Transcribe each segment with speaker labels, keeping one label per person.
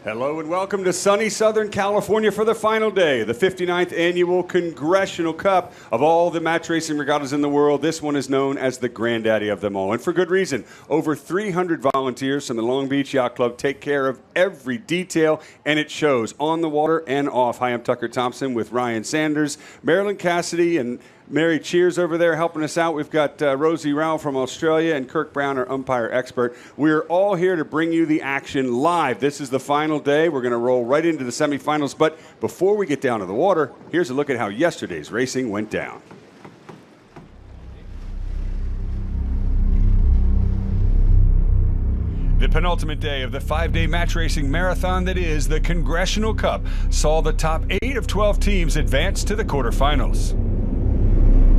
Speaker 1: Hello and welcome to sunny Southern California for the final day, the 59th annual Congressional Cup. Of all the match racing regattas in the world, this one is known as the granddaddy of them all, and for good reason. Over 300 volunteers from the Long Beach Yacht Club take care of every detail, and it shows on the water and off. Hi, I'm Tucker Thompson with Ryan Sanders, Marilyn Cassidy, and Mary Cheers over there helping us out. We've got Rosie Rao from Australia and Kirk Brown, our umpire expert. We're all here to bring you the action live. This is the final day. We're going to roll right into the semifinals. But before we get down to the water, here's a look at how yesterday's racing went down. The penultimate day of the 5-day match racing marathon that is the Congressional Cup saw the top 8 of 12 teams advance to the quarterfinals.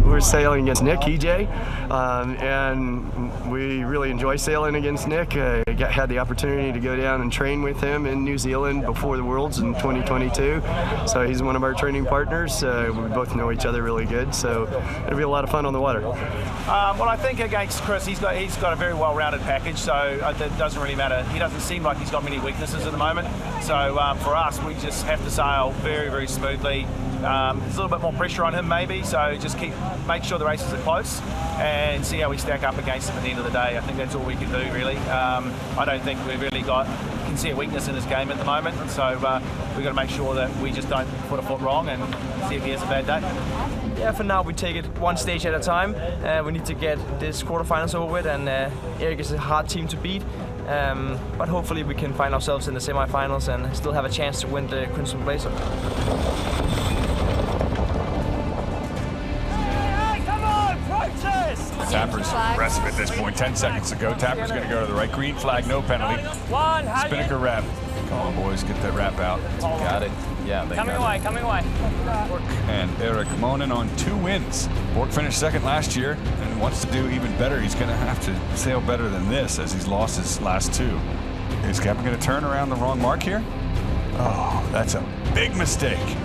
Speaker 2: We're sailing against Nick, EJ, and we really enjoy sailing against Nick. Had the opportunity to go down and train with him in New Zealand before the Worlds in 2022. So he's one of our training partners. We both know each other really good, so it'll be a lot of fun on the water.
Speaker 3: Well, I think against Chris, he's got a very well-rounded package, so it doesn't really matter. He doesn't seem like he's got many weaknesses at the moment. So for us, we just have to sail very, very smoothly. There's a little bit more pressure on him maybe, so just make sure the races are close and see how we stack up against him at the end of the day. I think that's all we can do really. I don't think we've really can see a weakness in his game at the moment, and so we've got to make sure that we just don't put a foot wrong and see if he has a bad day.
Speaker 4: Yeah, for now we take it one stage at a time. We need to get this quarterfinals over with, and Eric is a hard team to beat. But hopefully we can find ourselves in the semifinals and still have a chance to win the Crimson Blazer.
Speaker 1: Tapper's aggressive at this point. 10 seconds to go. Tapper's going to go to the right. Green flag, no penalty. Spinnaker wrap. Come on, boys, get that wrap out.
Speaker 5: Got it. Yeah,
Speaker 6: coming away.
Speaker 1: And Eric Monnin on 2 wins. Bork finished second last year and wants to do even better. He's going to have to sail better than this as he's lost his last 2. Is Captain going to turn around the wrong mark here? Oh, that's a big mistake.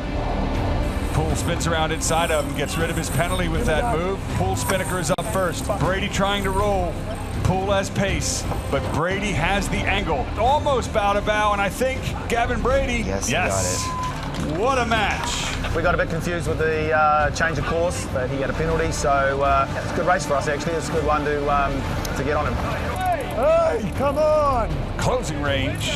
Speaker 1: Poole spins around inside of him, gets rid of his penalty with that move. Poole Spinnaker is up first. Brady trying to roll. Poole has pace, but Brady has the angle. Almost bow to bow, and I think Gavin Brady.
Speaker 5: Yes.
Speaker 1: Got it. What a match.
Speaker 3: We got a bit confused with the change of course, but he had a penalty, so it's a good race for us actually. It's a good one to get on him.
Speaker 2: Hey, come on!
Speaker 1: Closing range.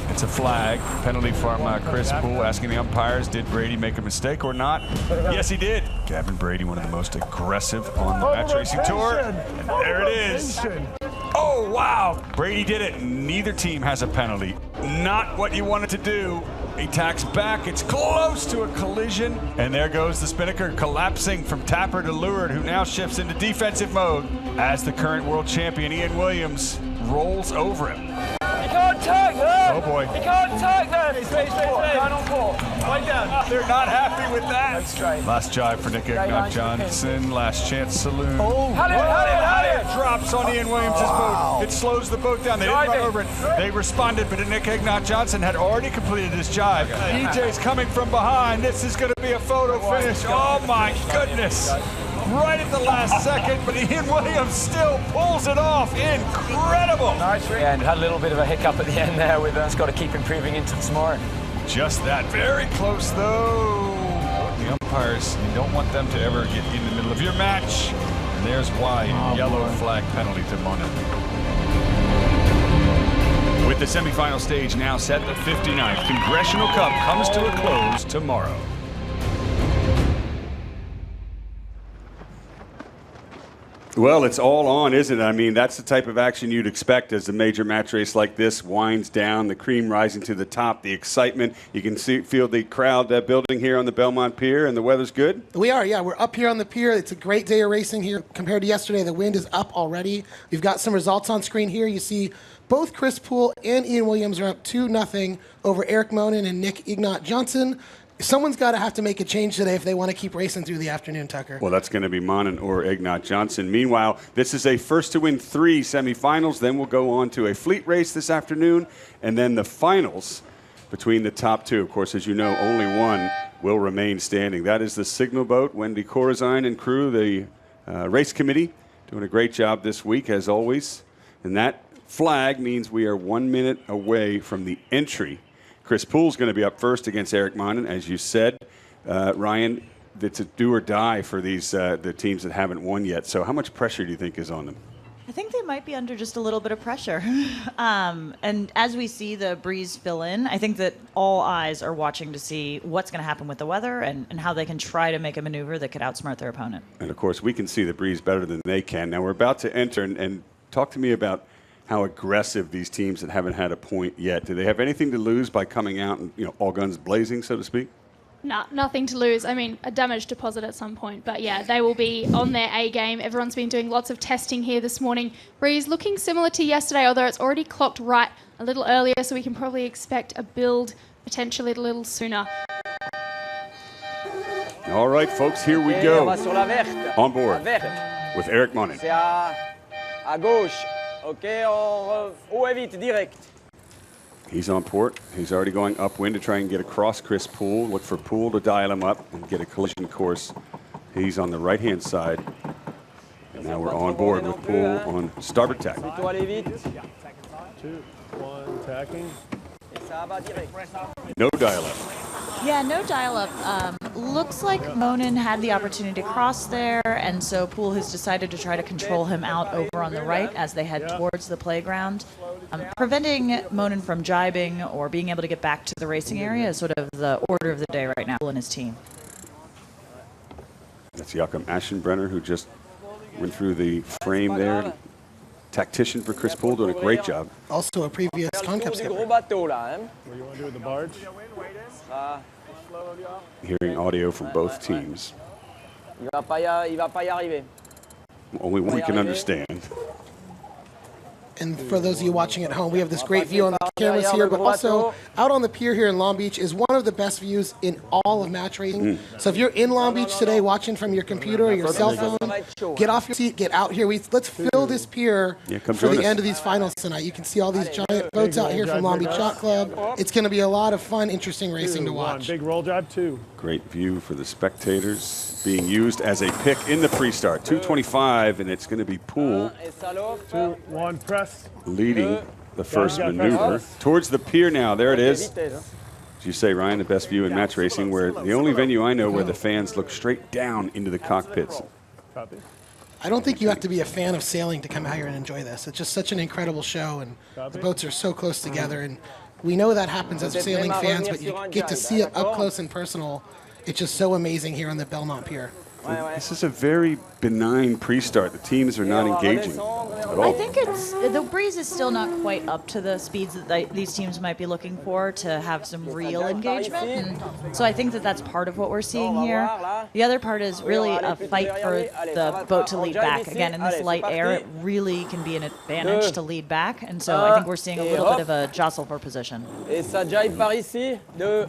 Speaker 1: It's a flag. Penalty from Chris Poole asking the umpires, did Brady make a mistake or not? Yes, he did. Gavin Brady, one of the most aggressive on the match racing tour. And there it is. Oh, wow. Brady did it. Neither team has a penalty. Not what you wanted to do. He tacks back. It's close to a collision. And there goes the Spinnaker collapsing from Tapper to Leeward, who now shifts into defensive mode as the current world champion, Ian Williams, rolls over him. Oh boy.
Speaker 6: He can't attack them! Straight. Down on 4. Way down.
Speaker 1: They're not happy with that.
Speaker 6: That's straight.
Speaker 1: Last jive for Nick Johnson. Last chance saloon.
Speaker 6: Oh, Hallion!
Speaker 1: Drops on Ian Williams' boat. It slows the boat down. They didn't run over it. They responded, but Nick Johnson had already completed his jive. EJ's coming from behind. This is going to be a photo finish. Oh my goodness. Right at the last second, but Ian Williams still pulls it off. Incredible.
Speaker 6: Nice, Rick.
Speaker 5: Yeah, and had a little bit of a hiccup at the end there with us. Got to keep improving into tomorrow.
Speaker 1: Just that. Very close, though. The umpires, you don't want them to ever get in the middle of your match. And there's why. Yellow flag penalty to Monnin. With the semifinal stage now set, the 59th Congressional Cup comes to a close tomorrow. Well, it's all on, isn't it? I mean, that's the type of action you'd expect as a major match race like this winds down, the cream rising to the top, the excitement. You can feel the crowd building here on the Belmont Pier, and the weather's good?
Speaker 7: We are, yeah. We're up here on the pier. It's a great day of racing here compared to yesterday. The wind is up already. We've got some results on screen here. You see both Chris Poole and Ian Williams are up 2-0 over Eric Monnin and Nick Johnson. Someone's got to have to make a change today if they want to keep racing through the afternoon, Tucker.
Speaker 1: Well, that's going to be Monnin or Ignat Johnson. Meanwhile, this is a first-to-win 3 semifinals. Then we'll go on to a fleet race this afternoon, and then the finals between the top 2. Of course, as you know, only one will remain standing. That is the signal boat. Wendy Corazine and crew, the race committee, doing a great job this week, as always. And that flag means we are 1 minute away from the entry Chris Poole's going to be up first against Eric Monnin, as you said. Ryan, it's a do or die for these the teams that haven't won yet. So how much pressure do you think is on them?
Speaker 8: I think they might be under just a little bit of pressure. And as we see the breeze fill in, I think that all eyes are watching to see what's going to happen with the weather and how they can try to make a maneuver that could outsmart their opponent.
Speaker 1: And, of course, we can see the breeze better than they can. Now, we're about to enter, and talk to me about how aggressive these teams that haven't had a point yet. Do they have anything to lose by coming out and, all guns blazing, so to speak?
Speaker 9: No, nothing to lose. I mean, a damage deposit at some point. But yeah, they will be on their A game. Everyone's been doing lots of testing here this morning. Breeze looking similar to yesterday, although it's already clocked right a little earlier, so we can probably expect a build potentially a little sooner.
Speaker 1: All right, folks, here we go. On board with Eric Monnin.
Speaker 5: C'est à gauche. OK, haut et vite, direct.
Speaker 1: He's on port. He's already going upwind to try and get across Chris Poole. Look for Poole to dial him up and get a collision course. He's on the right-hand side. And now we're on board with Poole on starboard tack.
Speaker 6: 2, 1, tacking.
Speaker 1: No dial-up.
Speaker 8: Yeah, no dial-up. Looks like Monnin had the opportunity to cross there, and so Poole has decided to try to control him out over on the right as they head towards the playground. Preventing Monnin from jibing or being able to get back to the racing area is sort of the order of the day right now, Poole and his team.
Speaker 1: That's Jakob Aschenbrenner, who just went through the frame there. Tactician for Chris Poole, doing a great job.
Speaker 7: Also a previous Concap skipper.
Speaker 6: What do you want to do with the barge?
Speaker 1: Hearing audio from both teams.
Speaker 5: Il va pas y arriver.
Speaker 1: Only one can understand.
Speaker 7: And for those of you watching at home, we have this great view on the cameras here, but also out on the pier here in Long Beach is one of the best views in all of match racing. So if you're in Long Beach today watching from your computer or your cell phone, get off your seat, get out here. Let's fill this pier for the end of these finals tonight. You can see all these giant boats out here from Long Beach Yacht Club. It's going to be a lot of fun, interesting racing to watch.
Speaker 6: Big roll drive, 2.
Speaker 1: Great view for the spectators. Being used as a pick in the pre-start. 2:25, and it's going to be Poole
Speaker 6: 2, 1, press.
Speaker 1: leading the first maneuver towards the pier now. There it is. As you say, Ryan, the best view in match racing, where the only venue I know where the fans look straight down into the cockpits.
Speaker 7: I don't think you have to be a fan of sailing to come out here and enjoy this. It's just such an incredible show, and the boats are so close together. And we know that happens as sailing fans, but you get to see it up close and personal. It's just so amazing here on the Belmont Pier.
Speaker 1: This is a very benign pre-start. The teams are not engaging at all.
Speaker 8: I think the breeze is still not quite up to the speeds that these teams might be looking for to have some real engagement. And so I think that that's part of what we're seeing here. The other part is really a fight for the boat to lead back. Again, in this light air, it really can be an advantage to lead back. And so I think we're seeing a little bit of a jostle for position.
Speaker 1: You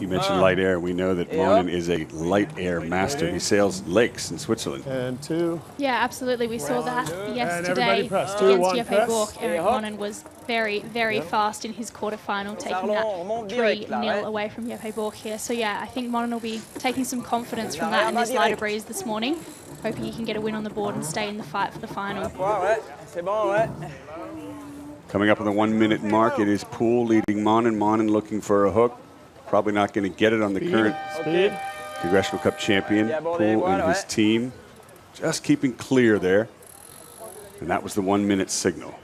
Speaker 1: mentioned light air. We know that Monnin is a light air master. He sails lakes in Switzerland.
Speaker 6: And 2.
Speaker 9: Yeah, absolutely. We saw that yesterday against
Speaker 6: 2, 1,
Speaker 9: Jeppe Bork. Eric Monnin was very, very fast in his quarterfinal, taking that 3-0 away from Jeppe Bork here. So yeah, I think Monnin will be taking some confidence from that in this lighter breeze this morning, hoping he can get a win on the board and stay in the fight for the final.
Speaker 1: Coming up on the 1-minute mark, it is Poole leading Monnin. Monnin looking for a hook. Probably not going to get it on the current Congressional Cup champion. Poole and his team just keeping clear there. And that was the 1-minute signal.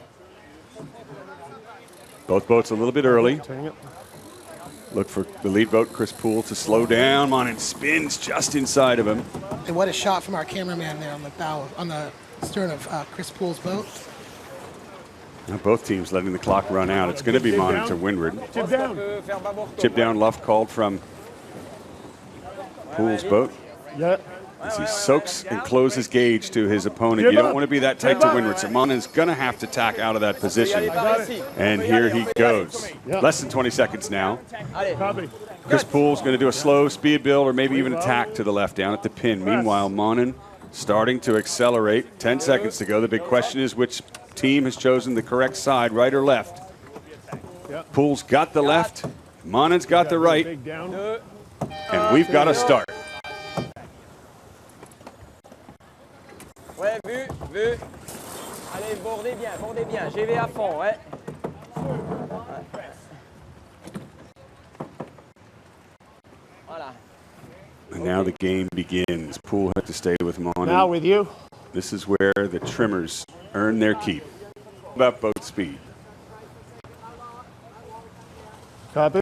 Speaker 1: Both boats a little bit early. Look for the lead boat, Chris Poole, to slow down. Monnin spins just inside of him.
Speaker 7: And what a shot from our cameraman there on the bow, on the stern of Chris Poole's boat.
Speaker 1: Now both teams letting the clock run out. It's going to be Monnin to windward.
Speaker 6: Chip down.
Speaker 1: Chip down luff called from Poole's boat.
Speaker 6: Yeah.
Speaker 1: As he soaks and closes gauge to his opponent. You don't want to be that tight to windward. So Monnin's going to have to tack out of that position. And here he goes. Less than 20 seconds now. Chris Poole's going to do a slow speed build or maybe even a tack to the left down at the pin. Meanwhile, Monnin starting to accelerate. 10 seconds to go. The big question is which team has chosen the correct side, right or left. Poole's got the left. Monnin's got the right. And we've got to start.
Speaker 5: Ouais, vu. Allez, bordez bien. GV à fond, ouais.
Speaker 1: And now the game begins. Poole had to stay with Monnin.
Speaker 6: Now with you.
Speaker 1: This is where the trimmers earn their keep. About boat speed.
Speaker 6: Copy.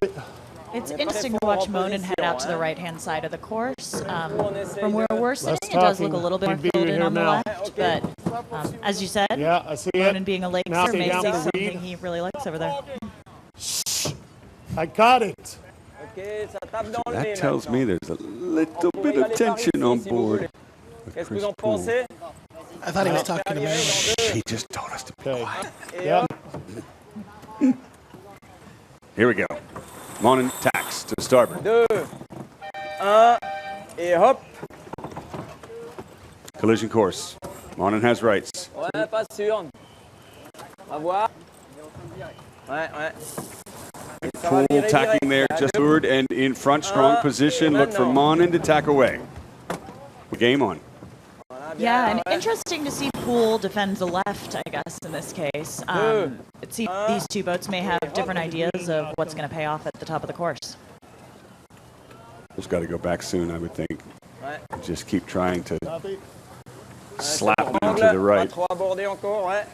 Speaker 8: It's interesting to watch Monnin head out to the right-hand side of the course. From where we're sitting, it
Speaker 6: Less
Speaker 8: does look a
Speaker 6: talking.
Speaker 8: little bit more
Speaker 6: You'd be
Speaker 8: filled in
Speaker 6: here
Speaker 8: on the
Speaker 6: now.
Speaker 8: left, but as you said,
Speaker 6: Yeah, I see
Speaker 8: Monnin
Speaker 6: it.
Speaker 8: being a
Speaker 6: Now
Speaker 8: laker
Speaker 6: stay
Speaker 8: may
Speaker 6: down
Speaker 8: see
Speaker 6: to
Speaker 8: something
Speaker 6: read.
Speaker 8: he really likes over there.
Speaker 6: I got it.
Speaker 1: That tells me there's a little bit of tension on board. with Chris Poole.
Speaker 7: I thought he was talking to me.
Speaker 1: He just told us to be
Speaker 6: Okay.
Speaker 1: quiet.
Speaker 6: Yeah.
Speaker 1: Here we go. Monnin tacks to starboard.
Speaker 5: 2, 1, et hop.
Speaker 1: Collision course. Monnin has rights.
Speaker 5: Ouais, pas sûr. On va voir. Ouais, ouais. Ça va
Speaker 1: Poole
Speaker 5: virer
Speaker 1: tacking there,
Speaker 5: direct.
Speaker 1: just forward and in front, strong position. Look for Monnin to tack away. Game on.
Speaker 8: Yeah, and interesting to see Poole defend the left, I guess, in this case. It seems these two boats may have different ideas of what's going to pay off at the top of the course.
Speaker 1: Just got to go back soon, I would think.
Speaker 5: Ouais.
Speaker 1: Just keep trying to
Speaker 6: Copy.
Speaker 1: slap him
Speaker 5: Angle,
Speaker 1: to the right.
Speaker 5: pas trop abordé encore, ouais.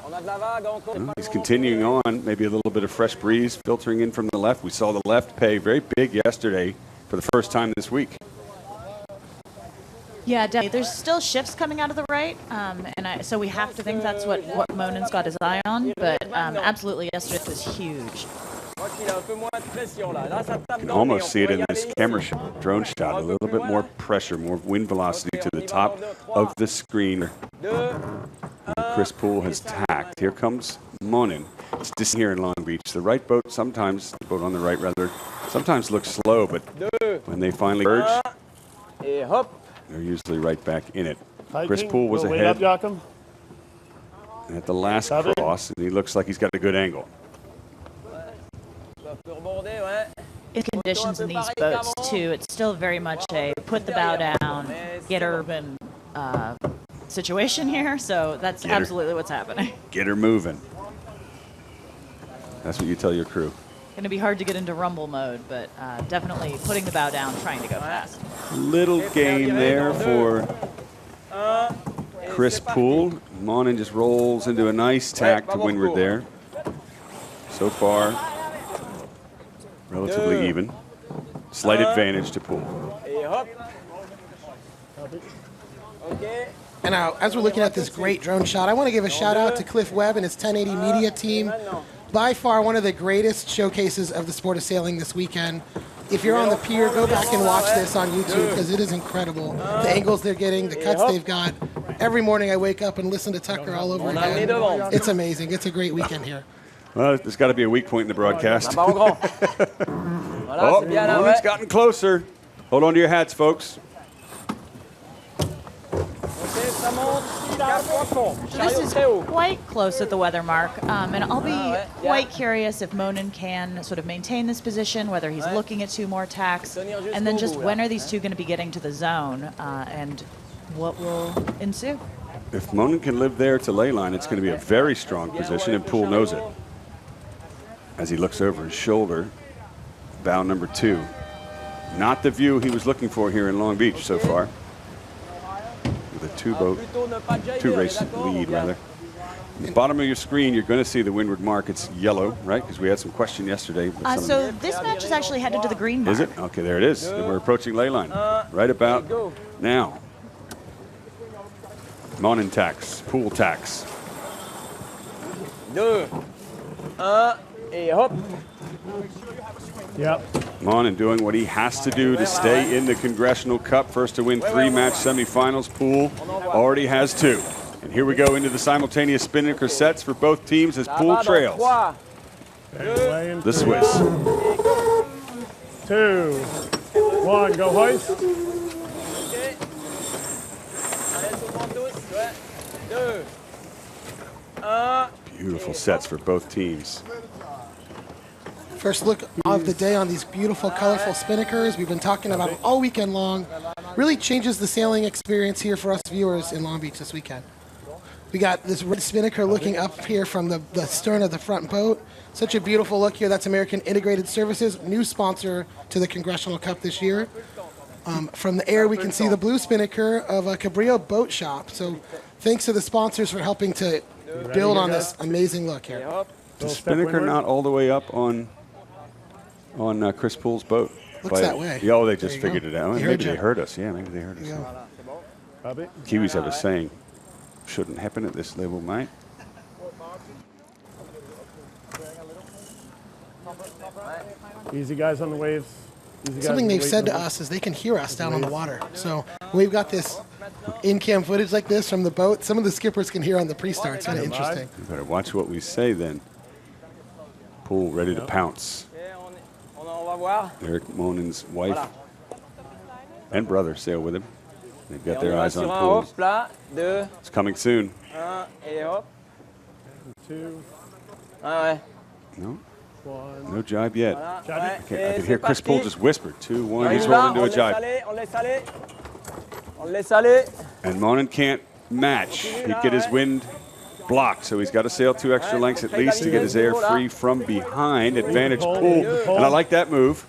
Speaker 5: On a de la vague encore.
Speaker 1: Well, he's continuing on. Maybe a little bit of fresh breeze filtering in from the left. We saw the left pay very big yesterday for the first time this week.
Speaker 8: Yeah, definitely. There's still shifts coming out of the right, so we have to think that's what Monnin's got his eye on. But absolutely, yesterday was huge.
Speaker 1: You can almost see it in this camera shot, drone shot. A little bit more pressure, more wind velocity to the top of the screen. Chris Poole has tacked. Here comes Monnin. It's just here in Long Beach. The right boat sometimes, the boat on the right rather, sometimes looks slow, but when they finally merge,
Speaker 5: Et hop.
Speaker 1: they're usually right back in it.
Speaker 6: Hiking.
Speaker 1: Chris Poole was
Speaker 6: Go way up,
Speaker 1: ahead
Speaker 6: Joachim.
Speaker 1: at the last
Speaker 6: Copy.
Speaker 1: cross, and he looks like he's got a good angle.
Speaker 5: Ça peut reborder, ouais.
Speaker 8: In conditions in these boats, too, it's still very much a put the bow down, get urban situation here. So that's
Speaker 1: Get her.
Speaker 8: absolutely what's happening.
Speaker 1: Get her moving. That's what you tell your crew.
Speaker 8: Going to be hard to get into rumble mode, but definitely putting the bow down, trying to go fast.
Speaker 1: Little game there for Chris Poole. Monnin just rolls into a nice tack to windward there. So far, relatively even. Slight advantage to Poole.
Speaker 5: Et hop. OK.
Speaker 7: And now, as we're looking at this great drone shot, I want to give a shout out to Cliff Webb and his 1080 media team. By far one of the greatest showcases of the sport of sailing this weekend. If you're on the pier, go back and watch this on YouTube because it is incredible. The angles they're getting, the cuts they've got. Every morning I wake up and listen to Tucker all over again. It's amazing. It's a great weekend here.
Speaker 1: Well, there's got to be a weak point in the broadcast.
Speaker 5: Barre au grand. Voilà,
Speaker 1: Oh,
Speaker 5: c'est bien là,
Speaker 1: Monnin's
Speaker 5: ouais.
Speaker 1: gotten closer. Hold on to your hats, folks.
Speaker 5: OK, ça monte. 4 points fond.
Speaker 8: So this
Speaker 5: Chariot
Speaker 8: is
Speaker 5: très haut.
Speaker 8: quite close at the weather mark, and I'll be
Speaker 5: ouais,
Speaker 8: quite curious if Monnin can sort of maintain this position, whether he's looking at two more tacks,
Speaker 5: Tenir
Speaker 8: and then
Speaker 5: jusqu'au
Speaker 8: just
Speaker 5: bout,
Speaker 8: when
Speaker 5: là.
Speaker 8: are these two going to be getting to the zone, and what will ensue.
Speaker 1: If Monnin can live there to ley line, it's going to be a very strong position, and Poole knows it. As he looks over his shoulder, bow number 2. Not the view he was looking for here in Long Beach so far. With a two-race lead, rather. At the bottom of your screen, you're going to see the windward mark. It's yellow, right? Because we had some question yesterday. with some of
Speaker 8: So this match is actually headed to the green mark.
Speaker 1: Is it? Okay, there it is. And we're approaching ley line. Right about now. Monnin tacks, Poole tacks.
Speaker 5: 2, 1, et hop.
Speaker 6: Yep.
Speaker 1: Monnin doing what he has to do to stay in the Congressional Cup. First to win 3-match semifinals. Poole already has 2. And here we go into the simultaneous spinnaker sets for both teams as Poole trails.
Speaker 5: 3,
Speaker 1: The Swiss.
Speaker 6: 2, 1, go hoist.
Speaker 5: allez, tout le monde tous. Ouais. 2, 1.
Speaker 1: Beautiful sets for both teams.
Speaker 7: First look of the day on these beautiful, colorful spinnakers. We've been talking about them all weekend long. Really changes the sailing experience here for us viewers in Long Beach this weekend. We got this red spinnaker looking up here from the stern of the front boat. Such a beautiful look here. That's American Integrated Services, new sponsor to the Congressional Cup this year. From the air, we can see the blue spinnaker of a Cabrillo Boat Shop. So thanks to the sponsors for helping to build on this amazing look here.
Speaker 1: The spinnaker not all the way up on Chris Poole's boat.
Speaker 7: Looks that way.
Speaker 1: Yeah, they just figured it out.
Speaker 7: They
Speaker 1: Maybe
Speaker 7: heard
Speaker 1: they
Speaker 7: you.
Speaker 1: heard us. Yeah, maybe they heard us. Kiwis have a saying, shouldn't happen at this level, mate.
Speaker 6: Easy guys on the waves.
Speaker 7: Something they've said to us is they can hear us down on the water. So we've got this in-cam footage like this from the boat. Some of the skippers can hear on the pre-start. It's kind of interesting.
Speaker 1: You better watch what we say then. Poole ready to pounce. Eric Monnin's wife and brother sail with him. They've got their eyes on Poole. It's coming soon. No. No jibe yet. I can hear Chris Poole just whisper. 2-1. He's rolling into a jibe. And Monnin can't match. He'd get his wind blocked, so he's got to sail 2 extra lengths at least to get his air free from behind. Advantage Poole. And I like that move.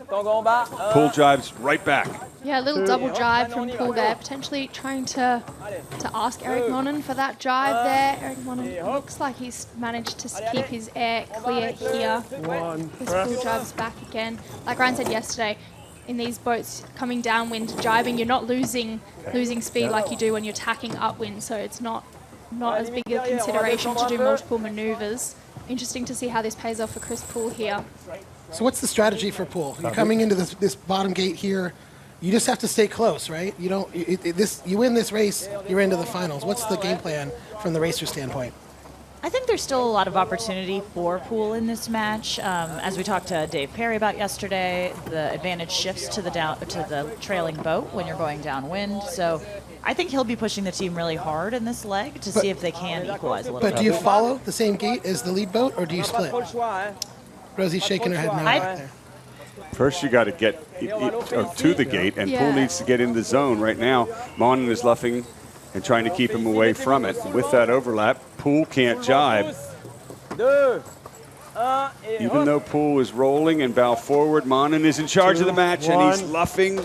Speaker 1: Poole jibes right back.
Speaker 9: Yeah, a little double jibe from Poole there, potentially trying to ask Eric Monnin for that jibe there. Eric Monnin looks like he's managed to keep his air clear here. This Poole jibes back again. Like Ryan said yesterday, in these boats coming downwind, jibing, you're not losing speed like you do when you're tacking upwind, so it's not as big a consideration to do multiple maneuvers. Interesting to see how this pays off for Chris Poole here.
Speaker 7: So what's the strategy for Poole? You're coming into this bottom gate here. You just have to stay close, right? You don't. You win this race, you're into the finals. What's the game plan from the racer standpoint?
Speaker 8: I think there's still a lot of opportunity for Poole in this match. As we talked to Dave Perry about yesterday, the advantage shifts to the trailing boat when you're going downwind. So I think he'll be pushing the team really hard in this leg to see if they can equalize a little bit.
Speaker 7: But do you follow the same gate as the lead boat, or do you split? Rosie's shaking her head no back there.
Speaker 1: First, you got to get to the gate, and Poole needs to get in the zone right now. Monnin is luffing and trying to keep him away from it. With that overlap, Poole can't jibe. Even though Poole is rolling and bow forward, Monnin is in charge of the match, and he's luffing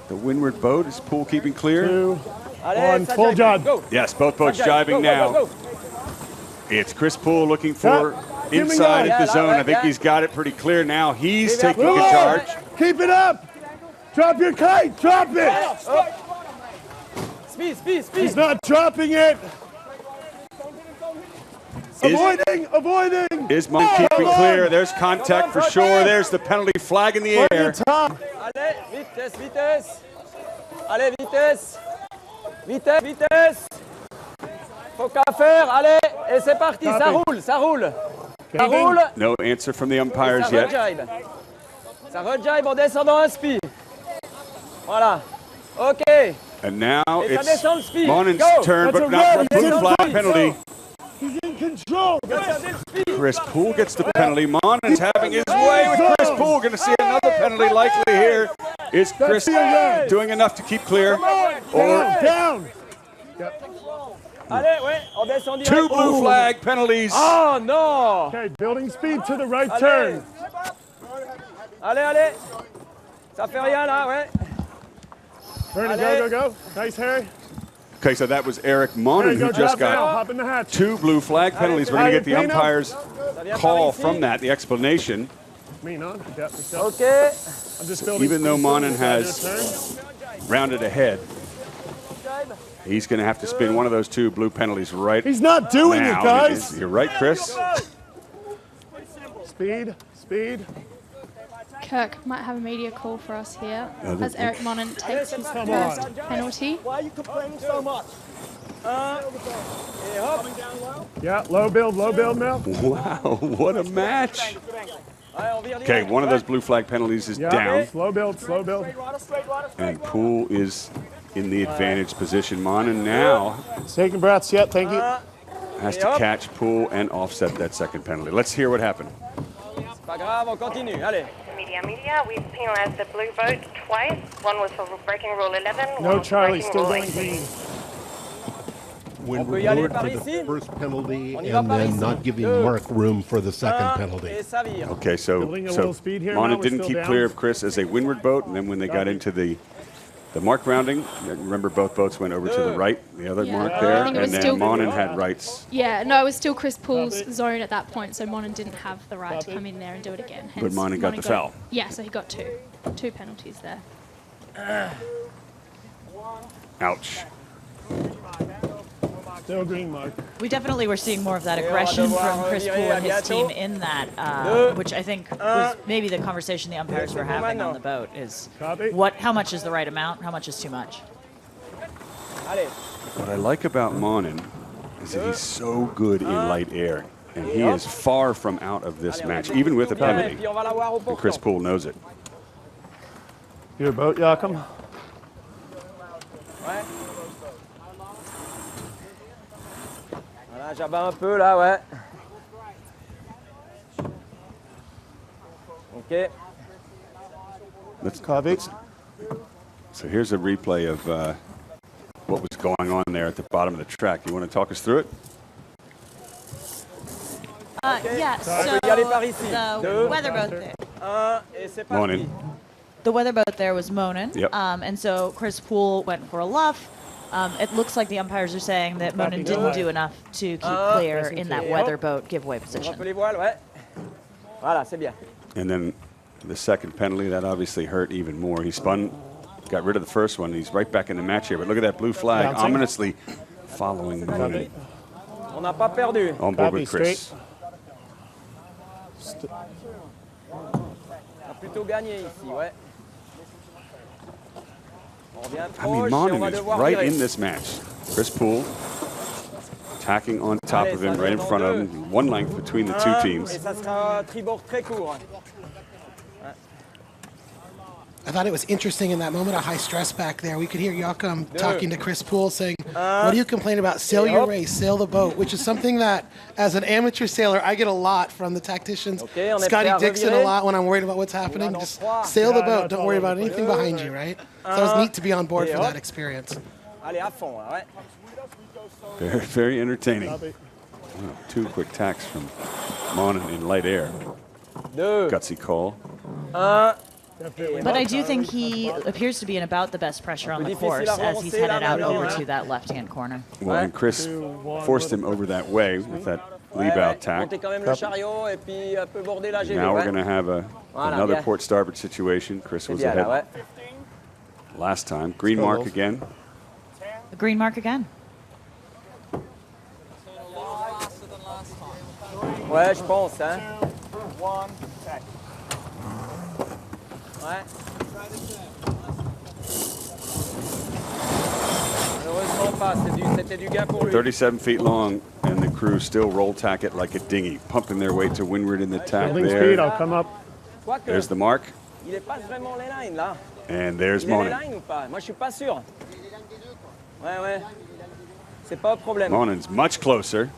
Speaker 1: the windward boat. Is Poole keeping clear?
Speaker 6: 2, 1, full jibe.
Speaker 1: Yes, both boats jibing now. It's Chris Poole looking for inside at the zone. I think he's got it pretty clear now. He's taking the charge.
Speaker 6: Keep it up. Drop your kite. Drop it.
Speaker 5: Speed.
Speaker 6: He's not dropping it. Avoiding.
Speaker 1: Is Monnin keeping clear? There's contact for sure. There's the penalty flag in the air.
Speaker 5: Allez, vitesse. Allez, vitesse. Faut qu'à faire. Allez, et c'est parti. Ça roule.
Speaker 1: No answer from the umpires yet.
Speaker 5: Ça rejibe en descendant un speed. Voilà. OK.
Speaker 1: And now it's Monnin's turn, but not for blue flag penalty.
Speaker 6: He's in control.
Speaker 1: Chris Poole gets the penalty. Monnin's having his way with Chris Poole. Going to see another penalty likely here. Is Chris doing enough to keep clear? Or
Speaker 6: down.
Speaker 1: Two blue flag penalties.
Speaker 5: Oh, no.
Speaker 6: Okay, building speed to the right turn.
Speaker 5: Allez. Ça fait rien là, ouais.
Speaker 6: Vernon, go. Nice, Harry.
Speaker 1: Okay, so that was Eric Monnin who just got 2 blue flag penalties. We're going to get the umpire's call from that, the explanation.
Speaker 5: Okay.
Speaker 1: Even though Monnin has rounded ahead, he's going to have to spin one of those 2 blue penalties right now.
Speaker 6: He's not doing it, guys.
Speaker 1: You're right, Chris.
Speaker 6: Speed.
Speaker 9: Kirk might have a media call for us here as Eric Monnin takes his first penalty.
Speaker 5: Why are you complaining so much?
Speaker 6: Yeah, low build now.
Speaker 1: Wow, what a match. Okay, one of those blue flag penalties is down.
Speaker 6: Slow build.
Speaker 1: And Poole is in the advantage position. Monnin now
Speaker 6: taking breaths yet, thank you.
Speaker 1: Has to catch Poole and offset that second penalty. Let's hear what happened.
Speaker 5: Pas grave, on continue. Allez.
Speaker 10: Media, we penalized the blue boat twice. One was for breaking rule 11.
Speaker 6: No, Charlie, still going green.
Speaker 11: Windward Lord for the first penalty and then not giving Mark room for the second penalty.
Speaker 1: Okay, so Monnin didn't keep clear of Chris as a windward boat, and then when they got into the mark rounding, remember both boats went over to the right, the other mark there, and then Monnin had rights.
Speaker 9: Yeah, no, it was still Chris Poole's zone at that point, so Monnin didn't have the right to come in there and do it again.
Speaker 1: But Monnin got the foul.
Speaker 9: Yeah, so he got two penalties there.
Speaker 1: Ouch.
Speaker 6: Still green, Mark.
Speaker 8: We definitely were seeing more of that aggression from Chris Poole and his team in that, which I think was maybe the conversation the umpires were having on the boat is how much is the right amount, how much is too much.
Speaker 1: What I like about Monnin is that he's so good in light air, and he is far from out of this match, even with a penalty. And Chris Poole knows it.
Speaker 6: Your boat, Jakob.
Speaker 5: J'abat un peu là, ouais. Ok.
Speaker 1: So here's a replay of what was going on there at the bottom of the track. You want to talk us through it?
Speaker 8: Yeah, so the weather boat there.
Speaker 1: Monnin.
Speaker 8: The weather boat there was Monnin.
Speaker 1: Yep.
Speaker 8: And so Chris Poole went for a luff. It looks like the umpires are saying that Monnin didn't do enough to keep clear in that weather boat giveaway position.
Speaker 1: And then the second penalty, that obviously hurt even more. He spun, got rid of the first one. He's right back in the match here. But look at that blue flag, ominously following Monnin. On board with Chris. I mean, Monnin is right in this match. Chris Poole attacking on top of him, right in front of him, one length between the two teams.
Speaker 7: I thought it was interesting in that moment of high stress back there. We could hear Jakob talking to Chris Poole saying, what do you complain about? Sail your race, sail the boat, which is something that, as an amateur sailor, I get a lot from the tacticians. Scotty Dixon a lot when I'm worried about what's happening. Just sail the boat. Don't worry about anything behind you, right? So it was neat to be on board for that experience.
Speaker 1: Very, very entertaining. Oh, two quick tacks from Monnin in light air. Gutsy call.
Speaker 8: But I do think he appears to be in about the best pressure on the course as he's headed out over to that left-hand corner.
Speaker 1: Well, and Chris forced him over that way with that leave-out tack. Now we're going to have another port starboard situation. Chris was ahead last time. Green mark again.
Speaker 8: A green mark again.
Speaker 5: Ouais, je pense, hein.
Speaker 6: One, tack.
Speaker 5: Ouais. Malheureusement pas, c'était du gain pour lui.
Speaker 1: 37 feet long, and the crew still roll tack it like a dinghy, pumping their way to windward in the tack there.
Speaker 6: Speed, I'll come up.
Speaker 1: There's the mark.
Speaker 5: Il dépasse vraiment les lines là.
Speaker 1: And there's
Speaker 5: Il est les
Speaker 1: Monnin.
Speaker 5: lines ou pas? Moi je suis pas sûr. Ouais, ouais. C'est pas un problème.
Speaker 1: Monnin's much closer.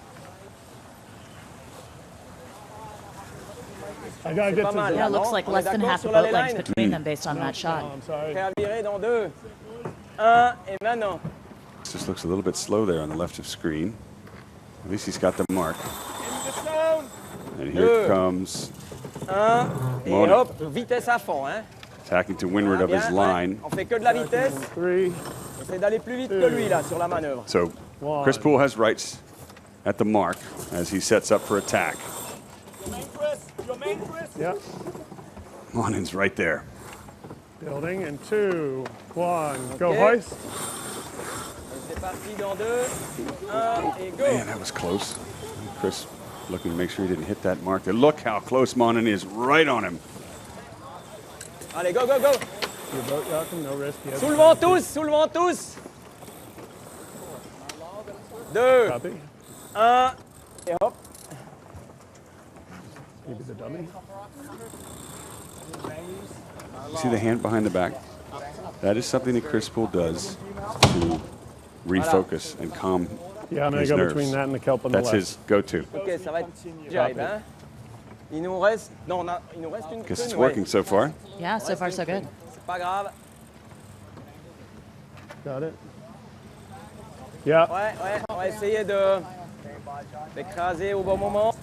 Speaker 6: I gotta get to
Speaker 8: Yeah, it looks like less than half a boat length between them based on that shot.
Speaker 5: Prêt à virer dans 2, 1, et maintenant.
Speaker 1: This looks a little bit slow there on the left of screen. At least he's got the mark. And here comes
Speaker 5: 1, et
Speaker 1: Monnin.
Speaker 5: hop, vitesse à fond, hein.
Speaker 1: Tacking to windward of his line.
Speaker 5: On fait que de la vitesse. C'est d'aller plus vite que lui là sur la manœuvre.
Speaker 1: So Chris Poole has rights at the mark as he sets up for attack.
Speaker 6: Yeah.
Speaker 1: Monnin's right there.
Speaker 6: Building in 2, 1, go hoist.
Speaker 5: C'est parti dans 2, 1 et go.
Speaker 1: Man, that was close. Chris looking to make sure he didn't hit that mark there. Look how close Monnin is, right on him.
Speaker 5: Allez, go, go, go.
Speaker 6: Your boat, Jakob, no risk.
Speaker 5: Sous le vent tous, sous le vent tous. 2, 1 et hop.
Speaker 6: Maybe the dummy.
Speaker 1: See the hand behind the back? That is something that Chris Poole does to refocus and calm
Speaker 6: Yeah, I'm going
Speaker 1: his
Speaker 6: to go
Speaker 1: nerves.
Speaker 6: between that and the kelp on
Speaker 1: That's
Speaker 6: the left.
Speaker 1: his go-to.
Speaker 5: Ok, ça va être. J'arrive, hein. Il nous reste. Non, il nous reste une.
Speaker 1: Guess it's working so far.
Speaker 8: Yeah, so far so good.
Speaker 5: C'est pas grave.
Speaker 6: Got it. Yeah.
Speaker 5: Ouais, ouais, on va essayer d'écraser au bon moment.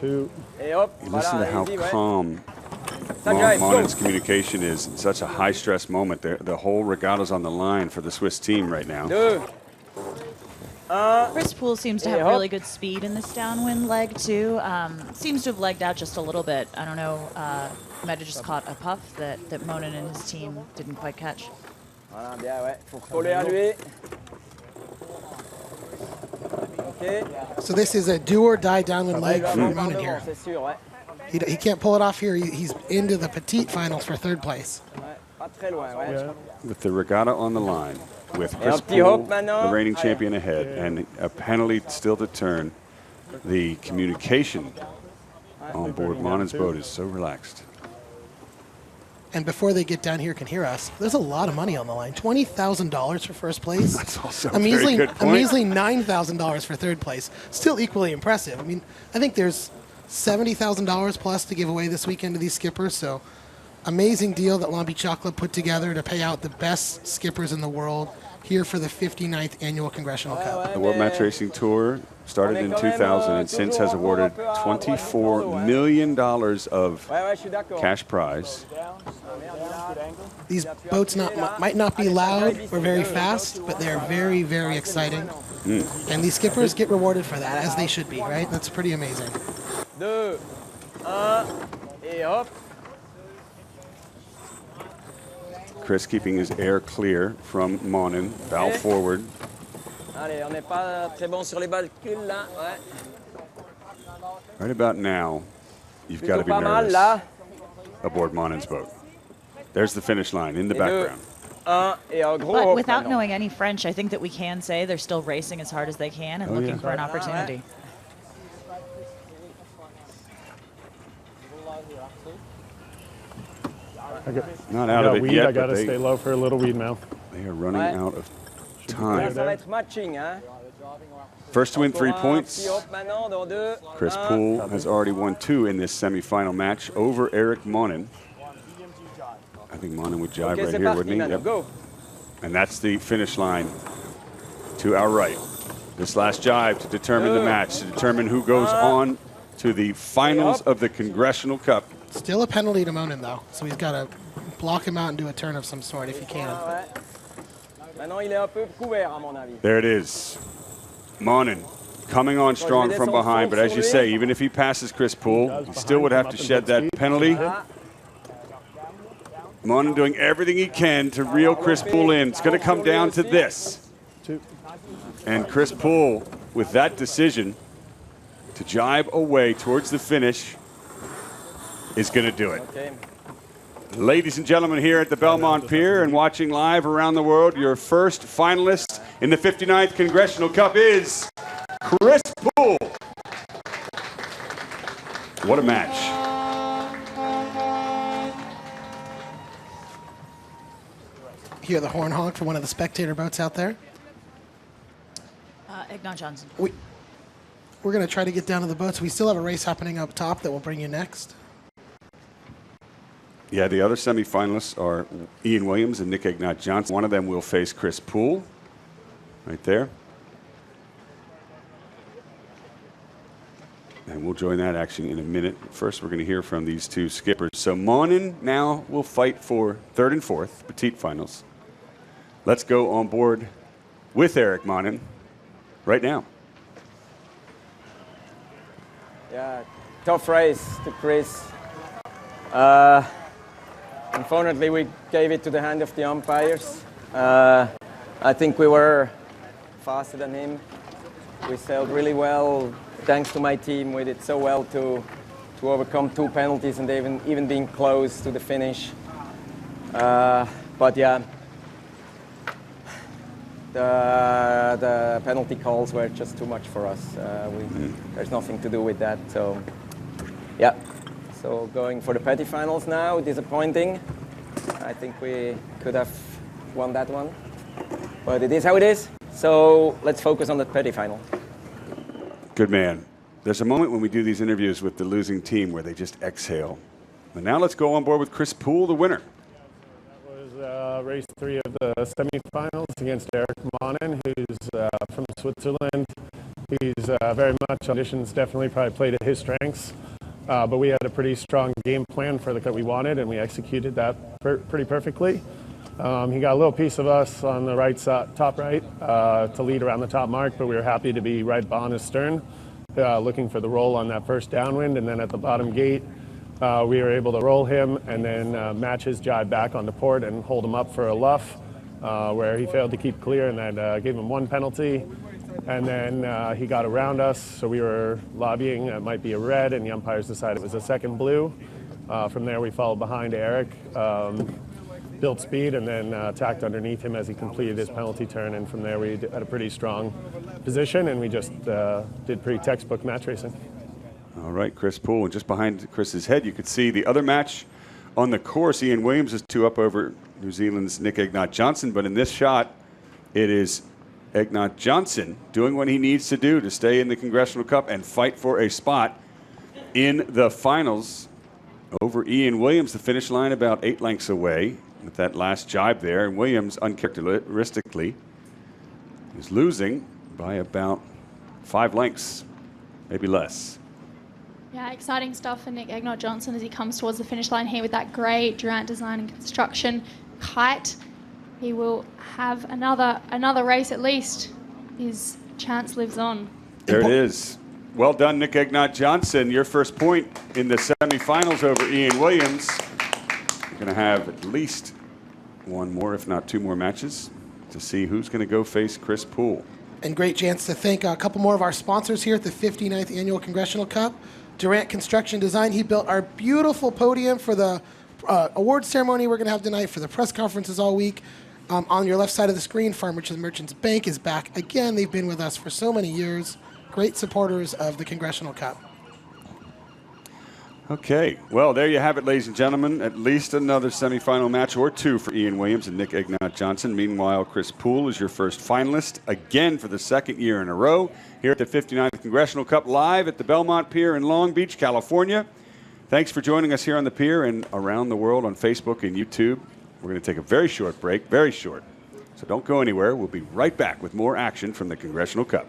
Speaker 6: 2.
Speaker 5: Et hop,
Speaker 1: Listen to
Speaker 5: voilà,
Speaker 1: how
Speaker 5: allez-y, ouais.
Speaker 1: calm
Speaker 5: Drive, go.
Speaker 1: Monnin's communication is. In such a high-stress moment. The whole regatta's on the line for the Swiss team right now.
Speaker 5: 2.
Speaker 8: Chris Poole seems to have really good speed in this downwind leg, too. Seems to have legged out just a little bit. I don't know. Might have just caught a puff that Monnin and his team didn't quite catch.
Speaker 5: Voilà, bien, ouais. Faut coller à lui. Okay.
Speaker 7: So this is a do or die downwind leg for Monnin here.
Speaker 5: C'est sûr, ouais.
Speaker 7: He can't pull it off here. He's into the Petite finals for third place.
Speaker 5: Ouais, pas très loin, ouais.
Speaker 1: With the regatta on the line, with
Speaker 5: Et
Speaker 1: Chris
Speaker 5: un petit
Speaker 1: Poole,
Speaker 5: hop maintenant.
Speaker 1: the reigning champion ahead, and a penalty still to turn, the communication on board Monnin's boat is so relaxed.
Speaker 7: And before they get down here can hear us, there's a lot of money on the line. $20,000 for first place.
Speaker 1: That's also
Speaker 7: a measly,
Speaker 1: very good point.
Speaker 7: a measly $9,000 for third place. Still equally impressive. I mean, I think there's $70,000 plus to give away this weekend to these skippers. So amazing deal that Long Beach Yacht Club put together to pay out the best skippers in the world here for the 59th Annual Congressional Cup.
Speaker 1: The World Match Racing Tour started in 2000 and since has awarded $24 million of cash prize.
Speaker 7: These boats might not be loud or very fast, but they're very, very exciting. And these skippers get rewarded for that, as they should be, right? That's pretty amazing.
Speaker 5: 2, 1, et hop.
Speaker 1: Chris keeping his air clear from Monnin, bow forward.
Speaker 5: Allez, on n'est pas très bon sur les bascules là, ouais.
Speaker 1: Right about now, you've got to be
Speaker 5: Plutôt pas mal
Speaker 1: nervous
Speaker 5: là.
Speaker 1: aboard Monnin's boat. There's the finish line in the background.
Speaker 5: 1, et un gros
Speaker 8: But
Speaker 5: hop
Speaker 8: without
Speaker 5: maintenant.
Speaker 8: knowing any French, I think that we can say they're still racing as hard as they can and looking for an opportunity.
Speaker 1: Not out of it
Speaker 6: weed,
Speaker 1: yet,
Speaker 6: I got
Speaker 1: but
Speaker 6: to stay low for a little weed mouth.
Speaker 1: they are running out of
Speaker 5: Là,
Speaker 1: time.
Speaker 5: ça va être matching, hein.
Speaker 1: First to win 3
Speaker 5: Encore un
Speaker 1: points.
Speaker 5: petit hop maintenant, dans 2,
Speaker 1: Chris
Speaker 5: 1.
Speaker 1: Poole has already won 2 in this semifinal match over Eric Monnin. I think Monnin would jive
Speaker 5: Okay,
Speaker 1: right
Speaker 5: c'est
Speaker 1: here,
Speaker 5: parti
Speaker 1: wouldn't he?
Speaker 5: maintenant,
Speaker 1: Yep.
Speaker 5: go.
Speaker 1: And that's the finish line to our right. This last jive to determine the match, to determine who goes on to the finals of the Congressional Cup.
Speaker 7: Still a penalty to Monnin, though, so he's got to block him out and do a turn of some sort if he can.
Speaker 5: Ouais. Maintenant, il est un peu couvert, à mon avis.
Speaker 1: There it is. Monnin coming on strong from behind, but as you say, even if he passes Chris Poole, he still would have to shed that penalty. Monnin doing everything he can to reel Chris Poole in. It's going to come down to this. And Chris Poole, with that decision to jibe away towards the finish, is going to do it.
Speaker 5: Okay.
Speaker 1: Ladies and gentlemen, here at the Belmont Pier and watching live around the world, your first finalist in the 59th Congressional Cup is Chris Poole. What a match.
Speaker 7: Hear the horn honk for one of the spectator boats out there.
Speaker 8: Ignan Johnson.
Speaker 7: We're going to try to get down to the boats. We still have a race happening up top that we'll bring you next.
Speaker 1: Yeah, the other semifinalists are Ian Williams and Nick Johnson. One of them will face Chris Poole, right there. And we'll join that action in a minute. First, we're going to hear from these two skippers. So Monnin now will fight for third and fourth, Petite finals. Let's go on board with Eric Monnin right now.
Speaker 5: Yeah, tough race to Chris. Unfortunately, we gave it to the hand of the umpires. I think we were faster than him. We sailed really well. Thanks to my team, we did so well to overcome 2 penalties and even being close to the finish. But yeah, the penalty calls were just too much for us. There's nothing to do with that. So yeah, so going for the Petite finals now, disappointing. I think we could have won that one, but it is how it is. So let's focus on the Petite final.
Speaker 1: Good man. There's a moment when we do these interviews with the losing team where they just exhale. And now let's go on board with Chris Poole, the winner.
Speaker 6: That was
Speaker 12: race 3 of the semifinals against Eric Monnin, who's from Switzerland. He's very much auditions, definitely probably played at his strengths. But we had a pretty strong game plan for that we wanted, and we executed that pretty perfectly. He got a little piece of us on the right side, top right, to lead around the top mark, but we were happy to be right on his stern, looking for the roll on that first downwind, and then at the bottom gate, we were able to roll him and then match his jibe back on the port and hold him up for a luff, where he failed to keep clear, and that gave him 1 penalty. And then he got around us, so we were lobbying it might be a red, and the umpires decided it was a second blue. From there, we followed behind Eric, built speed, and then tacked underneath him as he completed his penalty turn. And from there, we had a pretty strong position, and we just did pretty textbook match racing.
Speaker 1: All right, Chris Poole, and just behind Chris's head, you could see the other match on the course. Ian Williams is 2 up over New Zealand's Nick Johnson, but in this shot, it is Johnson doing what he needs to do to stay in the Congressional Cup and fight for a spot in the finals over Ian Williams. The finish line about 8 lengths away with that last jibe there. And Williams, uncharacteristically, is losing by about 5 lengths, maybe less.
Speaker 9: Yeah, exciting stuff for Nick Johnson as he comes towards the finish line here with that great Durant design and construction kite. He will have another race at least. His chance lives on.
Speaker 1: There it is. Well done, Nick Johnson. Your first point in the semifinals over Ian Williams. You're going to have at least 1 more, if not 2 more matches to see who's going to go face Chris Poole.
Speaker 7: And great chance to thank a couple more of our sponsors here at the 59th Annual Congressional Cup. Durant Construction Design. He built our beautiful podium for the award ceremony we're going to have tonight, for the press conferences all week. On your left side of the screen, Farmers and Merchants Bank is back again. They've been with us for so many years. Great supporters of the Congressional Cup.
Speaker 1: Okay, well, there you have it, ladies and gentlemen. At least another semifinal match or 2 for Ian Williams and Nick Johnson. Meanwhile, Chris Poole is your first finalist again for the 2nd year in a row here at the 59th Congressional Cup, live at the Belmont Pier in Long Beach, California. Thanks for joining us here on the pier and around the world on Facebook and YouTube. We're going to take a very short break, very short. So don't go anywhere. We'll be right back with more action from the Congressional Cup.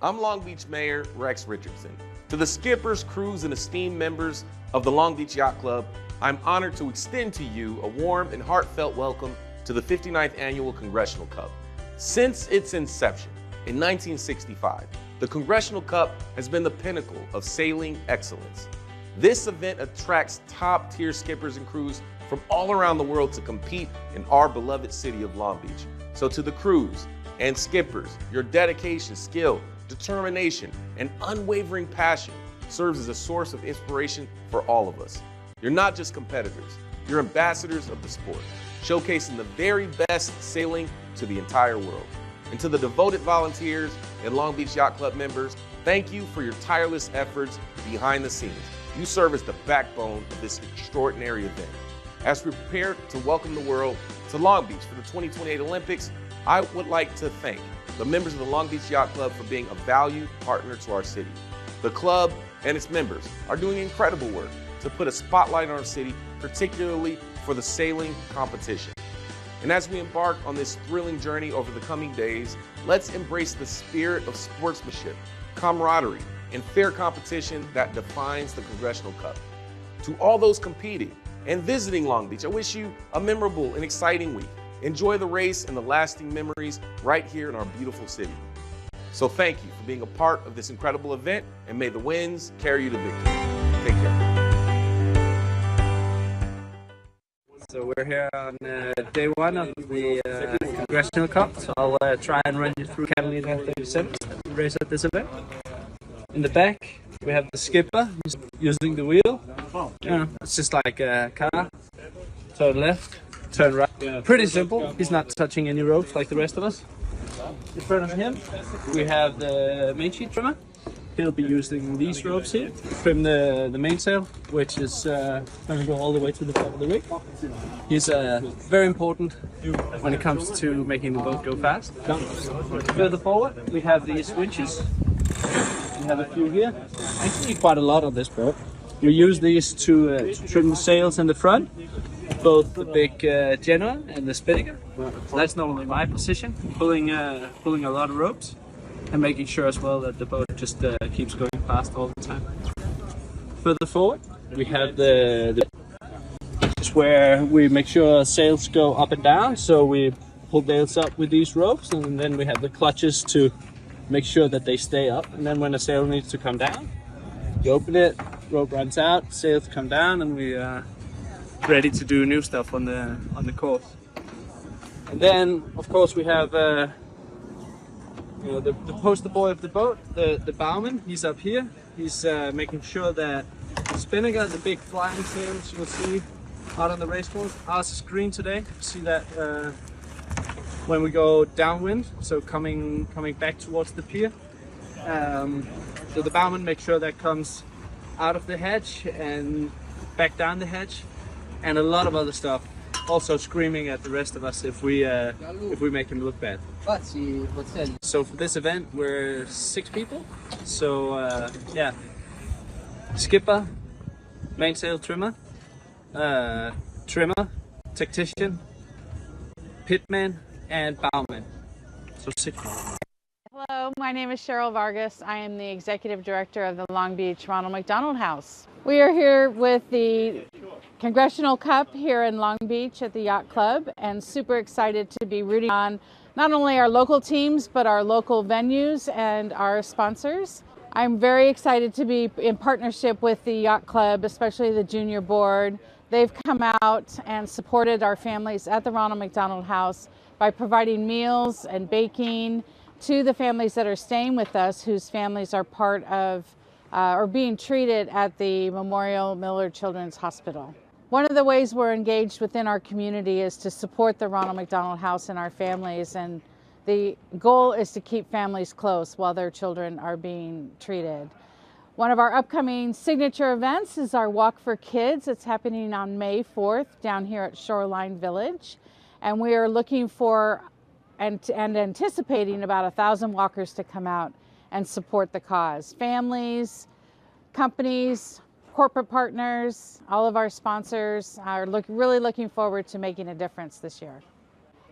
Speaker 13: I'm Long Beach Mayor Rex Richardson. To the skippers, crews, and esteemed members of the Long Beach Yacht Club, I'm honored to extend to you a warm and heartfelt welcome to the 59th Annual Congressional Cup. Since its inception in 1965, the Congressional Cup has been the pinnacle of sailing excellence. This event attracts top-tier skippers and crews from all around the world to compete in our beloved city of Long Beach. So to the crews and skippers, your dedication, skill, determination, and unwavering passion serves as a source of inspiration for all of us. You're not just competitors, you're ambassadors of the sport, showcasing the very best sailing to the entire world. And to the devoted volunteers and Long Beach Yacht Club members, thank you for your tireless efforts behind the scenes. You serve as the backbone of this extraordinary event. As we prepare to welcome the world to Long Beach for the 2028 Olympics, I would like to thank the members of the Long Beach Yacht Club for being a valued partner to our city. The club and its members are doing incredible work to put a spotlight on our city, particularly for the sailing competition. And as we embark on this thrilling journey over the coming days, let's embrace the spirit of sportsmanship, camaraderie, and fair competition that defines the Congressional Cup. To all those competing, and visiting Long Beach. I wish you a memorable and exciting week. Enjoy the race and the lasting memories right here in our beautiful city. So thank you for being a part of this incredible event, and may the winds carry you to victory. Take care.
Speaker 14: So we're here on day one of the Congressional Cup, so I'll try and run you through Academy 37, the race at this event. In the back, we have the skipper who's using the wheel. It's just like a car. Turn left, turn right. Pretty simple. He's not touching any ropes like the rest of us. In front of him, we have the main sheet trimmer. He'll be using these ropes here to trim the mainsail, which is going to go all the way to the top of the rig. He's very important when it comes to making the boat go fast. Further forward, we have these winches. We have a few here. Actually, quite a lot on this boat. We use these to trim the sails in the front, both the big Genoa and the Spinnaker. So that's normally my position, pulling a lot of ropes and making sure as well that the boat just keeps going fast all the time. Further forward, we have the just where we make sure sails go up and down. So we pull sails up with these ropes, and then we have the clutches to make sure that they stay up. And then when a sail needs to come down, you open it, rope runs out, sails come down, and we are ready to do new stuff on the course. And then, of course, we have the poster boy of the boat, the bowman. He's up here. He's making sure that the Spinnaker, the big flying sails you'll see out on the race course. Ours is green today. You see that when we go downwind, so coming back towards the pier. So the bowman makes sure that comes out of the hedge and back down the hedge, and a lot of other stuff. Also screaming at the rest of us if we make him look bad. So for this event, we're 6 people. So yeah, skipper, mainsail trimmer, tactician, pitman, and bowman. So 6 people.
Speaker 15: Hello, my name is Cheryl Vargas. I am the Executive Director of the Long Beach Ronald McDonald House. We are here with the Congressional Cup here in Long Beach at the Yacht Club, and super excited to be rooting on not only our local teams, but our local venues and our sponsors. I'm very excited to be in partnership with the Yacht Club, especially the junior board. They've come out and supported our families at the Ronald McDonald House by providing meals and baking to the families that are staying with us, whose families are part of or being treated at the Memorial Miller Children's Hospital. One of the ways we're engaged within our community is to support the Ronald McDonald House and our families, and the goal is to keep families close while their children are being treated. One of our upcoming signature events is our Walk for Kids. It's happening on May 4th down here at Shoreline Village, and we are looking for and anticipating about 1,000 walkers to come out and support the cause. Families, companies, corporate partners, all of our sponsors are really looking forward to making a difference this year.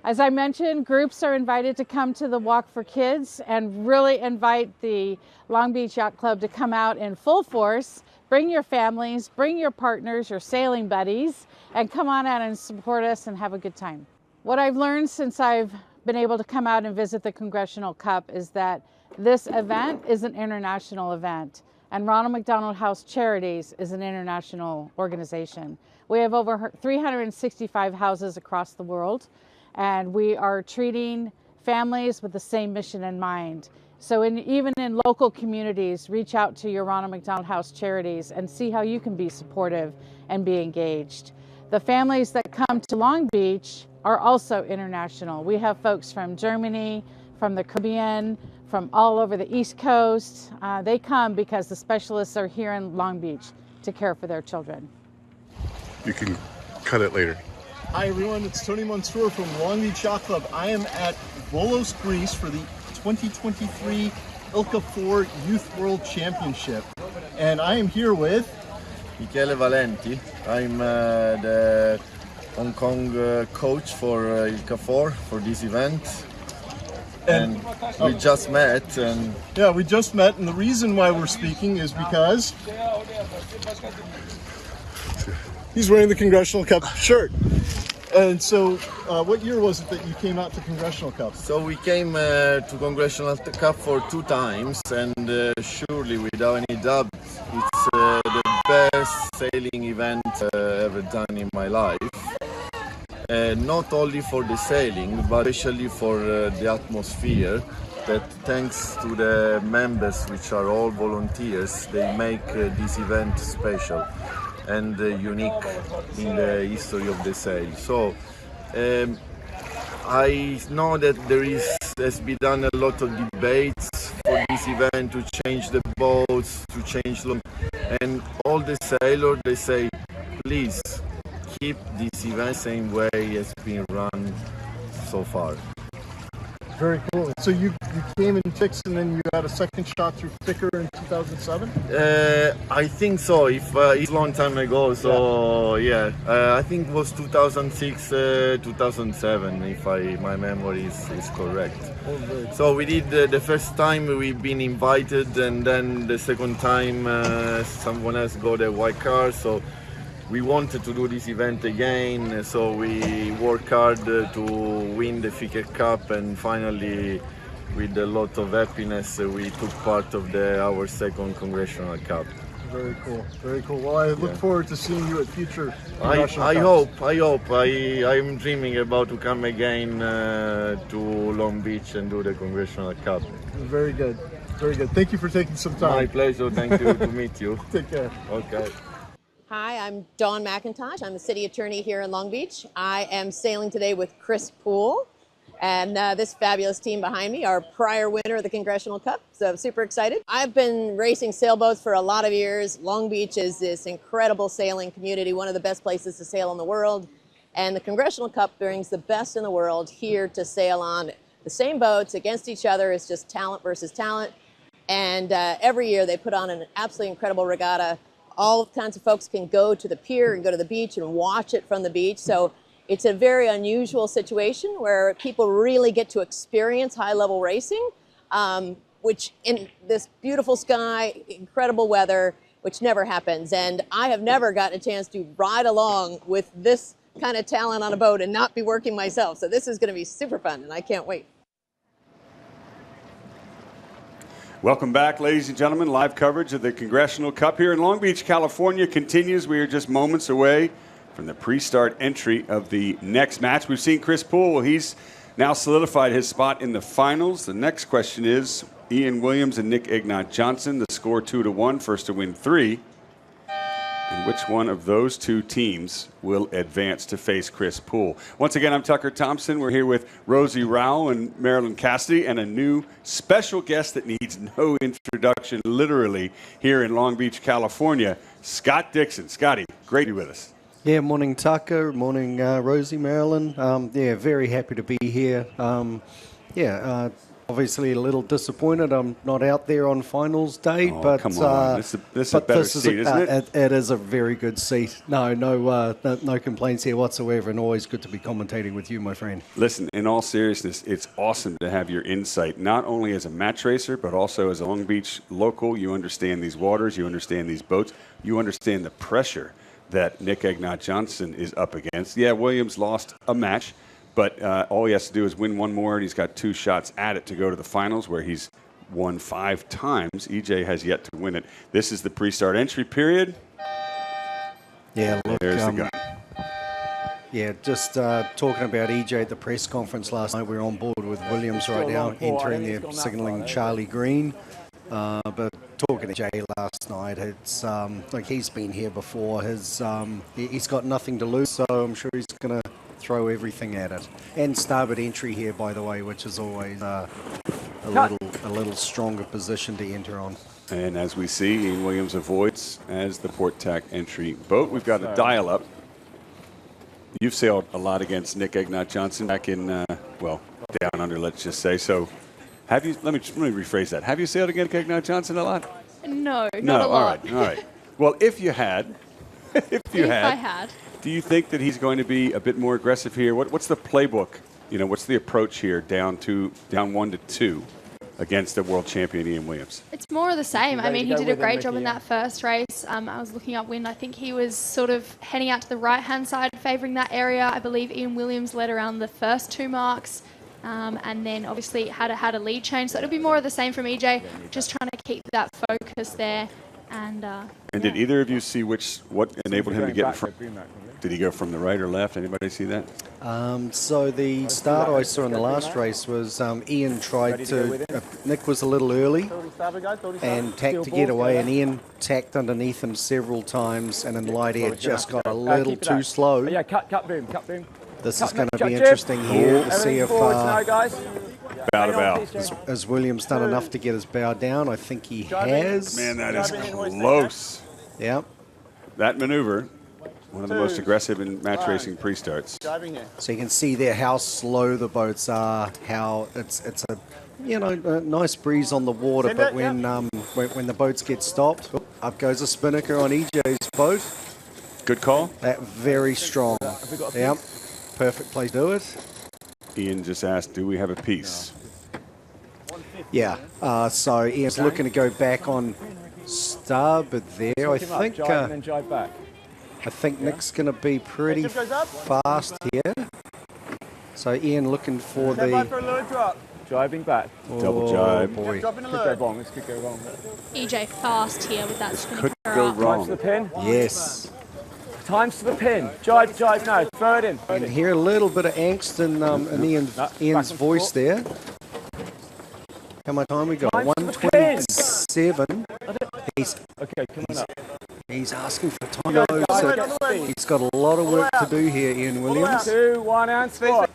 Speaker 15: As I mentioned, groups are invited to come to the Walk for Kids, and really invite the Long Beach Yacht Club to come out in full force. Bring your families, bring your partners, your sailing buddies, and come on out and support us and have a good time. What I've learned since I've been able to come out and visit the Congressional Cup is that this event is an international event, and Ronald McDonald House Charities is an international organization. We have over 365 houses across the world, and we are treating families with the same mission in mind. So even in local communities, reach out to your Ronald McDonald House Charities and see how you can be supportive and be engaged. The families that come to Long Beach are also international. We have folks from Germany, from the Caribbean, from all over the East Coast. They come because the specialists are here in Long Beach to care for their children.
Speaker 16: You can cut it later.
Speaker 17: Hi everyone, it's Tony Montour from Long Beach Yacht Club. I am at Volos, Greece for the 2023 Ilka 4 Youth World Championship. And I am here with
Speaker 18: Michele Valenti. I'm the Hong Kong coach for Ilka 4 for this event. And we just met. And
Speaker 17: yeah, we just met, and the reason why we're speaking is because He's wearing the Congressional Cup shirt. And so, what year was it that you came out to Congressional Cup?
Speaker 18: So we came to Congressional Cup for 2 times, and surely without any doubt, it's the best sailing event ever done in my life. Not only for the sailing, but especially for the atmosphere. That thanks to the members, which are all volunteers, they make this event special and unique in the history of the sail. So I know that has been done a lot of debates for this event to change the boats, to change them, and all the sailors, they say, please keep this event same way it's been run so far.
Speaker 17: Very cool. So you came in 6 and then you had a second shot through Thicker in 2007?
Speaker 18: I think so. If it's a long time ago, so yeah, I think it was 2006, 2007, if my memory is correct. So we did the first time we've been invited, and then the second time someone else got a white card. So we wanted to do this event again, so we worked hard to win the Thicker Cup, and finally, with a lot of happiness, we took part of our second Congressional Cup.
Speaker 17: Very cool, very cool. Well, I look forward to seeing you at future
Speaker 18: I
Speaker 17: Congressional
Speaker 18: hope. I'm dreaming about to come again to Long Beach and do the Congressional Cup.
Speaker 17: Very good, very good. Thank you for taking some time.
Speaker 18: My pleasure, thank you to meet you.
Speaker 17: Take care.
Speaker 18: Okay.
Speaker 19: Hi, I'm Dawn McIntosh. I'm the city attorney here in Long Beach. I am sailing today with Chris Poole and this fabulous team behind me, our prior winner of the Congressional Cup. So I'm super excited. I've been racing sailboats for a lot of years. Long Beach is this incredible sailing community, one of the best places to sail in the world. And the Congressional Cup brings the best in the world here to sail on the same boats against each other. It's just talent versus talent. And every year they put on an absolutely incredible regatta. All kinds of folks can go to the pier and go to the beach and watch it from the beach. So it's a very unusual situation where people really get to experience high-level racing, which in this beautiful sky, incredible weather, which never happens. And I have never gotten a chance to ride along with this kind of talent on a boat and not be working myself. So this is going to be super fun, and I can't wait.
Speaker 1: Welcome back, ladies and gentlemen. Live coverage of the Congressional Cup here in Long Beach, California continues. We are just moments away from the pre-start entry of the next match. We've seen Chris Poole. Well, he's now solidified his spot in the finals. The next question is Ian Williams and Nick Ignat Johnson. The score 2-1, first to win 3. And which one of those two teams will advance to face Chris Poole? Once again, I'm Tucker Thompson. We're here with Rosie Rowell and Marilyn Cassidy, and a new special guest that needs no introduction, literally, here in Long Beach, California, Scott Dixon. Scotty, great to be with us.
Speaker 20: Yeah, morning Tucker, morning Rosie, Marilyn. Yeah, very happy to be here. Obviously a little disappointed I'm not out there on finals day, but
Speaker 1: come on. This is a better seat, isn't it?
Speaker 20: It is a very good seat. No complaints here whatsoever, and always good to be commentating with you, my friend.
Speaker 1: Listen, in all seriousness, it's awesome to have your insight, not only as a match racer, but also as a Long Beach local. You understand these waters, you understand these boats, you understand the pressure that Nick Ignat Johnson is up against. Yeah, Williams lost a match, but all he has to do is win one more, and he's got 2 shots at it to go to the finals, where he's won 5 times. EJ has yet to win it. This is the pre-start entry period.
Speaker 20: Yeah, look,
Speaker 1: there's the gun.
Speaker 20: Yeah, just talking about EJ at the press conference last night. We're on board with Williams right now, entering there, signaling Charlie Green. But talking to Jay last night, it's like he's been here before. He's got nothing to lose, so I'm sure he's going to throw everything at it. And starboard entry here, by the way, which is always a little stronger position to enter on.
Speaker 1: And as we see, Ian Williams avoids as the port tack entry boat. We've got a dial up. You've sailed a lot against Nick Ignat Johnson back in, down under, let's just say. So have you, let me rephrase that. Have you sailed against Ignat Johnson a lot?
Speaker 9: No, not a lot.
Speaker 1: All right. Well, if you had,
Speaker 9: I had.
Speaker 1: Do you think that he's going to be a bit more aggressive here? What's the playbook? What's the approach here down 1 to 2? against the world champion Ian Williams?
Speaker 9: It's more of the same. I mean, he
Speaker 14: go
Speaker 9: did a
Speaker 14: with
Speaker 9: great
Speaker 14: him,
Speaker 9: job
Speaker 14: Mickey,
Speaker 9: in that first race. I was looking up wind. I think he was sort of heading out to the right-hand side, favouring that area. I believe Ian Williams led around the first 2 marks, and then obviously had a lead change. So it'll be more of the same from EJ, just trying to keep that focus there. And
Speaker 1: did either of you see what enabled him to get in front? Did he go from the right or left? Anybody see that?
Speaker 20: So the start I saw in the last race was Ian tried to, Nick was a little early and tacked to get away, and Ian tacked underneath him several times, and in light air just got a little too slow.
Speaker 6: Yeah, cut boom.
Speaker 20: This is going to be interesting here to see if
Speaker 1: Bow.
Speaker 20: Has Williams done enough to get his bow down? I think he has.
Speaker 1: Man, that is close.
Speaker 20: Yep.
Speaker 1: That maneuver, one of the most aggressive in match racing pre-starts.
Speaker 20: So you can see there how slow the boats are, how it's a a nice breeze on the water, but when the boats get stopped, up goes a spinnaker on EJ's boat.
Speaker 1: Good call.
Speaker 20: That very strong. Yep. Perfect place to do it.
Speaker 1: Ian just asked, do we have a piece?
Speaker 20: Yeah. So Ian's looking to go back on starboard there. I think Nick's going to be pretty fast here. So Ian looking for the
Speaker 6: Driving back.
Speaker 1: Double jibe.
Speaker 20: Boy.
Speaker 6: Could go wrong. This could go wrong.
Speaker 9: EJ fast here with that spinnaker
Speaker 1: go
Speaker 9: up.
Speaker 1: wrong.
Speaker 6: Times to the pin.
Speaker 20: Yes.
Speaker 6: Times to the pin. Jibe, no. Throw it in.
Speaker 20: And hear a little bit of angst in Ian's voice there. How much time we got? 1:27.
Speaker 6: Okay, come on up.
Speaker 20: He's asking for time. He's got a lot of work to do here, Ian Williams.
Speaker 6: 2, 1, and spot.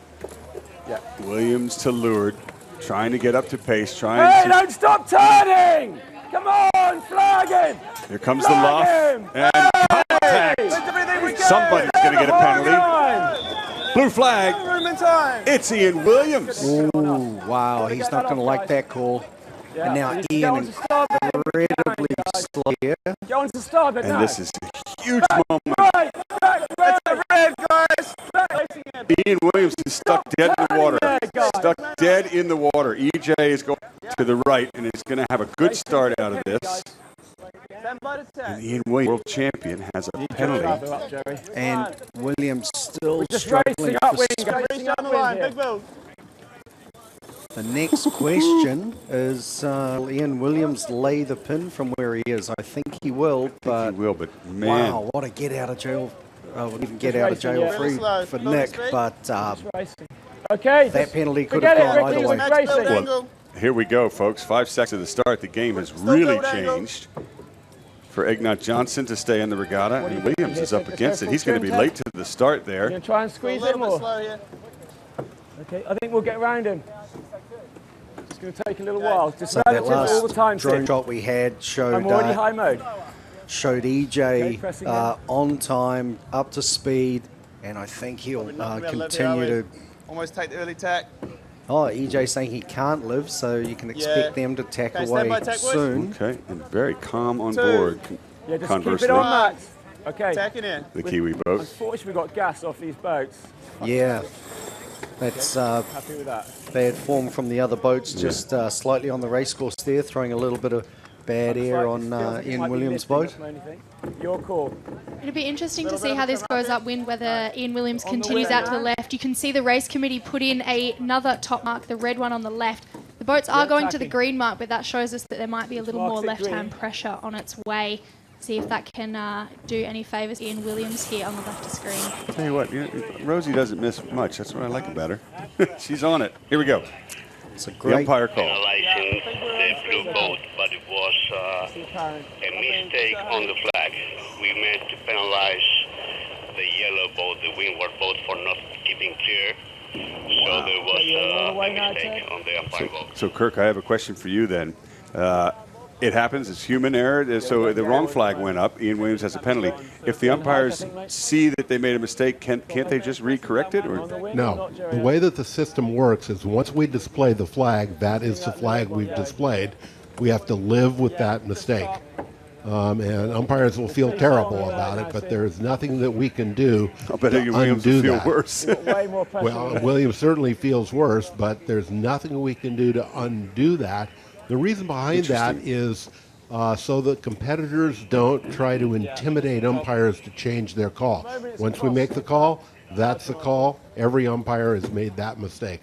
Speaker 6: Yeah.
Speaker 1: Williams to leeward, trying to get up to pace,
Speaker 6: Hey, don't stop turning! Come on, flag him!
Speaker 1: Here comes the luff, and contact. Somebody's going to get a penalty. Blue flag. It's Ian Williams.
Speaker 20: Ooh, wow, he's not going to like that call.
Speaker 6: Yeah.
Speaker 20: And now Ian incredibly slow here.
Speaker 6: Go on to starboard now.
Speaker 1: And this is a huge moment. Ian Williams is stuck dead in the water. Stuck dead in the water. EJ is going to the right and is going to have a good start out of this. And Ian Williams, world champion, has a penalty.
Speaker 20: And Williams still struggling for speed. The next question is, will Ian Williams lay the pin from where he is? I think he will, but
Speaker 1: man.
Speaker 20: Wow, what a get out of jail. Wouldn't even get out of jail free for Nick, but that penalty could have gone either way.
Speaker 1: Well, here we go, folks. 5 seconds to the start. The game has really changed. For Ignat Johnson to stay in the regatta, and Williams is up against it. He's going to be late to the start there.
Speaker 6: You going to try and squeeze him or? Okay, I think we'll get around him. It's going to take a little while. Just
Speaker 20: So that last
Speaker 6: all the time,
Speaker 20: drone shot we had showed
Speaker 6: I'm already high mode.
Speaker 20: Showed EJ on time, up to speed, and I think he'll continue to.
Speaker 21: Almost take the early tack.
Speaker 20: Oh, EJ saying he can't live, so you can expect them to tack away soon.
Speaker 1: Okay, and very calm on board.
Speaker 6: Yeah, just
Speaker 1: conversely,
Speaker 6: keep it on, Max. Okay.
Speaker 21: Tacking in.
Speaker 1: The Kiwi boat.
Speaker 6: Unfortunately, we got gas off these boats.
Speaker 20: Yeah, that's
Speaker 6: happy with that.
Speaker 20: bad form from the other boats, just slightly on the race course there, throwing a little bit of bad air on Ian Williams' boat.
Speaker 6: Your call.
Speaker 9: It'll be interesting to see how this goes upwind, whether Ian Williams continues out to the left. You can see the race committee put in another top mark, the red one on the left. The boats are going to the green mark, but that shows us that there might be a little more left-hand pressure on its way. See if that can do any favours to Ian Williams here on the left of screen.
Speaker 1: Tell you what, Rosie doesn't miss much. That's what I like about her. She's on it. Here we go.
Speaker 20: It's a
Speaker 1: The umpire call.
Speaker 22: Analyzing the blue boat, but it was a mistake on the flag. We meant to penalize the yellow boat, the windward boat, for not keeping clear. So there was a mistake on the umpire boat.
Speaker 1: So, Kirk, I have a question for you then. It happens. It's human error. So the wrong flag went up. Ian Williams has a penalty. If the umpires see that they made a mistake, can't they just recorrect it? Or?
Speaker 11: No. The way that the system works is once we display the flag, that is the flag we've displayed. We have to live with that mistake. and umpires will feel terrible about it, but there's nothing that we can do
Speaker 1: I bet
Speaker 11: to
Speaker 1: Williams
Speaker 11: undo
Speaker 1: will feel
Speaker 11: that.
Speaker 1: worse.
Speaker 11: Well, Williams certainly feels worse, but there's nothing we can do to undo that. The reason behind that is so that competitors don't try to intimidate umpires to change their call. Once we make the call, that's the call. Every umpire has made that mistake.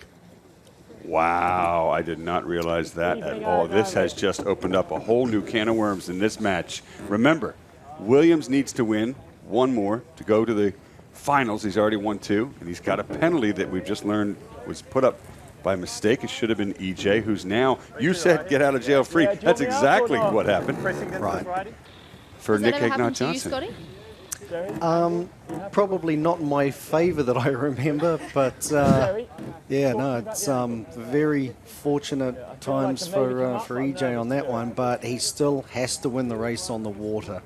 Speaker 1: Wow, I did not realize that at all. This has just opened up a whole new can of worms in this match. Remember, Williams needs to win one more to go to the finals. He's already won 2, and he's got a penalty that we've just learned was put up by mistake. It should have been EJ, who's now, you said get out of jail free. That's exactly what happened.
Speaker 20: Right.
Speaker 1: For
Speaker 9: Has
Speaker 1: Nick
Speaker 9: that ever happened
Speaker 1: Egnott
Speaker 9: to you,
Speaker 1: Johnson.
Speaker 9: Scotty?
Speaker 20: Probably not in my favour that I remember, but yeah, no, it's very fortunate times for EJ on that one, but he still has to win the race on the water.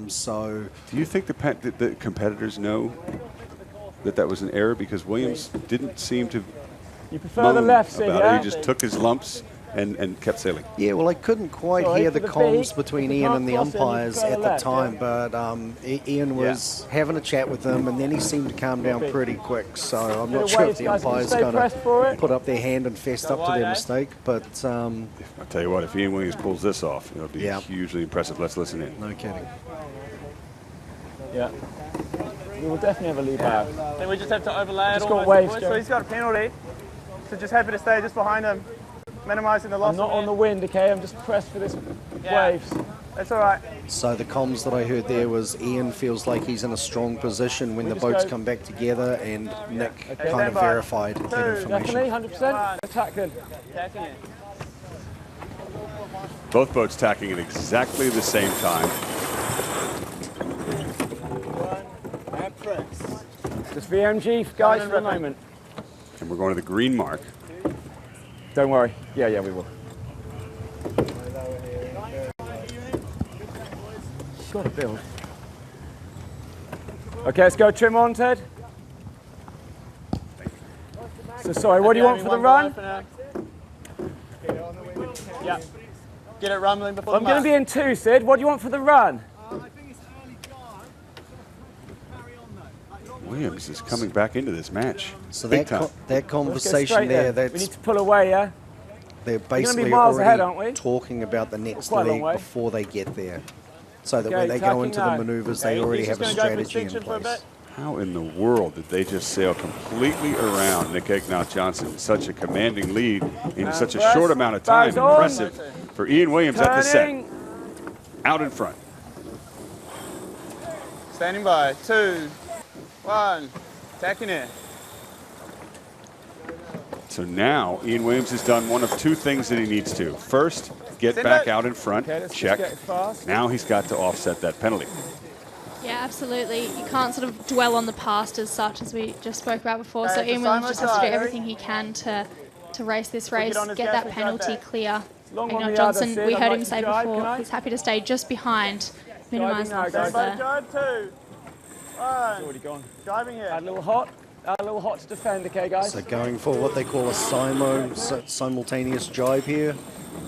Speaker 20: So,
Speaker 1: do you think the competitors know that was an error, because Williams didn't seem to
Speaker 6: prefer the left, Sid,
Speaker 1: about
Speaker 6: yeah?
Speaker 1: it. He just took his lumps and kept sailing.
Speaker 20: Yeah, well, I couldn't quite hear the comms between Ian and the umpires at the time, but Ian was having a chat with them, and then he seemed to calm down pretty quick. So I'm not sure if the umpires going to put up their hand and fessed up to their mistake. But
Speaker 1: I'll tell you what, if Ian Williams pulls this off, it'll be hugely impressive. Let's listen in.
Speaker 20: No kidding.
Speaker 6: Yeah. We will definitely have a lead back.
Speaker 4: Then we just have to overlay it
Speaker 6: Just
Speaker 4: all.
Speaker 6: got waves,
Speaker 4: So
Speaker 6: Joe.
Speaker 4: he's got a penalty. So just happy to stay just behind him, minimising the loss.
Speaker 6: I'm not on the wind, okay? I'm just pressed for this waves.
Speaker 4: That's all right.
Speaker 20: So the comms that I heard there was Ian feels like he's in a strong position when the boats come back together, and Nick kind of verified that information.
Speaker 6: Definitely, 100%. Attack then.
Speaker 4: Attacking it.
Speaker 1: Both boats tacking at exactly the same time.
Speaker 6: And press. Just VMG, guys, for the moment.
Speaker 1: And we're going to the green mark.
Speaker 6: Don't worry. Yeah, we will. Got to build. Okay, let's go trim on, Ted. So sorry, what do you want for the run?
Speaker 4: Yeah. Get it rumbling before
Speaker 6: I'm going to be in 2, Sid. What do you want for the run?
Speaker 1: Williams is coming back into this match.
Speaker 20: So
Speaker 1: Big
Speaker 20: that
Speaker 1: time.
Speaker 20: that conversation there, that's
Speaker 6: we need to pull away, yeah?
Speaker 20: they're
Speaker 6: gonna be
Speaker 20: basically
Speaker 6: miles
Speaker 20: already
Speaker 6: ahead, aren't we?
Speaker 20: talking about the next
Speaker 6: Quite a long
Speaker 20: leg
Speaker 6: way.
Speaker 20: before they get there. So that
Speaker 6: Okay,
Speaker 20: when they go
Speaker 6: tacking
Speaker 20: into
Speaker 6: now.
Speaker 20: the maneuvers,
Speaker 6: Okay,
Speaker 20: they already
Speaker 6: he's
Speaker 20: have a
Speaker 6: just gonna go for
Speaker 20: strategy in
Speaker 6: extension for a
Speaker 20: place.
Speaker 1: How in the world did they just sail completely around Nick Egnott Johnson? Such a commanding lead in such a short amount of time.
Speaker 6: Bars on.
Speaker 1: Impressive for Ian Williams at the set.
Speaker 6: Turning.
Speaker 1: Out in front.
Speaker 4: Standing by. 2, 1. Attacking it.
Speaker 1: So now Ian Williams has done one of 2 things that he needs to. First, get
Speaker 4: Send
Speaker 1: back
Speaker 4: it.
Speaker 1: out in front.
Speaker 6: Okay, let's
Speaker 1: Check.
Speaker 6: just get fast.
Speaker 1: Now he's got to offset that penalty.
Speaker 9: Yeah, absolutely. You can't sort of dwell on the past as such, as we just spoke about before.
Speaker 4: Okay,
Speaker 9: So
Speaker 4: it's
Speaker 9: Ian
Speaker 4: a
Speaker 9: Williams just has to do
Speaker 4: side,
Speaker 9: everything he can to race this race,
Speaker 4: it on his
Speaker 9: get
Speaker 4: gas
Speaker 9: that
Speaker 4: and
Speaker 9: penalty
Speaker 4: drive back.
Speaker 9: clear.
Speaker 6: Long on
Speaker 9: Egnott
Speaker 6: the
Speaker 9: Johnson,
Speaker 6: other,
Speaker 9: we
Speaker 6: Sid.
Speaker 9: heard
Speaker 6: I'd
Speaker 9: him
Speaker 6: like
Speaker 9: say
Speaker 6: to drive,
Speaker 9: before,
Speaker 6: can I?
Speaker 9: he's happy to stay just behind, minimise
Speaker 6: now,
Speaker 9: the
Speaker 6: guys.
Speaker 9: further.
Speaker 4: Drive 2. 1.
Speaker 6: Already gone.
Speaker 4: Driving it.
Speaker 6: Add a little hot. Add a little hot to defend, okay, guys?
Speaker 20: So going for what they call a simultaneous jibe here,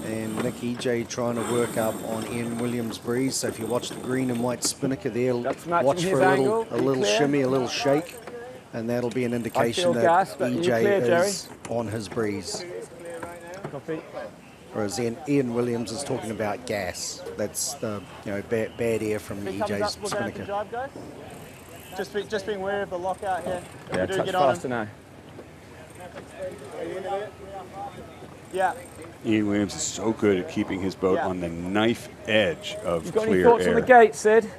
Speaker 20: and Nick EJ trying to work up on Ian Williams' breeze. So if you watch the green and white spinnaker there,
Speaker 6: matching
Speaker 20: watch
Speaker 6: his
Speaker 20: for a
Speaker 6: angle.
Speaker 20: little
Speaker 6: Clear.
Speaker 20: shimmy, a little shake, and that'll be an indication
Speaker 6: feel
Speaker 20: that
Speaker 6: gas, but you
Speaker 20: EJ
Speaker 6: clear, Jerry?
Speaker 20: is on his breeze.
Speaker 6: Copy.
Speaker 20: Whereas Ian Williams is talking about gas. That's the bad air from
Speaker 4: If he comes
Speaker 20: EJ's
Speaker 4: up, we're going to
Speaker 20: spinnaker.
Speaker 4: drive, guys. Just being aware of the lockout here.
Speaker 6: Yeah,
Speaker 4: We do
Speaker 6: touch
Speaker 4: get on
Speaker 6: faster
Speaker 4: him.
Speaker 6: now.
Speaker 4: Yeah.
Speaker 1: Ian Williams is so good at keeping his boat on the knife edge of
Speaker 6: You got any
Speaker 1: clear
Speaker 6: thoughts
Speaker 1: air
Speaker 6: on the gate, Sid?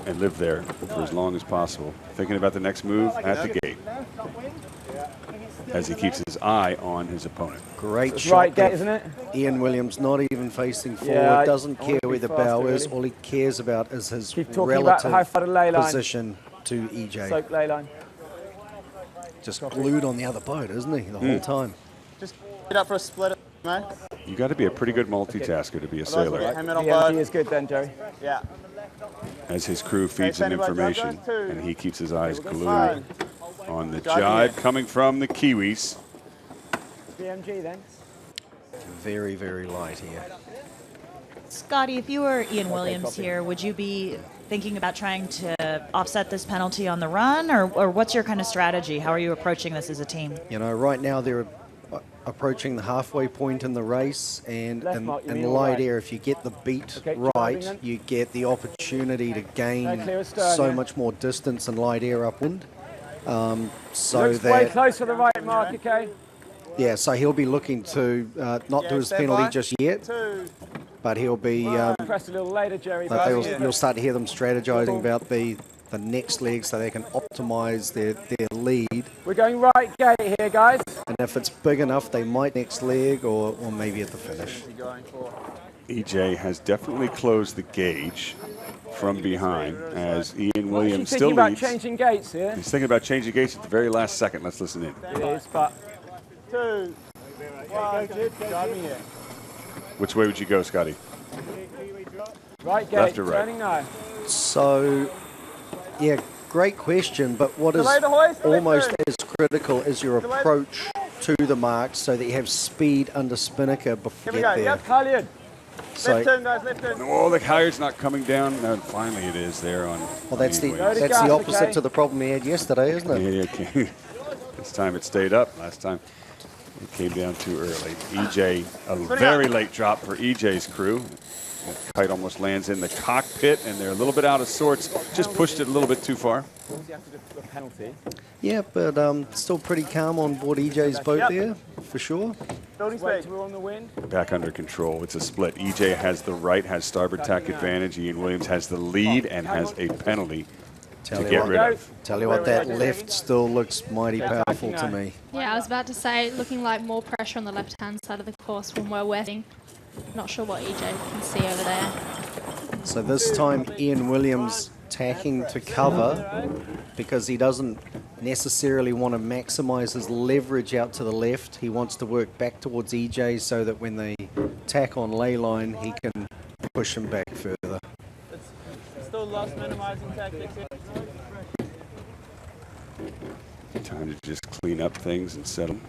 Speaker 1: and live there for as long as possible. Thinking about the next move at the gate as he keeps his eye on his opponent.
Speaker 20: Great
Speaker 6: It's
Speaker 20: shot
Speaker 6: right
Speaker 20: there.
Speaker 6: gate, isn't it?
Speaker 20: Ian Williams not even facing forward,
Speaker 6: Yeah,
Speaker 20: doesn't
Speaker 6: I wanna
Speaker 20: care
Speaker 6: be
Speaker 20: where the
Speaker 6: faster,
Speaker 20: bow is.
Speaker 6: really.
Speaker 20: All he cares about is his
Speaker 6: Keep talking about how
Speaker 20: relative
Speaker 6: far the ley line.
Speaker 20: position to EJ.
Speaker 6: Soak ley line.
Speaker 20: Just glued on the other boat, isn't he, the whole time?
Speaker 4: Just get up for a split, mate.
Speaker 1: You got to be a pretty good multitasker to be a
Speaker 4: Otherwise we'll
Speaker 1: sailor.
Speaker 4: get hammered on
Speaker 6: PMG
Speaker 4: board.
Speaker 6: is good then, Jerry.
Speaker 4: Yeah.
Speaker 1: As his crew feeds him
Speaker 4: standing by, drive,
Speaker 1: information,
Speaker 4: guys, 2.
Speaker 1: and he keeps his eyes glued
Speaker 4: Fine.
Speaker 1: on the
Speaker 4: Driving
Speaker 1: jibe
Speaker 4: it.
Speaker 1: coming from the Kiwis.
Speaker 6: PMG then.
Speaker 20: Very, very light here.
Speaker 8: Scotty, if you were Ian Williams here, would you be thinking about trying to offset this penalty on the run, or what's your kind of strategy? How are you approaching this as a team?
Speaker 20: You know, right now they're approaching the halfway point in the race, and in light air, if you get the beat right, you get the opportunity to gain so much more distance in light air upwind. So
Speaker 6: Looks way close for the right mark, okay?
Speaker 20: Yeah, so he'll be looking to not do his penalty just yet, but he'll be.
Speaker 6: Press a little later, Jerry.
Speaker 20: You'll start to hear them strategizing about the next leg so they can optimize their lead.
Speaker 6: We're going right gate here, guys.
Speaker 20: And if it's big enough, they might next leg or maybe at the finish.
Speaker 1: EJ has definitely closed the gauge from behind as Ian Williams still leads.
Speaker 6: Thinking about changing gates here.
Speaker 1: He's thinking about changing gates at the very last second. Let's listen in.
Speaker 6: It is, but 2, 1, driving it.
Speaker 1: Which way would you go, Scotty?
Speaker 6: Right gate,
Speaker 1: left or right?
Speaker 6: turning now.
Speaker 20: So, yeah, great question, but what is almost as critical is your approach to the mark so that you have speed under spinnaker before you get there.
Speaker 6: Yep, Halliard.
Speaker 20: So,
Speaker 6: Lift in, guys, lift in.
Speaker 1: Oh, the Halliard's not coming down. No, finally it is there on.
Speaker 20: Well, that's the
Speaker 1: Ian Williams.
Speaker 20: opposite to the problem we had yesterday, isn't it?
Speaker 1: Yeah, okay. This time it stayed up. Last time it came down too early. EJ, a very late drop for EJ's crew. The kite almost lands in the cockpit, and they're a little bit out of sorts. Just pushed it a little bit too far.
Speaker 20: Yeah, but still pretty calm on board EJ's boat there, for sure.
Speaker 6: Building space, we're on the wind.
Speaker 1: Back under control. It's a split. EJ has the right, has starboard tack advantage. Ian Williams has the lead and has a penalty to get rid of.
Speaker 20: Tell you what, that left still looks mighty powerful to me.
Speaker 9: Yeah, I was about to say, looking like more pressure on the left-hand side of the course when we're wetting. Not sure what EJ can see over there.
Speaker 20: So this time Ian Williams tacking to cover because he doesn't necessarily want to maximize his leverage out to the left. He wants to work back towards EJ so that when they tack on ley line, he can push him back further.
Speaker 6: It's still loss minimizing tactics here.
Speaker 1: Time to just clean up things and set them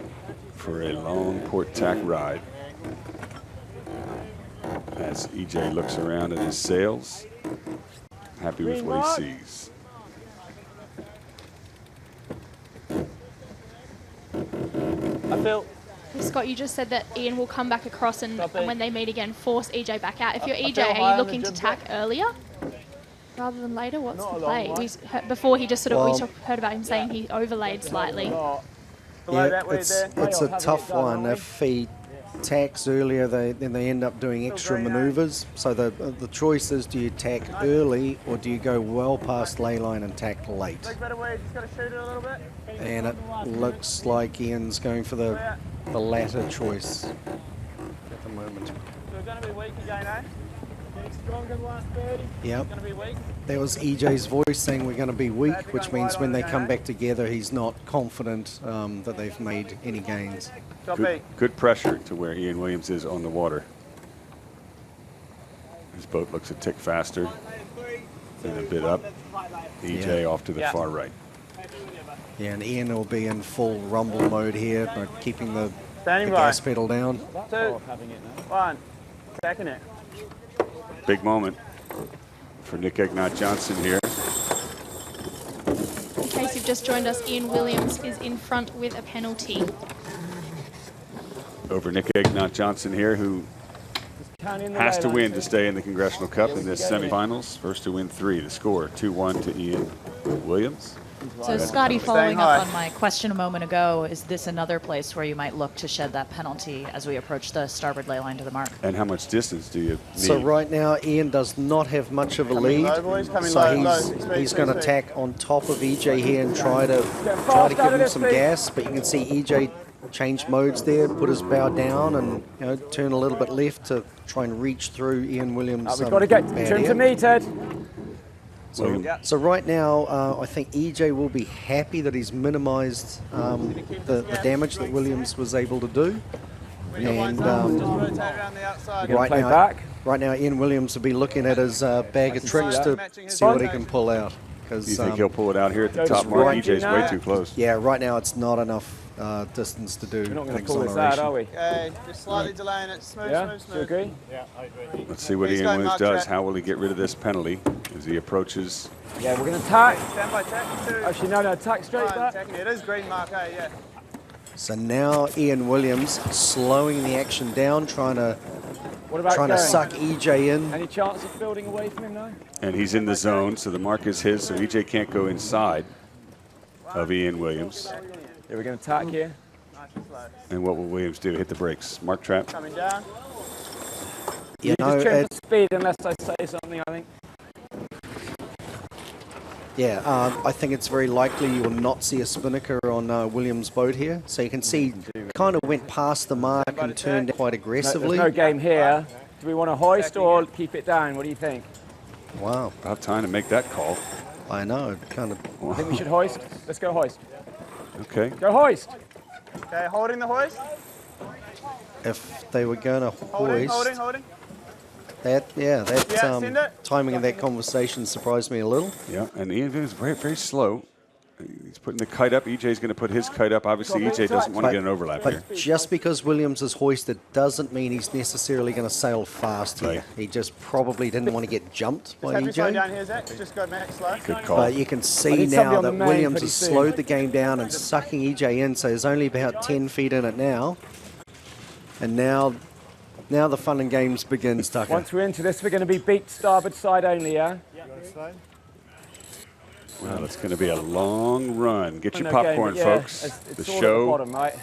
Speaker 1: for a long port tack ride. As EJ looks around at his sails, happy with what he sees.
Speaker 6: I feel.
Speaker 9: Scott, you just said that Ian will come back across and when they meet again, force EJ back out. If you're EJ, are you looking to tack earlier rather than later? What's the play? Before he just sort of, we heard about him saying he overlaid slightly.
Speaker 20: Yeah, it's a tough one. If he tacks earlier, then they end up doing extra maneuvers. So the choice is, do you tack early or do you go well past ley line and tack late? And it looks like Ian's going for the latter choice at the moment.
Speaker 6: We're going to be weak again, eh? Stronger than last 30.
Speaker 20: Yep.
Speaker 6: Going to be weak.
Speaker 20: That was EJ's voice saying we're going to be weak, which means when they come back together, he's not confident that they've made any gains.
Speaker 1: Good pressure to where Ian Williams is on the water. His boat looks a tick faster and a bit up. EJ off to the far right.
Speaker 20: Yeah, and Ian will be in full rumble mode here, but keeping the gas pedal down.
Speaker 6: 2, 1, second it.
Speaker 1: Big moment for Nick Egnott-Johnson here.
Speaker 9: In case you've just joined us, Ian Williams is in front with a penalty.
Speaker 1: Over Nick Egnott-Johnson here, who has to win to stay in the Congressional Cup in this semifinals. First to win 3. The score 2-1 to Ian Williams.
Speaker 8: So Scotty, following up on my question a moment ago, is this another place where you might look to shed that penalty as we approach the starboard ley line to the mark?
Speaker 1: And how much distance do you need?
Speaker 20: So right now Ian does not have much of a lead, so he's going to tack on top of EJ here and try to give him some gas, but you can see EJ change modes there, put his bow down and turn a little bit left to try and reach through Ian Williams.
Speaker 6: We've got to get turn to me, Ted.
Speaker 20: So right now, I think EJ will be happy that he's minimised the damage that Williams was able to do. And right now, Ian Williams will be looking at his bag of tricks to see what he can pull out.
Speaker 1: You think he'll pull it out here at the top mark? EJ's way too close.
Speaker 20: Yeah, right now it's not enough distance to do
Speaker 6: We're not going to pull this out, are we?
Speaker 4: Okay, just slightly delaying it. Smooth,
Speaker 6: Yeah?
Speaker 4: smooth, smooth.
Speaker 6: Do you agree?
Speaker 4: Yeah, I agree.
Speaker 1: Let's see what
Speaker 4: Please
Speaker 1: Ian
Speaker 4: go,
Speaker 1: Williams
Speaker 4: Mark
Speaker 1: does.
Speaker 4: Trent.
Speaker 1: How will he get rid of this penalty as he approaches?
Speaker 6: Yeah, we're going to attack.
Speaker 4: Stand by tech, 2.
Speaker 6: Actually, no, attack straight back.
Speaker 4: It is green mark, hey, yeah.
Speaker 20: So now Ian Williams slowing the action down, trying to
Speaker 6: What about going?
Speaker 20: suck EJ in.
Speaker 6: Any chance of building away from him now?
Speaker 1: And he's in the zone, so the mark is his, so EJ can't go inside of Ian Williams.
Speaker 6: Yeah, we're going to attack here.
Speaker 1: And what will Williams do? Hit the brakes. Mark trap.
Speaker 4: Coming down.
Speaker 20: You know,
Speaker 6: just trim for speed unless I say something, I think.
Speaker 20: Yeah, I think it's very likely you will not see a spinnaker on Williams' boat here. So you can see kind of went past the mark and turned quite aggressively.
Speaker 6: There's no game here. Do we want to hoist or keep it down? What do you think?
Speaker 20: Wow.
Speaker 1: About time to make that call.
Speaker 20: I know, kind of.
Speaker 6: I think we should hoist. Let's go hoist.
Speaker 1: Okay.
Speaker 6: Go hoist.
Speaker 4: Okay, holding the hoist.
Speaker 20: If they were going to hoist,
Speaker 4: Holding.
Speaker 20: that
Speaker 4: send it.
Speaker 20: timing of that conversation surprised me a little.
Speaker 1: Yeah, and Ian Williams is very, very slow. He's putting the kite up. EJ's going to put his kite up. Obviously, EJ doesn't want to get an overlap here.
Speaker 20: But just because Williams is hoisted doesn't mean he's necessarily going to sail fast here.
Speaker 1: Right.
Speaker 20: He just probably didn't want to get jumped by
Speaker 4: Just have you slow
Speaker 20: EJ.
Speaker 4: down here, Zach. Just go back slow.
Speaker 1: Good call.
Speaker 20: But you can see now that Williams has slowed the game down and sucking EJ in, so there's only about 10 feet in it now. And now the fun and games begins, Tucker.
Speaker 6: Once we're into this, we're going to be beat starboard side only, yeah?
Speaker 1: Well, it's going to be a long run. Get your
Speaker 6: No game,
Speaker 1: popcorn,
Speaker 6: but yeah,
Speaker 1: folks.
Speaker 6: it's
Speaker 1: The
Speaker 6: all at
Speaker 1: show
Speaker 6: bottom, right?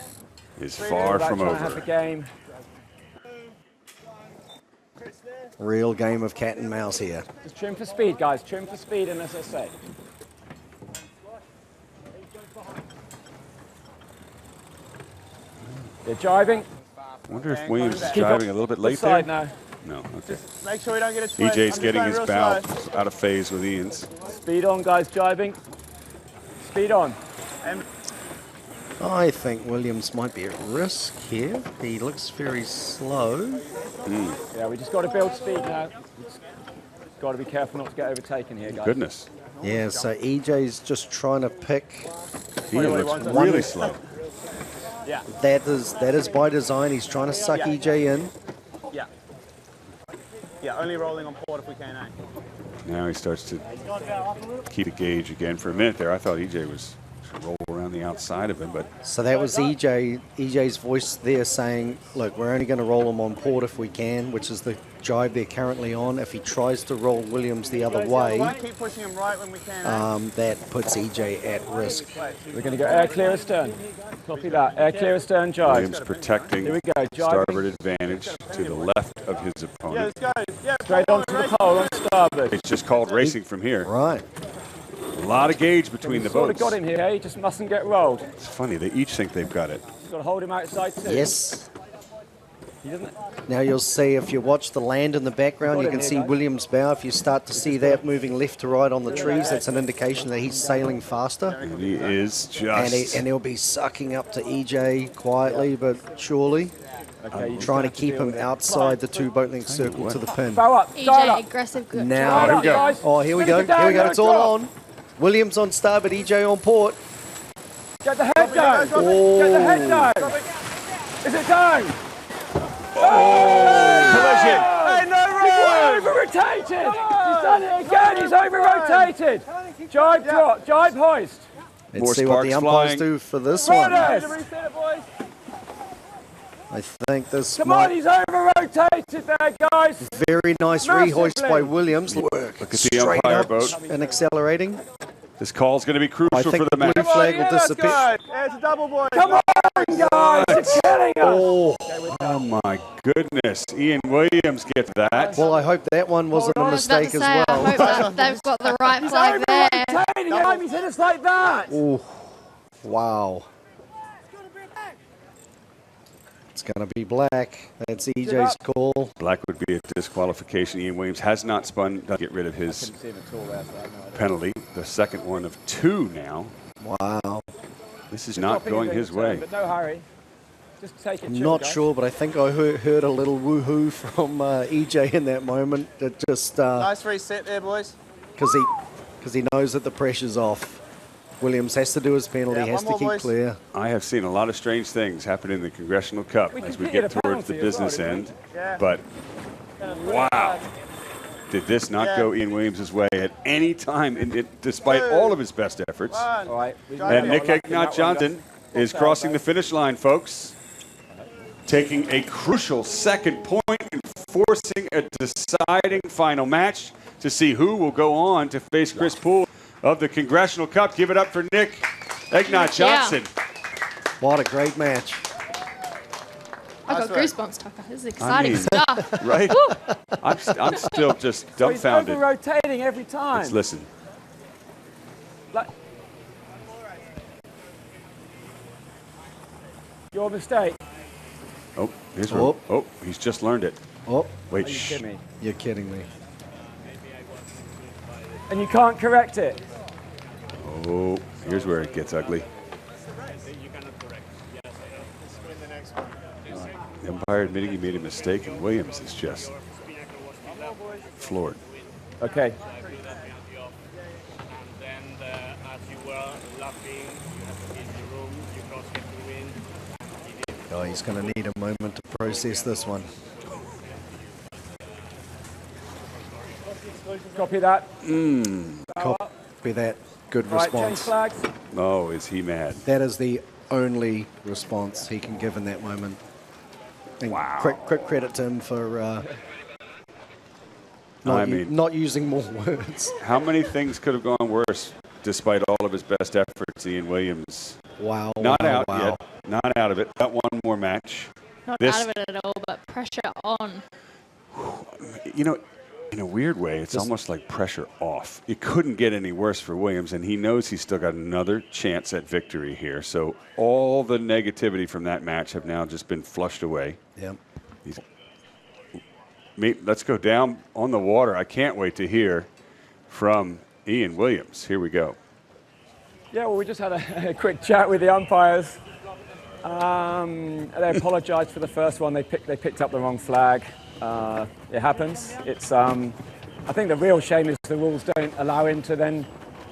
Speaker 1: is far from
Speaker 6: Trying to have the
Speaker 1: over.
Speaker 6: game.
Speaker 20: Real game of cat and mouse here.
Speaker 6: Just trim for speed, guys. Trim for speed, and as I say. They're jiving.
Speaker 1: I wonder if Williams is
Speaker 6: Keep up
Speaker 1: driving a little bit
Speaker 6: the
Speaker 1: late
Speaker 6: side
Speaker 1: there.
Speaker 6: now.
Speaker 1: No, okay.
Speaker 4: Make sure we don't get it split.
Speaker 1: EJ's
Speaker 4: I'm
Speaker 1: getting
Speaker 4: just
Speaker 1: his
Speaker 4: going
Speaker 1: bow
Speaker 4: real slow.
Speaker 1: out of phase with Ian's.
Speaker 6: Speed on, guys, jiving. Speed on.
Speaker 20: I think Williams might be at risk here. He looks very slow.
Speaker 6: Yeah, we just got to build speed now. Got to be careful not to get overtaken here, guys.
Speaker 1: Goodness.
Speaker 20: Yeah, so EJ's just trying to pick.
Speaker 1: Ian looks really slow.
Speaker 4: Yeah.
Speaker 20: That is by design. He's trying to suck EJ in.
Speaker 4: Yeah. Yeah, only rolling on port if we can, eh?
Speaker 1: Now he starts to keep the gauge again. For a minute there, I thought EJ was roll around the outside of him, but
Speaker 20: So that was EJ's voice there saying, look, we're only going to roll him on port if we can, which is the jibe they're currently on. If he tries to roll Williams the other way,
Speaker 4: Keep pushing him right when we can.
Speaker 20: that puts EJ at risk.
Speaker 6: We're going to go air clear astern. Copy that. Air clear astern jibe.
Speaker 1: Williams protecting
Speaker 6: Here we go. Jibing.
Speaker 1: starboard advantage to the left of his opponent.
Speaker 4: Yeah, let's go. Yeah,
Speaker 6: Straight onto the pole on starboard.
Speaker 1: It's just called racing from here.
Speaker 20: Right.
Speaker 1: A lot of gauge between the
Speaker 6: Sort of
Speaker 1: boats.
Speaker 6: got him here, eh? He just mustn't get rolled.
Speaker 1: It's funny, they each think they've got it.
Speaker 6: You've got to hold him outside too.
Speaker 20: Yes.
Speaker 6: He doesn't.
Speaker 20: Now you'll see if you watch the land in the background, you can see Williams' bow. If you start to see that moving left to right on the trees, that's an indication that he's sailing faster.
Speaker 1: And he is just...
Speaker 20: And he'll be sucking up to EJ quietly but surely. Trying to keep him outside the 2 boat length circle to the pin.
Speaker 6: Bow up. Dial
Speaker 9: EJ,
Speaker 6: up.
Speaker 9: aggressive good.
Speaker 20: Now,
Speaker 6: Here we go.
Speaker 20: oh, here we go. Here we go. It's all on. Williams on starboard, EJ on port.
Speaker 6: Get the head down.
Speaker 20: Oh.
Speaker 6: Get the head down. Is it down?
Speaker 1: Collision.
Speaker 4: Hey, no
Speaker 6: He's over-rotated. He's done it again. He's over-rotated. Jibe drop. Jibe hoist.
Speaker 20: Let's
Speaker 1: More
Speaker 20: see what the
Speaker 1: sparks
Speaker 20: umpires
Speaker 1: flying.
Speaker 20: do for this one.
Speaker 6: Yes.
Speaker 20: I think this
Speaker 6: Come on,
Speaker 20: might
Speaker 6: he's over-rotated there, guys.
Speaker 20: very nice rehoist by Williams.
Speaker 1: Look at the
Speaker 20: Straight
Speaker 1: Umpire
Speaker 20: up
Speaker 1: boat.
Speaker 20: and accelerating.
Speaker 1: This call's going to be crucial
Speaker 20: I
Speaker 1: for
Speaker 20: think
Speaker 1: the
Speaker 20: the blue
Speaker 1: match.
Speaker 20: flag will
Speaker 4: Let's
Speaker 20: disappear.
Speaker 4: go. Yeah, it's a double, boy.
Speaker 6: Come on, guys. You're killing us.
Speaker 1: Oh my goodness. Ian Williams gets that.
Speaker 20: Well, I hope that one wasn't a
Speaker 9: I was about
Speaker 20: mistake
Speaker 9: to
Speaker 20: as
Speaker 9: say, I
Speaker 20: well.
Speaker 9: hope that they've got the right flag there.
Speaker 6: Over-rotating him. He's hit us like that.
Speaker 20: Ooh, wow. It's going to be black. That's EJ's call.
Speaker 1: Black would be a disqualification. Ian Williams has not spun to get rid of his penalty. The second one of 2 now.
Speaker 20: Wow.
Speaker 1: This is not going his way.
Speaker 6: But no hurry. Just take it.
Speaker 20: Not sure, but I think I heard a little woohoo from EJ in that moment. It just
Speaker 4: Nice reset there, boys.
Speaker 20: because he knows that the pressure's off. Williams has to do his penalty, has to keep clear.
Speaker 1: I have seen a lot of strange things happen in the Congressional Cup as we get towards the business end. But wow, did this not go Ian Williams' way at any time, despite all of his best efforts? And Nick Egnott-Johnson is crossing the finish line, folks, taking a crucial second point and forcing a deciding final match to see who will go on to face Chris Poole of the Congressional Cup. Give it up for Nick Egnott-Johnson.
Speaker 20: What a great match.
Speaker 9: I got goosebumps, Tucker. This is exciting stuff.
Speaker 1: Right? I'm still just dumbfounded.
Speaker 6: It's over-rotating every time.
Speaker 1: Let's listen.
Speaker 6: Your mistake.
Speaker 1: Oh, here's where, he's just learned it.
Speaker 20: Oh,
Speaker 1: wait,
Speaker 20: You're kidding me.
Speaker 6: And you can't correct it.
Speaker 1: Oh, here's where it gets ugly. The umpire admitting he made a mistake, and Williams is just floored.
Speaker 6: Okay.
Speaker 20: Oh, he's going to need a moment to process this one.
Speaker 6: Copy that.
Speaker 20: Copy that. Good
Speaker 6: Right, change
Speaker 20: response.
Speaker 6: flags.
Speaker 1: Oh, is he mad?
Speaker 20: That is the only response he can give in that moment. And quick credit to him for not using more words.
Speaker 1: How many things could have gone worse despite all of his best efforts, Ian Williams?
Speaker 20: Wow.
Speaker 1: Not out yet. Not out of it. Got one more match.
Speaker 9: Not out of it at all, but pressure on.
Speaker 1: You know, in a weird way, it's almost like pressure off. It couldn't get any worse for Williams, and he knows he's still got another chance at victory here. So all the negativity from that match have now just been flushed away.
Speaker 20: Yep.
Speaker 1: Let's go down on the water. I can't wait to hear from Ian Williams. Here we go.
Speaker 6: Yeah, well, we just had a quick chat with the umpires. They apologised for the first one. They picked up the wrong flag. It happens. It's I think the real shame is the rules don't allow him to then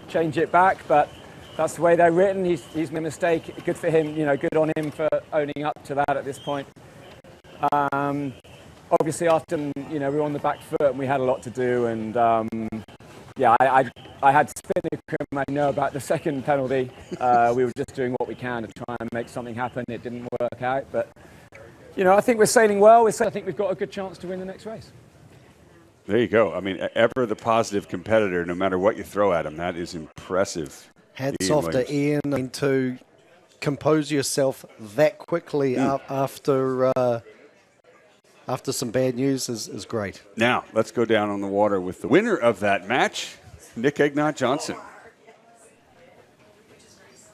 Speaker 6: change it back, but that's the way they're written. He's made a mistake. Good for him, good on him for owning up to that at this point. Obviously, after we were on the back foot and we had a lot to do, and I had Spinnaker. I know about the second penalty. We were just doing what we can to try and make something happen. It didn't work out, but I think we're sailing well. I think we've got a good chance to win the next race.
Speaker 1: There you go. I mean, ever the positive competitor, no matter what you throw at him. That is impressive.
Speaker 20: Hats off to Ian. I mean, to compose yourself that quickly after some bad news is great.
Speaker 1: Now, let's go down on the water with the winner of that match, Nick Egnott-Johnson.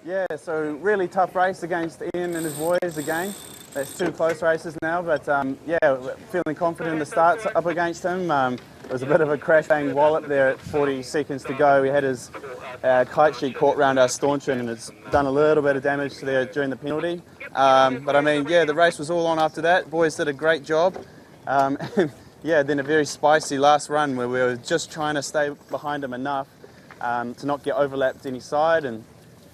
Speaker 4: Yeah, so really tough race against Ian and his boys again. It's two close races now, but feeling confident in the starts up against him. It was a bit of a crash-bang wallop there at 40 seconds to go. We had his kite sheet caught around our stanchion, and it's done a little bit of damage to there during the penalty. But I mean, the race was all on after that. Boys did a great job. Then a very spicy last run where we were just trying to stay behind him enough to not get overlapped any side, and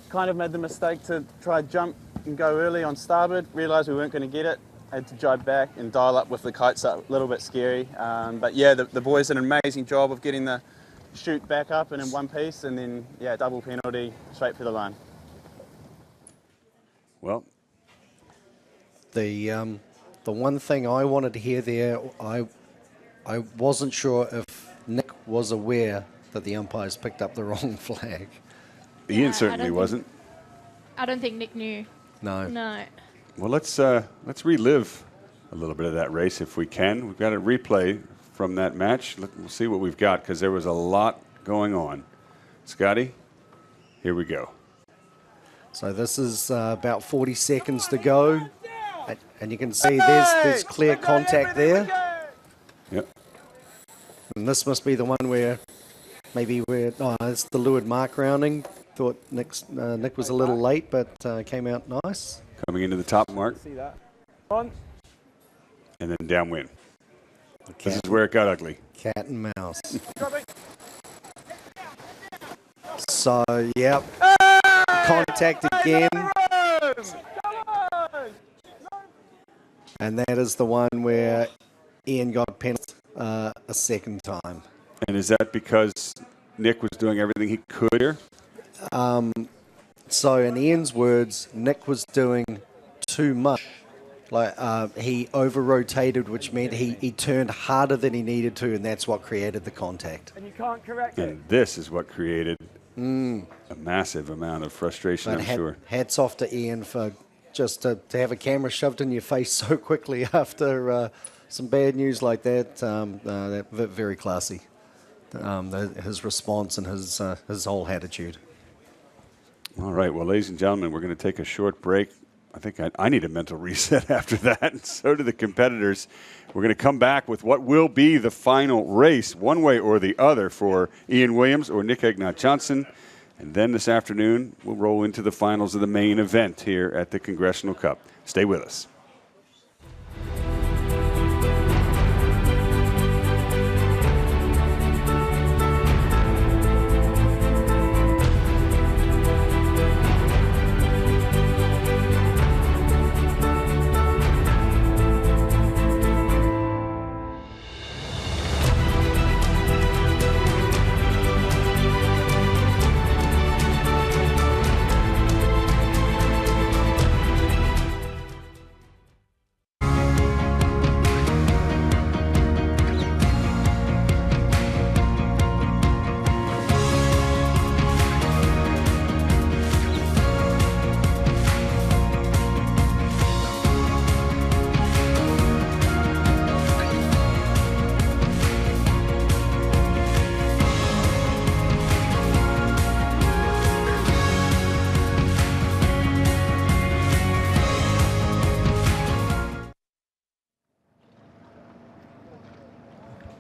Speaker 4: kind of made the mistake to try jump and go early on starboard. Realised we weren't going to get it. Had to jibe back and dial up with the kites up. A little bit scary. But the boys did an amazing job of getting the chute back up and in one piece, and then double penalty straight for the line.
Speaker 1: Well,
Speaker 20: the one thing I wanted to hear there, I wasn't sure if Nick was aware that the umpires picked up the wrong flag.
Speaker 1: Ian certainly wasn't.
Speaker 9: I don't think Nick knew.
Speaker 20: No.
Speaker 9: No.
Speaker 1: Well, let's relive a little bit of that race if we can. We've got a replay from that match. We'll see what we've got because there was a lot going on. Scotty, here we go.
Speaker 20: So this is about 40 seconds to go. And you can see there's clear contact there.
Speaker 1: Yep.
Speaker 20: And this must be the one where it's the leeward mark rounding. Thought Nick was a little late, but came out nice.
Speaker 1: Coming into the top mark.
Speaker 6: See that. On.
Speaker 1: And then downwind. This is where it got ugly.
Speaker 20: Cat and mouse. So, yep. contact again. And that is the one where Ian got penalized a second time.
Speaker 1: And is that because Nick was doing everything he could here?
Speaker 20: So in Ian's words, Nick was doing too much. Like he over-rotated, which meant he turned harder than he needed to, and that's what created the contact.
Speaker 6: And you can't correct it.
Speaker 1: And this is what created a massive amount of frustration,
Speaker 20: But
Speaker 1: I'm sure.
Speaker 20: Hats off to Ian for just to have a camera shoved in your face so quickly after some bad news like that. Very classy. His response and his whole attitude.
Speaker 1: All right, well, ladies and gentlemen, we're going to take a short break. I think I need a mental reset after that, and so do the competitors. We're going to come back with what will be the final race, one way or the other, for Ian Williams or Nick Johnson. And then this afternoon, we'll roll into the finals of the main event here at the Congressional Cup. Stay with us.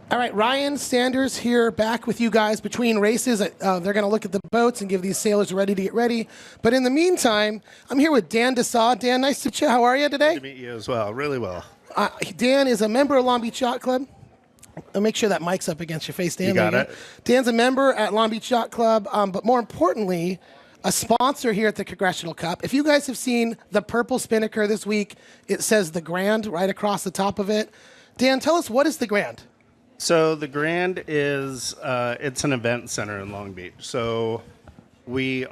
Speaker 7: All right, Ryan Sanders here back with you guys between races. They're going to look at the boats and give these sailors ready to get ready. But in the meantime, I'm here with Dan Desaw. Dan, nice to meet you. How are you today?
Speaker 3: Good to meet you as well. Really well.
Speaker 7: Dan is a member of Long Beach Yacht Club. I'll make sure that mic's up against your face, Dan.
Speaker 3: You got it.
Speaker 7: Dan's a member at Long Beach Yacht Club, but more importantly, a sponsor here at the Congressional Cup. If you guys have seen the purple spinnaker this week, it says the Grand right across the top of it. Dan, tell us, what is the Grand?
Speaker 3: So the Grand is it's an event center in Long Beach. So we're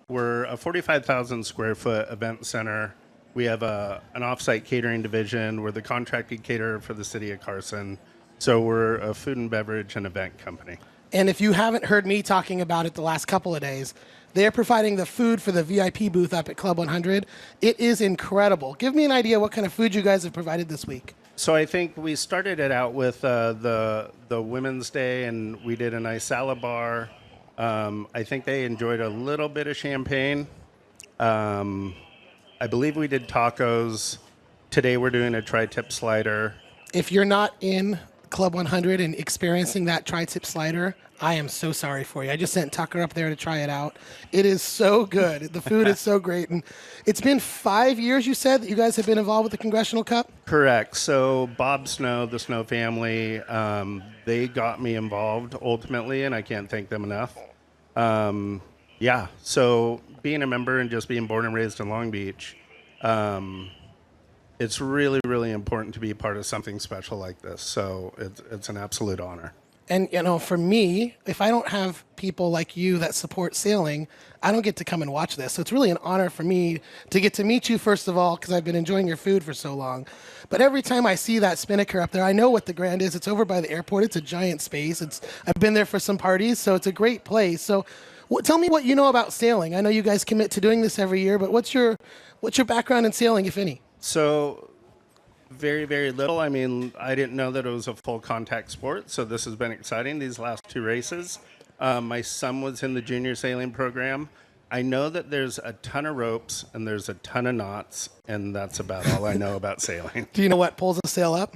Speaker 3: a 45,000 square foot event center. We have an off-site catering division. We're the contracted caterer for the city of Carson. So we're a food and beverage and event company.
Speaker 7: And if you haven't heard me talking about it the last couple of days, they're providing the food for the VIP booth up at Club 100. It is incredible. Give me an idea what kind of food you guys have provided this week.
Speaker 3: So I think we started it out with the Women's Day, and we did a nice salad bar. I think they enjoyed a little bit of champagne. I believe we did tacos. Today we're doing a tri-tip slider.
Speaker 7: If you're not in Club 100 and experiencing that tri-tip slider, I am so sorry for you. I just sent Tucker up there to try it out. It is so good. The food is so great. And it's been 5 years, you said, that you guys have been involved with the Congressional Cup?
Speaker 3: Correct. So Bob Snow, the Snow family, they got me involved ultimately, and I can't thank them enough. So being a member and just being born and raised in Long Beach, it's really, really important to be part of something special like this. So it's an absolute honor.
Speaker 7: And, you know, for me, if I don't have people like you that support sailing, I don't get to come and watch this. So it's really an honor for me to get to meet you, first of all, because I've been enjoying your food for so long. But every time I see that spinnaker up there, I know what the Grand is. It's over by the airport. It's a giant space. I've been there for some parties, so it's a great place. So tell me what you know about sailing. I know you guys commit to doing this every year, but what's your background in sailing, if any?
Speaker 3: So very, very little. I mean, I didn't know that it was a full contact sport, so this has been exciting, these last two races. My son was in the junior sailing program. I know that there's a ton of ropes and there's a ton of knots, and that's about all I know about sailing.
Speaker 7: Do you know what pulls a sail up?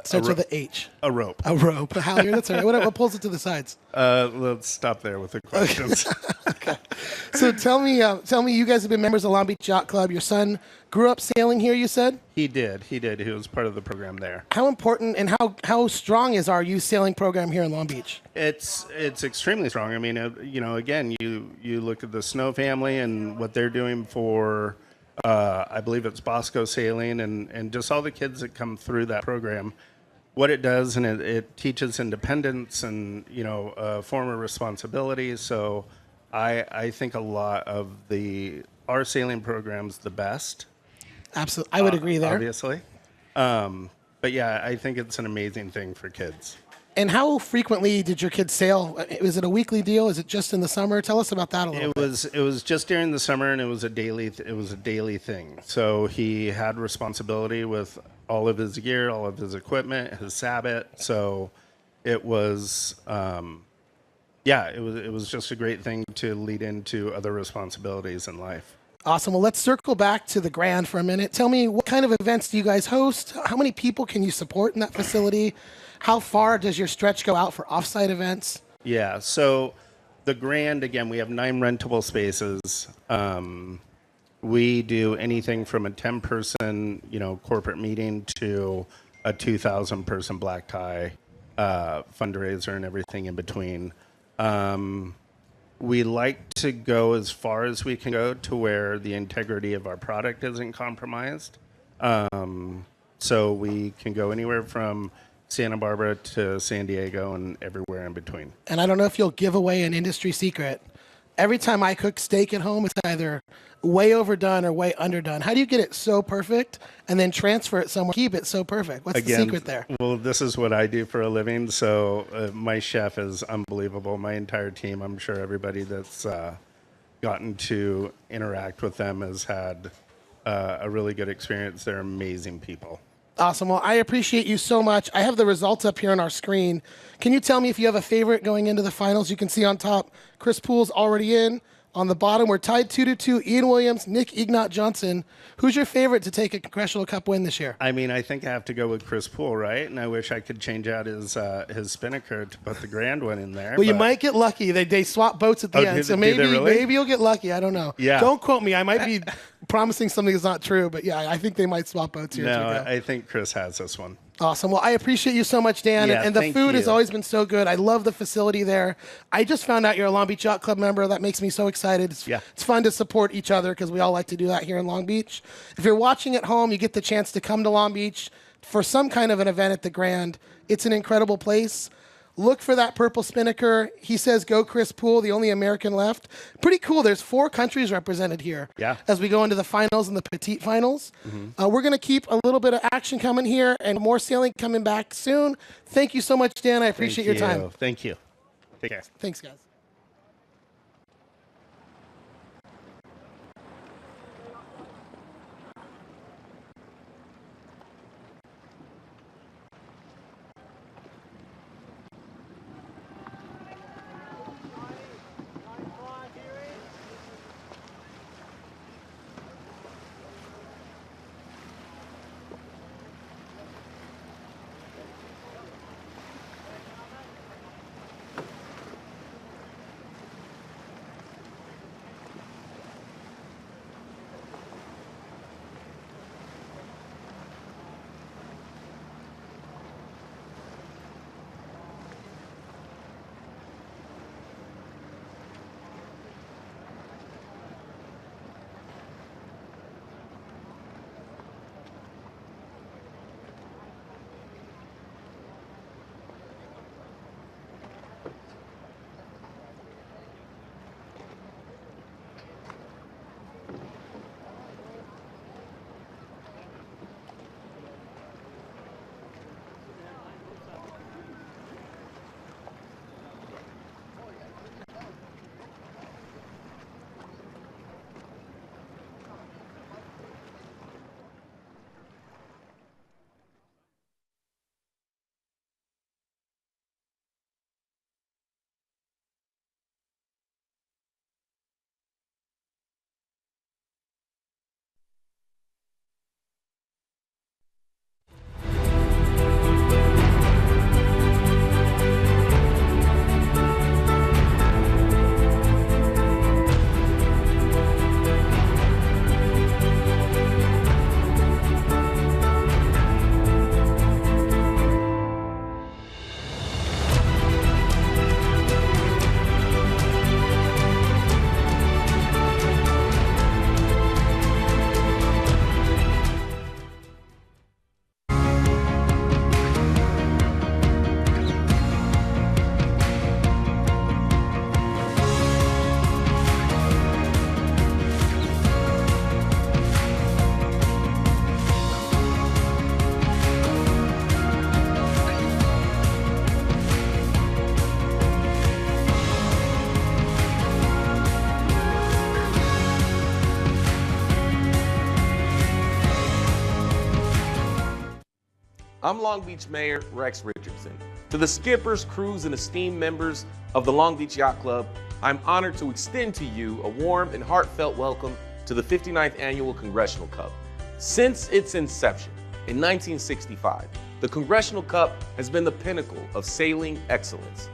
Speaker 7: Starts with an H.
Speaker 3: A rope.
Speaker 7: A rope. A halyard, that's all right. What pulls it to the sides?
Speaker 3: Let's stop there with the questions.
Speaker 7: Okay. So tell me, you guys have been members of Long Beach Yacht Club. Your son grew up sailing here, you said?
Speaker 3: He did. He was part of the program there.
Speaker 7: How important and how strong is our youth sailing program here in Long Beach?
Speaker 3: It's extremely strong. I mean, again, you look at the Snow family and what they're doing for, I believe it's Bosco Sailing and just all the kids that come through that program. What it does, and it teaches independence and, a form of responsibility. So I think a lot of our sailing program's the best.
Speaker 7: Absolutely. I would agree there.
Speaker 3: Obviously. But yeah, I think it's an amazing thing for kids.
Speaker 7: And how frequently did your kids sail? Was it a weekly deal? Is it just in the summer? Tell us about that a little bit.
Speaker 3: It was just during the summer, and it was a daily thing. So he had responsibility with all of his gear, all of his equipment, his sabot. So it was it was just a great thing to lead into other responsibilities in life.
Speaker 7: Awesome. Well, let's circle back to the Grand for a minute. Tell me, what kind of events do you guys host? How many people can you support in that facility? How far does your stretch go out for offsite events?
Speaker 3: Yeah, so the Grand, again, we have 9 rentable spaces. We do anything from a 10-person, corporate meeting to a 2,000-person black tie fundraiser and everything in between. We like to go as far as we can go to where the integrity of our product isn't compromised. So we can go anywhere from Santa Barbara to San Diego and everywhere in between.
Speaker 7: And I don't know if you'll give away an industry secret. Every time I cook steak at home, it's either way overdone or way underdone. How do you get it so perfect and then transfer it somewhere, keep it so perfect? What's the secret there?
Speaker 3: Well, this is what I do for a living. So my chef is unbelievable. My entire team, I'm sure everybody that's gotten to interact with them has had a really good experience. They're amazing people.
Speaker 7: Awesome. Well, I appreciate you so much. I have the results up here on our screen. Can you tell me if you have a favorite going into the finals? You can see on top, Chris Poole's already in. On the bottom, we're tied 2-2. Ian Williams, Nick Ignat Johnson. Who's your favorite to take a Congressional Cup win this year?
Speaker 3: I mean, I think I have to go with Chris Poole, right? And I wish I could change out his spinnaker to put the Grand one in there.
Speaker 7: Well, you might get lucky. They swap boats at the end, so maybe you'll get lucky. I don't know.
Speaker 3: Yeah.
Speaker 7: Don't quote me. I might be promising something that's not true, but yeah, I think they might swap boats here.
Speaker 3: No, I think Chris has this one.
Speaker 7: Awesome. Well, I appreciate you so much, Dan.
Speaker 3: Yeah,
Speaker 7: and the food has
Speaker 3: you.
Speaker 7: always been so good. I love the facility there. I just found out you're a Long Beach Yacht Club member. That makes me so excited. It's fun to support each other because we all like to do that here in Long Beach. If you're watching at home, you get the chance to come to Long Beach for some kind of an event at the Grand. It's an incredible place. Look for that purple spinnaker. He says, go Chris Poole, the only American left. Pretty cool. There's 4 countries represented here as we go into the finals and the Petite finals. We're going to keep a little bit of action coming here and more sailing coming back soon. Thank you so much, Dan. I appreciate your time.
Speaker 3: Thank you. Take care.
Speaker 7: Thanks, guys.
Speaker 13: I'm Long Beach Mayor Rex Richardson. To the skippers, crews, and esteemed members of the Long Beach Yacht Club, I'm honored to extend to you a warm and heartfelt welcome to the 59th Annual Congressional Cup. Since its inception in 1965, the Congressional Cup has been the pinnacle of sailing excellence.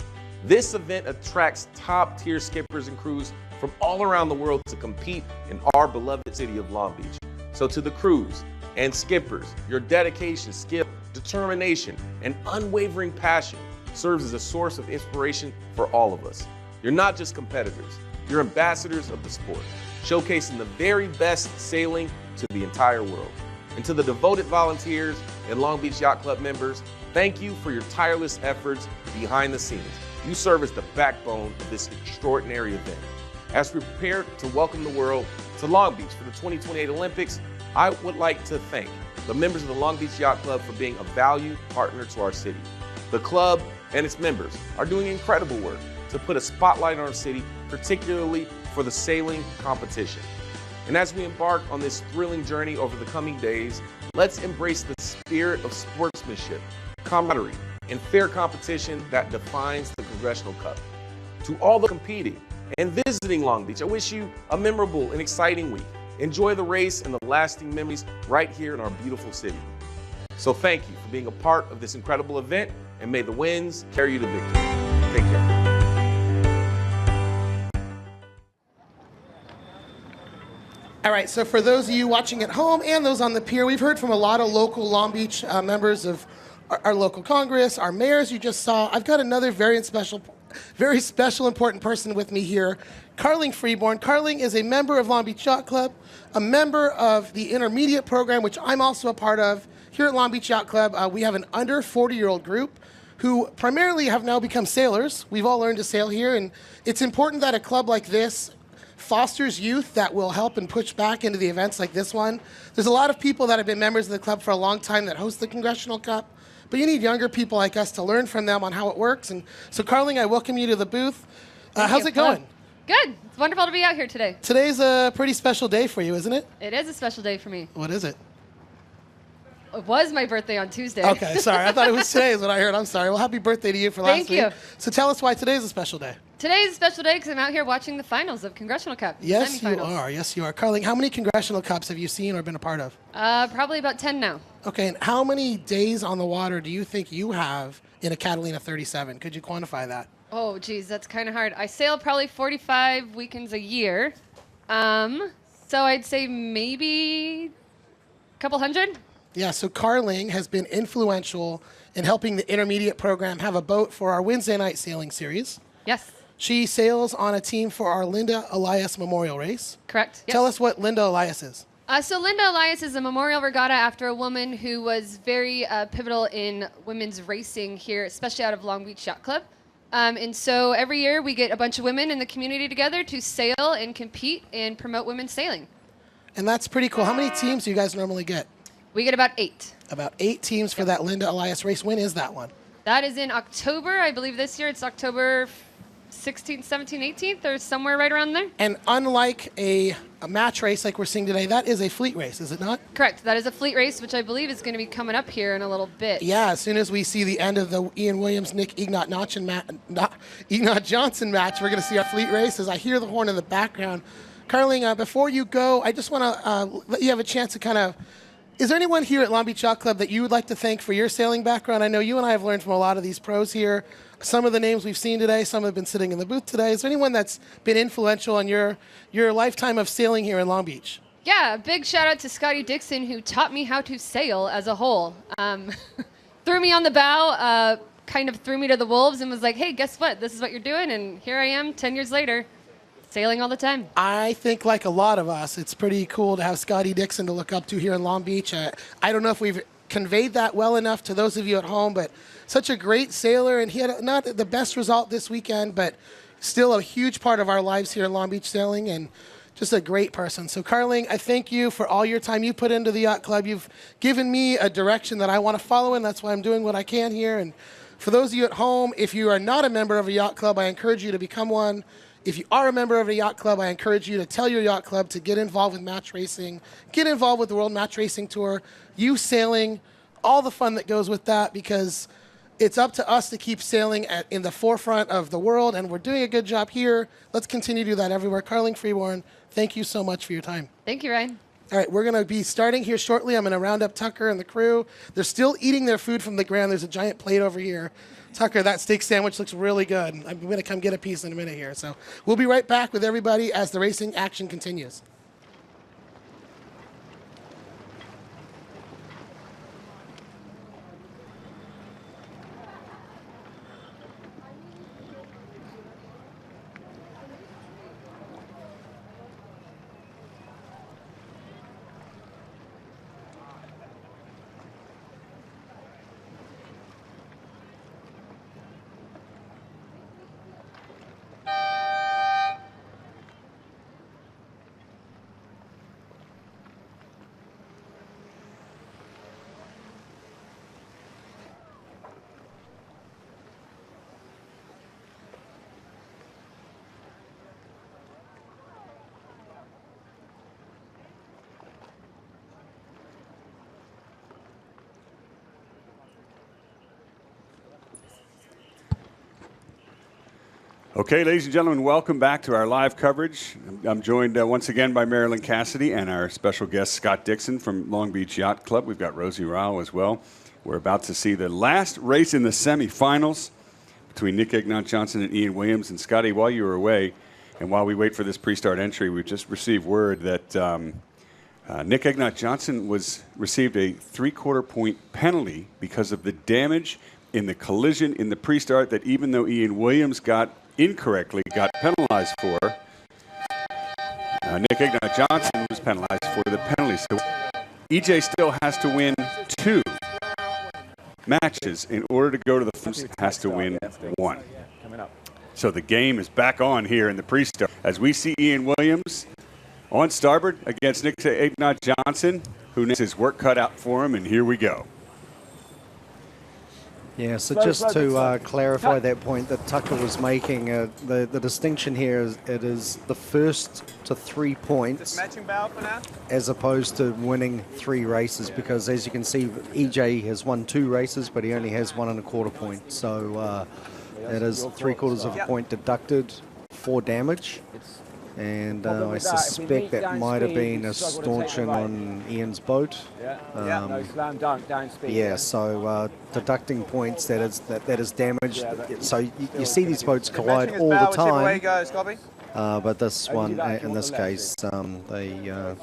Speaker 13: This event attracts top-tier skippers and crews from all around the world to compete in our beloved city of Long Beach. So to the crews and skippers, your dedication, skill, determination, and unwavering passion serves as a source of inspiration for all of us. You're not just competitors, you're ambassadors of the sport, showcasing the very best sailing to the entire world. And to the devoted volunteers and Long Beach Yacht Club members, thank you for your tireless efforts behind the scenes. You serve as the backbone of this extraordinary event. As we prepare to welcome the world to Long Beach for the 2028 Olympics, I would like to thank the members of the Long Beach Yacht Club for being a valued partner to our city. The club and its members are doing incredible work to put a spotlight on our city, particularly for the sailing competition. And as we embark on this thrilling journey over the coming days, let's embrace the spirit of sportsmanship, camaraderie, and fair competition that defines the Congressional Cup. To all the competing and visiting Long Beach, I wish you a memorable and exciting week. Enjoy the race and the lasting memories right here in our beautiful city. So thank you for being a part of this incredible event, and may the winds carry you to victory. Take care.
Speaker 7: All right, so for those of you watching at home and those on the pier, we've heard from a lot of local Long Beach members of our local Congress, our mayors you just saw. I've got another very special, important person with me here, Carling Freeborn. Carling is a member of Long Beach Yacht Club, a member of the intermediate program, which I'm also a part of. Here at Long Beach Yacht Club, we have an under 40-year-old group who primarily have now become sailors. We've all learned to sail here, and it's important that a club like this fosters youth that will help and push back into the events like this one. There's a lot of people that have been members of the club for a long time that host the Congressional Cup, but you need younger people like us to learn from them on how it works. And so, Carling, I welcome you to the booth. How's it going?
Speaker 2: Good. It's wonderful to be out here today.
Speaker 7: Today's a pretty special day for you, isn't it?
Speaker 2: It is a special day for me.
Speaker 7: What is it?
Speaker 2: It was my birthday on Tuesday.
Speaker 7: Okay, sorry. I thought it was today is what I heard. I'm sorry. Well, happy birthday to you for last week.
Speaker 2: Thank you.
Speaker 7: So tell us why today's a special day.
Speaker 2: Today's a special day because I'm out here watching the finals of Congressional Cup.
Speaker 7: Yes, you
Speaker 2: semifinals.
Speaker 7: are. Yes, you are. Carling, how many Congressional Cups have you seen or been a part of?
Speaker 2: Probably about 10 now.
Speaker 7: Okay, and how many days on the water do you think you have in a Catalina 37? Could you quantify that?
Speaker 2: Oh, geez, that's kind of hard. I sail probably 45 weekends a year. So I'd say maybe a couple hundred.
Speaker 7: Yeah, so Carling has been influential in helping the intermediate program have a boat for our Wednesday night sailing series.
Speaker 2: Yes.
Speaker 7: She sails on a team for our Linda Elias Memorial Race.
Speaker 2: Correct. Yes.
Speaker 7: Tell us what Linda Elias is.
Speaker 2: So Linda Elias is a memorial regatta after a woman who was very pivotal in women's racing here, especially out of Long Beach Yacht Club. And so every year we get a bunch of women in the community together to sail and compete and promote women's sailing.
Speaker 7: And that's pretty cool. How many teams do you guys normally get?
Speaker 2: We get about 8.
Speaker 7: About 8 teams for that Linda Elias race. When is that one?
Speaker 2: That is in October. I believe this year it's October 16th, 17th, 18th, or somewhere right around there.
Speaker 7: And unlike a match race like we're seeing today, that is a fleet race, is it not?
Speaker 2: Correct. That is a fleet race, which I believe is going to be coming up here in a little bit.
Speaker 7: Yeah, as soon as we see the end of the Ian Williams, Nick Ignat Johnson match, we're going to see our fleet race. As I hear the horn in the background. Carling, before you go, I just want to let you have a chance to kind of... Is there anyone here at Long Beach Yacht Club that you would like to thank for your sailing background? I know you and I have learned from a lot of these pros here. Some of the names we've seen today, some have been sitting in the booth today. Is there anyone that's been influential in your lifetime of sailing here in Long Beach?
Speaker 2: Yeah, a big shout out to Scotty Dixon, who taught me how to sail as a whole. Threw me on the bow, kind of threw me to the wolves and was like, hey, guess what? This is what you're doing. And here I am 10 years later. Sailing all the time.
Speaker 7: I think like a lot of us, it's pretty cool to have Scotty Dixon to look up to here in Long Beach. I don't know if we've conveyed that well enough to those of you at home, but such a great sailor, and he had not the best result this weekend, but still a huge part of our lives here in Long Beach sailing, and just a great person. So Carling, I thank you for all your time you put into the Yacht Club. You've given me a direction that I want to follow in. That's why I'm doing what I can here. And for those of you at home, if you are not a member of a Yacht Club, I encourage you to become one. If you are a member of a yacht club, I encourage you to tell your yacht club to get involved with match racing, get involved with the World Match Racing Tour. You sailing all the fun that goes with that, because it's up to us to keep sailing in the forefront of the world, and we're doing a good job here. Let's continue to do that everywhere. Carling Freeborn, thank you so much for your time.
Speaker 2: Thank you, Ryan.
Speaker 7: All right, we're going to be starting here shortly. I'm going to round up Tucker and the crew. They're still eating their food from the ground. There's a giant plate over here. Tucker, that steak sandwich looks really good. I'm going to come get a piece in a minute here. So we'll be right back with everybody as the racing action continues.
Speaker 1: Okay, ladies and gentlemen, welcome back to our live coverage. I'm joined once again by Marilyn Cassidy and our special guest, Scott Dixon from Long Beach Yacht Club. We've got Rosie Rao as well. We're about to see the last race in the semifinals between Nick Egnott-Johnson and Ian Williams. And Scotty, while you were away and while we wait for this pre-start entry, we just received word that Nick Egnott-Johnson received a 3/4 point penalty because of the damage in the collision in the pre-start that even though Ian Williams got penalized for, Nick Egnott-Johnson was penalized for the penalty. So EJ still has to win 2 matches in order to go to the finals. Has to win 1. So the game is back on here in the pre-start as we see Ian Williams on starboard against Nick Egnott-Johnson, who needs his work cut out for him, and here we go.
Speaker 20: Yeah, so just to clarify that point that Tucker was making, the distinction here is it is the first to 3 points as opposed to winning 3 races, because as you can see, EJ has won 2 races, but he only has 1 1/4 point. So it is 3/4 of a point deducted for damage. And I suspect that might have been a stanchion on Ian's boat. Yeah, so deducting points, that is damage. So you see these boats collide all the time. But this one, in this case, they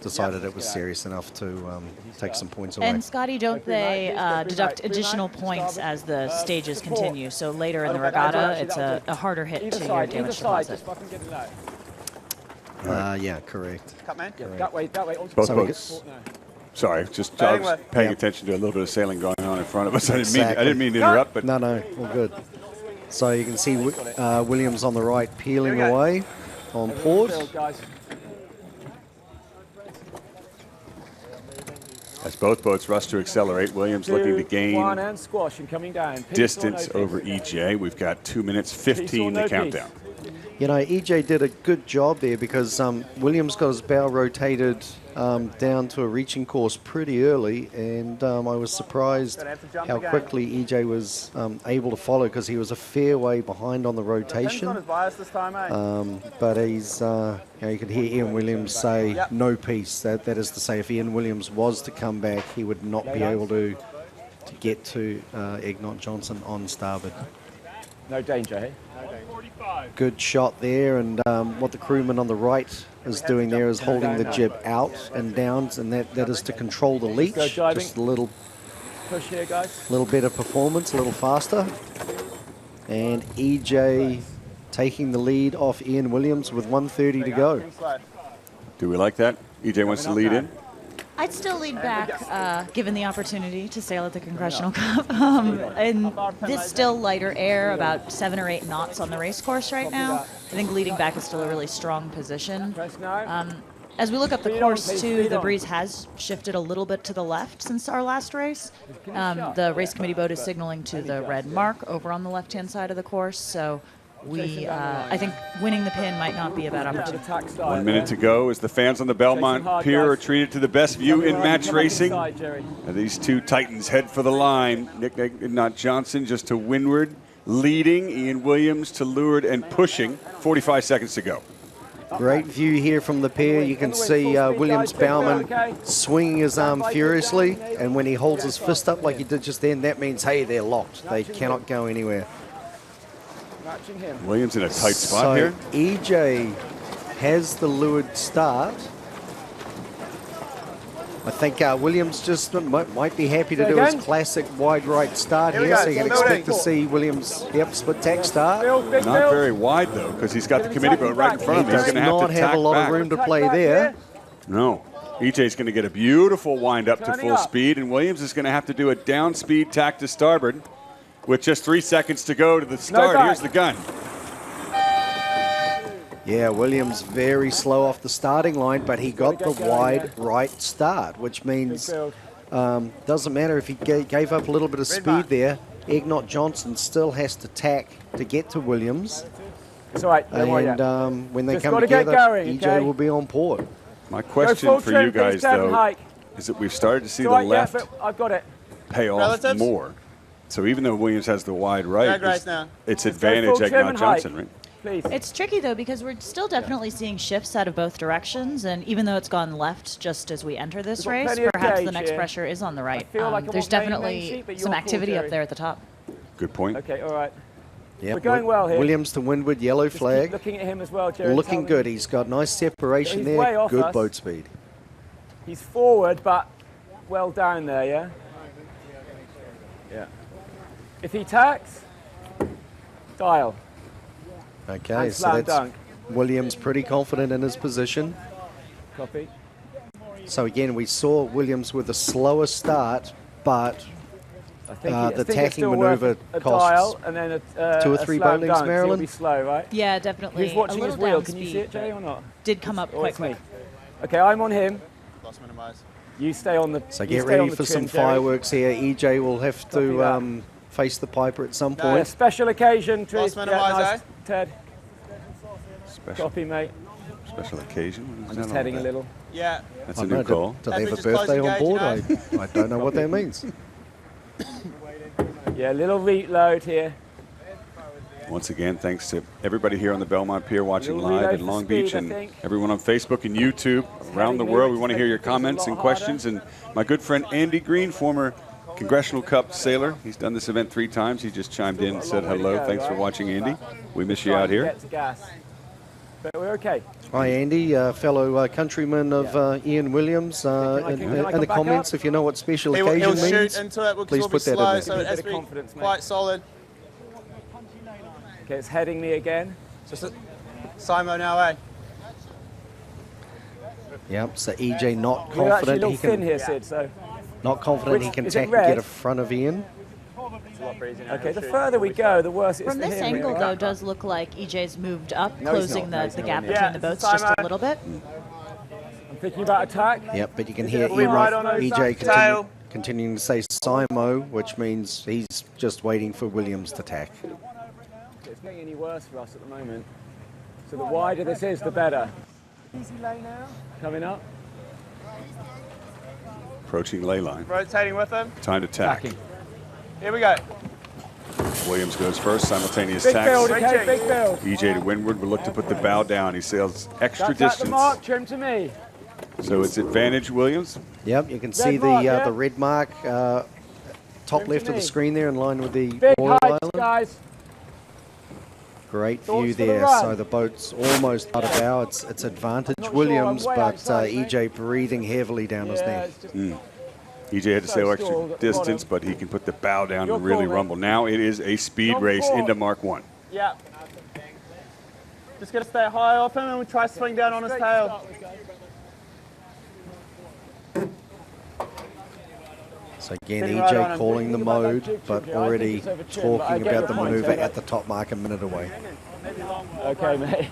Speaker 20: decided it was serious enough to take some points away.
Speaker 8: And Scotty, don't they deduct additional points as the stages continue? So later in the regatta, it's a harder hit to your damage deposit.
Speaker 20: Yeah, correct.
Speaker 1: That way. Both boats. Sorry, just I was paying attention to a little bit of sailing going on in front of us. I didn't mean to interrupt, but
Speaker 20: no, all good. So you can see Williams on the right peeling away on port.
Speaker 1: As both boats rush to accelerate, Williams looking to gain distance over EJ. We've got 2 minutes 15 to countdown.
Speaker 20: You know, EJ did a good job there because Williams got his bow rotated down to a reaching course pretty early, and I was surprised how quickly EJ was able to follow because he was a fair way behind on the rotation. But he's, you could hear Ian Williams say no peace. That is to say, if Ian Williams was to come back, he would not be able to get to Egnott-Johnson on starboard.
Speaker 6: No danger, hey?
Speaker 20: Good shot there, and what the crewman on the right is doing there is holding the jib out and down, and that is to control the leach. Just a little better performance, a little faster. And EJ taking the lead off Ian Williams with 1:30 to go.
Speaker 1: Do we like that? EJ wants to lead in?
Speaker 8: I'd still lead back, given the opportunity to sail at the Congressional Cup. And this still lighter air, about 7 or 8 knots on the race course right now. I think leading back is still a really strong position. As we look up the course, too, the breeze has shifted a little bit to the left since our last race. The race committee boat is signaling to the red mark over on the left-hand side of the course. So I think winning the pin might not be a bad opportunity.
Speaker 1: 1 minute to go as the fans on the Belmont Pier are treated to the best view in match racing. These two titans head for the line. Not Johnson just to windward, leading. Ian Williams to leeward and pushing. 45 seconds to go.
Speaker 20: Great view here from the pier. You can see Williams Bauman swinging his arm furiously, and when he holds his fist up like he did just then, that means, hey, they're locked. They cannot go anywhere.
Speaker 1: Williams in a tight spot here.
Speaker 20: EJ has the leeward start. I think Williams just might be happy to do his classic wide right start here, so you can expect to see Williams, split tack start.
Speaker 1: Not very wide, though, because he's got the committee boat right in front of him. He's going to have to
Speaker 20: have a lot of room to play there.
Speaker 1: No. EJ's going to get a beautiful wind up to full speed, and Williams is going to have to do a down speed tack to starboard with just 3 seconds to go to the start. Here's the gun.
Speaker 20: Yeah, Williams very slow off the starting line, but he got the wide right start, which means doesn't matter if he gave up a little bit of speed there. Egnott Johnson still has to tack to get to Williams.
Speaker 6: It's all right.
Speaker 20: And when they come together, EJ will be on port.
Speaker 1: My question for you guys, though, is that we've started to see the left pay off more. So even though Williams has the wide right, it's advantage Egnott Johnson, right?
Speaker 8: It's tricky, though, because we're still definitely seeing shifts out of both directions, and even though it's gone left just as we enter this race, perhaps the next pressure is on the right. There's definitely some activity up there at the top.
Speaker 1: Good point.
Speaker 6: Okay, all right.
Speaker 20: Yep.
Speaker 6: We're going well here.
Speaker 20: Williams to windward, yellow flag.
Speaker 6: Looking at him as well, Jerry.
Speaker 20: Looking good. He's got nice separation there. Good boat speed.
Speaker 6: He's forward, but well down there, yeah? Yeah. If he tacks, dial.
Speaker 20: Okay, so that's Williams pretty confident in his position.
Speaker 6: Copy.
Speaker 20: So again, we saw Williams with a slower start, but the tacking maneuver costs
Speaker 6: and then
Speaker 20: 2 or 3 boat lengths, Marilyn?
Speaker 6: Be slow, right?
Speaker 8: Yeah, definitely.
Speaker 6: Who's watching his wheel? Can you see it, Jay, or not?
Speaker 8: Did come up quite quick.
Speaker 6: Okay, I'm on him. You stay on the.
Speaker 20: So get ready for some fireworks here. EJ will have to face the Piper at some point.
Speaker 6: Special occasion, nice, Ted. Copy, mate.
Speaker 1: Special occasion?
Speaker 6: I'm just heading a little.
Speaker 1: Yeah. That's a new call.
Speaker 20: Do they have a birthday on board? I don't know what that means.
Speaker 6: Yeah, little reload here.
Speaker 1: Once again, thanks to everybody here on the Belmont Pier watching live in Long Beach and everyone on Facebook and YouTube around the world. We want to hear your comments and questions. And my good friend Andy Green, former Congressional Cup sailor. He's done this event 3 times. He just chimed in and said hello. Thanks for watching, Andy. We miss you out here.
Speaker 6: But we're okay.
Speaker 20: Hi, Andy, fellow countryman of Ian Williams. In the comments, if you know what special occasion means,
Speaker 4: shoot into it,
Speaker 20: please put that in there.
Speaker 4: So it has to be quite solid.
Speaker 6: Okay, it's heading me again.
Speaker 4: Just Simo now, eh?
Speaker 20: Yep, so EJ not confident he can.
Speaker 6: Here, Sid, so.
Speaker 20: Not confident he can tack and get a front of Ian.
Speaker 6: Okay, the further we go, the worse it is.
Speaker 8: From this angle, though, does look like EJ's moved up,
Speaker 6: No,
Speaker 8: closing the gap between the boats just a little bit.
Speaker 6: I'm thinking about attack.
Speaker 20: Yep, but you can hear EJ continuing to say Simo, which means he's just waiting for Williams to tack.
Speaker 6: It's getting any worse for us at the moment. So the wider this is, the better. Easy lay now. Coming up.
Speaker 1: Approaching ley line.
Speaker 4: Rotating with him.
Speaker 1: Time to tack.
Speaker 4: Here we go.
Speaker 1: Williams goes first, simultaneous
Speaker 6: Big
Speaker 1: tacks.
Speaker 6: build, okay, big build.
Speaker 1: EJ to windward will look to put the bow down. He sails extra
Speaker 6: That's at
Speaker 1: distance.
Speaker 6: the mark, trim to me.
Speaker 1: So it's advantage Williams.
Speaker 20: Yep, you can see the red mark top left of the screen there in line with the
Speaker 6: Big
Speaker 20: Royal
Speaker 6: heights,
Speaker 20: Island.
Speaker 6: guys.
Speaker 20: Great
Speaker 6: Thoughts
Speaker 20: view
Speaker 6: for the
Speaker 20: there.
Speaker 6: run?
Speaker 20: So the boat's almost out of bow. It's advantage Williams, but EJ breathing heavily down his neck.
Speaker 1: EJ had to sail extra distance, but he can put the bow down and really rumble. Now it is a speed race into Mark 1.
Speaker 4: Yeah. Just got to stay high off him and we'll try to swing down on his tail.
Speaker 20: So again, EJ calling the mode, but already talking about the maneuver at the top mark a minute away.
Speaker 6: Okay, mate.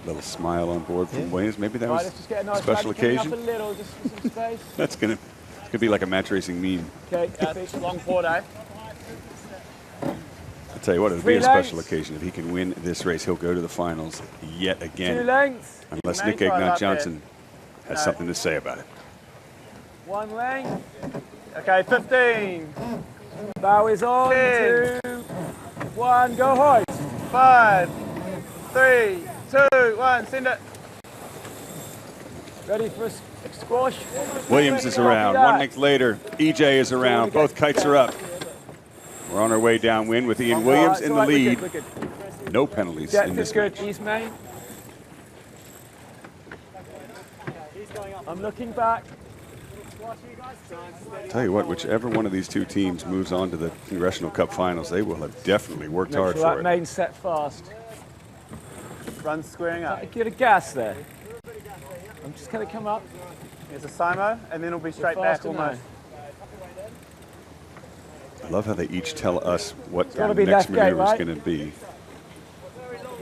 Speaker 1: Little smile on board from Williams. Maybe that was a special occasion. That's gonna be like a match racing meme.
Speaker 6: Okay,
Speaker 4: long port, eh?
Speaker 1: I'll tell you what, it'll be a special occasion. If he can win this race, he'll go to the finals yet again.
Speaker 6: 2 lengths.
Speaker 1: Unless Nick Johnson has something to say about it.
Speaker 6: 1 length. Okay, 15. Bow is on.
Speaker 14: 10.
Speaker 6: 2, 1. Go hard.
Speaker 14: 5, 3, 2, 1. Send it.
Speaker 6: Ready for a squash.
Speaker 1: Williams is around. 1 length later, EJ is around. Both kites are up. We're on our way downwind with Ian Williams in the lead. No penalties in this match.
Speaker 6: East Main. I'm looking back.
Speaker 1: Tell you what, whichever one of these two teams moves on to the Congressional Cup Finals, they will have definitely worked hard
Speaker 6: Make sure
Speaker 1: for
Speaker 6: that
Speaker 1: it.
Speaker 6: main set fast.
Speaker 14: Run squaring up.
Speaker 6: Get a gas there. I'm just going to come up.
Speaker 14: Here's a Simo, and then it'll be straight back almost.
Speaker 1: I love how they each tell us what their
Speaker 6: gotta be
Speaker 1: next
Speaker 6: left gate,
Speaker 1: maneuver is
Speaker 6: right?
Speaker 1: going to be.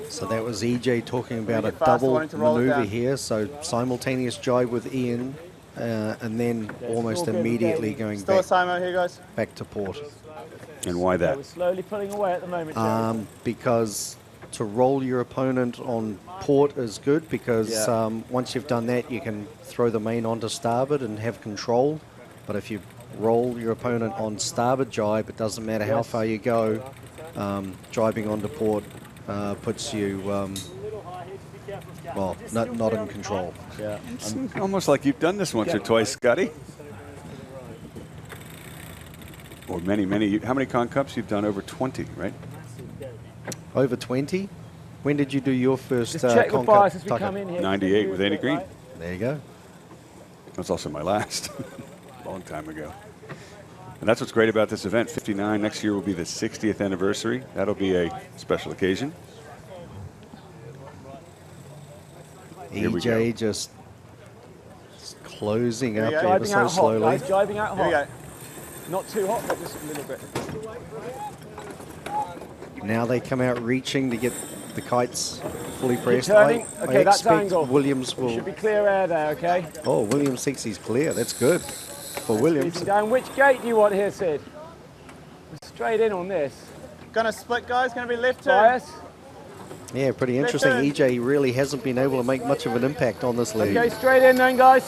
Speaker 20: So that was EJ talking about a
Speaker 14: Get faster,
Speaker 20: double
Speaker 14: wanting to roll it
Speaker 20: maneuver
Speaker 14: down.
Speaker 20: here. So simultaneous jibe with Ian, and then almost immediately going
Speaker 14: Still a
Speaker 20: back,
Speaker 14: Simo here, guys.
Speaker 20: back to port.
Speaker 1: And why that?
Speaker 6: We're slowly pulling away at the moment, Jerry.
Speaker 20: Because to roll your opponent on port is good, because
Speaker 6: Yeah.
Speaker 20: once you've done that, you can throw the main onto starboard and have control. But if you roll your opponent on starboard jibe, it doesn't matter how far you go, jibing onto port puts you, well, not in control.
Speaker 6: Yeah.
Speaker 1: It's almost like you've done this once or twice, Scotty. Or many. How many Con Cups? You've done over 20, right?
Speaker 20: Over 20? When did you do your first
Speaker 6: Just check the
Speaker 20: Con
Speaker 6: bias
Speaker 20: Cup,
Speaker 6: as we
Speaker 20: Tucker?
Speaker 6: come in here.
Speaker 1: 98 with Andy Green.
Speaker 20: There you go.
Speaker 1: That's also my last. Long time ago. And that's what's great about this event. 59 next year will be the 60th anniversary. That'll be a special occasion. Here we go.
Speaker 20: EJ just closing up
Speaker 6: Jibing
Speaker 20: ever so
Speaker 6: out hot,
Speaker 20: slowly.
Speaker 6: guys. Jibing out
Speaker 14: Here we
Speaker 6: hot.
Speaker 14: go.
Speaker 6: Not too hot, but just a little bit.
Speaker 20: Now they come out reaching to get the kites fully pressed.
Speaker 6: turning.
Speaker 20: I
Speaker 6: Okay, that's
Speaker 20: expect
Speaker 6: angle.
Speaker 20: Williams will.
Speaker 6: Should be clear air there, okay?
Speaker 20: Oh, Williams thinks he's clear. That's good for Williams.
Speaker 6: Squeezing down. Which gate do you want here, Sid? Straight in on this.
Speaker 14: Gonna split, guys. Gonna be left turn.
Speaker 6: Bias.
Speaker 20: Yeah, pretty interesting. EJ really hasn't been able to make much of an impact on this league.
Speaker 6: Okay, straight in then, guys.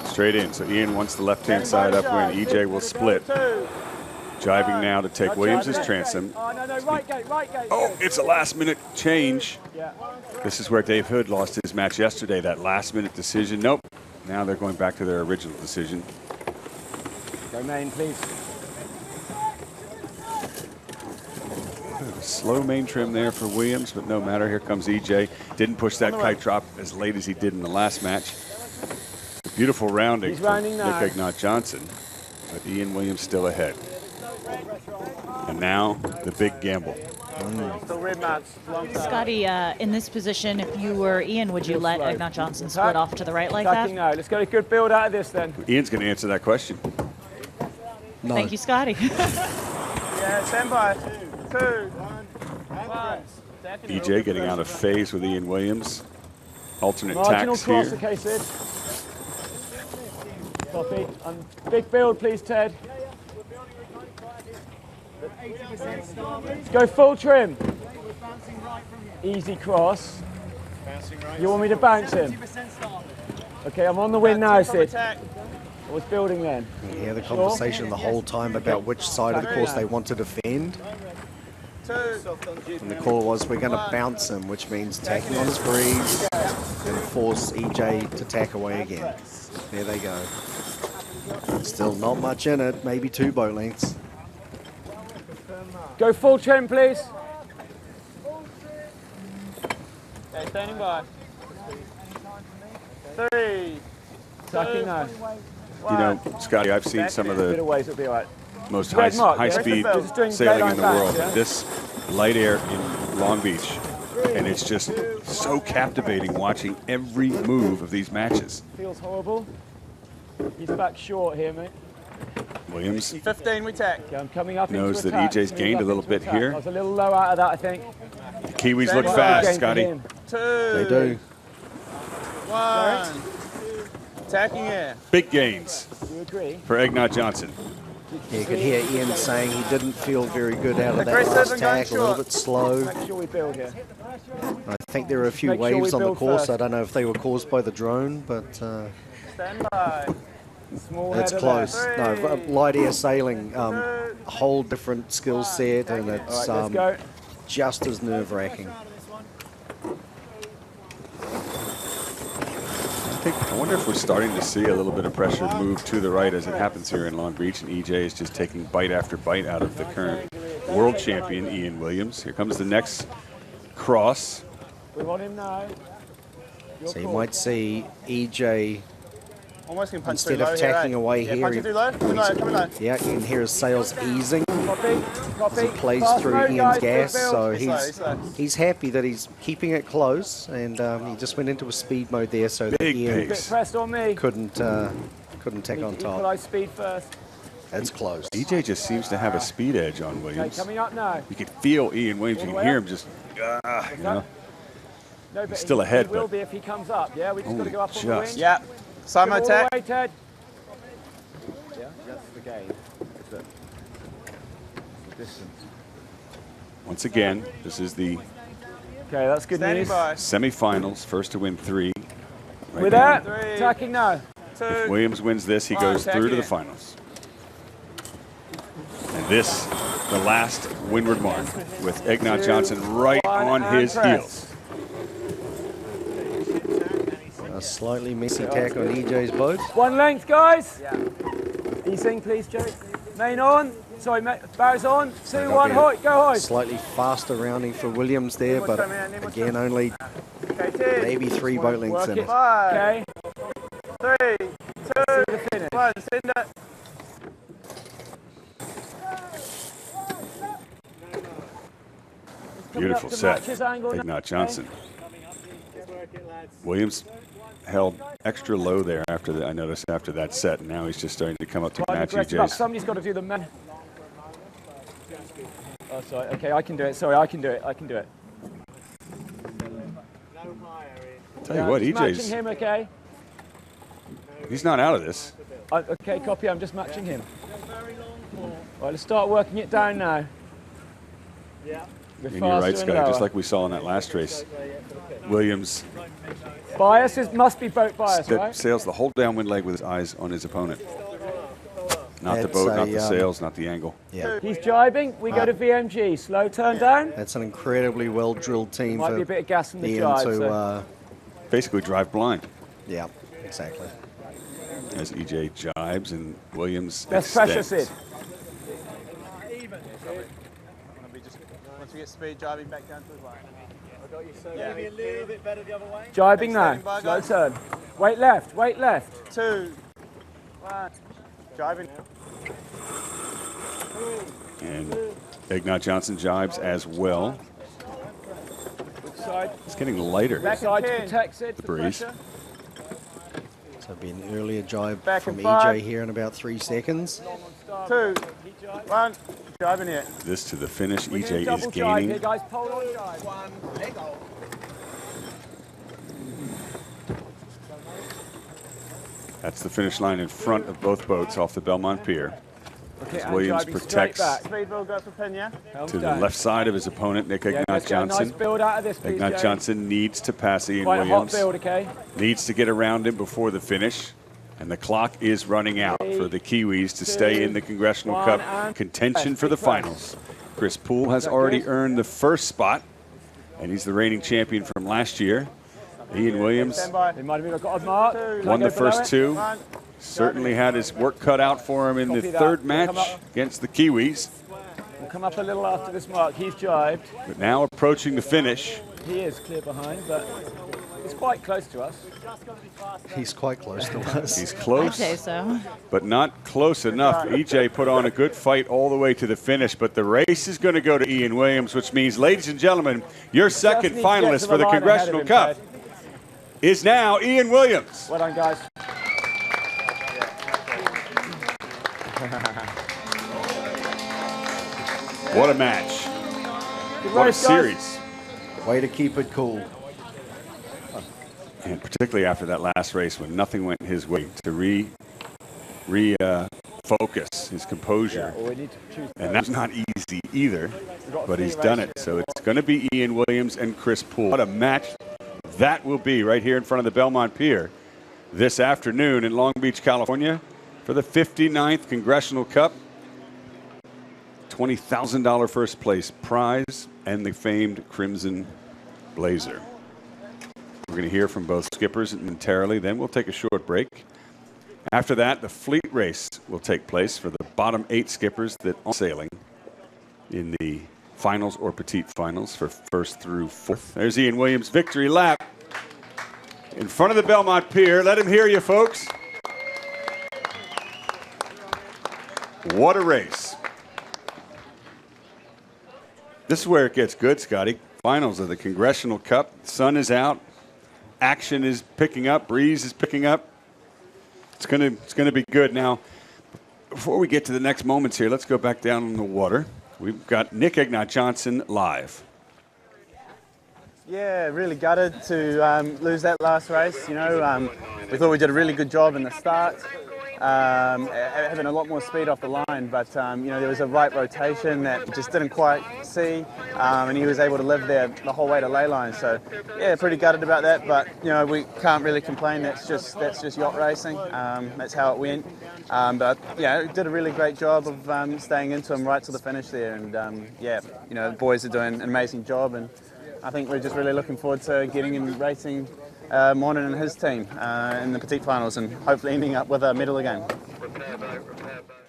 Speaker 1: Straight in. So Ian wants the left-hand side upwind. EJ will split. Jibing now to take Williams' transom.
Speaker 6: Oh, no, right gate, right gate.
Speaker 1: Oh, it's a last-minute change.
Speaker 6: Yeah.
Speaker 1: This is where Dave Hood lost his match yesterday, that last-minute decision. Nope. Now they're going back to their original decision.
Speaker 6: Go main, please.
Speaker 1: Slow main trim there for Williams, but no matter. Here comes EJ. Didn't push that kite drop as late as he did in the last match. Beautiful rounding
Speaker 6: He's
Speaker 1: for
Speaker 6: rounding now.
Speaker 1: Nick Johnson, but Ian Williams still ahead. And now the big gamble.
Speaker 14: Still red marks. Long time.
Speaker 8: Scotty, in this position, if you were Ian, would you let Egnat Johnson split off to the right like
Speaker 6: Attacking
Speaker 8: that?
Speaker 6: now. Let's get a good build out of this then.
Speaker 1: Ian's going to answer that question.
Speaker 20: No.
Speaker 8: Thank you, Scotty.
Speaker 14: Yeah, stand by. 2, 1.
Speaker 1: EJ getting out of phase with Ian Williams. Alternate
Speaker 6: Marginal
Speaker 1: tacks
Speaker 6: cross,
Speaker 1: here.
Speaker 6: okay, Sid. Copy. Big build, please, Ted. Let's go full trim. Easy cross. You want me to bounce him? Okay, I'm on the win now, Sid. I was building then.
Speaker 20: You hear the conversation the whole time about which side of the course they want to defend. And the call was, we're going to bounce him, which means tacking on his breeze and force EJ to tack away again. There they go. Still not much in it, maybe 2 boat lengths.
Speaker 6: Go full trim, please.
Speaker 14: Okay, standing by. 3,
Speaker 6: Attacking now.
Speaker 1: You know, Scotty, I've seen some of
Speaker 6: Bit
Speaker 1: the
Speaker 6: of ways, it'll be all right.
Speaker 1: most
Speaker 6: Red mark, yeah?
Speaker 1: high-speed
Speaker 6: This is doing
Speaker 1: sailing in
Speaker 6: dead
Speaker 1: the
Speaker 6: on
Speaker 1: world.
Speaker 6: back, yeah?
Speaker 1: This light air in Long Beach, and it's just so captivating watching every move of these matches.
Speaker 6: Feels horrible. He's back short here, mate.
Speaker 1: Williams
Speaker 14: 15, we tack.
Speaker 6: Okay, I'm coming up
Speaker 1: knows
Speaker 6: into
Speaker 1: that
Speaker 6: attack.
Speaker 1: EJ's gained a little bit here.
Speaker 6: I was a little low out of that, I think.
Speaker 1: The Kiwis look
Speaker 14: Stand
Speaker 1: fast,
Speaker 14: by.
Speaker 1: Scotty.
Speaker 14: 2,
Speaker 20: They do.
Speaker 14: 1. Attacking air.
Speaker 1: Big gains
Speaker 6: Do you agree?
Speaker 1: for Egnat Johnson.
Speaker 20: Yeah, you could hear Ian saying he didn't feel very good out of that
Speaker 6: Chris
Speaker 20: last
Speaker 6: isn't going
Speaker 20: tag, a little
Speaker 6: short.
Speaker 20: bit slow.
Speaker 6: Make sure we build here.
Speaker 20: I think there were a few
Speaker 6: Make sure
Speaker 20: waves
Speaker 6: we
Speaker 20: on the
Speaker 6: build
Speaker 20: course.
Speaker 6: first.
Speaker 20: I don't know if they were caused by the drone, but
Speaker 6: Stand by. Small
Speaker 20: it's
Speaker 6: header
Speaker 20: close.
Speaker 6: there.
Speaker 20: No, light air sailing, a whole different skill set, and it's
Speaker 6: All right, let's go.
Speaker 20: just as nerve-wracking.
Speaker 1: I wonder if we're starting to see a little bit of pressure move to the right as it happens here in Long Beach, and EJ is just taking bite after bite out of the current world champion, Ian Williams. Here comes the next cross.
Speaker 6: We want him now.
Speaker 20: So you might see EJ,
Speaker 4: Almost can punch
Speaker 20: instead
Speaker 4: too low
Speaker 20: of
Speaker 4: here,
Speaker 20: tacking
Speaker 4: eh?
Speaker 20: away
Speaker 4: Yeah,
Speaker 20: here,
Speaker 4: punch it too low. Coming low, coming low.
Speaker 20: yeah, you can hear his sails easing
Speaker 6: Copy,
Speaker 20: as he plays
Speaker 6: Fast
Speaker 20: through
Speaker 6: mode,
Speaker 20: Ian's
Speaker 6: guys,
Speaker 20: gas.
Speaker 6: big build.
Speaker 20: So
Speaker 4: Slow.
Speaker 20: he's happy that he's keeping it close, and he just went into a speed mode there so that
Speaker 1: Big
Speaker 20: Ian
Speaker 1: pace.
Speaker 6: Bit pressed on me.
Speaker 20: couldn't tack on top.
Speaker 6: Equalize speed first.
Speaker 20: That's close.
Speaker 1: EJ just seems to have a speed edge on
Speaker 6: Okay,
Speaker 1: Williams.
Speaker 6: coming up now.
Speaker 1: You can feel Ian Williams. You
Speaker 6: All
Speaker 1: can
Speaker 6: the way
Speaker 1: hear
Speaker 6: up.
Speaker 1: him just, you know.
Speaker 6: No, but
Speaker 1: He's still
Speaker 6: he
Speaker 1: ahead,
Speaker 6: will
Speaker 1: but
Speaker 6: be if he comes up. Yeah, we just got to go up on the
Speaker 1: just.
Speaker 6: wing.
Speaker 4: Yeah. Simo
Speaker 6: All the
Speaker 4: attack.
Speaker 6: way, Ted. Yeah, that's the game. Distance.
Speaker 1: Once again, this is the
Speaker 6: Okay, that's good
Speaker 4: Standing
Speaker 6: news.
Speaker 4: by.
Speaker 1: semifinals, first to win 3. Right
Speaker 6: With
Speaker 1: now.
Speaker 6: that, attacking now.
Speaker 1: If Williams wins this, he goes through to the finals. And this, the last windward mark, with Egnat Johnson right on his heels.
Speaker 20: A slightly messy tack on EJ's boat.
Speaker 6: One length, guys. Easing, please, Joe. Main on. Sorry, barrow's on. 2, 1, hoist. Go hoist.
Speaker 20: Slightly faster rounding for Williams there, but again, only maybe 3 boat lengths in it.
Speaker 6: Okay.
Speaker 4: 3, 2,
Speaker 6: The finish.
Speaker 4: 1. Send it.
Speaker 1: Beautiful set, Egnat Johnson. Williams held extra low there I noticed after that set, and now he's just starting to come up to match EJ's.
Speaker 6: Somebody's got to do the men. Oh, sorry. Okay, I can do it. Sorry, I can do it. I can do it.
Speaker 1: Tell you what,
Speaker 6: just matching
Speaker 1: EJ's,
Speaker 6: him, okay?
Speaker 1: he's not out of this.
Speaker 6: Okay, copy. I'm just matching him. Right, let's start working it down now. Yeah.
Speaker 1: And you're right, Scotty, just like we saw in that last race. Williams
Speaker 6: Bias must be boat bias,
Speaker 1: that
Speaker 6: right?
Speaker 1: sails the whole downwind leg with his eyes on his opponent. Not the
Speaker 20: That's
Speaker 1: boat, not
Speaker 20: a,
Speaker 1: the sails, not the angle.
Speaker 20: Yeah,
Speaker 6: He's jibing. We go to VMG. Slow turn down.
Speaker 20: that's an incredibly well-drilled team
Speaker 6: Might
Speaker 20: for
Speaker 6: be a bit of gas in the
Speaker 20: Ian
Speaker 6: jibe.
Speaker 20: to,
Speaker 6: So.
Speaker 1: Basically drive blind
Speaker 20: yeah, exactly.
Speaker 1: as EJ jibes and Williams
Speaker 6: Best pressure,
Speaker 1: extends.
Speaker 6: Sid.
Speaker 4: Once we get speed, driving back down to the line.
Speaker 14: Maybe a little bit better the other way.
Speaker 6: Jibing now.
Speaker 4: Standing by,
Speaker 6: Slow
Speaker 4: guys.
Speaker 6: turn. Wait left. Wait left.
Speaker 4: 2, 1. Driving.
Speaker 1: And Egnat Johnson jibes as well.
Speaker 6: Which side?
Speaker 1: It's getting lighter.
Speaker 6: Back side to protect Sid.
Speaker 1: The
Speaker 6: for
Speaker 1: breeze.
Speaker 6: pressure.
Speaker 20: So it'll be an earlier jibe
Speaker 4: Back
Speaker 20: from
Speaker 4: and five.
Speaker 20: EJ here in about 3 seconds.
Speaker 4: 2, 1. Driving it.
Speaker 1: This to the finish.
Speaker 6: We're doing
Speaker 1: EJ is
Speaker 6: double jibe here,
Speaker 1: gaining.
Speaker 6: guys. Pole on jibe.
Speaker 1: That's the finish line in front of both boats off the Belmont Pier.
Speaker 6: Okay,
Speaker 1: As
Speaker 6: and
Speaker 1: Williams
Speaker 6: jibing straight
Speaker 1: protects
Speaker 6: back.
Speaker 4: Speed will go for Pena.
Speaker 6: Helms
Speaker 1: to the
Speaker 6: down.
Speaker 1: left side of his opponent, Nick
Speaker 6: Yeah,
Speaker 1: Egnat
Speaker 6: let's go.
Speaker 1: Johnson.
Speaker 6: Nice build out of this, please,
Speaker 1: Egnat
Speaker 6: Joe.
Speaker 1: Johnson needs to pass Ian
Speaker 6: Quite a hot
Speaker 1: Williams.
Speaker 6: build, okay?
Speaker 1: Needs to get around him before the finish. And the clock is running out for the Kiwis to stay in the Congressional
Speaker 6: one,
Speaker 1: Cup
Speaker 6: and
Speaker 1: contention for the finals. Chris Poole has already earned the first spot, and he's the reigning champion from last year. Ian Williams
Speaker 6: They might have got a mark. Can I
Speaker 1: won
Speaker 6: go
Speaker 1: the first
Speaker 6: below it?
Speaker 1: 2. Certainly had his work cut out for him in the
Speaker 6: Copy that.
Speaker 1: third
Speaker 6: Come
Speaker 1: match
Speaker 6: up.
Speaker 1: against the Kiwis.
Speaker 6: We'll come up a little after this mark. He's jibed.
Speaker 1: But now approaching the finish.
Speaker 6: He is clear behind, but it's quite close to us.
Speaker 20: He's quite close to us.
Speaker 1: He's close,
Speaker 8: I'd say so.
Speaker 1: but not close enough. EJ put on a good fight all the way to the finish, but the race is going to go to Ian Williams, which means, ladies and gentlemen, your second
Speaker 6: need to get
Speaker 1: finalist
Speaker 6: to
Speaker 1: for the
Speaker 6: line ahead
Speaker 1: Congressional
Speaker 6: of him,
Speaker 1: Cup
Speaker 6: Ted.
Speaker 1: is now Ian Williams.
Speaker 6: Well done, guys.
Speaker 1: What a match.
Speaker 6: Good
Speaker 1: What a
Speaker 6: race, guys.
Speaker 1: series.
Speaker 20: Way to keep it cool.
Speaker 1: And particularly after that last race when nothing went his way, to focus, his composure.
Speaker 6: Yeah, well, we need to choose
Speaker 1: And that's not easy either, but he's done it. So it's going to be Ian Williams and Chris Poole. What a match that will be right here in front of the Belmont Pier this afternoon in Long Beach, California for the 59th Congressional Cup. $20,000 first place prize and the famed Crimson Blazer. We're going to hear from both skippers momentarily. Then we'll take a short break. After that, the fleet race will take place for the bottom 8 skippers that are sailing in the finals or Petite finals for first through fourth. There's Ian Williams' victory lap in front of the Belmont Pier. Let him hear you, folks. What a race. This is where it gets good, Scotty. Finals of the Congressional Cup. Sun is out. Action is picking up. Breeze is picking up. It's gonna be good. Now, before we get to the next moments here, let's go back down in the water. We've got Nick Johnson live.
Speaker 4: Yeah, really gutted to lose that last race. You know, we thought we did a really good job in the start, having a lot more speed off the line, but you know, there was a right rotation that we just didn't quite see, and he was able to live there the whole way to ley line. So yeah, pretty gutted about that, but you know, we can't really complain. That's just yacht racing. That's how it went. But yeah, did a really great job of staying into him right to the finish there, and yeah, you know, the boys are doing an amazing job, and I think we're just really looking forward to getting him racing Monnin and his team in the Petite finals, and hopefully ending up with a medal again.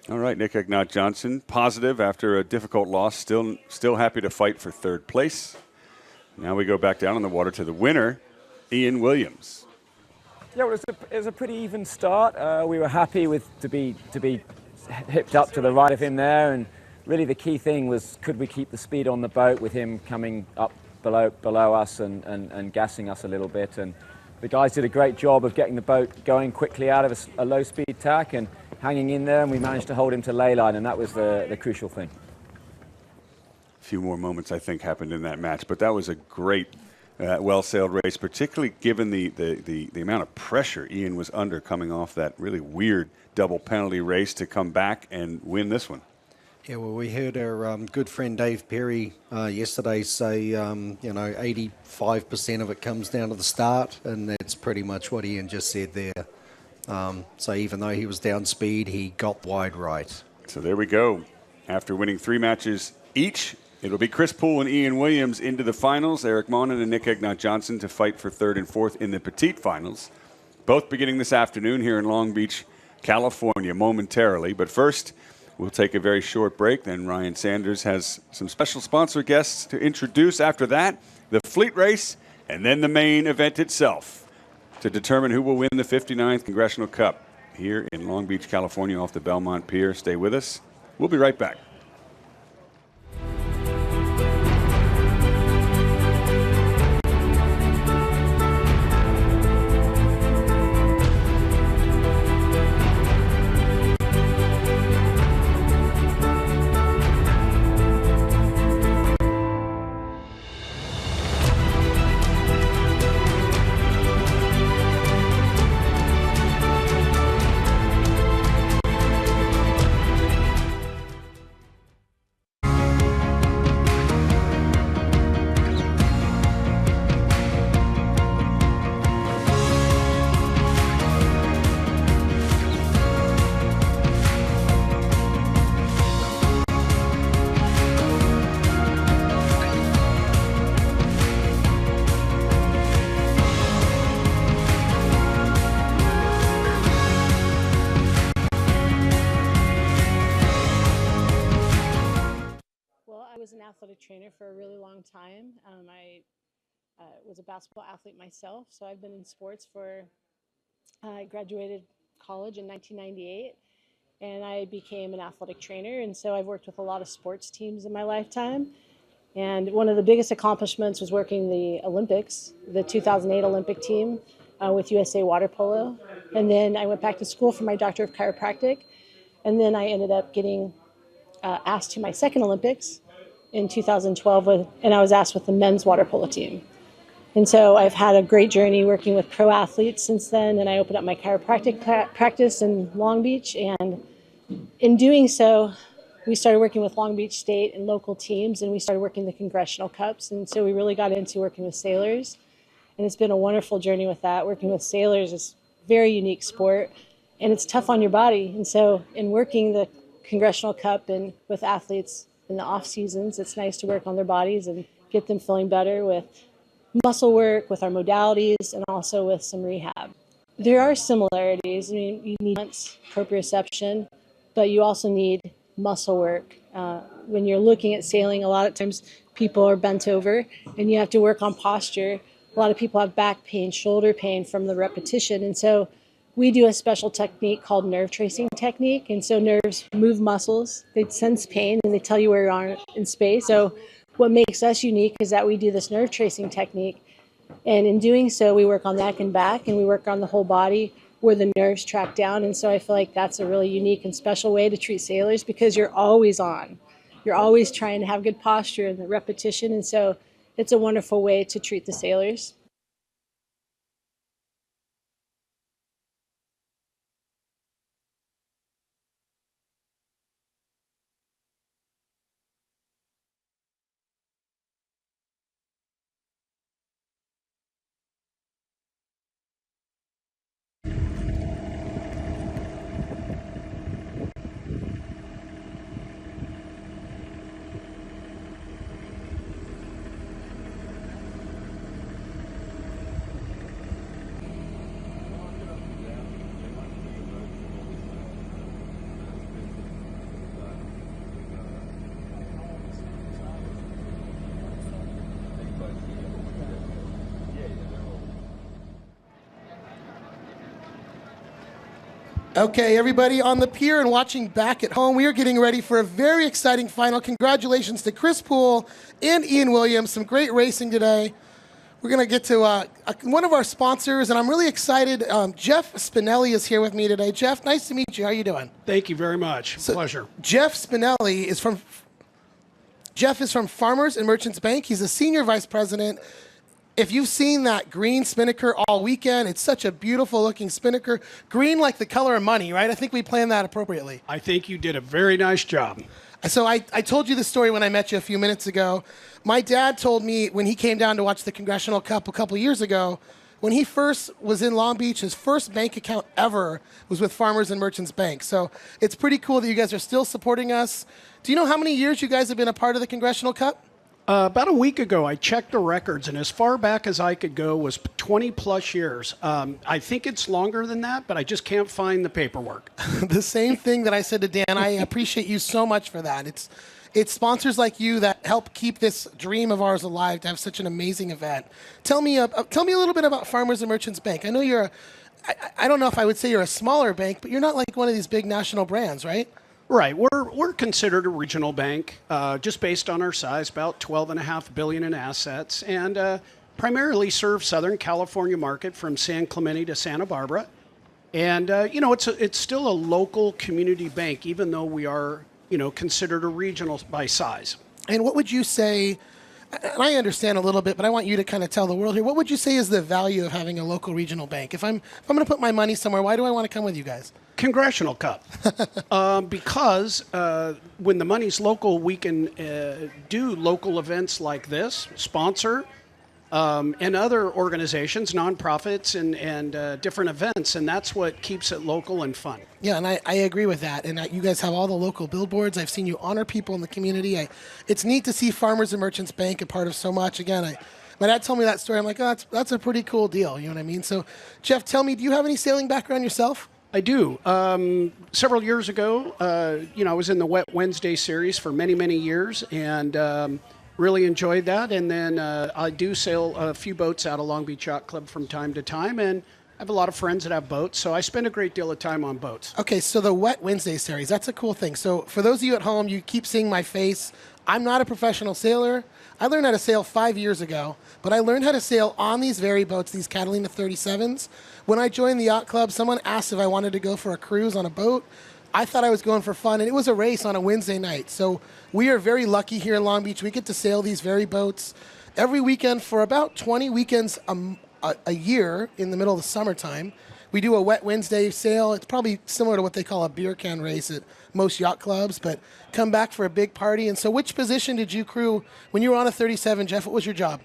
Speaker 1: All right, Nick Johnson, positive after a difficult loss, still happy to fight for third place. Now we go back down in the water to the winner, Ian Williams.
Speaker 6: Yeah, well, it was a pretty even start. We were happy to be hipped up to the right of him there, and really the key thing was, could we keep the speed on the boat with him coming up below us and gassing us a little bit. And the guys did a great job of getting the boat going quickly out of a low-speed tack and hanging in there, and we managed to hold him to ley line, and that was the crucial thing.
Speaker 1: A few more moments, I think, happened in that match, but that was a great, well-sailed race, particularly given the amount of pressure Ian was under coming off that really weird double penalty race to come back and win this one.
Speaker 20: Yeah, well, we heard our good friend Dave Perry yesterday say, you know, 85% of it comes down to the start, and that's pretty much what Ian just said there. So even though he was down speed, he got wide right.
Speaker 1: So there we go. After winning 3 matches each, it'll be Chris Poole and Ian Williams into the finals. Eric Monnin and Nick Johnson to fight for 3rd and 4th in the Petite finals. Both beginning this afternoon here in Long Beach, California, momentarily. But first, we'll take a very short break. Then Ryan Sanders has some special sponsor guests to introduce. After that, the fleet race, and then the main event itself to determine who will win the 59th Congressional Cup here in Long Beach, California off the Belmont Pier. Stay with us. We'll be right back.
Speaker 10: athletic trainer for a really long time. I was a basketball athlete myself, so I've been in sports I graduated college in 1998, and I became an athletic trainer, and so I've worked with a lot of sports teams in my lifetime. And one of the biggest accomplishments was working the Olympics, the 2008 Olympic team with USA Water Polo. And then I went back to school for my Doctor of Chiropractic, and then I ended up getting asked to my second Olympics in 2012, and I was asked with the men's water polo team. And so I've had a great journey working with pro athletes since then, and I opened up my chiropractic practice in Long Beach, and in doing so, we started working with Long Beach State and local teams, and we started working the Congressional Cups. And so we really got into working with sailors. And it's been a wonderful journey with that. Working with sailors is a very unique sport, and it's tough on your body. And so in working the Congressional Cup and with athletes in the off seasons, it's nice to work on their bodies and get them feeling better with muscle work, with our modalities, and also with some rehab. There are similarities. I mean, you need proprioception, but you also need muscle work. When you're looking at sailing, a lot of times people are bent over and you have to work on posture. A lot of people have back pain, shoulder pain from the repetition. And so we do a special technique called nerve tracing technique. And so nerves move muscles, they sense pain, and they tell you where you are in space. So what makes us unique is that we do this nerve tracing technique. And in doing so, we work on neck and back, and we work on the whole body where the nerves track down. And so I feel like that's a really unique and special way to treat sailors, because you're always on. You're always trying to have good posture and the repetition. And so it's a wonderful way to treat the sailors.
Speaker 7: Okay, everybody on the pier and watching back at home, we are getting ready for a very exciting final. Congratulations to Chris Poole and Ian Williams. Some great racing today. We're going to get to one of our sponsors, and I'm really excited. Jeff Spinelli is here with me today. Jeff, nice to meet you. How are you doing?
Speaker 5: Thank you very much. Pleasure.
Speaker 7: Jeff Spinelli is from Farmers and Merchants Bank. He's a senior vice president. If you've seen that green spinnaker all weekend, it's such a beautiful looking spinnaker. Green like the color of money, right? I think we planned that appropriately.
Speaker 5: I think you did a very nice job.
Speaker 7: So I told you the story when I met you a few minutes ago. My dad told me when he came down to watch the Congressional Cup a couple years ago, when he first was in Long Beach, his first bank account ever was with Farmers and Merchants Bank. So it's pretty cool that you guys are still supporting us. Do you know how many years you guys have been a part of the Congressional Cup?
Speaker 5: About a week ago, I checked the records, and as far back as I could go was 20 plus years. I think it's longer than that, but I just can't find the paperwork.
Speaker 7: The same thing that I said to Dan. I appreciate you so much for that. It's sponsors like you that help keep this dream of ours alive to have such an amazing event. Tell me a little bit about Farmers and Merchants Bank. I know I don't know if I would say you're a smaller bank, but you're not like one of these big national brands, right?
Speaker 5: Right. We're considered a regional bank, just based on our size, about $12.5 billion in assets, and primarily serve Southern California market from San Clemente to Santa Barbara. And it's still a local community bank, even though we are considered a regional by size.
Speaker 7: And what would you say? And I understand a little bit, but I want you to kind of tell the world here. What would you say is the value of having a local regional bank? If I'm going to put my money somewhere, why do I want to come with you guys?
Speaker 5: Congressional Cup. Because when the money's local, we can do local events like this, sponsor, and other organizations, nonprofits, and different events, and that's what keeps it local and fun.
Speaker 7: Yeah, and I agree with that. And you guys have all the local billboards. I've seen you honor people in the community. It's neat to see Farmers and Merchants Bank a part of so much. Again, my dad told me that story. I'm like, oh, that's a pretty cool deal. You know what I mean? So, Jeff, tell me, do you have any sailing background yourself?
Speaker 5: I do. Several years ago, I was in the Wet Wednesday series for many, many years, and really enjoyed that. And then I do sail a few boats out of Long Beach Yacht Club from time to time, and I have a lot of friends that have boats, so I spend a great deal of time on boats.
Speaker 7: Okay, so the Wet Wednesday series, that's a cool thing. So for those of you at home, you keep seeing my face. I'm not a professional sailor. I learned how to sail 5 years ago, but I learned how to sail on these very boats, these Catalina 37s. When I joined the yacht club, someone asked if I wanted to go for a cruise on a boat. I thought I was going for fun, and it was a race on a Wednesday night. So we are very lucky here in Long Beach. We get to sail these very boats every weekend for about 20 weekends a year in the middle of the summertime. We do a Wet Wednesday sail. It's probably similar to what they call a beer can race at most yacht clubs, but come back for a big party. And so which position did you crew when you were on a 37, Jeff? What was your job?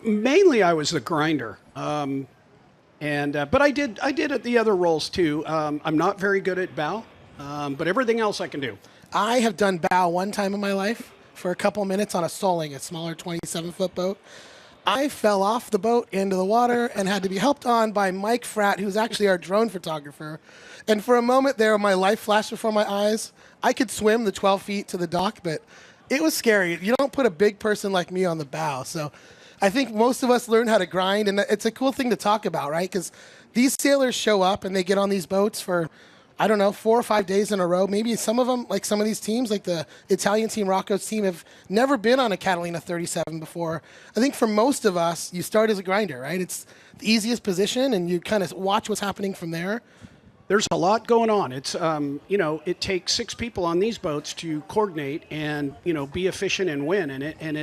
Speaker 5: Mainly I was the grinder. But I did the other roles too. I'm not very good at bow, but everything else I can do.
Speaker 7: I have done bow one time in my life for a couple minutes on a Soling, a smaller 27-foot boat. I fell off the boat into the water and had to be helped on by Mike Fratt, who's actually our drone photographer. And for a moment there, my life flashed before my eyes. I could swim the 12 feet to the dock, but it was scary. You don't put a big person like me on the bow. So I think most of us learn how to grind, and it's a cool thing to talk about, right? Because these sailors show up and they get on these boats for, I don't know, 4 or 5 days in a row. Maybe some of them, like some of these teams, like the Italian team, Rocco's team, have never been on a Catalina 37 before. I think for most of us, you start as a grinder, right? It's the easiest position, and you kind of watch what's happening from there.
Speaker 5: There's a lot going on. It's, it takes 6 people on these boats to coordinate and, be efficient and win. And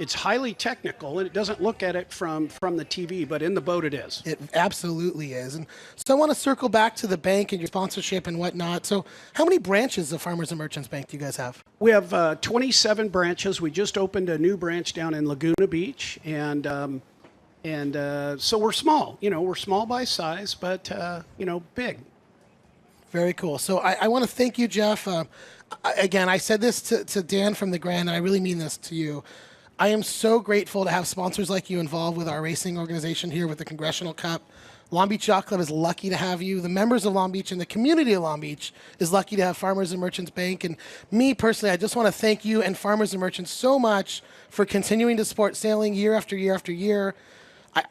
Speaker 5: it's highly technical, and it doesn't look at it from the TV, but in the boat it is.
Speaker 7: It absolutely is. And so I want to circle back to the bank and your sponsorship and whatnot. So how many branches of Farmers and Merchants Bank do you guys have?
Speaker 5: We have 27 branches. We just opened a new branch down in Laguna Beach, and so we're small. We're small by size, but big.
Speaker 7: Very cool. So I want to thank you, Jeff. Again, I said this to Dan from the Grand, and I really mean this to you. I am so grateful to have sponsors like you involved with our racing organization here with the Congressional Cup. Long Beach Yacht Club is lucky to have you. The members of Long Beach and the community of Long Beach is lucky to have Farmers and Merchants Bank. And me personally, I just want to thank you and Farmers and Merchants so much for continuing to support sailing year after year after year.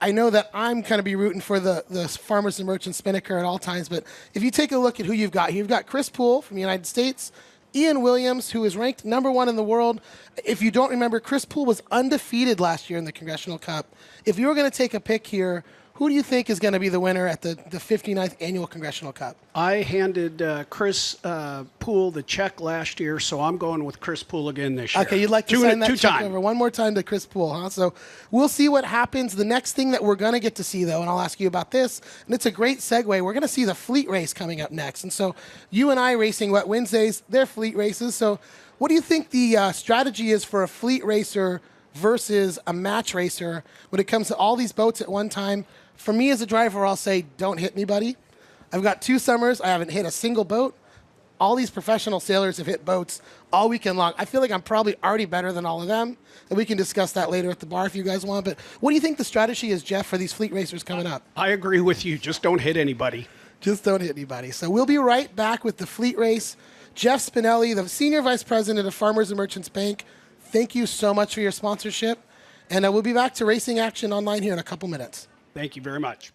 Speaker 7: I know that I'm going to be rooting for the Farmers and Merchants Spinnaker at all times, but if you take a look at who you've got, Chris Poole from the United States, Ian Williams, who is ranked #1 in the world. If you don't remember, Chris Poole was undefeated last year in the Congressional Cup. If you were going to take a pick here, who do you think is going to be the winner at the 59th Annual Congressional Cup?
Speaker 5: I handed Chris Poole the check last year, so I'm going with Chris Poole again this year.
Speaker 7: Okay, you'd like to sign that check over one more time to Chris Poole, huh? So we'll see what happens. The next thing that we're going to get to see, though, and I'll ask you about this, and it's a great segue, we're going to see the fleet race coming up next. And so you and I racing Wet Wednesdays, they're fleet races. So what do you think the strategy is for a fleet racer versus a match racer when it comes to all these boats at one time? For me as a driver, I'll say, don't hit anybody. I've got 2 summers. I haven't hit a single boat. All these professional sailors have hit boats all weekend long. I feel like I'm probably already better than all of them. And we can discuss that later at the bar if you guys want. But what do you think the strategy is, Jeff, for these fleet racers coming up?
Speaker 5: I agree with you. Just don't hit anybody.
Speaker 7: Just don't hit anybody. So we'll be right back with the fleet race. Jeff Spinelli, the Senior Vice President of Farmers and Merchants Bank, thank you so much for your sponsorship. And we'll be back to racing action online here in a couple minutes.
Speaker 5: Thank you very much.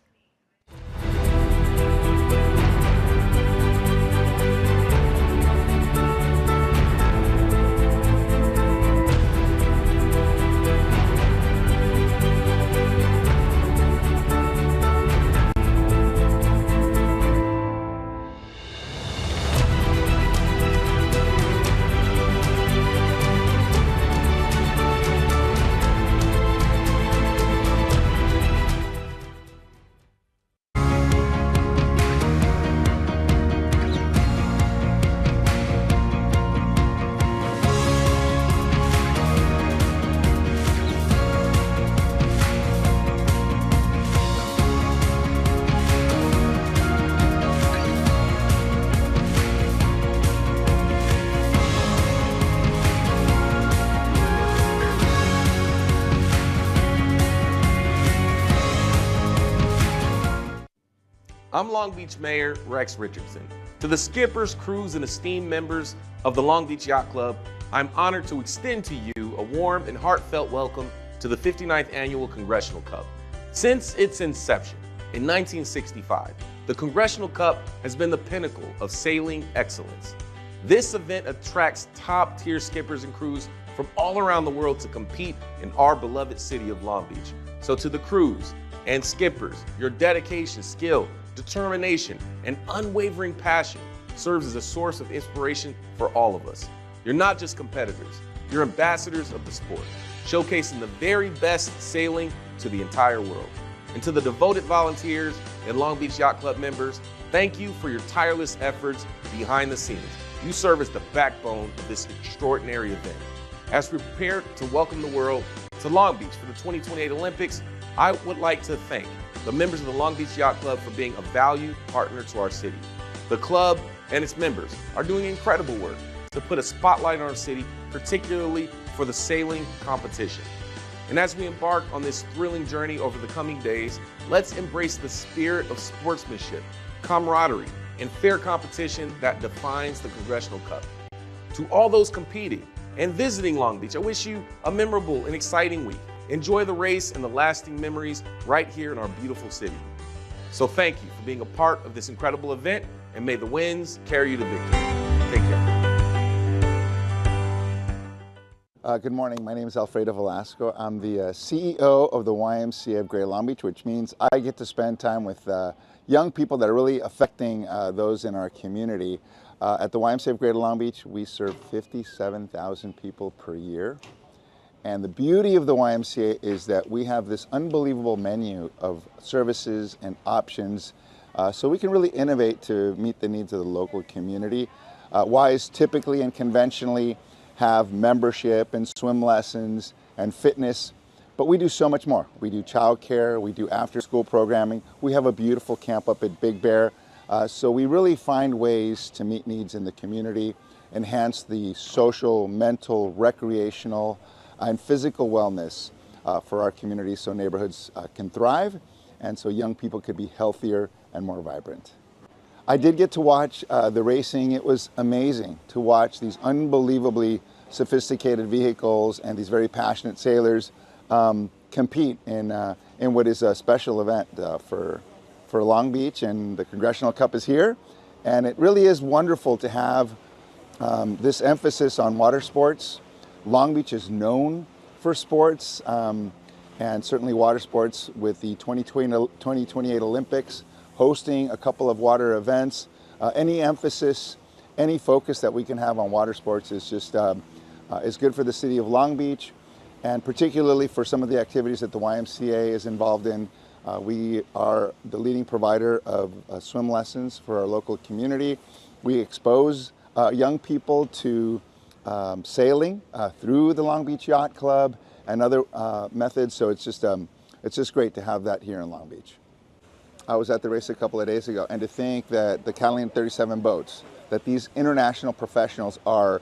Speaker 13: I'm Long Beach Mayor Rex Richardson. To the skippers, crews, and esteemed members of the Long Beach Yacht Club, I'm honored to extend to you a warm and heartfelt welcome to the 59th Annual Congressional Cup. Since its inception in 1965, the Congressional Cup has been the pinnacle of sailing excellence. This event attracts top-tier skippers and crews from all around the world to compete in our beloved city of Long Beach. So to the crews and skippers, your dedication, skill, determination, and unwavering passion serves as a source of inspiration for all of us. You're not just competitors, you're ambassadors of the sport, showcasing the very best sailing to the entire world. And to the devoted volunteers and Long Beach Yacht Club members, thank you for your tireless efforts behind the scenes. You serve as the backbone of this extraordinary event. As we prepare to welcome the world to Long Beach for the 2028 Olympics, I would like to thank the members of the Long Beach Yacht Club for being a valued partner to our city. The club and its members are doing incredible work to put a spotlight on our city, particularly for the sailing competition. And as we embark on this thrilling journey over the coming days, let's embrace the spirit of sportsmanship, camaraderie, and fair competition that defines the Congressional Cup. To all those competing and visiting Long Beach, I wish you a memorable and exciting week. Enjoy the race and the lasting memories right here in our beautiful city. So thank you for being a part of this incredible event, and may the winds carry you to victory. Take care.
Speaker 12: Good morning. My name is Alfredo Velasco. I'm the CEO of the YMCA of Greater Long Beach, which means I get to spend time with young people that are really affecting those in our community. At the YMCA of Greater Long Beach, we serve 57,000 people per year. And the beauty of the YMCA is that we have this unbelievable menu of services and options, so we can really innovate to meet the needs of the local community. Ys typically and conventionally have membership and swim lessons and fitness, but we do so much more. We do childcare, we do after-school programming, we have a beautiful camp up at Big Bear, so we really find ways to meet needs in the community, enhance the social, mental, recreational, and physical wellness for our community so neighborhoods can thrive and so young people could be healthier and more vibrant. I did get to watch the racing. It was amazing to watch these unbelievably sophisticated vehicles and these very passionate sailors compete in what is a special event for Long Beach, and the Congressional Cup is here. And it really is wonderful to have this emphasis on water sports. Long Beach is known for sports, and certainly water sports with the 2028 Olympics, hosting a couple of water events. Any emphasis, any focus that we can have on water sports is just is good for the city of Long Beach, and particularly for some of the activities that the YMCA is involved in. We are the leading provider of swim lessons for our local community. We expose young people to sailing through the Long Beach Yacht Club and other methods, so it's just great to have that here in Long Beach. I was at the race a couple of days ago, and to think that the Catalina 37 boats, that these international professionals are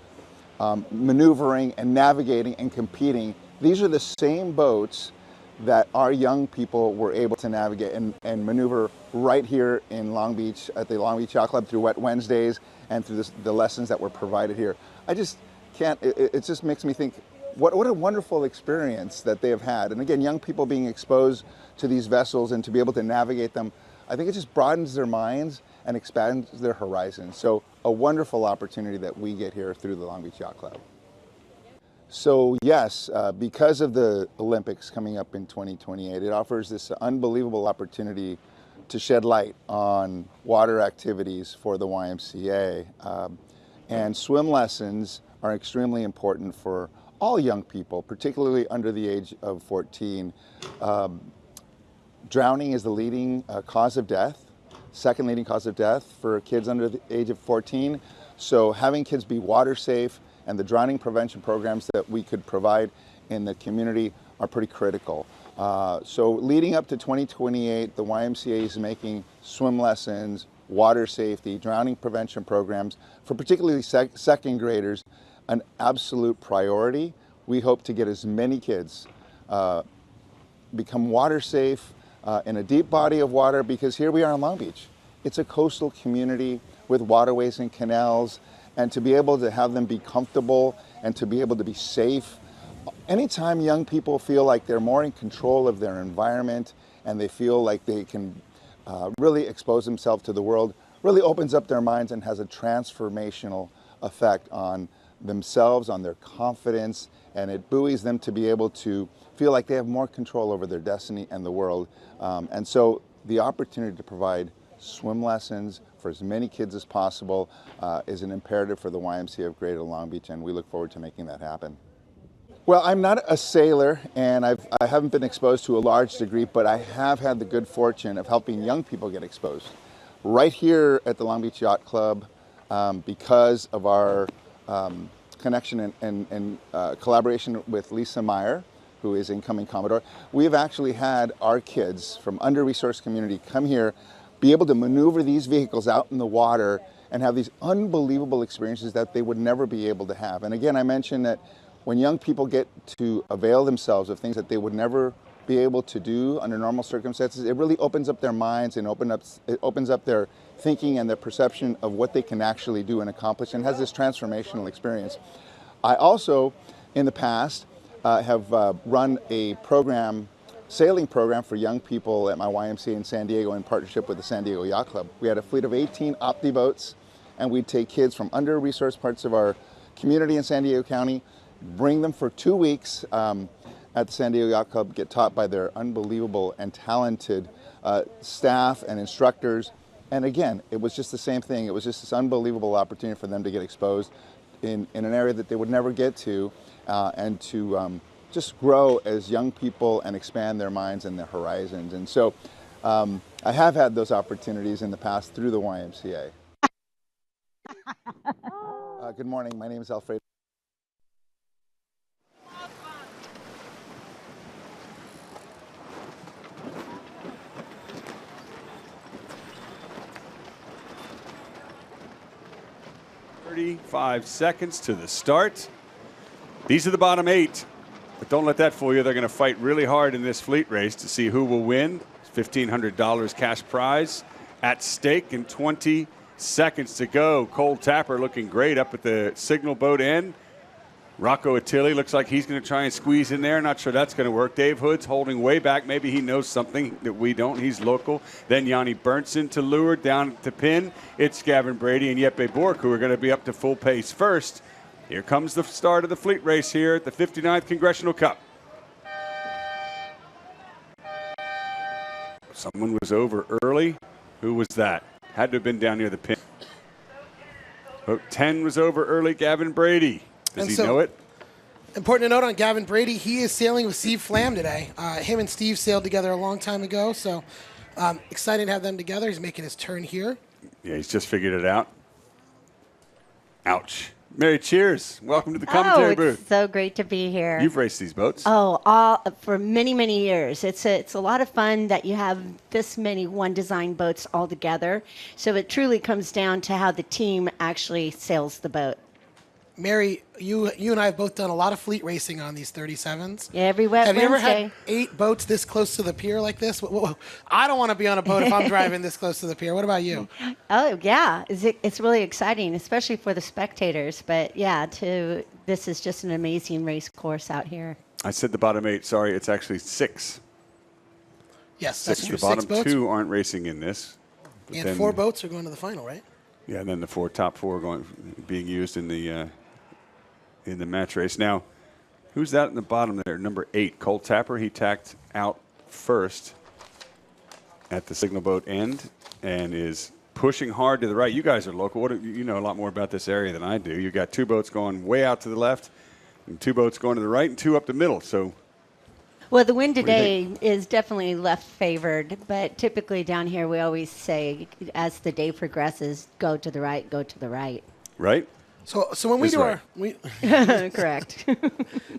Speaker 12: maneuvering and navigating and competing, these are the same boats that our young people were able to navigate and maneuver right here in Long Beach at the Long Beach Yacht Club through Wet Wednesdays and through the lessons that were provided here. I just can't, it just makes me think, what a wonderful experience that they have had. And again, young people being exposed to these vessels and to be able to navigate them, I think it just broadens their minds and expands their horizons. So a wonderful opportunity that we get here through the Long Beach Yacht Club. So yes, because of the Olympics coming up in 2028, it offers this unbelievable opportunity to shed light on water activities for the YMCA. And swim lessons are extremely important for all young people, particularly under the age of 14. Drowning is the leading cause of death, second leading cause of death for kids under the age of 14. So having kids be water safe and the drowning prevention programs that we could provide in the community are pretty critical. So leading up to 2028, the YMCA is making swim lessons, water safety, drowning prevention programs for particularly second graders an absolute priority. We hope to get as many kids become water safe in a deep body of water, because here we are in Long Beach. It's a coastal community with waterways and canals, and to be able to have them be comfortable and to be able to be safe. Anytime young people feel like they're more in control of their environment and they feel like they can really expose themselves to the world, really opens up their minds and has a transformational effect on themselves, on their confidence, and it buoys them to be able to feel like they have more control over their destiny and the world. And so the opportunity to provide swim lessons for as many kids as possible is an imperative for the YMCA of Greater Long Beach, and we look forward to making that happen. Well, I'm not a sailor, and I haven't been exposed to a large degree, but I have had the good fortune of helping young people get exposed. Right here at the Long Beach Yacht Club, because of our connection and collaboration with Lisa Meyer, who is incoming Commodore, we have actually had our kids from under-resourced community come here, be able to maneuver these vehicles out in the water and have these unbelievable experiences that they would never be able to have. And again, I mentioned that when young people get to avail themselves of things that they would never be able to do under normal circumstances, it really opens up their minds and it opens up their thinking and their perception of what they can actually do and accomplish, and has this transformational experience. I also, in the past, have run a sailing program for young people at my YMCA in San Diego in partnership with the San Diego Yacht Club. We had a fleet of 18 Opti boats, and we'd take kids from under-resourced parts of our community in San Diego County, bring them for 2 weeks at the San Diego Yacht Club, get taught by their unbelievable and talented staff and instructors. And again, it was just the same thing. It was just this unbelievable opportunity for them to get exposed in an area that they would never get to, and to just grow as young people and expand their minds and their horizons. And so I have had those opportunities in the past through the YMCA. Good morning, my name is Alfredo.
Speaker 1: "35 seconds to the start." These are the bottom 8, but don't let that fool you. They're going to fight really hard in this fleet race to see who will win. $1,500 cash prize at stake, and 20 seconds to go. Cole Tapper looking great up at the signal boat end. Rocco Attili looks like he's going to try and squeeze in there. Not sure that's going to work. Dave Hood's holding way back. Maybe he knows something that we don't. He's local. Then Yanni Berntsen to leeward down to pin. It's Gavin Brady and Jeppe Bork who are going to be up to full pace first. Here comes the start of the fleet race here at the 59th Congressional Cup. Someone was over early. Who was that? Had to have been down near the pin. Boat 10 was over early. Gavin Brady. Does he know it?
Speaker 7: Important to note on Gavin Brady, he is sailing with Steve Flam today. Him and Steve sailed together a long time ago, so excited to have them together. He's making his turn here.
Speaker 1: Yeah, he's just figured it out. Ouch. Mary, cheers. Welcome to the commentary booth.
Speaker 15: It's so great to be here.
Speaker 1: You've raced these boats.
Speaker 15: For many, many years. It's a lot of fun that you have this many one design boats all together. So it truly comes down to how the team actually sails the boat.
Speaker 7: Mary, you and I have both done a lot of fleet racing on these 37s.
Speaker 15: Yeah, every Wednesday.
Speaker 7: Have you ever had 8 boats this close to the pier like this? I don't want to be on a boat if I'm driving this close to the pier. What about you?
Speaker 15: Oh, yeah. It's really exciting, especially for the spectators. But, yeah, this is just an amazing race course out here.
Speaker 1: I said the bottom 8. Sorry, it's actually 6.
Speaker 7: Yes,
Speaker 1: 6.
Speaker 7: that's true.
Speaker 1: The bottom
Speaker 7: 6 boats.
Speaker 1: 2 aren't racing in this.
Speaker 7: And 4 boats are going to the final, right?
Speaker 1: Yeah, and then the top 4 being used in the match race. Now, who's that in the bottom there? Number 8, Cole Tapper. He tacked out first at the signal boat end and is pushing hard to the right. You guys are local. You know a lot more about this area than I do. You got 2 boats going way out to the left and 2 boats going to the right and 2 up the middle. So,
Speaker 15: well, the wind today is definitely left favored, but typically down here we always say as the day progresses, go to the right, go to the right.
Speaker 1: Right?
Speaker 7: So when we do our
Speaker 15: correct.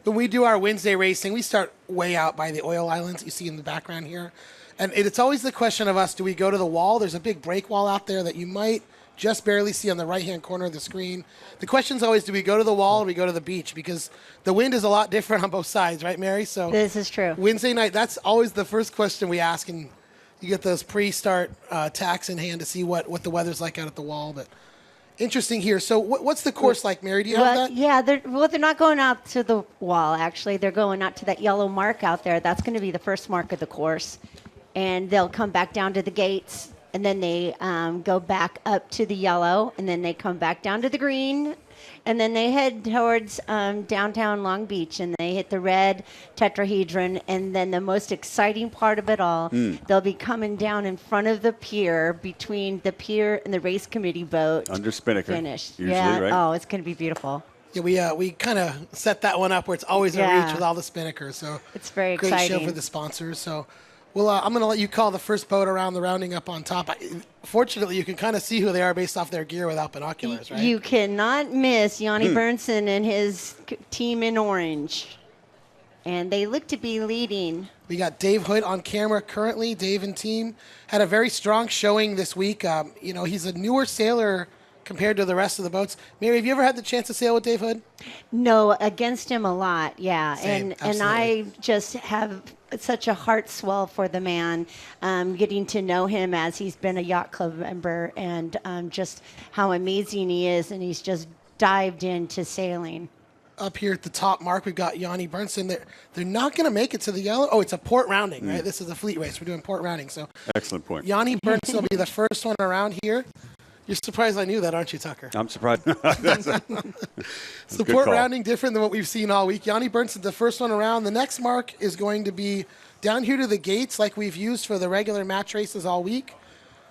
Speaker 7: When we do our Wednesday racing, we start way out by the oil islands you see in the background here. And it's always the question of us, do we go to the wall? There's a big break wall out there that you might just barely see on the right-hand corner of the screen. The question is always, do we go to the wall or do we go to the beach? Because the wind is a lot different on both sides, right, Mary? So
Speaker 15: this is true.
Speaker 7: Wednesday night, that's always the first question we ask, and you get those pre-start tacks in hand to see what the weather's like out at the wall. But interesting here. So what's the course like, Mary? Do you have that?
Speaker 15: Yeah, they're not going out to the wall, actually. They're going out to that yellow mark out there. That's going to be the first mark of the course. And they'll come back down to the gates, and then they go back up to the yellow, and then they come back down to the green, and then they head towards downtown Long Beach, and they hit the red tetrahedron, and then the most exciting part of it all, they'll be coming down in front of the pier, between the pier and the race committee boat.
Speaker 1: Under Spinnaker.
Speaker 15: Finished.
Speaker 1: Usually,
Speaker 15: yeah.
Speaker 1: right?
Speaker 15: Oh, it's going to be beautiful.
Speaker 7: Yeah, we kind of set that one up where it's always a reach with all the spinnakers. So
Speaker 15: it's very
Speaker 7: great
Speaker 15: exciting.
Speaker 7: show for the sponsors. So, well, I'm going to let you call the first boat around the rounding up on top. Fortunately, you can kind of see who they are based off their gear without binoculars, right?
Speaker 15: You cannot miss Yanni Bernson and his team in orange. And they look to be leading.
Speaker 7: We got Dave Hood on camera currently. Dave and team had a very strong showing this week. He's a newer sailor compared to the rest of the boats. Mary, have you ever had the chance to sail with Dave Hood?
Speaker 15: No, against him a lot, yeah.
Speaker 7: Same,
Speaker 15: and I just have such a heart swell for the man, getting to know him as he's been a yacht club member, and just how amazing he is, and he's just dived into sailing.
Speaker 7: Up here at the top mark, we've got Yanni Bernson. They're not going to make it to the yellow. Oh, it's a port rounding, right? This is a fleet race. We're doing port rounding. So
Speaker 1: excellent point.
Speaker 7: Yanni Bernson will be the first one around here. You're surprised I knew that, aren't you, Tucker?
Speaker 1: I'm surprised.
Speaker 7: So port rounding different than what we've seen all week. Yanni Bernson, the first one around. The next mark is going to be down here to the gates like we've used for the regular match races all week.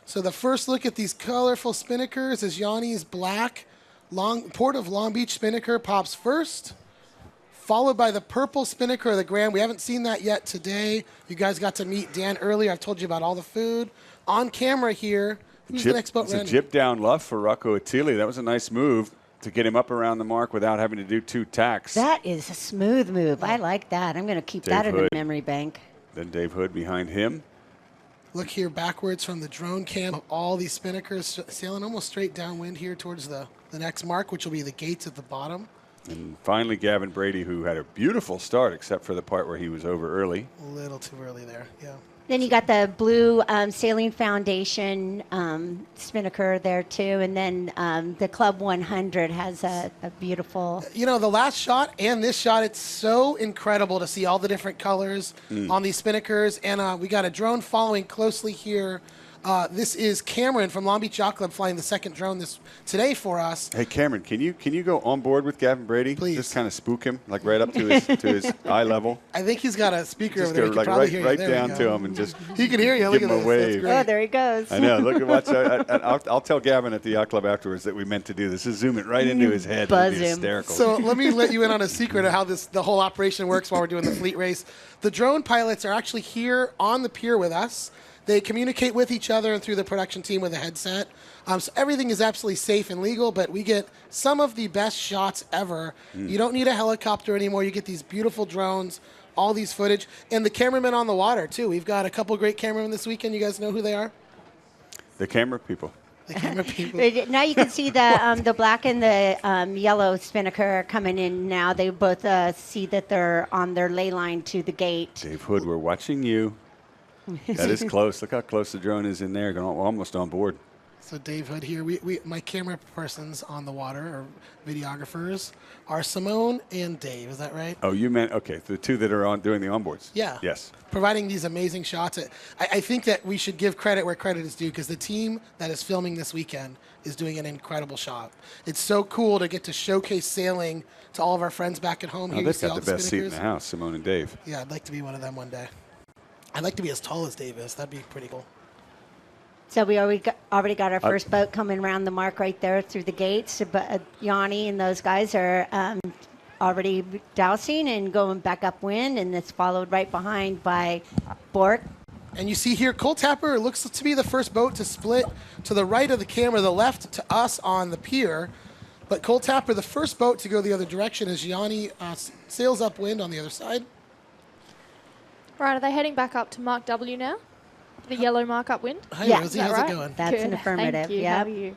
Speaker 7: So the first look at these colorful spinnakers is Yanni's black Port of Long Beach spinnaker pops first, followed by the purple spinnaker of the Grand. We haven't seen that yet today. You guys got to meet Dan earlier. I've told you about all the food. On camera here, who's the next boat
Speaker 1: It's
Speaker 7: rounding?
Speaker 1: a jib down luff for Rocco Attili. That was a nice move to get him up around the mark without having to do 2 tacks.
Speaker 15: That is a smooth move. I like that. I'm going to keep that in the memory bank.
Speaker 1: Then Dave Hood behind him.
Speaker 7: Look here backwards from the drone cam of all these spinnakers sailing almost straight downwind here towards the next mark, which will be the gates at the bottom.
Speaker 1: And finally, Gavin Brady, who had a beautiful start, except for the part where he was over early.
Speaker 7: A little too early there, yeah.
Speaker 15: Then you got the blue Sailing Foundation spinnaker there, too. And then the Club 100 has a beautiful...
Speaker 7: You know, the last shot and this shot, it's so incredible to see all the different colors on these spinnakers. And we got a drone following closely here. This is Cameron from Long Beach Yacht Club flying the second drone today for us.
Speaker 1: Hey, Cameron, can you go on board with Gavin Brady?
Speaker 7: Please.
Speaker 1: Just kind of spook him, like right up to his eye level.
Speaker 7: I think he's got a speaker
Speaker 1: Just
Speaker 7: over there.
Speaker 1: go
Speaker 7: He can
Speaker 1: like
Speaker 7: probably
Speaker 1: right,
Speaker 7: hear you.
Speaker 1: right
Speaker 7: There
Speaker 1: down
Speaker 7: we
Speaker 1: to
Speaker 7: go.
Speaker 1: him and just
Speaker 7: He can hear you.
Speaker 1: give
Speaker 7: Look
Speaker 1: him
Speaker 7: at
Speaker 1: a
Speaker 7: this.
Speaker 1: wave.
Speaker 7: That's great.
Speaker 15: Oh, there he goes.
Speaker 1: I know. Look, watch. I'll tell Gavin at the yacht club afterwards that we meant to do this. Just zoom it right into his head.
Speaker 15: Buzz
Speaker 1: It'd be
Speaker 15: him.
Speaker 1: hysterical.
Speaker 7: So let me let you in on a secret of how the whole operation works while we're doing the fleet race. The drone pilots are actually here on the pier with us. They communicate with each other and through the production team with a headset. So everything is absolutely safe and legal, but we get some of the best shots ever. You don't need a helicopter anymore. You get these beautiful drones, all these footage, and the cameramen on the water, too. We've got a couple great cameramen this weekend. You guys know who they are?
Speaker 1: The camera people.
Speaker 7: The camera people.
Speaker 15: Now you can see the black and the yellow spinnaker coming in now. They both see that they're on their ley line to the gate.
Speaker 1: Dave Hood, we're watching you. That is close. Look how close the drone is in there. We're almost on board.
Speaker 7: So Dave Hood here. My camera persons on the water, or videographers, are Simone and Dave. Is that right?
Speaker 1: Oh, you meant, okay, the two that are doing the onboards.
Speaker 7: Yeah.
Speaker 1: Yes.
Speaker 7: Providing these amazing shots. I think that we should give credit where credit is due, because the team that is filming this weekend is doing an incredible shot. It's so cool to get to showcase sailing to all of our friends back at home.
Speaker 1: Oh,
Speaker 7: Here you
Speaker 1: they've
Speaker 7: see
Speaker 1: got
Speaker 7: all
Speaker 1: the best seat in
Speaker 7: spinnakers.
Speaker 1: the house, Simone and Dave.
Speaker 7: Yeah, I'd like to be one of them one day. I'd like to be as tall as Dave is. That'd be pretty cool.
Speaker 15: So we already got our first boat coming around the mark right there through the gates. But Yanni and those guys are already dousing and going back upwind, and it's followed right behind by Bork.
Speaker 7: And you see here, Cole Tapper looks to be the first boat to split to the right of the camera, the left to us on the pier. But Cole Tapper, the first boat to go the other direction, as Yanni sails upwind on the other side.
Speaker 9: Right, are they heading back up to Mark W now? The yellow mark upwind?
Speaker 7: Hi,
Speaker 15: Yeah.
Speaker 7: Rosie,
Speaker 9: Is that
Speaker 7: how's
Speaker 9: right?
Speaker 7: it going?
Speaker 15: That's
Speaker 9: Good.
Speaker 15: an affirmative.
Speaker 9: Thank you.
Speaker 15: Yeah.
Speaker 9: How are you?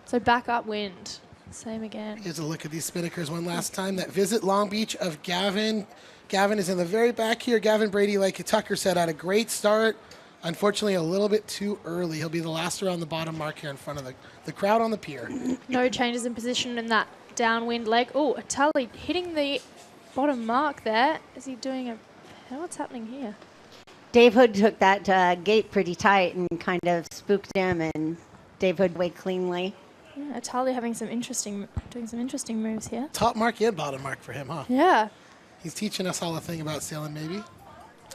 Speaker 9: So back upwind. Same again.
Speaker 7: Here's a look at these spinnakers one last time. That visit Long Beach of Gavin. Gavin is in the very back here. Gavin Brady, like Tucker said, had a great start. Unfortunately, a little bit too early. He'll be the last around the bottom mark here in front of the crowd on the pier.
Speaker 9: No changes in position in that downwind leg. Oh, Attali hitting the bottom mark there. Is he doing a... What's happening here?
Speaker 15: Dave Hood took that gate pretty tight and kind of spooked him, and Dave Hood way cleanly.
Speaker 9: Yeah, Attali having doing some interesting moves here.
Speaker 7: Top mark and bottom mark for him, huh?
Speaker 9: Yeah.
Speaker 7: He's teaching us all a thing about sailing, maybe.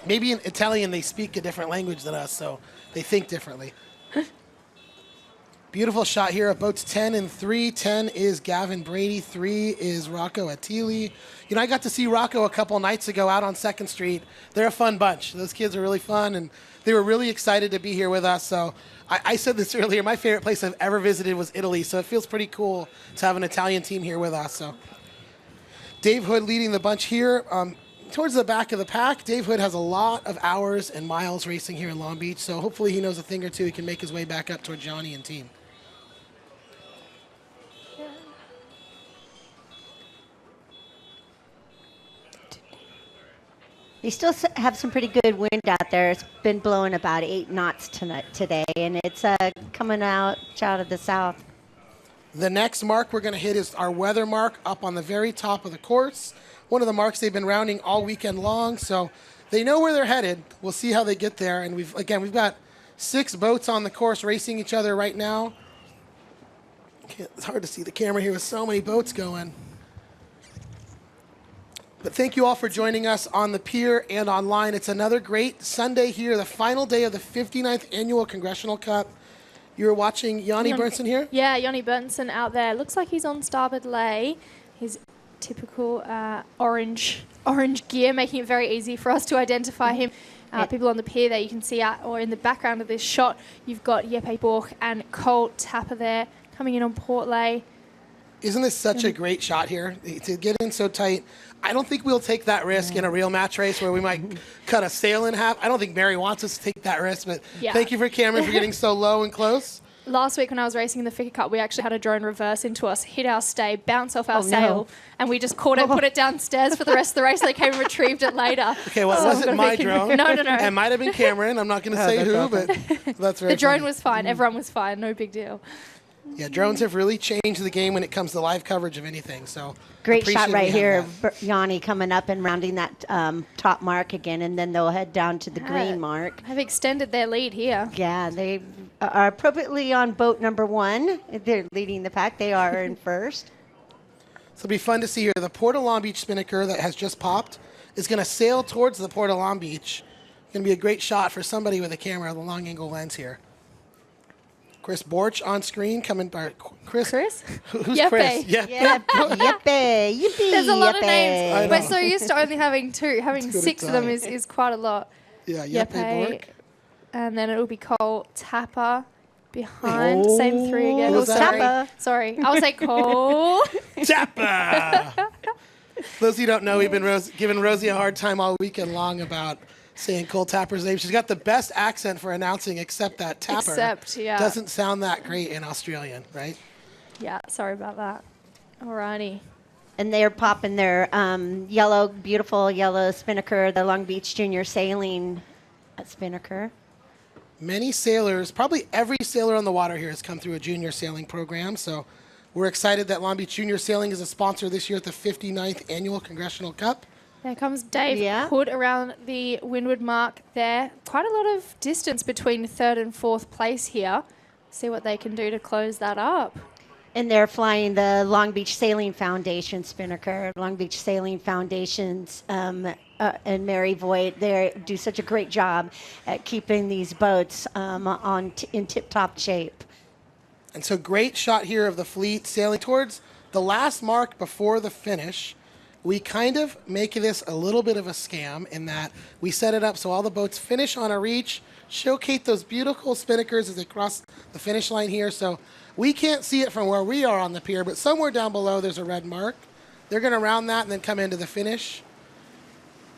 Speaker 7: Maybe in Italian they speak a different language than us, so they think differently. Beautiful shot here of boats 10 and 3. 10 is Gavin Brady. 3 is Rocco Attili. You know, I got to see Rocco a couple nights ago out on 2nd Street. They're a fun bunch. Those kids are really fun, and they were really excited to be here with us. So I said this earlier. My favorite place I've ever visited was Italy, so it feels pretty cool to have an Italian team here with us. So Dave Hood leading the bunch here. Towards the back of the pack, Dave Hood has a lot of hours and miles racing here in Long Beach, so hopefully he knows a thing or two. He can make his way back up toward Johnny and team.
Speaker 15: You still have some pretty good wind out there. It's been blowing about 8 knots today, and it's coming out of the south.
Speaker 7: The next mark we're going to hit is our weather mark up on the very top of the course. One of the marks they've been rounding all weekend long, so they know where they're headed. We'll see how they get there. And we've got 6 boats on the course racing each other right now. It's hard to see the camera here with so many boats going. But thank you all for joining us on the pier and online. It's another great Sunday here, the final day of the 59th Annual Congressional Cup. You're watching Yanni Bernson here?
Speaker 9: Yeah, Yanni Bernson out there. Looks like he's on starboard lay. His typical orange gear, making it very easy for us to identify him. People on the pier there, you can see or in the background of this shot, you've got Jeppe Borch and Cole Tapper there coming in on port lay.
Speaker 7: Isn't this such a great shot here? To get in so tight. I don't think we'll take that risk in a real match race where we might cut a sail in half. I don't think Mary wants us to take that risk, but thank you for Cameron for getting so low and close.
Speaker 9: Last week when I was racing in the Figure Cup, we actually had a drone reverse into us, hit our stay, bounce off our sail, and we just caught it, put it downstairs for the rest of the race. They came and retrieved it later.
Speaker 7: Okay, well, it wasn't my drone.
Speaker 9: No.
Speaker 7: It might have been Cameron. I'm not going to say who, but that's very
Speaker 9: The drone
Speaker 7: funny.
Speaker 9: was fine. Everyone was fine. No big deal.
Speaker 7: Yeah, drones have really changed the game when it comes to live coverage of anything. So
Speaker 15: Great shot
Speaker 7: appreciate
Speaker 15: right
Speaker 7: we
Speaker 15: here
Speaker 7: have that.
Speaker 15: of Yanni coming up and rounding that top mark again, and then they'll head down to the green mark.
Speaker 9: Have extended their lead here.
Speaker 15: Yeah, they are appropriately on boat number 1. They're leading the pack. They are in first.
Speaker 7: So it'll be fun to see here. The Port of Long Beach spinnaker that has just popped is going to sail towards the Port of Long Beach. Going to be a great shot for somebody with a camera, the long angle lens here. Chris Borch on screen coming by. Chris? Who's
Speaker 9: Jeppe.
Speaker 7: Chris?
Speaker 15: Yippee.
Speaker 9: There's a lot of
Speaker 7: I
Speaker 9: names.
Speaker 7: know.
Speaker 9: We're so used to only having 2. Having
Speaker 7: Two at a
Speaker 9: 6 of them
Speaker 7: time.
Speaker 9: is quite a lot.
Speaker 7: Yeah, Jeppe Borch.
Speaker 9: And then it'll be Cole Tapper behind. Same 3 again.
Speaker 7: Who was that?
Speaker 9: Tapper. Sorry. I was like Cole.
Speaker 7: Tapper! Those who don't know, we've been giving Rosie a hard time all weekend long about saying Cole Tapper's name. She's got the best accent for announcing, except that Tapper doesn't sound that great in Australian, right?
Speaker 9: Yeah, sorry about that. Alrighty.
Speaker 15: And they're popping their beautiful yellow spinnaker, the Long Beach Junior Sailing spinnaker.
Speaker 7: Many sailors, probably every sailor on the water here has come through a junior sailing program. So we're excited that Long Beach Junior Sailing is a sponsor this year at the 59th Annual Congressional Cup.
Speaker 9: There comes Dave Hood around the windward mark there. Quite a lot of distance between 3rd and 4th place here. See what they can do to close that up.
Speaker 15: And they're flying the Long Beach Sailing Foundation spinnaker. Long Beach Sailing Foundation's and Mary Voigt, they do such a great job at keeping these boats in tip-top shape.
Speaker 7: And so great shot here of the fleet sailing towards the last mark before the finish. We kind of make this a little bit of a scam in that we set it up so all the boats finish on a reach, showcase those beautiful spinnakers as they cross the finish line here. So we can't see it from where we are on the pier, but somewhere down below there's a red mark. They're going to round that and then come into the finish.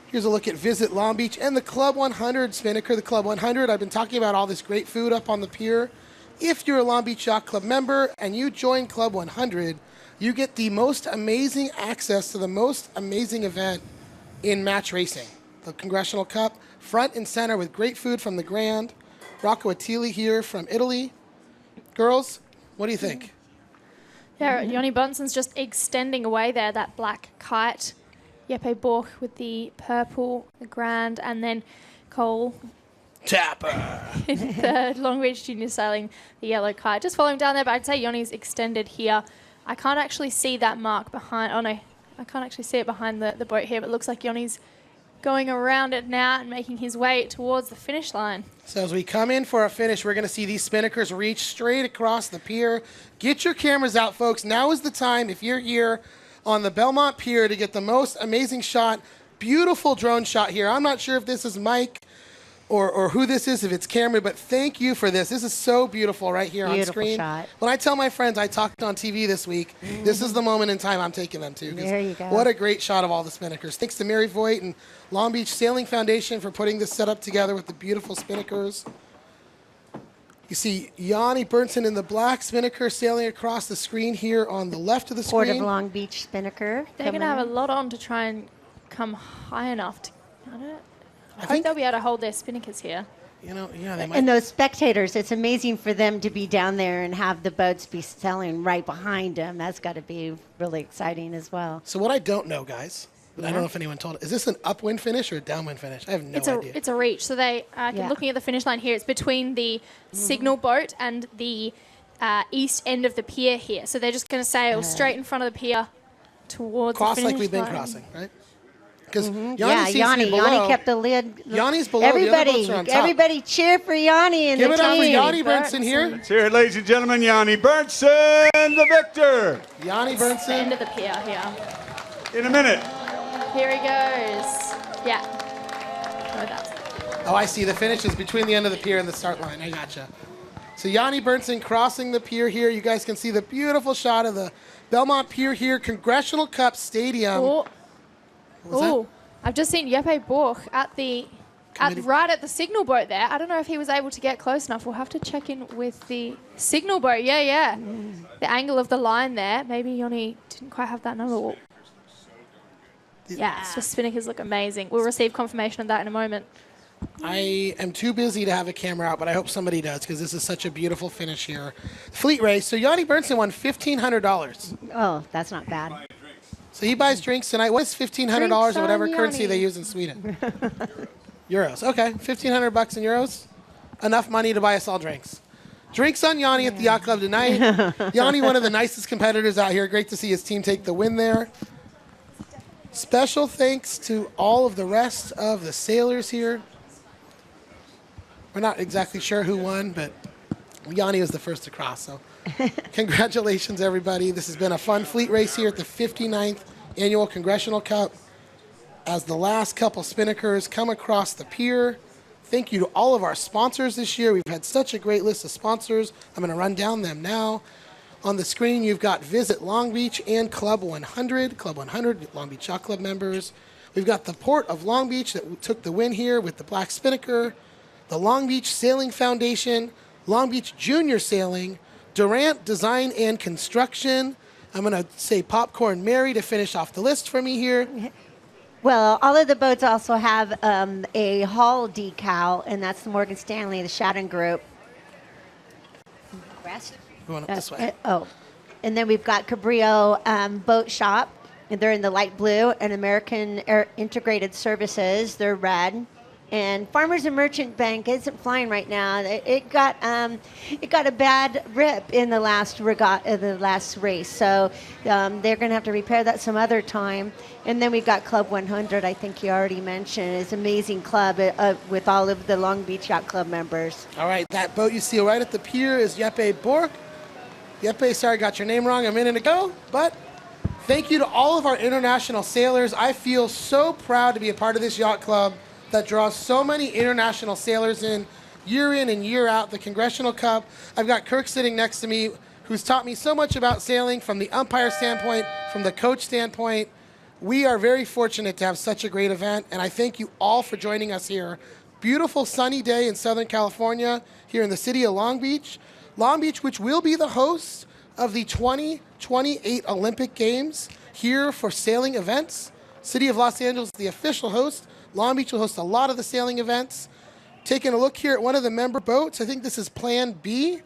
Speaker 7: Here's a look at Visit Long Beach and the Club 100 spinnaker. The Club 100, I've been talking about all this great food up on the pier. If you're a Long Beach Yacht Club member and you join Club 100, you get the most amazing access to the most amazing event in match racing. The Congressional Cup, front and center with great food from the Grand. Rocco Attili here from Italy. Girls, what do you think?
Speaker 9: Yeah, Yanni Bonson's just extending away there, that black kite. Jeppe Borch with the purple, the Grand, and then Cole
Speaker 7: Tapper
Speaker 9: in 3rd. Long Beach Junior Sailing, the yellow kite. Just following down there, but I'd say Yanni's extended here. I can't actually see that mark behind. Oh no, I can't actually see it behind the boat here, but it looks like Yanni's going around it now and making his way towards the finish line.
Speaker 7: So as we come in for a finish, we're going to see these spinnakers reach straight across the pier. Get your cameras out, folks. Now is the time, if you're here on the Belmont Pier, to get the most amazing shot. Beautiful drone shot here. I'm not sure if this is Mike or who this is, if it's Cameron, but thank you for this. This is so beautiful right here on screen.
Speaker 15: Shot.
Speaker 7: When I tell my friends I talked on TV this week, this is the moment in time I'm taking them to.
Speaker 15: There you go.
Speaker 7: What a great shot of all the spinnakers. Thanks to Mary Voigt and Long Beach Sailing Foundation for putting this setup together with the beautiful spinnakers. You see Yanni Burnson in the black spinnaker sailing across the screen here on the left of the
Speaker 15: Port
Speaker 7: screen.
Speaker 15: of Long Beach spinnaker.
Speaker 9: They're going to have a lot on to try and come high enough to. I think they'll be able to hold their spinnakers here.
Speaker 7: You know, yeah, they might.
Speaker 15: And those spectators, it's amazing for them to be down there and have the boats be sailing right behind them. That's got to be really exciting as well.
Speaker 7: So what I don't know, guys, I don't know if anyone told, is this an upwind finish or a downwind finish? I have no idea.
Speaker 9: It's a reach. So they, looking at the finish line here, it's between the signal boat and the east end of the pier here. So they're just going to sail straight in front of the pier towards the finish
Speaker 7: like we've been
Speaker 9: line.
Speaker 7: crossing, right? Because
Speaker 15: Yanni kept the lid.
Speaker 7: Yanni's below.
Speaker 15: Everybody,
Speaker 7: the other boats are on top.
Speaker 15: everybody cheer for Yanni and
Speaker 7: Give
Speaker 15: the
Speaker 7: it up for
Speaker 15: team.
Speaker 7: Yanni Burnson here.
Speaker 1: Let's hear it, ladies and gentlemen. Yanni Burnson, the victor.
Speaker 7: Yanni Burnson.
Speaker 9: End of the pier here.
Speaker 1: In a minute.
Speaker 9: Here he goes. Yeah. No, that's
Speaker 7: Oh, I see. The finish is between the end of the pier and the start line. I gotcha. So Yanni Burnson crossing the pier here. You guys can see the beautiful shot of the Belmont Pier here, Congressional Cup Stadium.
Speaker 9: Oh, I've just seen Jeppe Borch right at the signal boat there. I don't know if he was able to get close enough. We'll have to check in with the signal boat. Yeah. The angle of the line there. Maybe Yanni didn't quite have that number. Yeah, the spinnakers look amazing. We'll receive confirmation of that in a moment.
Speaker 7: I am too busy to have a camera out, but I hope somebody does because this is such a beautiful finish here. Fleet race. So Yanni Burnson won $1,500.
Speaker 15: Oh, that's not bad.
Speaker 7: So he buys drinks tonight. What's $1,500 or whatever currency they use in Sweden? Euros. Okay, $1,500 in euros. Enough money to buy us all drinks. Drinks on Yanni at the yacht club tonight. Yanni, one of the nicest competitors out here. Great to see his team take the win there. Special thanks to all of the rest of the sailors here. We're not exactly sure who won, but Yanni was the first to cross, so congratulations, everybody. This has been a fun fleet race here at the 59th Annual Congressional Cup. As the last couple spinnakers come across the pier, thank you to all of our sponsors this year. We've had such a great list of sponsors. I'm going to run down them now. On the screen, you've got Visit Long Beach and Club 100. Club 100, Long Beach Yacht Club members. We've got the Port of Long Beach that took the win here with the Black Spinnaker. The Long Beach Sailing Foundation, Long Beach Junior Sailing, Durant Design and Construction. I'm going to say Popcorn Mary to finish off the list for me here.
Speaker 15: Well, all of the boats also have a hull decal, and that's the Morgan Stanley, the Shadden Group. Rest?
Speaker 7: Going up this way.
Speaker 15: And then we've got Cabrillo Boat Shop, and they're in the light blue, and American Integrated Services, they're red. And Farmers and Merchant Bank isn't flying right now. It got a bad rip in the last race, so they're going to have to repair that some other time. And then we've got Club 100. I think you already mentioned. It's an amazing club with all of the Long Beach Yacht Club members.
Speaker 7: All right, that boat you see right at the pier is Jeppe Borch. Jeppe, sorry, got your name wrong a minute ago, but thank you to all of our international sailors. I feel so proud to be a part of this yacht club that draws so many international sailors in and year out, the Congressional Cup. I've got Kirk sitting next to me, who's taught me so much about sailing from the umpire standpoint, from the coach standpoint. We are very fortunate to have such a great event, and I thank you all for joining us here. Beautiful sunny day in Southern California, here in the city of Long Beach. Long Beach, which will be the host of the 2028 Olympic Games here for sailing events. City of Los Angeles, the official host. Long Beach will host a lot of the sailing events. Taking a look here at one of the member boats. I think this is Plan B.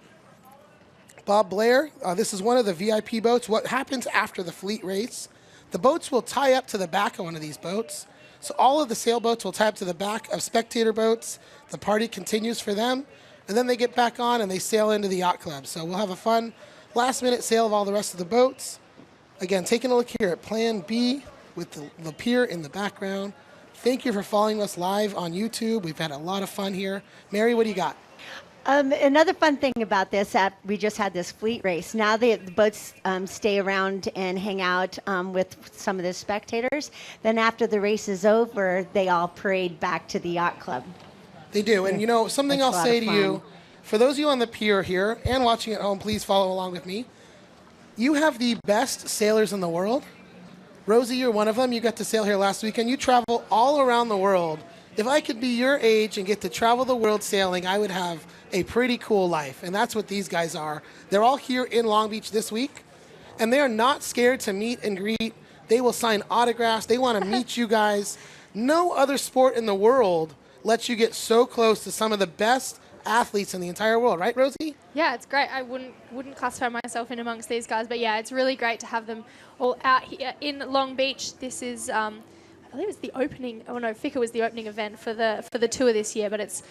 Speaker 7: Bob Blair. This is one of the VIP boats. What happens after the fleet race? The boats will tie up to the back of one of these boats. So all of the sailboats will tie up to the back of spectator boats. The party continues for them. And then they get back on and they sail into the yacht club. So we'll have a fun last-minute sail of all the rest of the boats. Again, taking a look here at Plan B with the pier in the background. Thank you for following us live on YouTube. We've had a lot of fun here. Mary, what do you got?
Speaker 15: Another fun thing about this, we just had this fleet race. Now the boats stay around and hang out with some of the spectators. Then after the race is over, they all parade back to the yacht club.
Speaker 7: They do. And, you know, something I'll say to you, for those of you on the pier here and watching at home, please follow along with me. You have the best sailors in the world. Rosie, you're one of them. You got to sail here last weekend. You travel all around the world. If I could be your age and get to travel the world sailing, I would have a pretty cool life. And that's what these guys are. They're all here in Long Beach this week, and they are not scared to meet and greet. They will sign autographs. They want to meet you guys. No other sport in the world lets you get so close to some of the best athletes in the entire world. Right, Rosie?
Speaker 9: Yeah, it's great. I wouldn't classify myself in amongst these guys, but yeah, it's really great to have them all out here in Long Beach. This is, I believe it's the opening. Oh no, FICA was the opening event for the tour this year, but it's.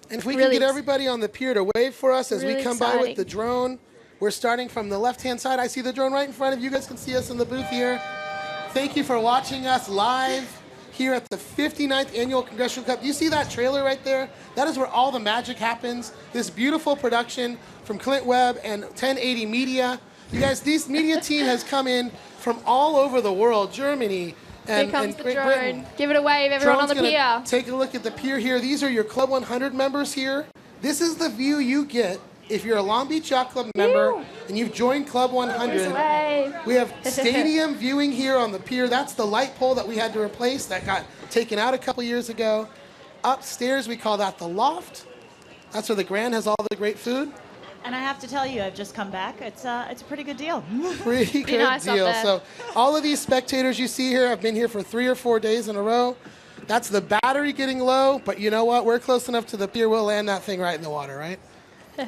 Speaker 7: And if we can get everybody on the pier to wave for us as we come by with the
Speaker 9: exciting.
Speaker 7: drone. We're starting from the left-hand side. I see the drone right in front of you. You guys can see us in the booth here. Thank you for watching us live here at the 59th Annual Congressional Cup. Do you see that trailer right there? That is where all the magic happens. This beautiful production from Clint Webb and 1080 Media. You guys, this media team has come in from all over the world, Germany,
Speaker 9: Here comes the
Speaker 7: Great
Speaker 9: drone.
Speaker 7: Britain.
Speaker 9: Give it a wave, everyone on
Speaker 7: Drone's
Speaker 9: the
Speaker 7: gonna
Speaker 9: pier.
Speaker 7: Take a look at the pier here. These are your Club 100 members here. This is the view you get if you're a Long Beach Yacht Club member and you've joined Club 100. We have stadium viewing here on the pier. That's the light pole that we had to replace that got taken out a couple years ago. Upstairs, we call that the loft. That's where the Grand has all the great food.
Speaker 8: And I have to tell you, I've just come back. It's a pretty good deal.
Speaker 7: Pretty good deal. So all of these spectators you see here have been here for 3 or 4 days in a row. That's the battery getting low, but you know what? We're close enough to the pier. We'll land that thing right in the water, right?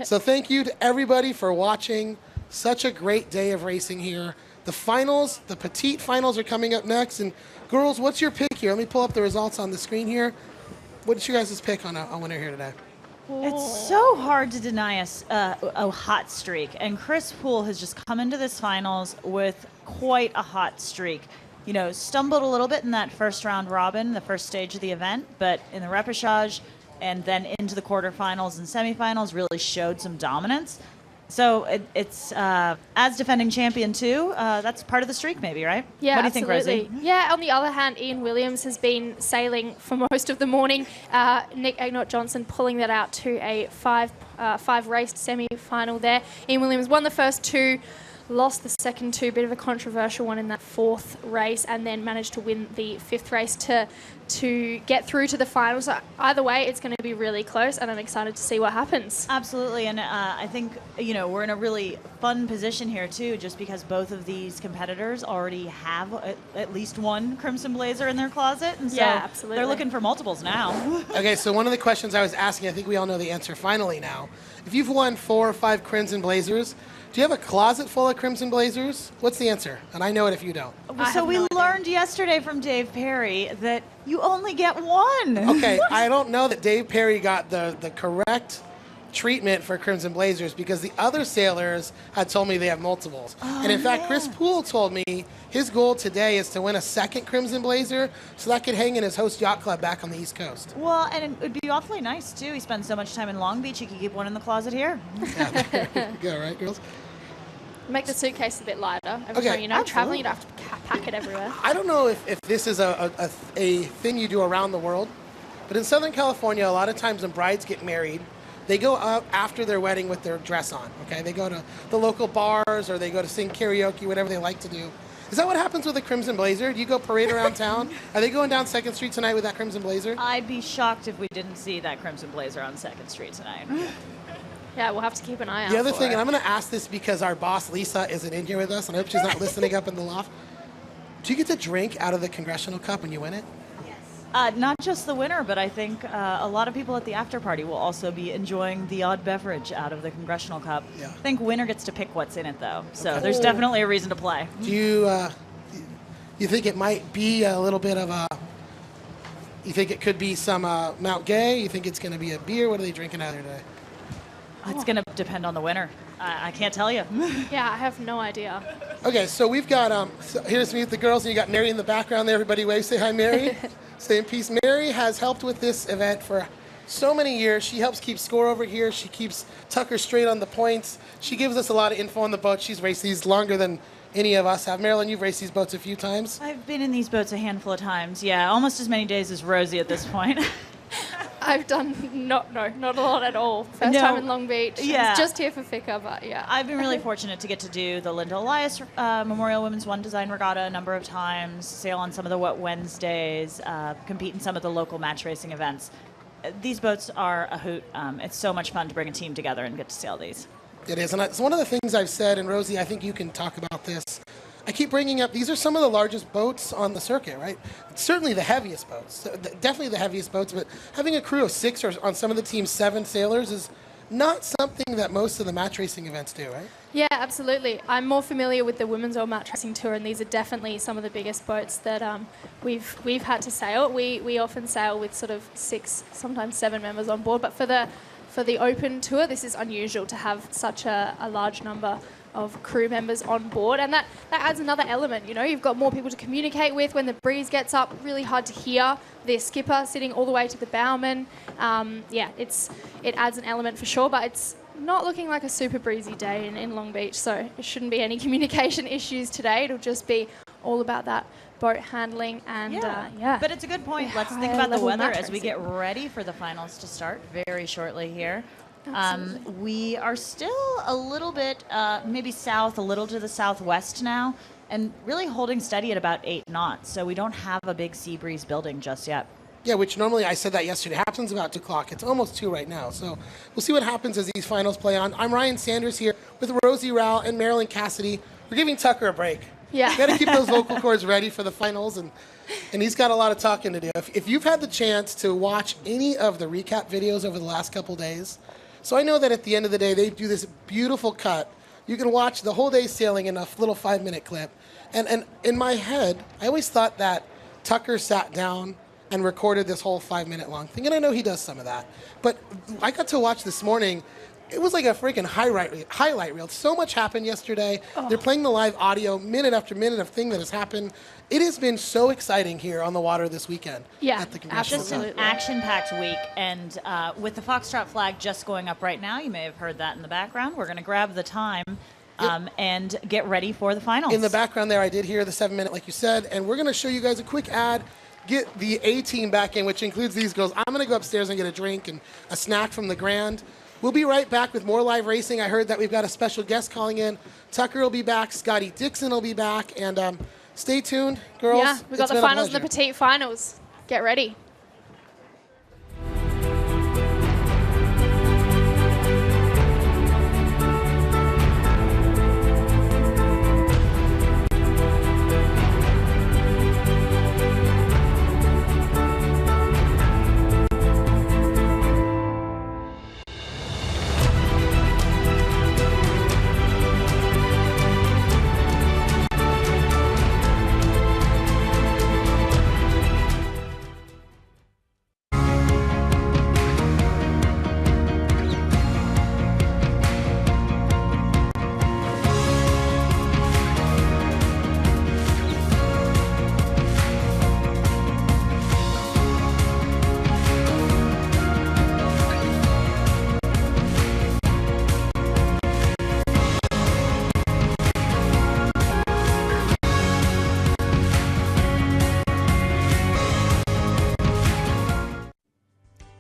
Speaker 7: So thank you to everybody for watching. Such a great day of racing here. The finals, the Petite finals are coming up next. And girls, what's your pick here? Let me pull up the results on the screen here. What's your guys' pick on a winner here today?
Speaker 8: It's so hard to deny us a hot streak, and Chris Poole has just come into this finals with quite a hot streak. You know, stumbled a little bit in that first round robin, the first stage of the event, but in the repechage and then into the quarterfinals and semifinals really showed some dominance. So it's as defending champion too, that's part of the streak maybe, right?
Speaker 9: Yeah,
Speaker 8: what do you think,
Speaker 9: absolutely.
Speaker 8: Rosie?
Speaker 9: Yeah, on the other hand, Ian Williams has been sailing for most of the morning. Nick Agnott-Johnson pulling that out to a five-raced semi-final there. Ian Williams won the first two, lost the second two, bit of a controversial one in that fourth race, and then managed to win the fifth race to get through to the finals. So either way, it's going to be really close, and I'm excited to see what happens.
Speaker 8: Absolutely, and I think, you know, we're in a really fun position here too, just because both of these competitors already have at least one Crimson Blazer in their closet, and so
Speaker 9: Yeah, absolutely.
Speaker 8: they're looking for multiples now.
Speaker 7: Okay, so one of the questions I was asking, I think we all know the answer finally now. If you've won 4 or 5 Crimson Blazers, do you have a closet full of Crimson Blazers? What's the answer? And I know it if you don't.
Speaker 8: So we learned yesterday from Dave Perry that you only get one.
Speaker 7: Okay, I don't know that Dave Perry got the correct treatment for Crimson Blazers because the other sailors had told me they have multiples. And in fact, Chris Poole told me his goal today is to win a second Crimson Blazer so that could hang in his host yacht club back on the East Coast.
Speaker 8: Well, and it would be awfully nice too. He spends so much time in Long Beach, he could keep one in the closet here.
Speaker 7: Go, right, girls?
Speaker 9: Make the suitcase a bit lighter. Every
Speaker 7: Okay,
Speaker 9: time you're traveling,
Speaker 7: absolutely.
Speaker 9: you'd have to pack it everywhere.
Speaker 7: I don't know if this is a thing you do around the world, but in Southern California, a lot of times when brides get married, they go out after their wedding with their dress on, okay? They go to the local bars or they go to sing karaoke, whatever they like to do. Is that what happens with a Crimson Blazer? Do you go parade around town? Are they going down 2nd Street tonight with that Crimson Blazer?
Speaker 8: I'd be shocked if we didn't see that Crimson Blazer on 2nd Street tonight.
Speaker 9: Yeah, we'll have to keep an eye out.
Speaker 7: The other
Speaker 9: for
Speaker 7: thing,
Speaker 9: it.
Speaker 7: and I'm going to ask this because our boss, Lisa, isn't in here with us, and I hope she's not listening up in the loft. Do you get to drink out of the Congressional Cup when you win it?
Speaker 8: Not just the winner, but I think a lot of people at the after party will also be enjoying the odd beverage out of the Congressional Cup.
Speaker 7: Yeah.
Speaker 8: I think winner gets to pick what's in it, though. So
Speaker 7: Okay.
Speaker 8: there's definitely a reason to play.
Speaker 7: Do you think it might be a little bit of a, you think it could be some Mount Gay? You think it's going to be a beer? What are they drinking out there today?
Speaker 8: It's going to depend on the winner. I can't tell you.
Speaker 9: Yeah, I have no idea.
Speaker 7: Okay, so we've got, so here's me with the girls, and you got Mary in the background there. Everybody wave, say hi, Mary. Stay in peace. Mary has helped with this event for so many years. She helps keep score over here. She keeps Tucker straight on the points. She gives us a lot of info on the boat. She's raced these longer than any of us have. Marilyn, you've raced these boats a few times.
Speaker 8: I've been in these boats a handful of times. Yeah, almost as many days as Rosie at this point.
Speaker 9: I've done not a lot at all. First time in Long Beach.
Speaker 8: Yeah.
Speaker 9: I was just here for FICA, but yeah.
Speaker 8: I've been really fortunate to get to do the Linda Elias Memorial Women's One Design Regatta a number of times, sail on some of the Wet Wednesdays, compete in some of the local match racing events. These boats are a hoot. It's so much fun to bring a team together and get to sail these.
Speaker 7: It is, and it's one of the things I've said, and Rosie, I think you can talk about this. I keep bringing up, these are some of the largest boats on the circuit, right? Certainly the heaviest boats, definitely the heaviest boats, but having a crew of 6 or on some of the teams 7 sailors is not something that most of the match racing events do, right?
Speaker 9: Yeah, absolutely. I'm more familiar with the Women's All Match Racing Tour, and these are definitely some of the biggest boats that we've had to sail. We often sail with sort of 6, sometimes 7 members on board, but for the open tour, this is unusual to have such a large number of crew members on board, and that adds another element. You know, you've got more people to communicate with. When the breeze gets up, really hard to hear the skipper sitting all the way to the bowman. It adds an element for sure, but it's not looking like a super breezy day in Long Beach, so it shouldn't be any communication issues today. It'll just be all about that boat handling and
Speaker 8: But it's a good point. Let's think about the weather as we get ready for the finals to start very shortly here. We are still a little bit maybe south, a little to the southwest now, and really holding steady at about 8 knots, so we don't have a big sea breeze building just yet.
Speaker 7: Yeah, which normally, I said that yesterday, happens about 2 o'clock. It's almost 2 right now, so we'll see what happens as these finals play on. I'm Ryan Sanders here with Rosie Rao and Marilyn Cassidy. We're giving Tucker a break.
Speaker 9: Yeah.
Speaker 7: Got to keep those vocal cords ready for the finals, and he's got a lot of talking to do. If you've had the chance to watch any of the recap videos over the last couple days, so I know that at the end of the day, they do this beautiful cut. You can watch the whole day sailing in a little 5-minute clip. And in my head, I always thought that Tucker sat down and recorded this whole 5-minute long thing. And I know he does some of that. But I got to watch this morning. It was like a freaking highlight reel. So much happened yesterday. They're playing the live audio minute after minute of thing that has happened. It has been so exciting here on the water this weekend.
Speaker 9: Yeah,
Speaker 7: at the Congressional.
Speaker 8: Just an action-packed week, and with the Foxtrot flag just going up right now, you may have heard that in the background. We're going to grab the time and get ready for the finals.
Speaker 7: In the background there, I did hear the 7-minute, like you said, and we're going to show you guys a quick ad. Get the A-team back in, which includes these girls. I'm going to go upstairs and get a drink and a snack from the Grand. We'll be right back with more live racing. I heard that we've got a special guest calling in. Tucker will be back. Scotty Dixon will be back. And stay tuned, girls.
Speaker 9: Yeah, we've got the finals and the Petite finals. Get ready.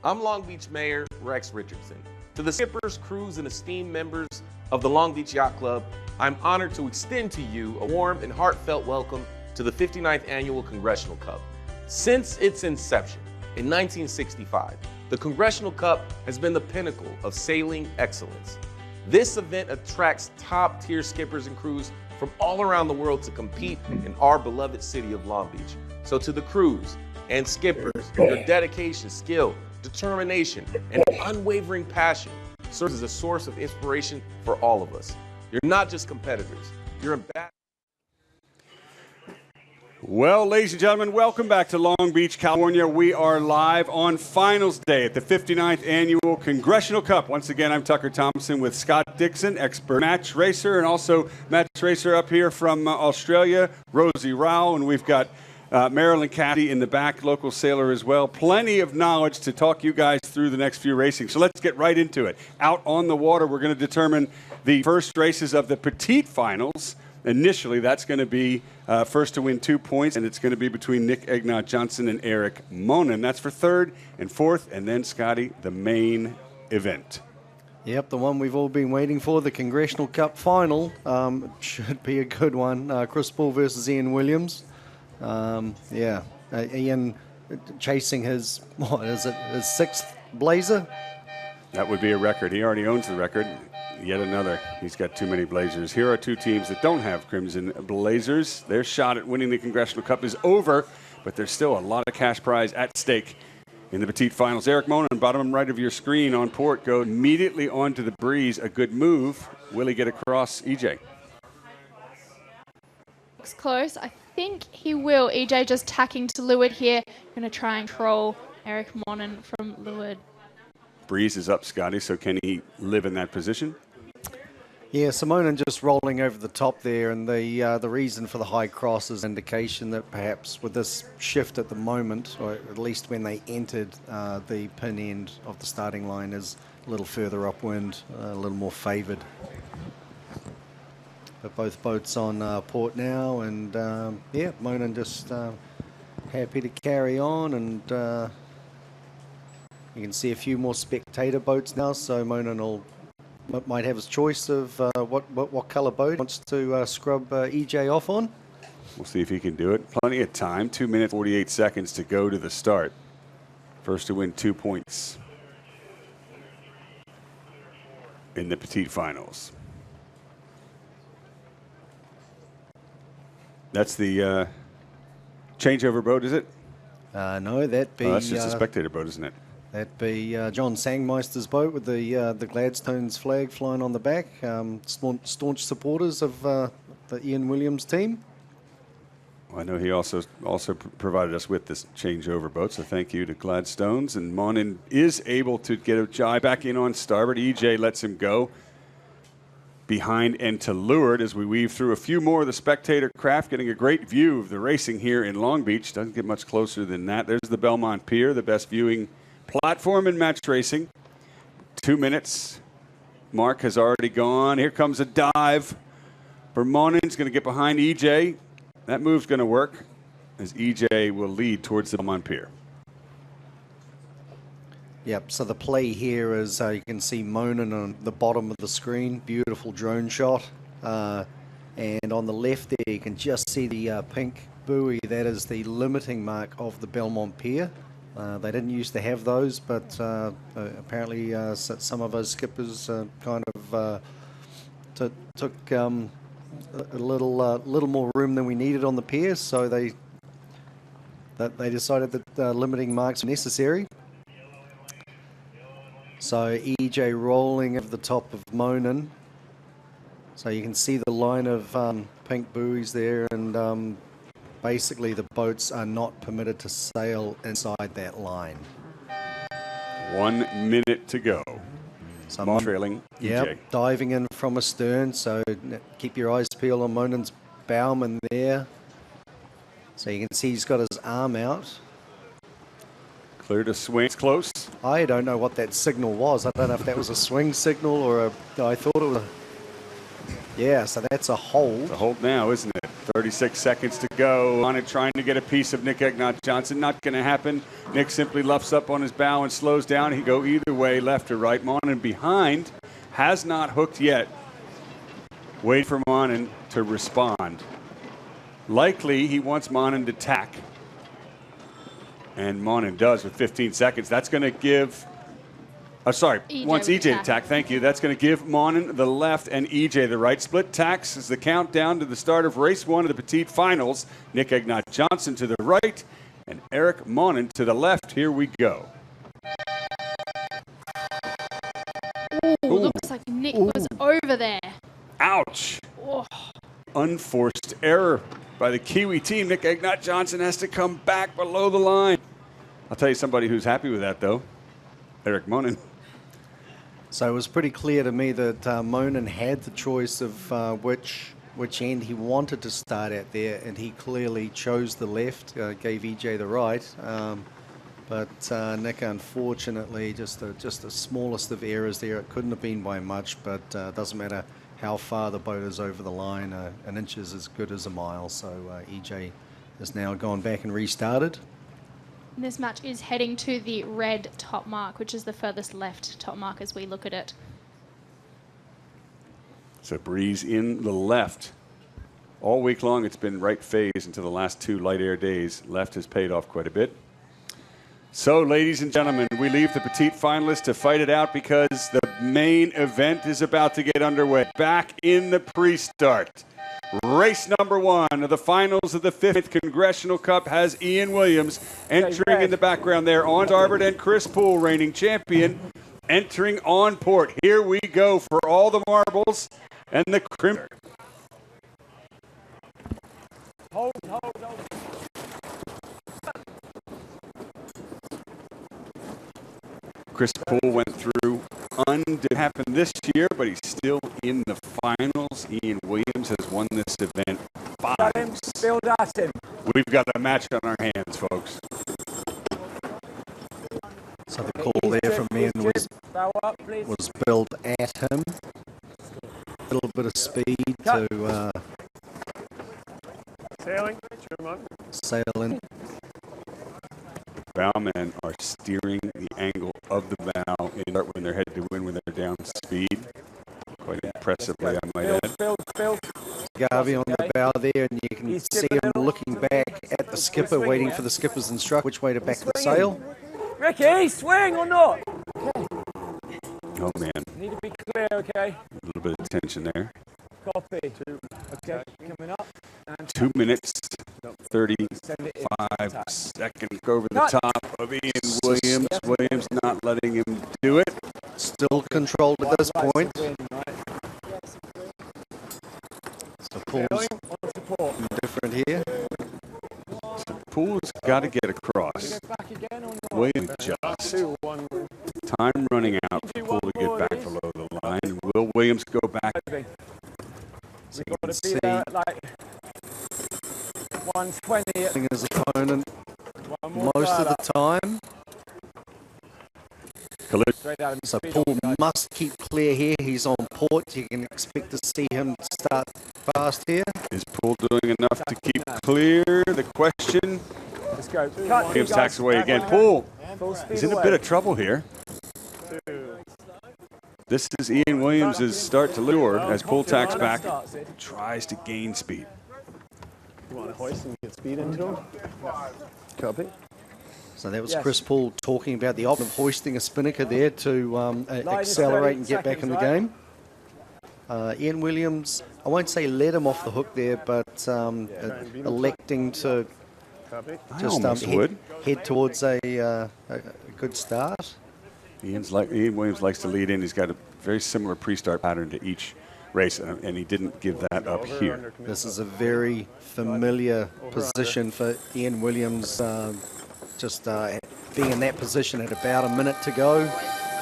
Speaker 13: I'm Long Beach Mayor Rex Richardson. To the skippers, crews, and esteemed members of the Long Beach Yacht Club, I'm honored to extend to you a warm and heartfelt welcome to the 59th Annual Congressional Cup. Since its inception in 1965, the Congressional Cup has been the pinnacle of sailing excellence. This event attracts top-tier skippers and crews from all around the world to compete in our beloved city of Long Beach. So to the crews and skippers, your dedication, skill, determination, and unwavering passion serves as a source of inspiration for all of us. You're not just competitors, you're ambassadors.
Speaker 1: Well, ladies and gentlemen, welcome back to Long Beach, California. We are live on finals day at the 59th Annual Congressional Cup. Once again, I'm Tucker Thompson with Scott Dixon, expert match racer, and also match racer up here from Australia, Rosie Rao, and we've got Marilyn Cathy in the back, local sailor as well. Plenty of knowledge to talk you guys through the next few racing. So let's get right into it. Out on the water, we're going to determine the first races of the Petite finals. Initially, that's going to be first to win 2 points, and it's going to be between Nick Johnson and Eric Monnin. That's for third and fourth, and then, Scotty, the main event.
Speaker 20: Yep, the one we've all been waiting for, the Congressional Cup final. Should be a good one. Chris Paul versus Ian Williams. Ian chasing his, his sixth blazer?
Speaker 1: That would be a record. He already owns the record. Yet another. He's got too many blazers. Here are two teams that don't have crimson blazers. Their shot at winning the Congressional Cup is over, but there's still a lot of cash prize at stake in the Petite finals. Eric Monnin, bottom right of your screen on port, go immediately onto the breeze. A good move. Will he get across EJ?
Speaker 9: Looks close. I think he will. EJ just tacking to leeward here. Going to try and troll Eric Monnin from leeward.
Speaker 1: Breeze is up, Scotty, so can he live in that position?
Speaker 20: Yeah, Monnin just rolling over the top there, and the reason for the high cross is indication that perhaps with this shift at the moment, or at least when they entered the pin end of the starting line, is a little further upwind, a little more favoured. But both boats on port now, and Monnin just happy to carry on, and you can see a few more spectator boats now, so Monnin might have his choice of what colour boat he wants to scrub EJ off on.
Speaker 1: We'll see if he can do it. Plenty of time, 2 minutes, 48 seconds to go to the start. First to win 2 points in the Petite finals. That's the changeover boat, is it?
Speaker 20: No, that'd be...
Speaker 1: Oh, that's just a spectator boat, isn't it?
Speaker 20: That'd be John Sangmeister's boat with the Gladstones flag flying on the back. Staunch supporters of the Ian Williams team.
Speaker 1: Well, I know he also provided us with this changeover boat, so thank you to Gladstones. And Monnin is able to get a jibe back in on starboard. EJ lets him go behind and to leeward as we weave through a few more of the spectator craft, getting a great view of the racing here in Long Beach. Doesn't get much closer than that. There's the Belmont Pier, the best viewing platform in match racing. 2 minutes. Mark has already gone. Here comes a dive for Monnin. He's going to get behind EJ. That move's going to work as EJ will lead towards the Belmont Pier.
Speaker 20: Yep, so the play here is you can see Monnin on the bottom of the screen. Beautiful drone shot. And on the left there, you can just see the pink buoy. That is the limiting mark of the Belmont Pier. They didn't used to have those, but apparently some of us skippers kind of took a little more room than we needed on the pier, so they decided that limiting marks were necessary. So EJ rolling over the top of Monnin. So you can see the line of pink buoys there, and basically the boats are not permitted to sail inside that line.
Speaker 1: 1 minute to go.
Speaker 20: So
Speaker 1: trailing EJ.
Speaker 20: Yep, diving in from astern, so keep your eyes peeled on Monnin's bowman there. So you can see he's got his arm out.
Speaker 1: Clear to swing. It's close.
Speaker 20: I don't know what that signal was. I don't know if that was a swing signal or I thought it was a... Yeah, so that's a hold.
Speaker 1: It's a hold now, isn't it? 36 seconds to go. On it, trying to get a piece of Nick Johnson. Not going to happen. Nick simply luffs up on his bow and slows down. He go either way, left or right. Monnin behind. Has not hooked yet. Wait for Monnin to respond. Likely he wants Monnin to tack. And Monnin does with 15 seconds. That's going to give... wants EJ to tack. Thank you. That's going to give Monnin the left and EJ the right. Split tacks is the countdown to the start of race 1 of the Petite finals. Nick Johnson to the right and Eric Monnin to the left. Here we go.
Speaker 9: Ooh, looks like Nick was over there.
Speaker 1: Ouch.
Speaker 9: Oh.
Speaker 1: Unforced error by the Kiwi team. Nick Egnott Johnson has to come back below the line. I'll tell you somebody who's happy with that, though. Eric Monnin.
Speaker 20: So it was pretty clear to me that Monnin had the choice of which end he wanted to start at there, and he clearly chose the left, gave EJ the right. But Nick, unfortunately, just the smallest of errors there. It couldn't have been by much, but doesn't matter how far the boat is over the line. An inch is as good as a mile. So EJ has now gone back and restarted.
Speaker 9: This match is heading to the red top mark, which is the furthest left top mark as we look at it.
Speaker 1: So breeze in the left. All week long, it's been right phase until the last 2 light air days. Left has paid off quite a bit. So, ladies and gentlemen, we leave the Petite finalists to fight it out because the main event is about to get underway. Back in the pre-start. Race number 1 of the finals of the 5th Congressional Cup has Ian Williams entering in the background there on starboard, and Chris Poole, reigning champion, entering on port. Here we go for all the marbles and the crimson.
Speaker 6: Hold.
Speaker 1: Chris Poole went through. Didn't happen this year, but he's still in the finals. Ian Williams has won this event 5 times. We've got a match on our hands, folks.
Speaker 20: So the call there from Ian was built at him. A little bit of speed to sail in.
Speaker 1: Bowmen are steering the angle of the bow in when they're headed to win when they're down speed. Quite impressively, I might add.
Speaker 20: Garvey on the bow there, and you can see him looking back at the skipper, waiting for the skipper's instruction which way to back the sail.
Speaker 6: Ricky, swing or not?
Speaker 1: Oh, man.
Speaker 6: Need to be clear, okay?
Speaker 1: A little bit of tension there.
Speaker 6: Copy. Okay, coming up. And
Speaker 1: 2 minutes, 35 seconds over the top of Ian Williams. Williams not letting him do it.
Speaker 20: Still controlled at this point. So Poole's different here.
Speaker 1: So Poole's got to get across. Williams just. Time running out for Poole to get back below the line. Will Williams go back?
Speaker 20: So you can see
Speaker 6: like 120
Speaker 20: his opponent most of the time. So Poole must keep clear here. He's on port. You can expect to see him start fast here.
Speaker 1: Is Poole doing enough to keep clear? The question.
Speaker 6: Let's go.
Speaker 1: Williams tacks away again. Poole is in a bit of trouble here. This is Ian Williams' start to lure as Poole tacks back, tries to gain speed.
Speaker 17: You want to hoist and get speed into him? Copy.
Speaker 20: So that was Chris Poole talking about the option of hoisting a spinnaker there to accelerate and get back in the game. Ian Williams, I won't say let him off the hook there, but electing to just head towards a good start.
Speaker 1: Ian Williams likes to lead in. He's got a very similar pre-start pattern to each race, and he didn't give that up here.
Speaker 20: This is a very familiar position for Ian Williams. Just being in that position at about a minute to go.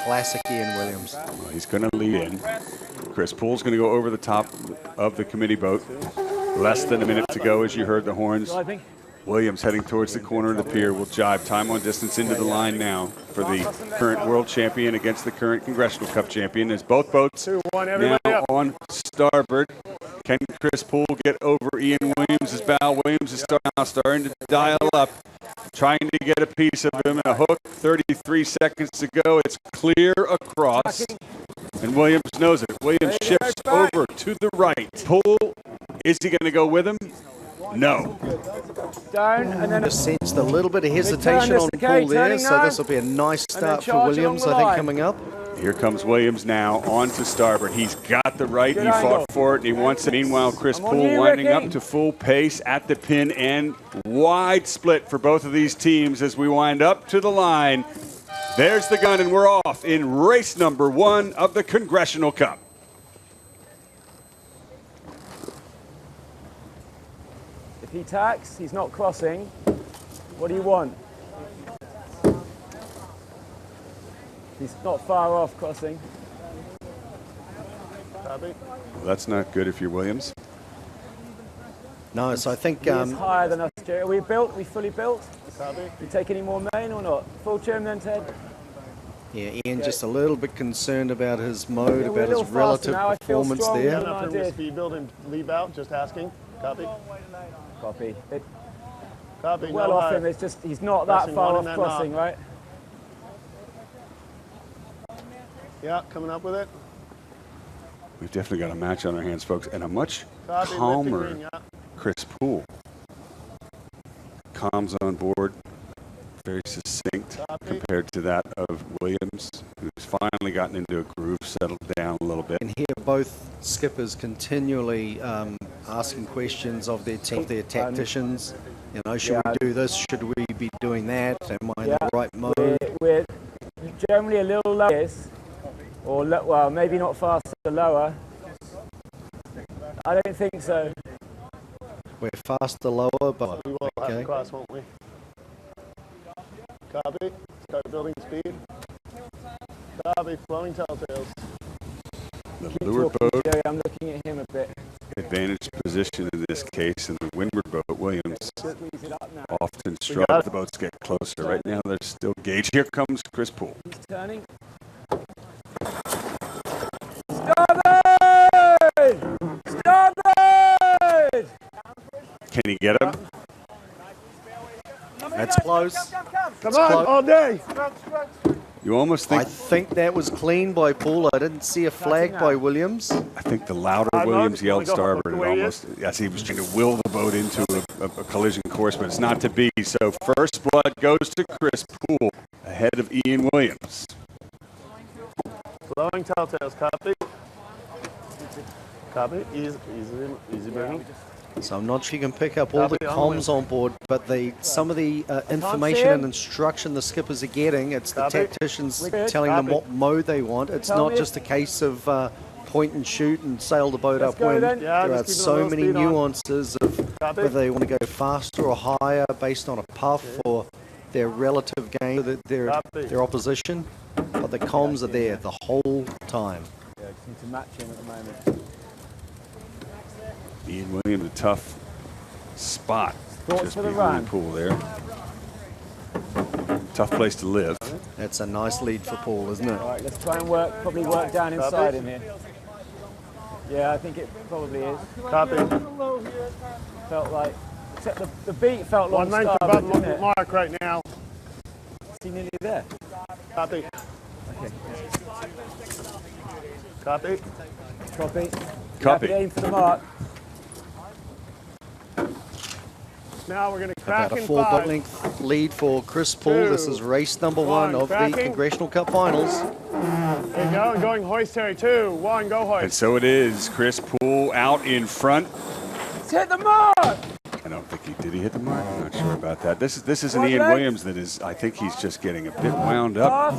Speaker 20: Classic Ian Williams.
Speaker 1: Well, he's going to lead in. Chris Poole's going to go over the top of the committee boat. Less than a minute to go as you heard the horns. Williams heading towards the corner of the pier will jibe time on distance into the line now for the current world champion against the current Congressional Cup champion as both boats now on starboard. Can Chris Poole get over Ian Williams' bow? Williams is now starting to dial up, trying to get a piece of him. A hook, 33 seconds to go. It's clear across, and Williams knows it. Williams shifts over to the right. Poole, is he going to go with him? No.
Speaker 6: Down, and then
Speaker 20: just sensed a little bit of hesitation on Poole there, so this will be a nice start for Williams, I think, coming up.
Speaker 1: Here comes Williams now onto starboard. He's got the right, he fought for it, and he wants it. Meanwhile, Chris Poole winding up to full pace at the pin end. Wide split for both of these teams as we wind up to the line. There's the gun, and we're off in race number 1 of the Congressional Cup.
Speaker 6: He tacks, he's not crossing. What do you want? He's not far off crossing.
Speaker 1: Well, that's not good if you're Williams.
Speaker 20: No, so I think...
Speaker 6: He is higher than us, Jerry. Are we built? Are we fully built? You take any more main or not? Full trim then, Ted?
Speaker 20: Yeah, Ian just a little bit concerned about his mode,
Speaker 6: Yeah, we're
Speaker 20: about
Speaker 6: a
Speaker 20: his
Speaker 6: little
Speaker 20: relative
Speaker 6: faster now. I feel
Speaker 20: performance
Speaker 6: strong
Speaker 20: there.
Speaker 6: than I did.
Speaker 17: Speed build and leave out, just asking. Copy.
Speaker 6: Copy.
Speaker 17: Copy.
Speaker 6: Well
Speaker 17: no
Speaker 6: off
Speaker 17: high.
Speaker 6: him, it's just, he's not that
Speaker 17: Pressing
Speaker 6: far
Speaker 17: one
Speaker 6: off
Speaker 17: and then
Speaker 6: crossing,
Speaker 17: knock.
Speaker 6: right?
Speaker 17: Yeah, coming up with it.
Speaker 1: We've definitely got a match on our hands, folks, and a much
Speaker 17: Copy,
Speaker 1: calmer
Speaker 17: lifting ring, yeah.
Speaker 1: Chris Poole. Comms on board, very succinct compared to that of Williams, who's finally gotten into a groove, settled down a little bit.
Speaker 20: And here both skippers continually asking questions of their team, their tacticians. You know, should we do this? Should we be doing that? Am I in the right mode?
Speaker 6: We're generally a little lower, or well, maybe not faster, lower. I don't think so.
Speaker 20: We're faster lower, but
Speaker 17: We will have
Speaker 20: okay.
Speaker 17: to cross, won't we? Copy. Start building speed. Copy. Flowing telltales.
Speaker 1: The leeward boat,
Speaker 6: Jerry, I'm looking at him a bit.
Speaker 1: advantage position in this case, and the windward boat, Williams,
Speaker 6: Squeeze it up now.
Speaker 1: often struggle as the boats get closer. Right now, they're still gauge. Here comes Chris Poole.
Speaker 6: He's turning. Starboard! Starboard!
Speaker 1: Can he get him?
Speaker 20: That's close.
Speaker 17: Come on, all day.
Speaker 1: You almost think...
Speaker 20: I think that was clean by Paul. I didn't see a flag by Williams.
Speaker 1: I think the louder
Speaker 17: I'm
Speaker 1: Williams
Speaker 17: not
Speaker 1: yelled
Speaker 17: gonna go
Speaker 1: starboard,
Speaker 17: the
Speaker 1: it
Speaker 17: way he
Speaker 1: almost, yes, he was trying to will the boat into a collision course, but it's not to be. So first blood goes to Chris Poole, ahead of Ian Williams.
Speaker 17: Flowing telltales. Copy. Copy. Easy bringing.
Speaker 20: So I'm not sure you can pick up all the
Speaker 17: Copy,
Speaker 20: comms on board, but some of the information and instruction the skippers are getting, it's the
Speaker 17: Copy.
Speaker 20: tacticians
Speaker 17: Good.
Speaker 20: telling them
Speaker 17: Copy.
Speaker 20: what mode they want. It's
Speaker 6: Tell
Speaker 20: not
Speaker 6: me
Speaker 20: just a case of point and shoot and sail the boat
Speaker 6: Let's go
Speaker 20: upwind.
Speaker 6: then.
Speaker 17: Yeah,
Speaker 20: There are
Speaker 17: just keeping a
Speaker 20: so
Speaker 17: little
Speaker 20: many
Speaker 17: speed on.
Speaker 20: nuances of
Speaker 17: Copy.
Speaker 20: whether they want to go faster or higher based on a puff or their relative game, their opposition. But the comms are there the whole time.
Speaker 6: Yeah, just need to match him at the moment.
Speaker 1: Ian Williams, a tough spot
Speaker 6: Thoughts
Speaker 1: just
Speaker 6: for the
Speaker 1: behind
Speaker 6: run?
Speaker 1: Poole there. Tough place to live.
Speaker 20: That's a nice lead for Paul, isn't it?
Speaker 6: All right, let's try and probably work down inside him here. Yeah, I think it probably is.
Speaker 17: Copy.
Speaker 6: Felt like, except the beat felt long
Speaker 17: 1 length
Speaker 6: starboard,
Speaker 17: above
Speaker 6: didn't it?
Speaker 17: mark right now.
Speaker 6: Is he nearly there?
Speaker 17: Copy.
Speaker 6: Okay.
Speaker 17: Copy.
Speaker 6: Copy.
Speaker 1: Copy.
Speaker 6: Aim for the mark.
Speaker 17: Now we're going to crack
Speaker 20: About a
Speaker 17: in
Speaker 20: 4 boat
Speaker 17: 5.
Speaker 20: length lead for Chris Poole. This is race number 1 of the
Speaker 17: cracking.
Speaker 20: Congressional Cup Finals.
Speaker 17: There you go, and going hoist, Terry. 2, 1, go hoist.
Speaker 1: And so it is. Chris Poole out in front.
Speaker 6: Let's hit the mark!
Speaker 1: I don't think did he hit the mark? I'm not sure about that. This is an
Speaker 6: One
Speaker 1: Ian
Speaker 6: length.
Speaker 1: Williams that is, I think he's just getting a bit wound up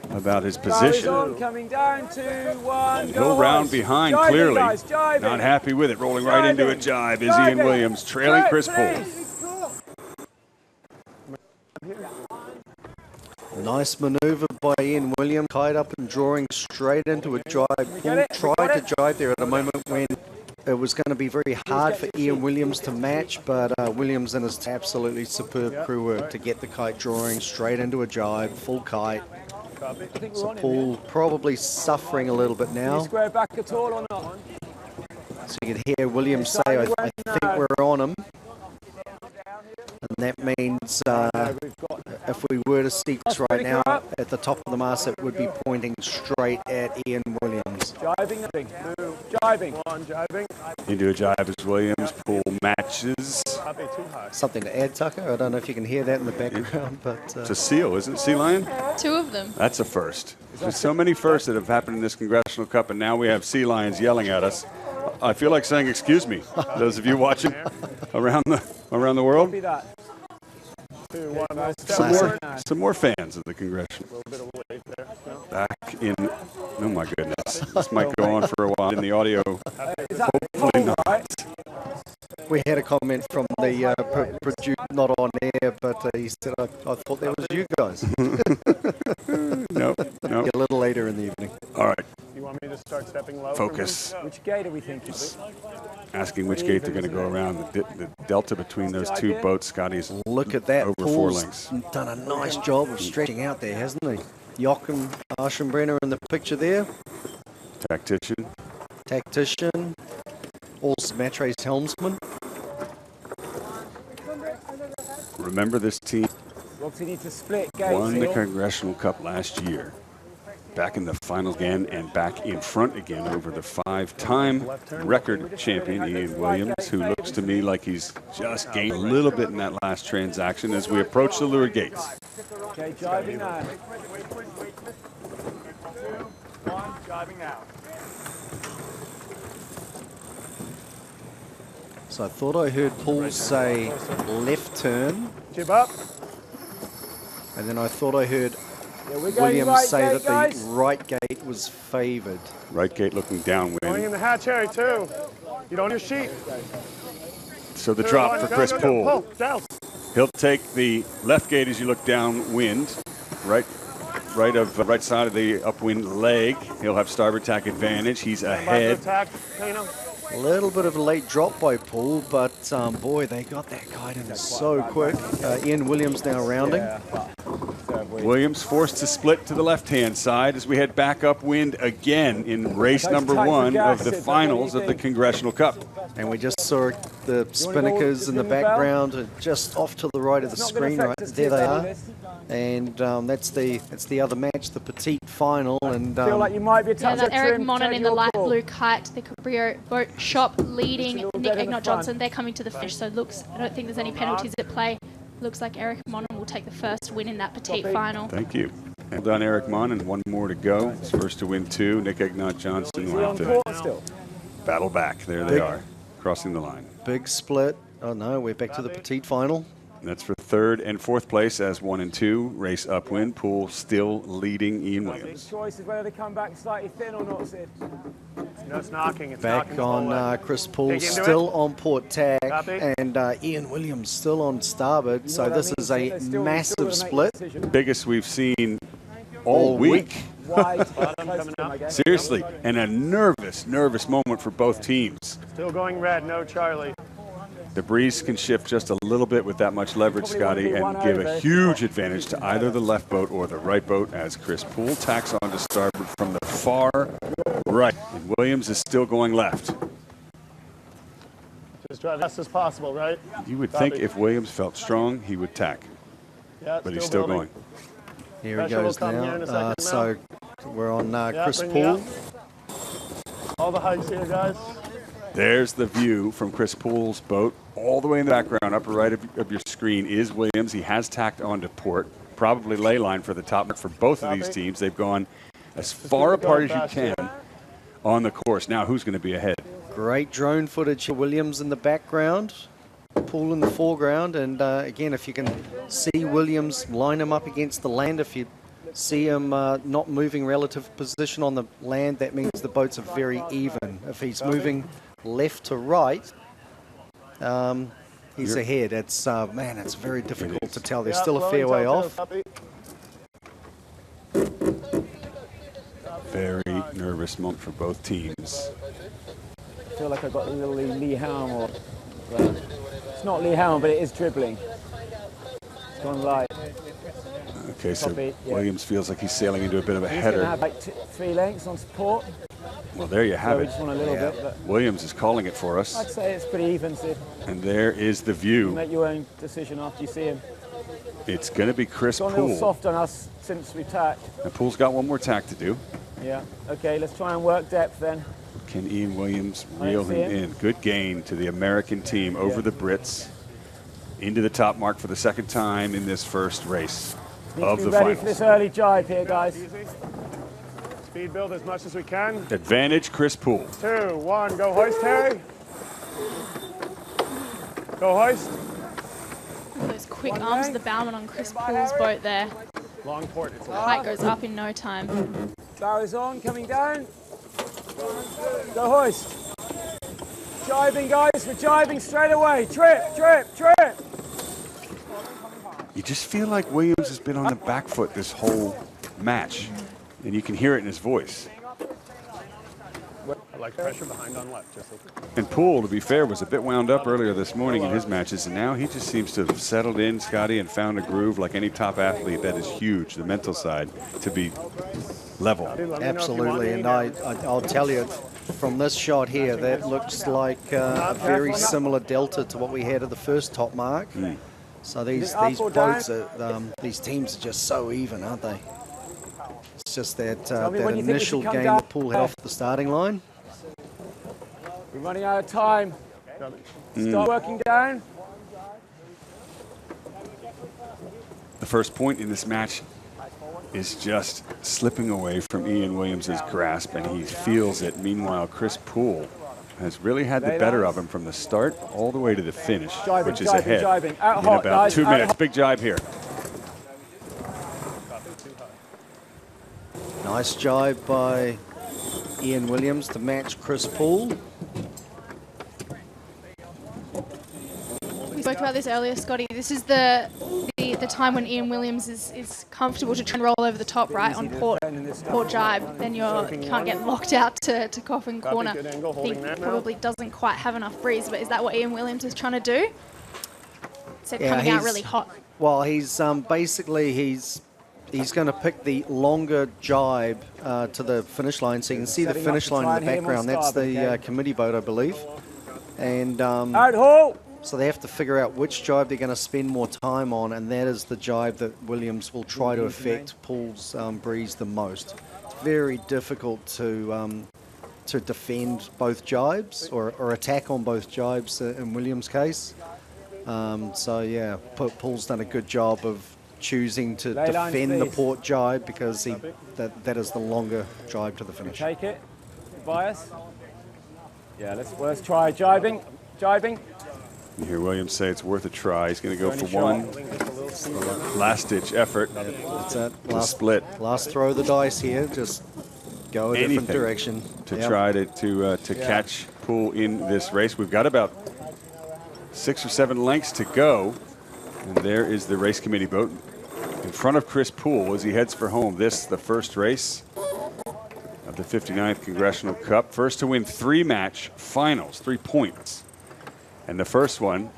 Speaker 1: about his position.
Speaker 6: On, coming down, 2, 1,
Speaker 1: And
Speaker 6: go
Speaker 1: he'll round
Speaker 6: hoist.
Speaker 1: behind,
Speaker 6: Jiving,
Speaker 1: clearly.
Speaker 6: guys, jiving.
Speaker 1: Not happy with it. Rolling right into a jive is Ian
Speaker 6: Jiving.
Speaker 1: Williams, trailing
Speaker 6: Straight,
Speaker 1: Chris Poole.
Speaker 6: please.
Speaker 20: Nice maneuver by Ian Williams, tied up and drawing straight into a jive. Paul tried to jive there at a moment when it was going to be very hard for Ian Williams to match, but Williams and his absolutely superb crew work to get the kite drawing straight into a jive, full kite. So Paul probably suffering a little bit
Speaker 6: Can you
Speaker 20: now.
Speaker 6: square back at all or not?
Speaker 20: So you can hear Williams say, I think we're on him. And that means if we were to see this right now at the top of the mast, it would be pointing straight at Ian Williams.
Speaker 6: Jiving, nothing. 2, jiving.
Speaker 17: 1, jiving.
Speaker 1: Into a jive is Williams. Poole matches.
Speaker 17: Copy, 2 high.
Speaker 20: Something to add, Tucker? I don't know if you can hear that in the background, but...
Speaker 1: It's a seal, isn't it, Sea Lion?
Speaker 9: 2 of them.
Speaker 1: That's a first. There's so many firsts that have happened in this Congressional Cup, and now we have Sea Lions yelling at us. I feel like saying excuse me, those of you watching around the world.
Speaker 6: Copy that.
Speaker 17: 2, 1,
Speaker 1: Some more fans of the Congressional.
Speaker 17: A little bit of weight there. No.
Speaker 1: back in. Oh my goodness, this might go on for a while in the audio. Hopefully not.
Speaker 20: We had a comment from the producer, not on air, but he said, I thought that was you guys.
Speaker 1: Nope.
Speaker 20: A little later in the evening.
Speaker 1: All right.
Speaker 16: You want me to start stepping low?
Speaker 1: Focus.
Speaker 6: Which gate are we thinking?
Speaker 1: Asking which gate they're going to go around. The delta between those two boats, Scotty's
Speaker 20: Look at that.
Speaker 1: over 4
Speaker 20: Paul's
Speaker 1: lengths.
Speaker 20: done a nice job of stretching out there, hasn't he? Joachim Aschenbrenner in the picture there. Tactician. Also Matre's helmsman.
Speaker 1: Remember, this team
Speaker 6: What's he need to split gates?
Speaker 1: won the Congressional Cup last year. Back in the final again and back in front again over the 5-time record champion Ian Williams, who looks to me like he's just gained a little bit in that last transaction as we approach the leeward gates.
Speaker 6: Okay, driving now.
Speaker 16: 2, 1, driving now.
Speaker 20: So I thought I heard Paul say left turn.
Speaker 16: Jib up.
Speaker 20: And then I thought I heard
Speaker 6: Williams
Speaker 20: Williams say that the right gate was favoured.
Speaker 1: Right gate looking
Speaker 16: Going
Speaker 1: downwind.
Speaker 16: in the hatch area, too. You don't your sheet.
Speaker 1: So the drop for Chris Poole.
Speaker 16: Down.
Speaker 1: He'll take the left gate as you look downwind, right side of the upwind leg. He'll have starboard tack advantage. He's ahead.
Speaker 20: A little bit of a late drop by Paul, but boy, they got that guidance so quick. Ian Williams now rounding.
Speaker 1: Williams forced to split to the left-hand side as we head back upwind again in race number 1 of the finals of the Congressional Cup.
Speaker 20: And we just saw the spinnakers in the background, just off to the right of the screen. Right there they are. And that's the other match, the Petite final. And
Speaker 6: feel like you might be a touch
Speaker 9: that Eric
Speaker 6: trim,
Speaker 9: Monnin
Speaker 6: take
Speaker 9: in the
Speaker 6: your
Speaker 9: light
Speaker 6: call.
Speaker 9: blue kite, the Cabrillo boat shop leading Nick Egnott-Johnson. They're coming to the finish, so I don't think there's any penalties at play. Looks like Eric Monnin will take the first win in that Petite final.
Speaker 1: Thank you. Well done, Eric Mon, and one more to go. His first to win 2. Nick Egnott-Johnson will have to battle back. There they are, crossing the line.
Speaker 20: Big split. Oh no, we're back to the Petite final.
Speaker 1: That's for 3rd and 4th place as 1 and 2. Race upwind. Poole still leading Ian Williams.
Speaker 6: The choice is whether they come back slightly thin or not, Sid.
Speaker 16: No, it's knocking. It's
Speaker 20: Back
Speaker 16: knocking
Speaker 20: on Chris Poole,
Speaker 16: Dig into
Speaker 20: still
Speaker 16: it.
Speaker 20: on port tack,
Speaker 16: Copy.
Speaker 20: and Ian Williams still on starboard. So this is a massive split.
Speaker 1: Biggest we've seen all week. Seriously, and a nervous moment for both teams.
Speaker 16: Still going red, no Charlie.
Speaker 1: The breeze can shift just a little bit with that much leverage, Scotty, and give a huge advantage to either the left boat or the right boat as Chris Poole tacks onto starboard from the far right. And Williams is still going left.
Speaker 16: Just drive as fast as possible, right?
Speaker 1: You would think if Williams felt strong, he would tack.
Speaker 16: Yeah,
Speaker 1: But he's still going.
Speaker 20: Here he
Speaker 16: Pressure will
Speaker 20: goes
Speaker 16: come here in a
Speaker 20: now.
Speaker 16: second
Speaker 20: So we're on Chris
Speaker 16: bring
Speaker 20: Poole.
Speaker 16: me All the heights here, guys.
Speaker 1: There's the view from Chris Poole's boat. All the way in the background, upper right of your screen, is Williams. He has tacked onto port. Probably ley line for the top mark for both of these teams. They've gone as far apart as you can on the course. Now, who's going to be ahead?
Speaker 20: Great drone footage. Williams in the background, Poole in the foreground, and again, if you can see Williams, line him up against the land. If you see him not moving relative position on the land, that means the boats are very even. If he's moving left to right, he's ahead. It's man, it's very difficult to tell. There's still a fair way off.
Speaker 1: Very nervous moment for both teams.
Speaker 6: I feel like I got a little Lee Helm, or it's not Lee Helm, but it is dribbling. It's gone light.
Speaker 1: Okay, so
Speaker 6: Copy, yeah.
Speaker 1: Williams feels like he's sailing into a bit of a
Speaker 6: He's going to
Speaker 1: header.
Speaker 6: have like 3 lengths on support.
Speaker 1: Well, there you have
Speaker 6: So we
Speaker 1: it.
Speaker 6: just want a little bit, but
Speaker 1: Williams is calling it for us.
Speaker 6: I'd say it's pretty even, Sid.
Speaker 1: And there is the
Speaker 6: You
Speaker 1: view.
Speaker 6: make your own decision after you see him.
Speaker 1: It's going to be Chris
Speaker 6: It's gone a little
Speaker 1: Poole.
Speaker 6: soft on us since we tacked.
Speaker 1: And Poole's got one more tack to do.
Speaker 6: Yeah. Okay, let's try and work depth then.
Speaker 1: Can Ian Williams
Speaker 6: I
Speaker 1: reel
Speaker 6: see
Speaker 1: him
Speaker 6: it.
Speaker 1: in? Good gain to the American team over the Brits. Into the top mark for the 2nd time in this first race
Speaker 6: Need
Speaker 1: of
Speaker 6: to
Speaker 1: the
Speaker 6: be ready
Speaker 1: finals.
Speaker 6: for this early jibe here, guys.
Speaker 16: Speed build as much as we can.
Speaker 1: Advantage Chris Poole.
Speaker 16: 2, 1, go hoist, Harry. Go hoist.
Speaker 9: Those quick arms of the bowman on Chris Poole's boat there.
Speaker 16: Long port.
Speaker 9: Height goes up in no time.
Speaker 6: Barrows on, coming down. Go hoist. Jibing, guys. We're jibing straight away. Trip, trip, trip.
Speaker 1: You just feel like Williams has been on the back foot this whole match, and you can hear it in his voice.
Speaker 16: I like pressure behind on left.
Speaker 1: And Poole, to be fair, was a bit wound up earlier this morning in his matches, and now he just seems to have settled in, Scotty, and found a groove like any top athlete. That is huge, the mental side, to be level.
Speaker 20: Absolutely, and I'll tell you, from this shot here, that looks like a very similar delta to what we had at the first top mark. So these boats, these teams are just so even, aren't they? It's just that, that initial game that Poole had off the starting line.
Speaker 6: We're running out of time. Start working down.
Speaker 1: The first point in this match is just slipping away from Ian Williams' grasp, and he feels it. Meanwhile, Chris Poole has really had the better of him from the start all the way to the finish, which is ahead in about 2 minutes. Big jibe here.
Speaker 20: Nice jibe by Ian Williams to match Chris Poole.
Speaker 9: We spoke about this earlier, Scotty. This is the time when Ian Williams is comfortable to try and roll over the top, right, on port jibe. Then you can't get locked out to coffin corner. I think probably doesn't quite have enough breeze, but is that what Ian Williams is trying to do? So coming out really hot.
Speaker 20: Well, he's basically he's going to pick the longer jibe to the finish line. So you can see the finish line in the background. That's the committee boat, I believe. And so they have to figure out which jibe they're going to spend more time on, and that is the jibe that Williams will try to affect Poole's breeze the most. It's very difficult to defend both jibes or attack on both jibes in Williams' case. So yeah, Poole's done a good job of choosing to defend the port jibe because that is the longer jibe to the finish.
Speaker 6: Take it, bias. Yeah, let's try jibing.
Speaker 1: You hear Williams say it's worth a try. He's going to go for one last-ditch effort.
Speaker 20: That's it.
Speaker 1: Split.
Speaker 20: Last throw of the dice here. Just go a different direction
Speaker 1: to try to catch Poole in this race. We've got about 6 or 7 lengths to go, and there is the race committee boat in front of Chris Poole as he heads for home. This the first race of the 59th Congressional Cup. First to win 3 match finals, 3 points. And the first one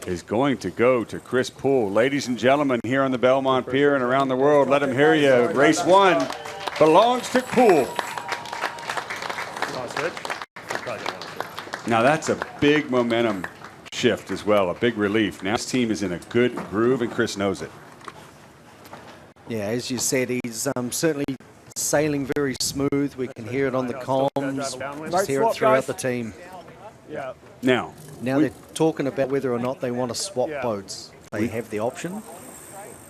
Speaker 1: is going to go to Chris Poole. Ladies and gentlemen, here on the Belmont Pier and around the world, let them hear you. Race 1 belongs to Poole. Now that's a big momentum shift as well, a big relief. Now this team is in a good groove, and Chris knows it.
Speaker 20: Yeah, as you said, he's certainly sailing very smooth. We can hear it on the comms, just hear it throughout the team.
Speaker 1: Now
Speaker 20: they're talking about whether or not they want to swap boats. They have the option.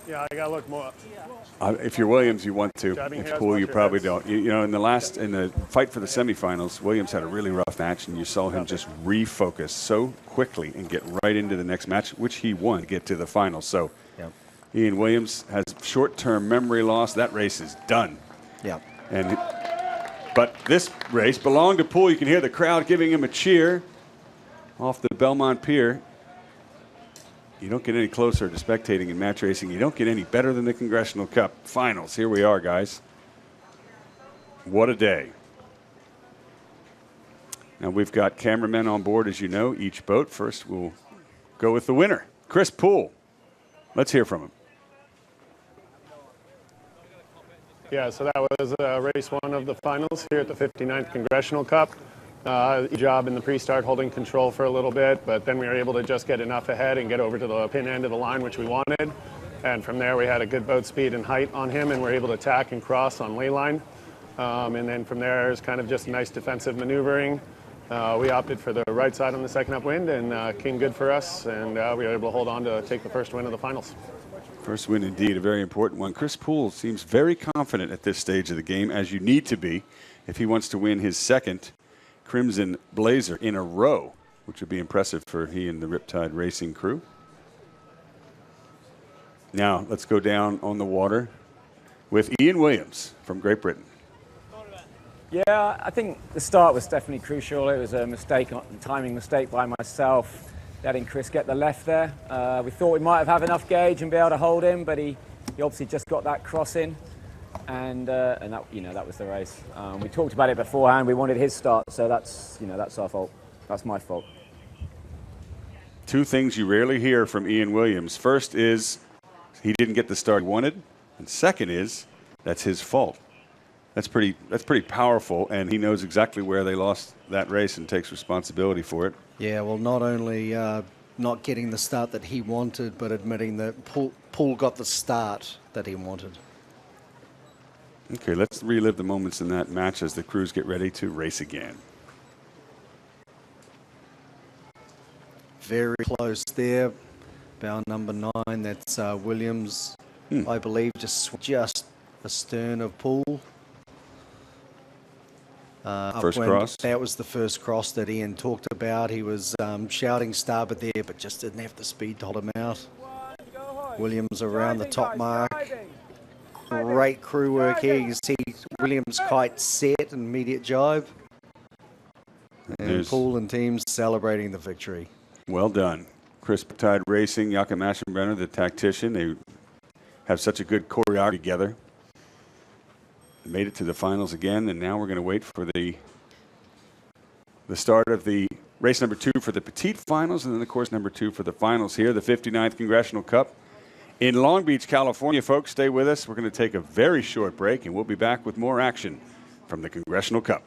Speaker 16: Yeah, I got to look more.
Speaker 1: If you're Williams, you want to. If Poole, you probably don't. You know, in the fight for the semifinals, Williams had a really rough match, and you saw him just refocus so quickly and get right into the next match, which he won to get to the finals. So Ian Williams has short-term memory loss. That race is done.
Speaker 20: Yeah.
Speaker 1: But this race belonged to Poole. You can hear the crowd giving him a cheer off the Belmont Pier. You don't get any closer to spectating in match racing. You don't get any better than the Congressional Cup finals. Here we are, guys. What a day. Now we've got cameramen on board, as you know, each boat. First, we'll go with the winner, Chris Poole. Let's hear from him.
Speaker 16: Yeah, so that was race 1 of the finals here at the 59th Congressional Cup. Job in the pre-start holding control for a little bit, but then we were able to just get enough ahead and get over to the pin end of the line, which we wanted. And from there, we had a good boat speed and height on him, and we're able to tack and cross on lay line. And then from there, it's kind of just nice defensive maneuvering. We opted for the right side on the second upwind, and came good for us, and we were able to hold on to take the first win of the finals.
Speaker 1: First win indeed, a very important one. Chris Poole seems very confident at this stage of the game, as you need to be if he wants to win his second Crimson Blazer in a row, which would be impressive for he and the Riptide Racing crew. Now, let's go down on the water with Ian Williams from Great Britain.
Speaker 6: Yeah, I think the start was definitely crucial. It was a mistake, timing mistake by myself, letting Chris get the left there. We thought we might have enough gauge and be able to hold him, but he obviously just got that cross in, and that, that was the race. We talked about it beforehand. We wanted his start, so that's our fault. That's my fault.
Speaker 1: Two things you rarely hear from Ian Williams. First is he didn't get the start he wanted, and second is that's his fault. That's pretty powerful, and he knows exactly where they lost that race and takes responsibility for it.
Speaker 20: Yeah, well, not only not getting the start that he wanted, but admitting that Paul got the start that he wanted.
Speaker 1: Okay, let's relive the moments in that match as the crews get ready to race again.
Speaker 20: Very close there. Bow number 9, that's Williams, I believe, just astern of Paul.
Speaker 1: First cross.
Speaker 20: That was the first cross that Ian talked about. He was shouting starboard there, but just didn't have the speed to hold him out. Williams around the top mark. Great crew work here. You see Williams kite set, and immediate jibe. And Paul and team celebrating the victory.
Speaker 1: Well done. Chris Petite Racing, Jakob Aschenbrenner, the tactician. They have such a good choreography together. Made it to the finals again, and now we're going to wait for the start of the race number 2 for the Petite finals, and then, of course, number 2 for the finals here, the 59th Congressional Cup in Long Beach, California. Folks, stay with us. We're going to take a very short break, and we'll be back with more action from the Congressional Cup.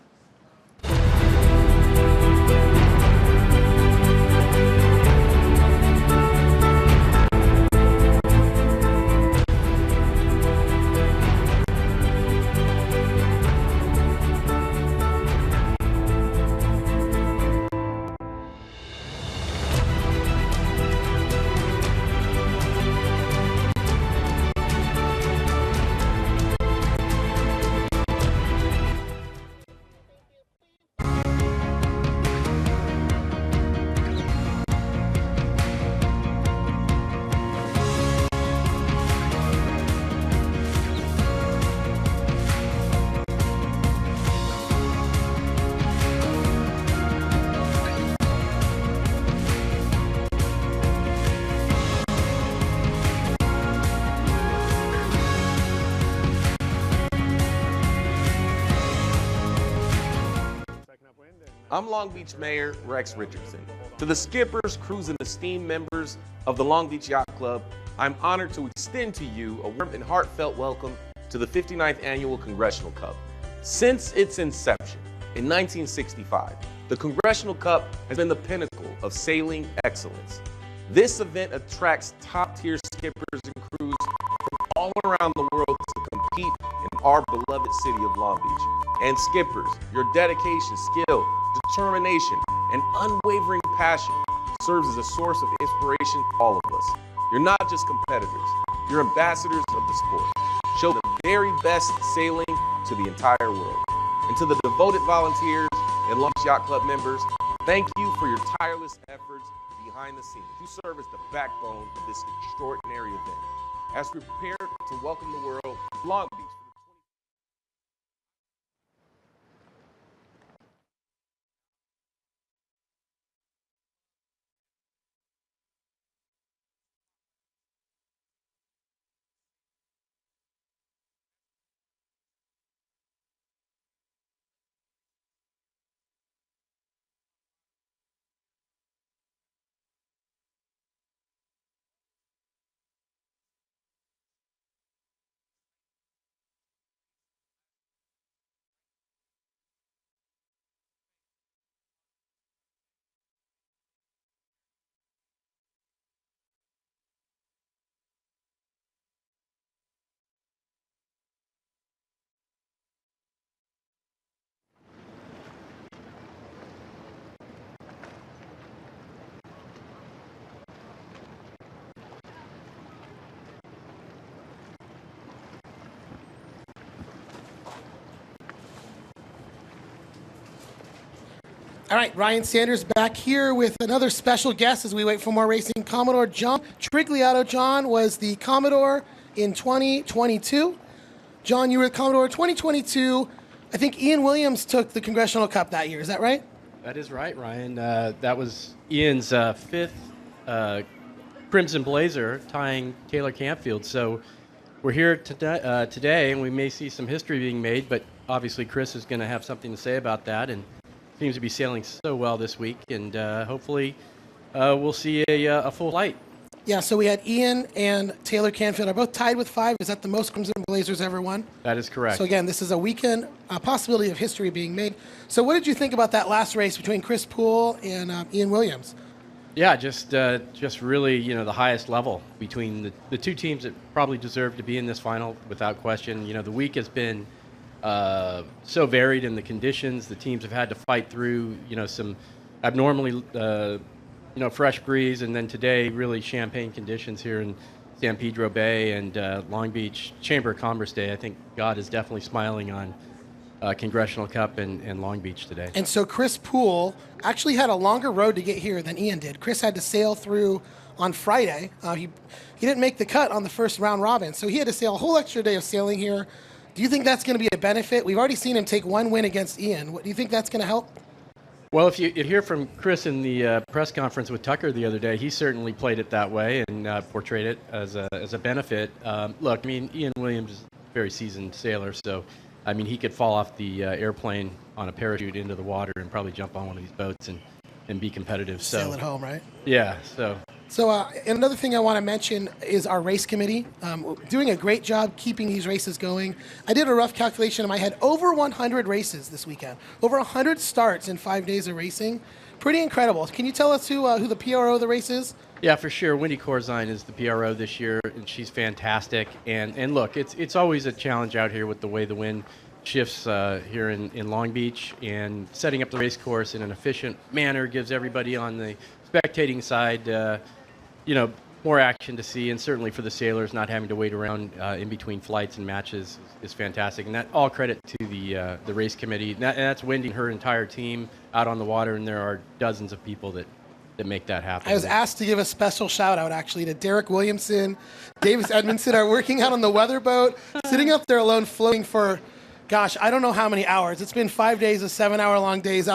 Speaker 13: I'm Long Beach Mayor Rex Richardson. To the skippers, crews, and esteemed members of the Long Beach Yacht Club, I'm honored to extend to you a warm and heartfelt welcome to the 59th Annual Congressional Cup. Since its inception in 1965, the Congressional Cup has been the pinnacle of sailing excellence. This event attracts top-tier skippers and crews from all around the world to compete in our beloved city of Long Beach. And skippers, your dedication, skill, determination, and unwavering passion serves as a source of inspiration to all of us. You're not just competitors, you're ambassadors of the sport. Show the very best sailing to the entire world. And to the devoted volunteers and Long Beach Yacht Club members, thank you for your tireless efforts behind the scenes. You serve as the backbone of this extraordinary event. As we prepare to welcome the world to Long Beach.
Speaker 7: All right, Ryan Sanders back here with another special guest as we wait for more racing. Commodore John Trigliato. John was the Commodore in 2022. John, you were the Commodore 2022. I think Ian Williams took the Congressional Cup that year. Is that right?
Speaker 18: That is right, Ryan. That was Ian's fifth Crimson Blazer, tying Taylor Campfield. So we're here today, and we may see some history being made, but obviously Chris is going to have something to say about that, and seems to be sailing so well this week, and hopefully we'll see a full flight.
Speaker 7: Yeah, so we had Ian and Taylor Canfield are both tied with 5. Is that the most Crimson Blazers ever won?
Speaker 18: That is correct.
Speaker 7: So again, this is a weekend possibility of history being made. So what did you think about that last race between Chris Poole and Ian Williams?
Speaker 18: Yeah, just really, the highest level between the two teams that probably deserve to be in this final without question. The week has been so varied in the conditions. The teams have had to fight through, some abnormally, fresh breeze, and then today really champagne conditions here in San Pedro Bay and Long Beach. Chamber of Commerce Day. I think God is definitely smiling on Congressional Cup and Long Beach today.
Speaker 7: And so Chris Poole actually had a longer road to get here than Ian did. Chris had to sail through on Friday. He didn't make the cut on the first round robin, so he had to sail a whole extra day of sailing here. Do you think that's going to be a benefit? We've already seen him take one win against Ian. What do you think that's going to help?
Speaker 18: Well, if you hear from Chris in the press conference with Tucker the other day, he certainly played it that way and portrayed it as a benefit. Look, Ian Williams is a very seasoned sailor, so he could fall off the airplane on a parachute into the water and probably jump on one of these boats and be competitive.
Speaker 7: Sail at home, right?
Speaker 18: Yeah.
Speaker 7: So another thing I want to mention is our race committee doing a great job keeping these races going. I did a rough calculation in my head. Over 100 races this weekend. Over 100 starts in 5 days of racing. Pretty incredible. Can you tell us who the PRO of the race is?
Speaker 18: Yeah, for sure. Wendy Corzine is the PRO this year, and she's fantastic. And look, it's always a challenge out here with the way the wind shifts here in Long Beach, and setting up the race course in an efficient manner gives everybody on the spectating side more action to see, and certainly for the sailors, not having to wait around in between flights and matches is fantastic. And that all credit to the race committee. And that's Wendy and her entire team out on the water, and there are dozens of people that make that happen.
Speaker 7: I was asked to give a special shout out actually to Derek Williamson, Davis Edmondson are working out on the weather boat, sitting up there alone floating for I don't know how many hours. It's been 5 days of 7-hour-long days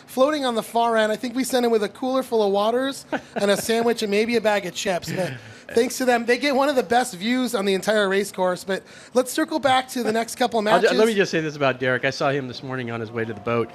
Speaker 7: floating on the far end. I think we sent him with a cooler full of waters and a sandwich and maybe a bag of chips. But thanks to them, they get one of the best views on the entire race course. But let's circle back to the next couple of matches.
Speaker 18: Let me just say this about Derek. I saw him this morning on his way to the boat.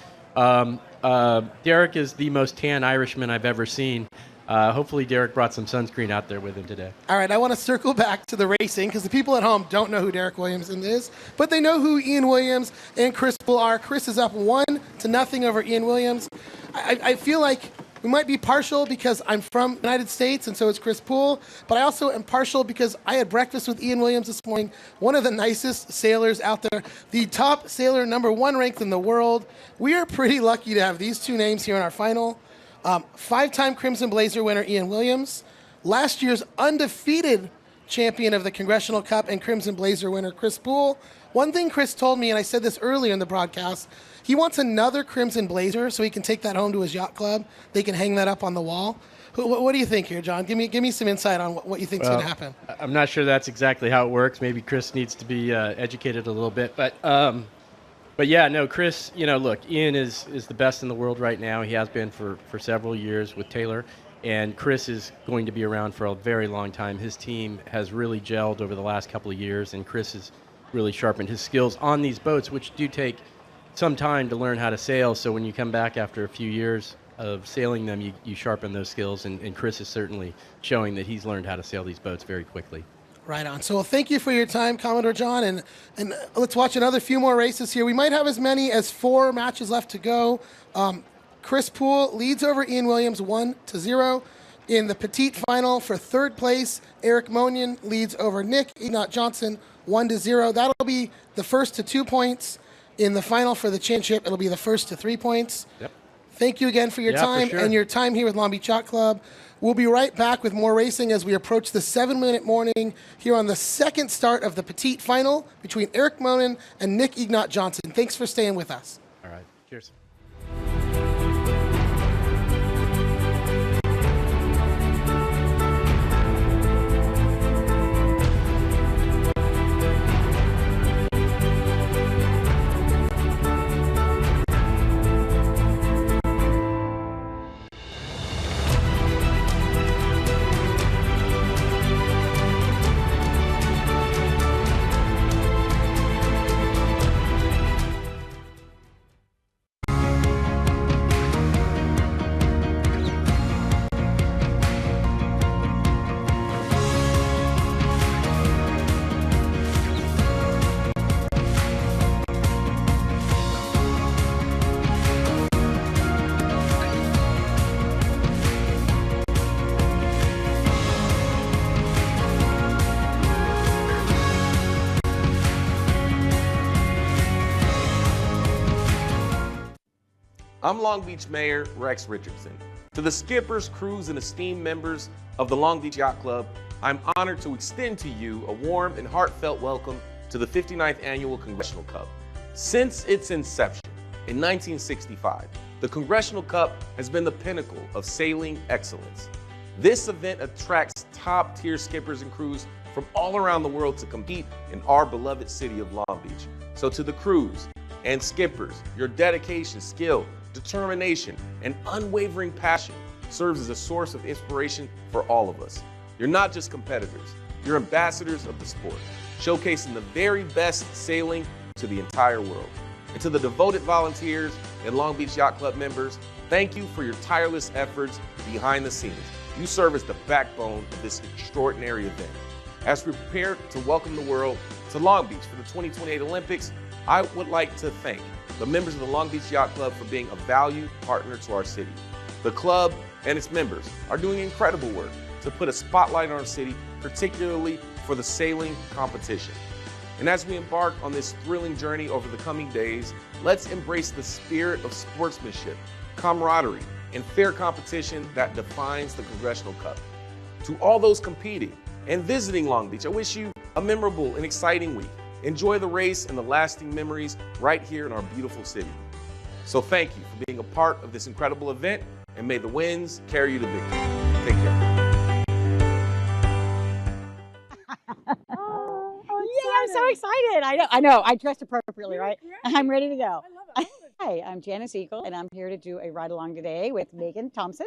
Speaker 18: Derek is the most tan Irishman I've ever seen. Hopefully Derek brought some sunscreen out there with him today.
Speaker 7: All right, I want to circle back to the racing because the people at home don't know who Derek Williamson is, but they know who Ian Williams and Chris Poole are. Chris is up 1-0 over Ian Williams. I feel like we might be partial because I'm from the United States and so is Chris Poole, but I also am partial because I had breakfast with Ian Williams this morning, one of the nicest sailors out there, the top sailor, #1 ranked in the world. We are pretty lucky to have these two names here in our final. 5-time Crimson Blazer winner Ian Williams, last year's undefeated champion of the Congressional Cup and Crimson Blazer winner Chris Poole. One thing Chris told me, and I said this earlier in the broadcast, he wants another Crimson Blazer so he can take that home to his yacht club. They can hang that up on the wall. What do you think here, John? Give me some insight on what you think is going to happen.
Speaker 18: I'm not sure that's exactly how it works. Maybe Chris needs to be educated a little bit, But yeah, no, Chris, look, Ian is the best in the world right now. He has been for several years with Taylor, and Chris is going to be around for a very long time. His team has really gelled over the last couple of years, and Chris has really sharpened his skills on these boats, which do take some time to learn how to sail. So when you come back after a few years of sailing them, you sharpen those skills, and Chris is certainly showing that he's learned how to sail these boats very quickly.
Speaker 7: Right on. So thank you for your time, Commodore John, and let's watch another few more races here. We might have as many as 4 matches left to go. Chris Poole leads over Ian Williams 1-0. In the Petite final for 3rd place, Eric Monnin leads over Nick Johnson 1-0. That'll be the first to 2 points. In the final for the championship, it'll be the first to 3 points.
Speaker 18: Yep.
Speaker 7: Thank you again for your time and your time here with Long Beach Yacht Club. We'll be right back with more racing as we approach the 7-minute morning here on the second start of the Petite final between Eric Monnin and Nick Johnson. Thanks for staying with us.
Speaker 18: All right. Cheers.
Speaker 13: I'm Long Beach Mayor Rex Richardson. To the skippers, crews, and esteemed members of the Long Beach Yacht Club, I'm honored to extend to you a warm and heartfelt welcome to the 59th Annual Congressional Cup. Since its inception in 1965, the Congressional Cup has been the pinnacle of sailing excellence. This event attracts top-tier skippers and crews from all around the world to compete in our beloved city of Long Beach. So to the crews and skippers, your dedication, skill, determination, and unwavering passion serves as a source of inspiration for all of us. You're not just competitors, you're ambassadors of the sport, showcasing the very best sailing to the entire world. And to the devoted volunteers and Long Beach Yacht Club members, thank you for your tireless efforts behind the scenes. You serve as the backbone of this extraordinary event. As we prepare to welcome the world to Long Beach for the 2028 Olympics, I would like to thank the members of the Long Beach Yacht Club for being a valued partner to our city. The club and its members are doing incredible work to put a spotlight on our city, particularly for the sailing competition. And as we embark on this thrilling journey over the coming days, let's embrace the spirit of sportsmanship, camaraderie, and fair competition that defines the Congressional Cup. To all those competing and visiting Long Beach, I wish you a memorable and exciting week. Enjoy the race and the lasting memories right here in our beautiful city. So thank you for being a part of this incredible event, and may the winds carry you to victory. Take care.
Speaker 19: Yeah, I'm so excited. I know. I dressed appropriately, right? I'm ready to go. Hi, I'm Janice Eagle, and I'm here to do a ride along today with Megan Thompson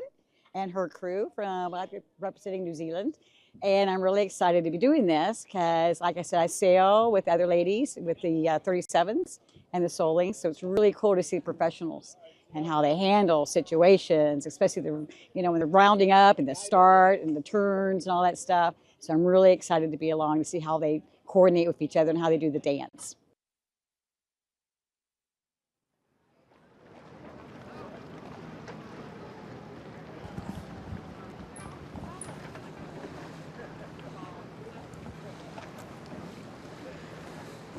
Speaker 19: and her crew from representing New Zealand. And I'm really excited to be doing this because, like I said, I sail with other ladies with the 37s and the Solings. So it's really cool to see professionals and how they handle situations, especially when they're rounding up and the start and the turns and all that stuff. So I'm really excited to be along to see how they coordinate with each other and how they do the dance.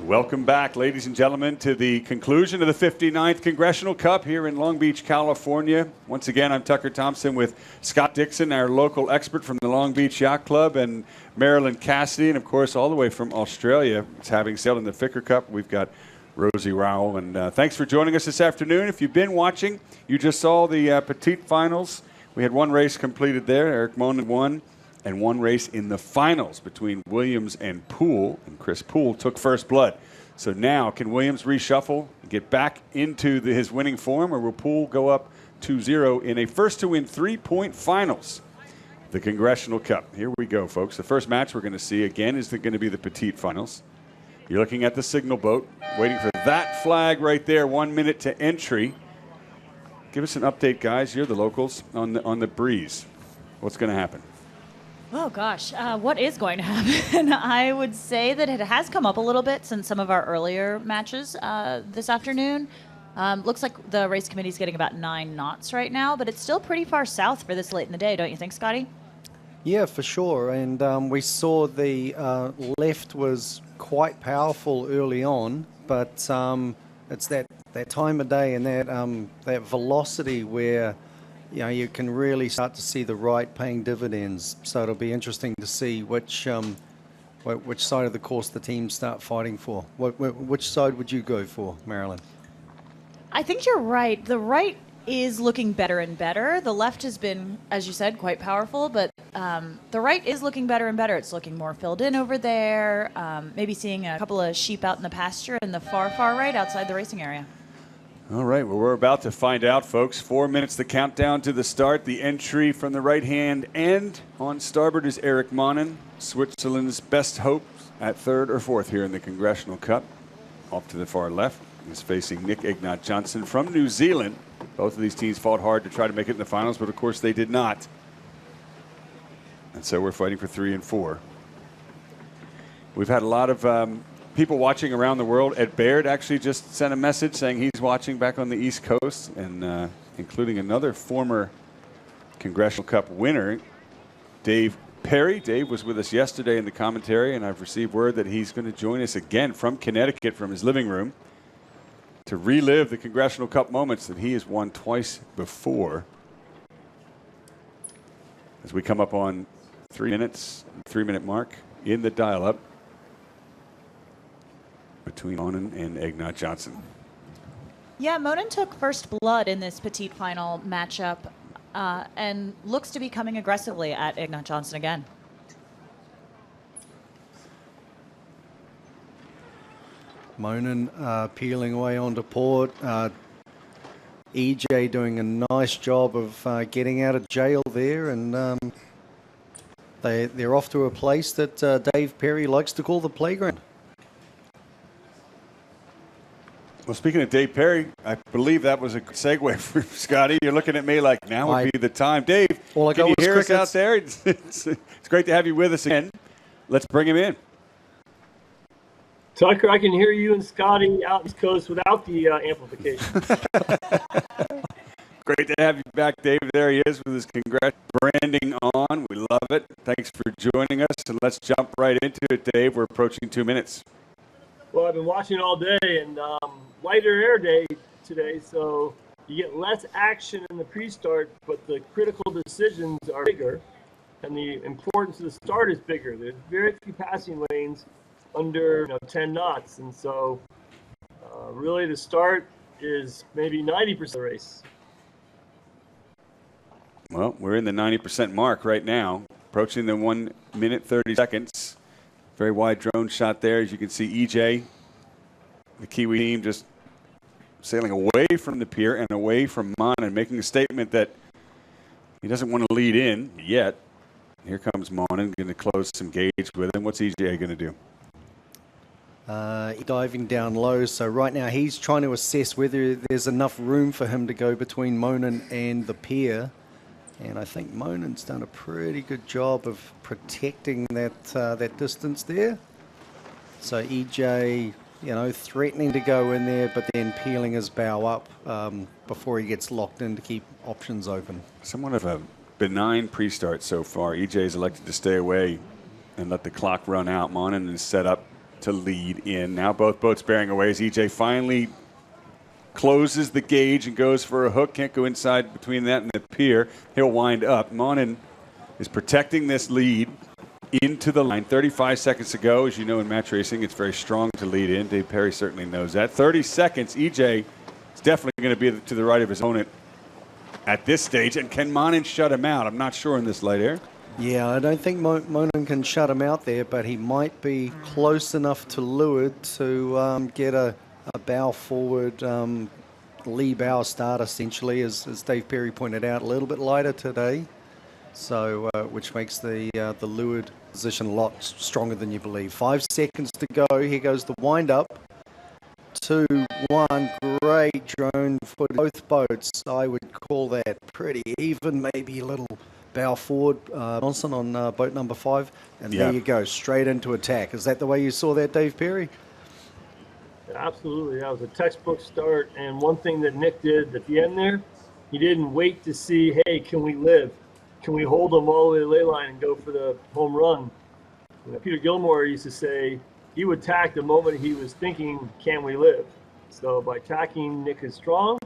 Speaker 1: Welcome back, ladies and gentlemen, to the conclusion of the 59th Congressional Cup here in Long Beach, California. Once again, I'm Tucker Thompson with Scott Dixon, our local expert from the Long Beach Yacht Club, and Marilyn Cassidy, and of course, all the way from Australia, having sailed in the Ficker Cup, we've got Rosie Rowell. And thanks for joining us this afternoon. If you've been watching, you just saw the Petite finals. We had one race completed there. Eric Monnin won. And one race in the finals between Williams and Poole, and Chris Poole took first blood. So now, can Williams reshuffle and get back into his winning form, or will Poole go up 2-0 in a first-to-win 3-point finals? The Congressional Cup. Here we go, folks. The first match we're going to see, again, is going to be the Petite finals. You're looking at the signal boat, waiting for that flag right there, 1 minute to entry. Give us an update, guys. You're the locals on the breeze. What's going to happen?
Speaker 8: Oh gosh, what is going to happen? I would say that it has come up a little bit since some of our earlier matches this afternoon. Looks like the race committee is getting about 9 knots right now, but it's still pretty far south for this late in the day, don't you think, Scotty?
Speaker 20: Yeah, for sure. And we saw the left was quite powerful early on, but it's that time of day and that velocity where you can really start to see the right paying dividends. So it'll be interesting to see which side of the course the teams start fighting for. Which side would you go for, Marilyn?
Speaker 8: I think you're right. The right is looking better and better. The left has been, as you said, quite powerful, but the right is looking better and better. It's looking more filled in over there, maybe seeing a couple of sheep out in the pasture in the far, far right outside the racing area.
Speaker 1: All right, well, we're about to find out, folks. 4 minutes to count down to the start. The entry from the right-hand end on starboard is Eric Monnin, Switzerland's best hopes at 3rd or 4th here in the Congressional Cup. Off to the far left is facing Nick Ignat Johnson from New Zealand. Both of these teams fought hard to try to make it in the finals, but of course they did not. And so we're fighting for 3 and 4. We've had a lot of people watching around the world. Ed Baird actually just sent a message saying he's watching back on the East Coast, and including another former Congressional Cup winner, Dave Perry. Dave was with us yesterday in the commentary, and I've received word that he's going to join us again from Connecticut, from his living room, to relive the Congressional Cup moments that he has won twice before. As we come up on 3 minutes, 3-minute mark in the dial-up between Monnin and Egnot Johnson.
Speaker 8: Yeah, Monnin took first blood in this Petite final matchup and looks to be coming aggressively at Egnot Johnson again.
Speaker 20: Monnin peeling away onto port. EJ doing a nice job of getting out of jail there, and they're off to a place that Dave Perry likes to call the playground.
Speaker 1: Well, speaking of Dave Perry, I believe that was a good segue for Scotty. You're looking at me like now would be the time. Dave, can you hear us out there? It's great to have you with us again. Let's bring him in.
Speaker 21: Tucker, I can hear you and Scotty out East Coast without the amplification.
Speaker 1: Great to have you back, Dave. There he is with his congrats branding on. We love it. Thanks for joining us. And let's jump right into it, Dave. We're approaching 2 minutes.
Speaker 21: Well, I've been watching all day, and lighter air day today, so you get less action in the pre-start, but the critical decisions are bigger, and the importance of the start is bigger. There's very few passing lanes under 10 knots, and so really the start is maybe 90% of the race.
Speaker 1: Well, we're in the 90% mark right now, approaching the 1 minute 30 seconds. Very wide drone shot there. As you can see, EJ, the Kiwi team, just sailing away from the pier and away from Monnin, making a statement that he doesn't want to lead in yet. Here comes Monnin, going to close some gauge with him. What's EJ going to do?
Speaker 20: Diving down low, so right now he's trying to assess whether there's enough room for him to go between Monnin and the pier. And I think Monin's done a pretty good job of protecting that distance there. So EJ, threatening to go in there, but then peeling his bow up before he gets locked in to keep options open.
Speaker 1: Somewhat of a benign pre-start so far. EJ's elected to stay away and let the clock run out. Monnin is set up to lead in. Now both boats bearing away as EJ finally closes the gauge and goes for a hook. Can't go inside between that and the pier. He'll wind up. Monnin is protecting this lead into the line. 35 seconds to go. As you know, in match racing, it's very strong to lead in. Dave Perry certainly knows that. 30 seconds. EJ is definitely going to be to the right of his opponent at this stage. And can Monnin shut him out? I'm not sure in this light air.
Speaker 20: Yeah, I don't think Monnin can shut him out there, but he might be close enough to leeward to get a bow forward, lee bow start essentially, as Dave Perry pointed out, a little bit lighter today, so which makes the leeward position a lot stronger than you believe. 5 seconds to go. Here goes the wind up. 2, 1, great drone for both boats. I would call that pretty even, maybe a little bow forward. Johnson on boat number 5, and there you go, straight into attack. Is that the way you saw that, Dave Perry?
Speaker 21: Absolutely. That was a textbook start. And one thing that Nick did at the end there, he didn't wait to see, hey, can we live? Can we hold them all the way to the ley line and go for the home run? Peter Gilmore used to say he would tack the moment he was thinking, can we live? So by tacking, Nick is strong.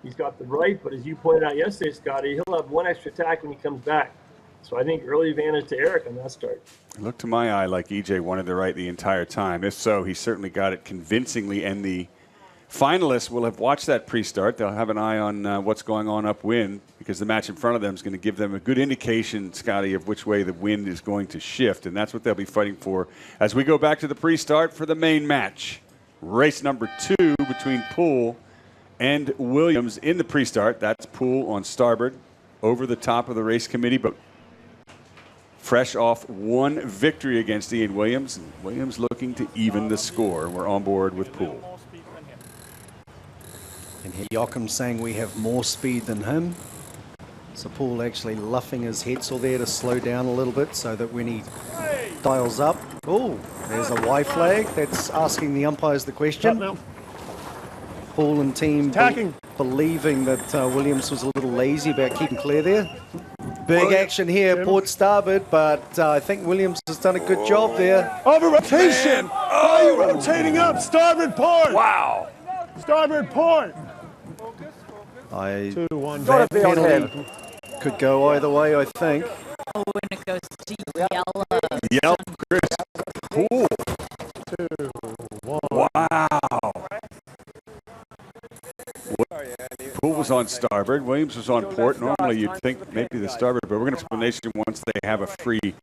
Speaker 21: He's got the right, but as you pointed out yesterday, Scotty, he'll have one extra tack when he comes back. So I think early advantage to Eric on that start.
Speaker 1: It looked to my eye like EJ wanted the right the entire time. If so, he certainly got it convincingly, and the finalists will have watched that pre-start. They'll have an eye on what's going on upwind, because the match in front of them is going to give them a good indication, Scotty, of which way the wind is going to shift, and that's what they'll be fighting for as we go back to the pre-start for the main match. Race number 2 between Poole and Williams in the pre-start. That's Poole on starboard over the top of the race committee, but fresh off one victory against Ian Williams. Williams looking to even the score. We're on board with Poole.
Speaker 20: And here Joachim saying we have more speed than him. So Poole actually luffing his headsail there to slow down a little bit so that when he dials up, oh, there's a Y flag. That's asking the umpires the question. Poole and team believing that Williams was a little lazy about keeping clear there. Big action here, port starboard, but I think Williams has done a good job there.
Speaker 22: Over rotation! Why are you rotating up? Starboard port!
Speaker 1: Wow!
Speaker 16: Starboard port.
Speaker 20: That penalty could go either way, I think.
Speaker 8: Oh, and it goes to yellow.
Speaker 1: Yellow, Chris Poole.
Speaker 16: 2, 1.
Speaker 1: Wow. Poole was on starboard. Williams was on port. Normally you'd think maybe the starboard, but we're going to explanation once they have a free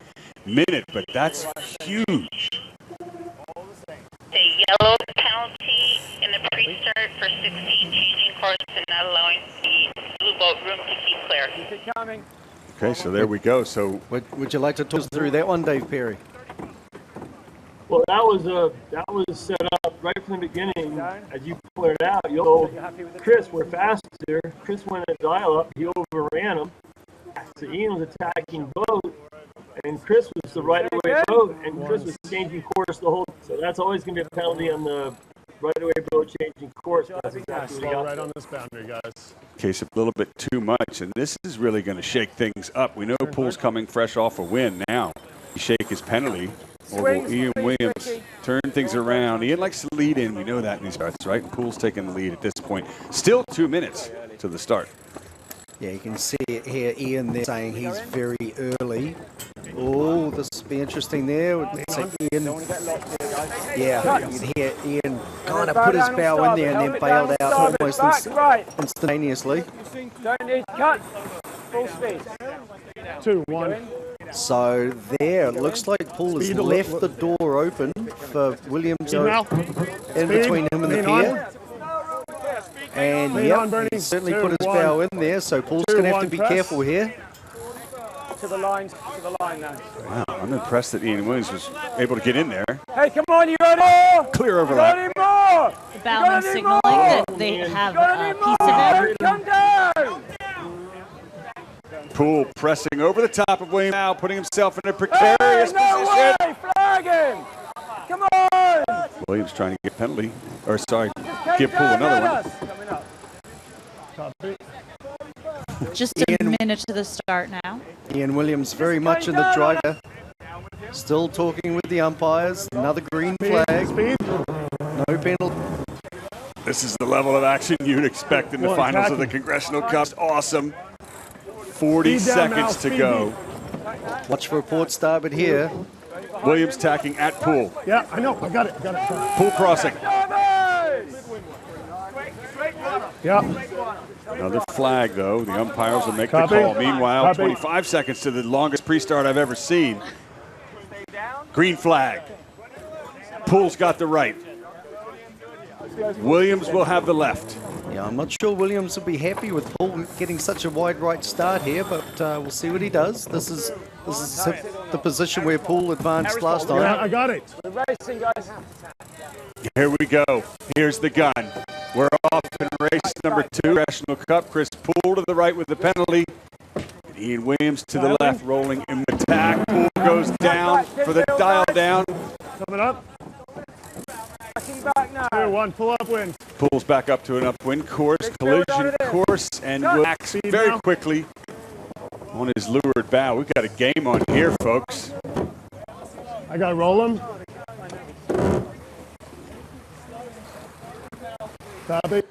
Speaker 1: minute, but that's huge.
Speaker 11: The yellow penalty in the pre-start for 16 changing course and not allowing the blue boat room to keep clear.
Speaker 1: Okay, so there we go. So
Speaker 20: would you like to talk us through that one, Dave Perry?
Speaker 21: Well, that was set up right from the beginning, as you pointed out. Chris were faster. Chris went at dial up. He overran him. So Ian was attacking boat, and Chris was the right-of-way boat, and Chris was changing course the whole. So that's always going to be a penalty on the right-of-way boat changing course. That's exactly what he got.
Speaker 16: Right on this boundary, guys.
Speaker 1: Case a little bit too much, and this is really going to shake things up. We know Poole's coming fresh off a win now. He shake his penalty. Or will Ian Williams turn things around? Ian likes to lead in. We know that in these starts, right? And Poole's taking the lead at this point. Still 2 minutes to the start.
Speaker 20: Yeah, you can see it here. Ian there saying he's very early. Oh, this will be interesting there. Let's see, Ian. Yeah, you can hear Ian kind of put his bow in there and then bailed out almost instantaneously.
Speaker 6: Don't need cut. Full speed.
Speaker 16: 2, 1.
Speaker 20: So there, it looks like Poole has left the door open for Williams in between him and the pier. And yeah, he certainly put his bow in there, so Poole's going to have to be careful here.
Speaker 6: To the line now.
Speaker 1: Wow, I'm impressed that Ian Williams was able to get in there.
Speaker 6: Hey, come on, you ready?
Speaker 1: Clear overlap.
Speaker 6: You got
Speaker 8: The bowman signaling that they have a piece of it.
Speaker 6: Come down!
Speaker 1: Poole pressing over the top of Williams now, putting himself in a precarious position.
Speaker 6: Way, flagging! Come on!
Speaker 1: Williams trying to get penalty, or sorry, give Poole another one.
Speaker 8: Just a minute to the start now.
Speaker 20: Ian Williams very much in the driver. Still talking with the umpires. Another green flag. No penalty.
Speaker 1: This is the level of action you'd expect in the finals of the Congressional Cup. Awesome. 40 seconds to go.
Speaker 20: Watch for a port starboard here.
Speaker 1: Williams tacking at Poole.
Speaker 16: Yeah, I know. I got it.
Speaker 1: Poole crossing.
Speaker 16: Yeah.
Speaker 1: Another flag, though. The umpires will make the call. Meanwhile, 25 seconds to the longest pre-start I've ever seen. Green flag. Poole's got the right. Williams will have the left.
Speaker 20: Yeah, I'm not sure Williams will be happy with Poole getting such a wide right start here, but we'll see what he does. This is the position where Poole advanced last time.
Speaker 16: Yeah, I got it.
Speaker 6: We're racing, guys.
Speaker 1: Here we go. Here's the gun. We're off in race number 2, Congressional Cup. Chris Poole to the right with the penalty. Ian Williams to the left, rolling in the attack. Poole goes down for the dial down.
Speaker 16: Coming up.
Speaker 6: Back now.
Speaker 16: 2, 1, pull upwind.
Speaker 1: Pulls back up to an upwind course, collision course, and will act very quickly on his leeward bow. We've got a game on here, folks.
Speaker 16: I got to roll him. Copy.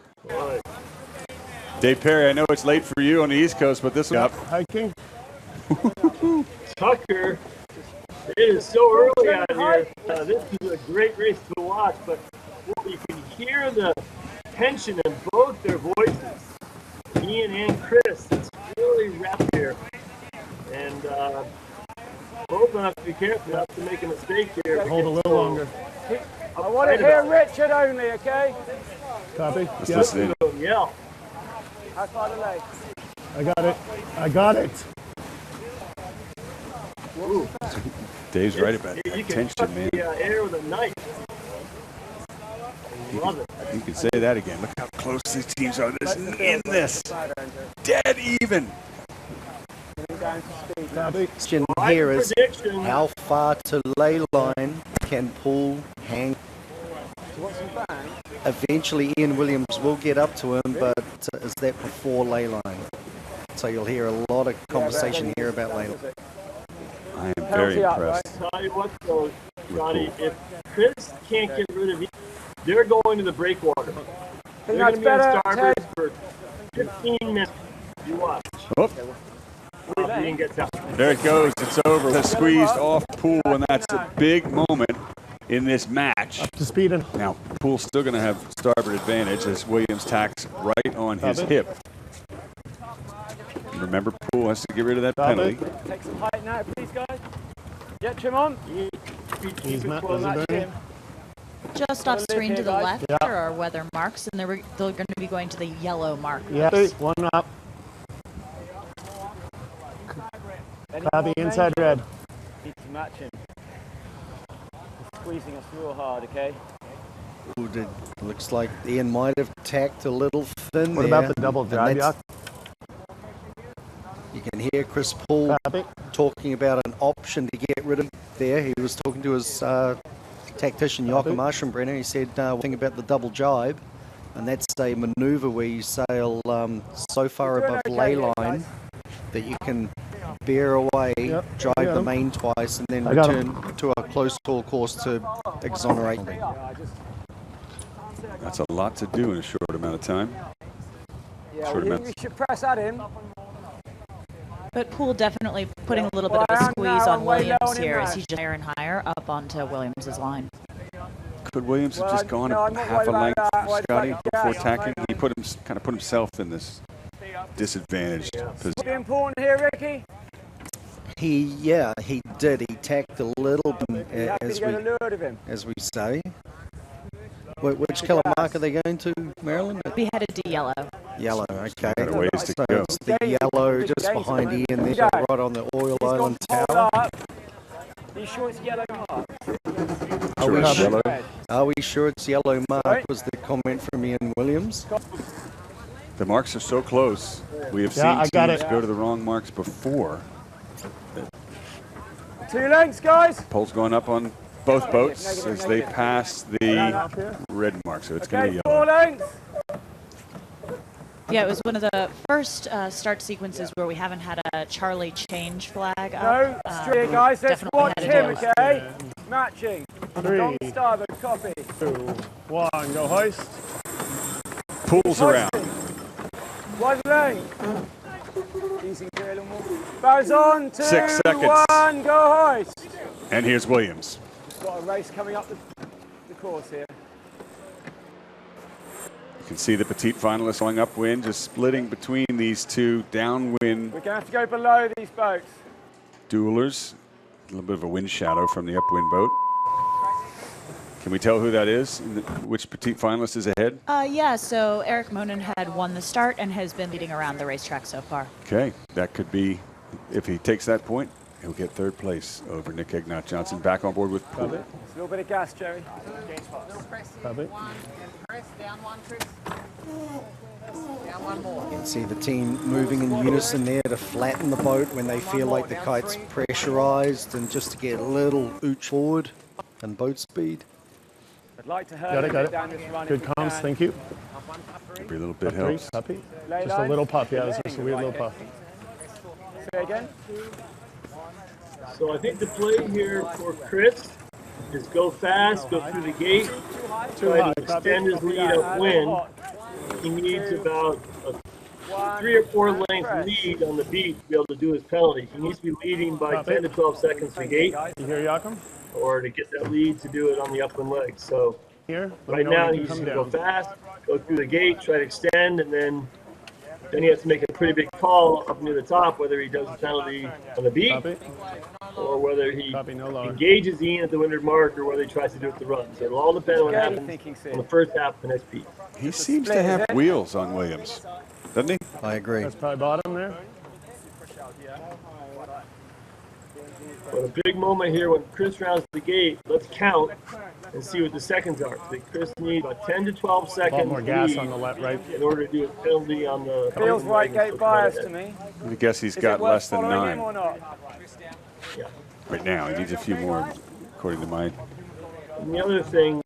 Speaker 1: Dave Perry, I know it's late for you on the East Coast, but this up.
Speaker 16: Hiking.
Speaker 21: Tucker, it is so early out here. This is a great race to watch, but you can hear the tension in both their voices. Ian and Chris, it's really rough here. And both have to be careful not to make a mistake here.
Speaker 16: Hold a little longer.
Speaker 6: I want to hear Richard only, okay?
Speaker 16: Copy.
Speaker 1: Let's listen in.
Speaker 21: Yeah.
Speaker 6: How far the leg?
Speaker 16: I got it.
Speaker 21: Ooh.
Speaker 1: Dave's right about that tension, man.
Speaker 21: The air with a knife. Love it.
Speaker 1: You can say that again. Look how close these teams are. This in this. Dead even.
Speaker 20: Question here is how far to ley line can Poole hang? Eventually Ian Williams will get up to him, but is that before ley line? So you'll hear a lot of conversation here about ley line.
Speaker 1: I am very impressed.
Speaker 21: Tell you what, though, Scotty, if Chris can't get rid of you, they're going to the breakwater. They're going to be on starboard for 15 minutes. You watch.
Speaker 1: Oh.
Speaker 21: Ian gets out.
Speaker 1: There it goes. It's over. The squeezed off Poole, and that's a big moment in this match.
Speaker 16: Up to speed.
Speaker 1: Now, Poole's still going to have starboard advantage as Williams tacks right on his hip. Remember, Poole has to get rid of that penalty.
Speaker 6: Take some height now, please, guys. Yeah, trim on.
Speaker 16: He's not
Speaker 8: Just off screen to the left are our weather marks, and they're going to be going to the yellow mark.
Speaker 16: Yeah, one up. Copy inside red.
Speaker 6: Need to match him. He's squeezing us real hard, okay?
Speaker 20: Ooh, it looks like Ian might have tacked a little thin.
Speaker 16: What about the double drive, Jock?
Speaker 20: You can hear Chris Poole talking about an option to get rid of there. He was talking to his tactician, Joachim Aschenbrenner. He said one thing about the double jibe, and that's a maneuver where you sail so far above ley line that you can bear away, drive the main twice, and then return to a close haul course to exonerate.
Speaker 1: That's a lot to do in a short amount of time.
Speaker 6: Yeah, we should press at him.
Speaker 8: But Poole definitely putting a little bit of a squeeze on Williams here as he just higher and higher up onto Williams's line.
Speaker 1: Could Williams have just gone half a length, Scotty, before tacking? He kind of put himself in this disadvantaged position.
Speaker 6: What's important here, Ricky?
Speaker 20: He did. He tacked a little bit, as we say. Which colour mark are they going to, Marilyn?
Speaker 8: We headed to yellow.
Speaker 20: Yellow, okay.
Speaker 1: Got a ways to go.
Speaker 20: It's the yellow just behind Ian there, right on the Oil Island Tower.
Speaker 6: Are you sure it's yellow mark?
Speaker 20: Are we sure it's yellow mark, was the comment from Ian Williams.
Speaker 1: The marks are so close. We have seen teams go to the wrong marks before.
Speaker 6: 2 lengths, guys.
Speaker 1: Pole's going up on both boats as they pass the red mark, so it's going to be yellow.
Speaker 6: 4 lengths.
Speaker 8: Yeah, it was one of the first start sequences where we haven't had a Charlie change flag up.
Speaker 6: No, straight, guys. Let's watch him,
Speaker 8: to
Speaker 6: okay? Matching.
Speaker 16: 3,
Speaker 6: Long starboard, copy.
Speaker 16: 2, 1, go hoist.
Speaker 1: Pulls around.
Speaker 6: 1 length. Easy, clear, a little more. Bows on, 2,
Speaker 1: 6 seconds.
Speaker 6: 1, go hoist.
Speaker 1: And here's Williams.
Speaker 6: We've got a race coming up the course here.
Speaker 1: You can see the Petite finalists going upwind, just splitting between these two downwind
Speaker 6: We're going to have to go below these boats.
Speaker 1: duelers. A little bit of a wind shadow from the upwind boat. Can we tell who that is? Which Petite finalist is ahead?
Speaker 8: Yeah, so Eric Monnin had won the start and has been leading around the racetrack so far.
Speaker 1: Okay, that could be, if he takes that point, he'll get 3rd place over Nick Egnott-Johnson. Back on board with Poole.
Speaker 6: A little bit of gas, Jerry.
Speaker 10: Down one, Chris. Down one more.
Speaker 20: You can see the team moving in unison there to flatten the boat when they feel like the kite's pressurized and just to get a little ooch forward and boat speed.
Speaker 6: I'd like to hurl
Speaker 16: Got
Speaker 6: down this
Speaker 16: it.
Speaker 6: run.
Speaker 16: Good comms, thank you.
Speaker 1: Every little bit helps.
Speaker 16: Puppy. Just a little puff, yeah, it's just a weird little puff.
Speaker 6: Say again.
Speaker 21: So I think the play here for Chris is go fast, go through the gate, try to extend his lead upwind. He needs about a 3 or 4 length lead on the beat to be able to do his penalty. He needs to be leading by 10 to 12 seconds to gate.
Speaker 16: You hear Joachim?
Speaker 21: Or to get that lead to do it on the upwind leg. So
Speaker 16: here,
Speaker 21: right now he's going to go fast, go through the gate, try to extend, and then he has to make a pretty big call up near the top, whether he does the penalty on the beat or whether he engages Ian at the windward mark or whether he tries to do it at the run. So it'll all depend on what happens on the first half of the next beat.
Speaker 1: He seems to have wheels on Williams, doesn't he?
Speaker 20: I agree.
Speaker 16: That's probably bottom there.
Speaker 21: But a big moment here when Chris rounds the gate, let's count and see what the seconds are. So Chris needs about 10 to 12 seconds
Speaker 16: more gas on the left, right,
Speaker 21: in order to do a penalty on the...
Speaker 6: Feels right gate bias to me.
Speaker 1: I guess he's got less than 9
Speaker 21: Yeah.
Speaker 1: right now. He needs a few more, according to my...
Speaker 21: And the other thing,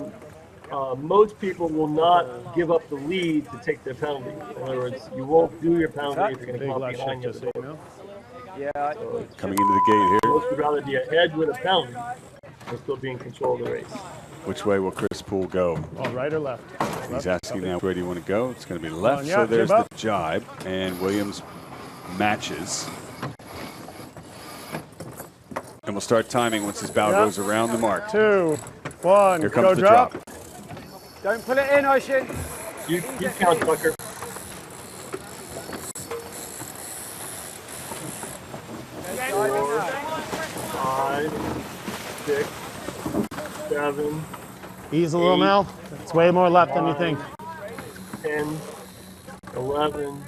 Speaker 21: most people will not give up the lead to take their penalty. In other words, you won't do your penalty if you're going to come up behind you.
Speaker 6: Yeah.
Speaker 1: Coming into the gate here.
Speaker 21: Most would rather be ahead with a penalty than still be in control of the race.
Speaker 1: Which way will Chris Poole go?
Speaker 16: Oh, right or left?
Speaker 1: He's asking now, where do you want to go? It's going to be left,
Speaker 16: yeah,
Speaker 1: so there's
Speaker 16: jib
Speaker 1: the
Speaker 16: up.
Speaker 1: jibe, and Williams matches. And we'll start timing once his bow goes around the mark.
Speaker 16: 2, 1,
Speaker 1: Here comes
Speaker 16: go
Speaker 1: the
Speaker 16: drop.
Speaker 6: Don't pull it in, Ocean.
Speaker 21: You count, Tucker. 5, 6, 7.
Speaker 16: Ease a little now. It's way more left than you
Speaker 21: 9,
Speaker 16: think.
Speaker 21: 10, 11.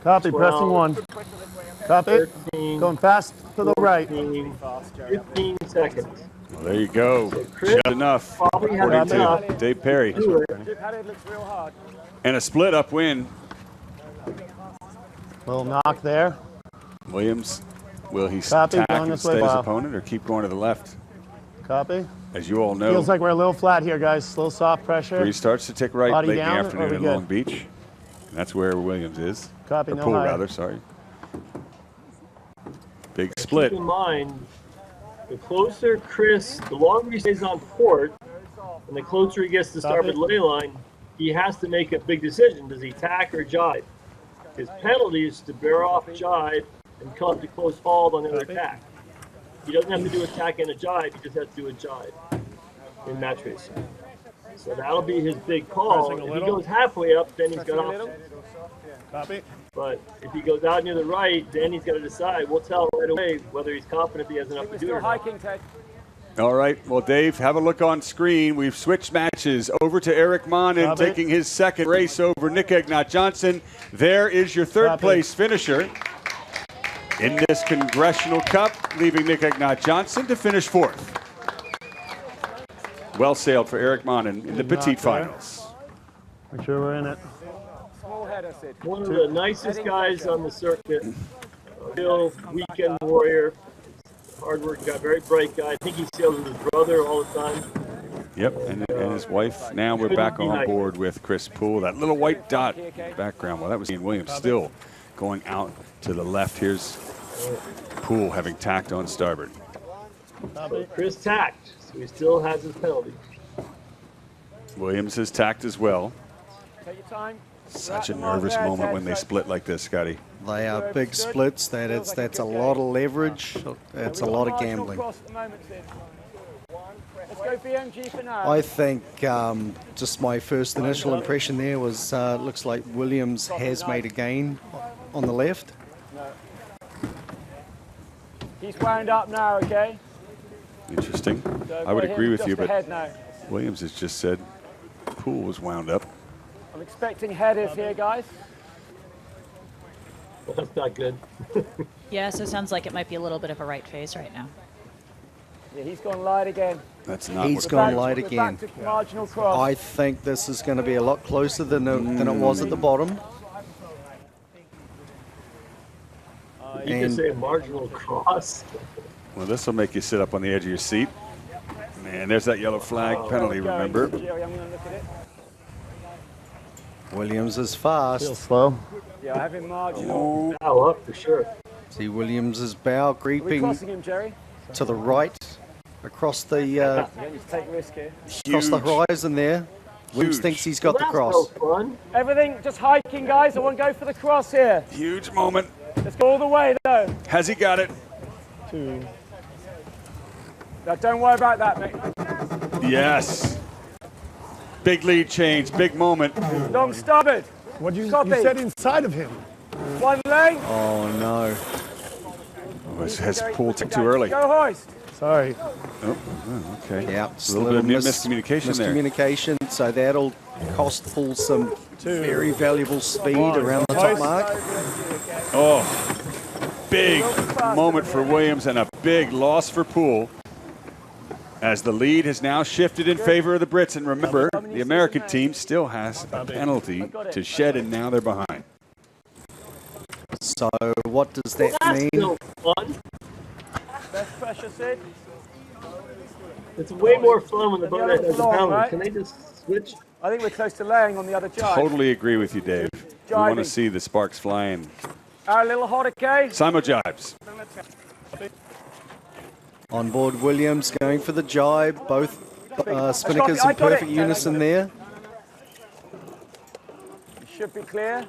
Speaker 16: Copy,
Speaker 21: 12,
Speaker 16: pressing 1. Copy.
Speaker 21: 13,
Speaker 16: Going fast to the right.
Speaker 21: 14, 15 seconds.
Speaker 1: Well, there you go.
Speaker 21: Chris
Speaker 1: Just enough,
Speaker 21: probably has
Speaker 1: according
Speaker 21: enough
Speaker 1: to Dave Perry.
Speaker 21: do it.
Speaker 1: And a split up win.
Speaker 16: Little knock there.
Speaker 1: Williams, will he
Speaker 16: Copy,
Speaker 1: tack
Speaker 16: going
Speaker 1: and
Speaker 16: this way,
Speaker 1: stay his
Speaker 16: Bob.
Speaker 1: opponent or keep going to the left?
Speaker 16: Copy.
Speaker 1: As you all know,
Speaker 16: Feels like we're a little flat here, guys. Little soft pressure.
Speaker 1: Breeze starts to tick right
Speaker 16: Body
Speaker 1: late in
Speaker 16: down,
Speaker 1: the
Speaker 16: or
Speaker 1: afternoon
Speaker 16: we
Speaker 1: in
Speaker 16: good?
Speaker 1: Long Beach. And that's where Williams is.
Speaker 16: Copy,
Speaker 1: Or
Speaker 16: no
Speaker 1: Poole,
Speaker 16: higher.
Speaker 1: rather, sorry. Big split.
Speaker 21: Keep in mind, the closer Chris, the longer he stays on port, and the closer he gets to starboard ley line, he has to make a big decision. Does he tack or jibe? His penalty is to bear off jibe and come to close hauled on the other tack. He doesn't have to do a tack and a jibe, he just has to do a jibe in match racing. So that'll be his big call.
Speaker 16: Pressing a
Speaker 21: If he
Speaker 16: little.
Speaker 21: goes halfway up, then he's got
Speaker 16: Pressing a little.
Speaker 21: options.
Speaker 16: Copy.
Speaker 21: But if he goes out near the right, then he's got to decide. We'll tell right away whether he's confident he has enough to
Speaker 6: We're
Speaker 21: do it
Speaker 6: still
Speaker 21: or not.
Speaker 6: hiking, Ted.
Speaker 1: All right, well, Dave, have a look on screen. We've switched matches over to Eric Monnin
Speaker 16: Copy.
Speaker 1: taking his second race over Nick Egnott-Johnson. There is your third
Speaker 16: Copy.
Speaker 1: place finisher in this Congressional Cup, leaving Nick Egnott-Johnson to finish fourth. Well sailed for Eric Monnin in the Petite finals.
Speaker 16: Make sure we're in it.
Speaker 6: Small header, Sid.
Speaker 21: One of the nicest guys on the circuit. Real weekend warrior. Hard-working guy, very bright guy. I think he sails with his brother all the time.
Speaker 1: Yep, and his wife. Now we're back on board with Chris Poole. That little white dot background. Well, that was Ian Williams still going out to the left. Here's Poole having tacked on starboard.
Speaker 21: So Chris tacked, so he still has his penalty.
Speaker 1: Williams has tacked as well.
Speaker 6: Take your time.
Speaker 1: Such a nervous moment when they split like this, Scotty.
Speaker 20: They are big splits. That's a lot of leverage. That's a lot of gambling.
Speaker 6: Let's go BMG for now.
Speaker 20: I think just my first initial impression there was looks like Williams has made a gain on the left.
Speaker 6: No. He's wound up now, okay?
Speaker 1: Interesting.
Speaker 6: So
Speaker 1: I would
Speaker 6: we're
Speaker 1: agree
Speaker 6: him
Speaker 1: with you,
Speaker 6: just ahead
Speaker 1: but
Speaker 6: now.
Speaker 1: Williams has just said Poole was wound up.
Speaker 6: I'm expecting headers here, guys.
Speaker 21: Well, that's not good.
Speaker 8: Yeah, so it sounds like it might be a little bit of a right phase right now.
Speaker 6: Yeah, he's gone light again.
Speaker 1: That's not
Speaker 20: He's
Speaker 1: what
Speaker 20: gone
Speaker 1: it
Speaker 20: light
Speaker 6: We're
Speaker 20: again.
Speaker 6: back to marginal cross.
Speaker 20: I think this is going to be a lot closer than it was at the bottom.
Speaker 21: You can
Speaker 20: And-
Speaker 21: say marginal cross.
Speaker 1: Well, this will make you sit up on the edge of your seat. Man, there's that yellow flag penalty, remember?
Speaker 6: Jerry, I'm going to look at it.
Speaker 20: Williams is
Speaker 16: Feels
Speaker 20: fast.
Speaker 16: slow.
Speaker 6: Yeah, I have him marginal.
Speaker 21: Now up for sure.
Speaker 20: See Williams's bow
Speaker 6: Are we
Speaker 20: creeping
Speaker 6: crossing him, Jerry?
Speaker 20: to the right across the
Speaker 6: Yeah, you take a risk here.
Speaker 20: across the horizon there. Williams
Speaker 1: Huge.
Speaker 20: thinks he's got the
Speaker 21: That's
Speaker 20: cross.
Speaker 21: no fun.
Speaker 6: Everything just hiking, guys. I want to go for the cross here.
Speaker 1: Huge moment.
Speaker 6: Let's go all the way, though.
Speaker 1: Has he got it?
Speaker 16: 2.
Speaker 6: Now, don't worry about that, mate.
Speaker 1: Yes. Big lead change, big moment.
Speaker 6: Long starboard.
Speaker 16: What you
Speaker 6: Copy.
Speaker 16: said inside of him?
Speaker 6: One lane.
Speaker 20: Oh no.
Speaker 1: Has Poole took too early?
Speaker 6: Go hoist.
Speaker 16: Sorry.
Speaker 1: Oh, okay.
Speaker 20: Yeah,
Speaker 1: A little bit of miscommunication there.
Speaker 20: miscommunication. So that'll cost Poole some very valuable speed around the top mark.
Speaker 1: Oh, big moment for Williams and a big loss for Poole, as the lead has now shifted in favor of the Brits. And remember, the American team still has a penalty to shed, and now they're behind.
Speaker 20: So what does that
Speaker 21: That's
Speaker 20: mean?
Speaker 21: no fun.
Speaker 6: Best pressure, Sid.
Speaker 21: It's way more fun when the boat has a
Speaker 6: long,
Speaker 21: penalty.
Speaker 6: right?
Speaker 21: Can they just switch?
Speaker 6: I think we're close to laying on the other jibe.
Speaker 1: Totally agree with you, Dave. We want to
Speaker 6: Jibing.
Speaker 1: see the sparks flying.
Speaker 6: Our little hot, okay?
Speaker 1: Simo jibes.
Speaker 20: On board Williams going for the jibe. Both Spinnakers in perfect unison there.
Speaker 6: Should be clear.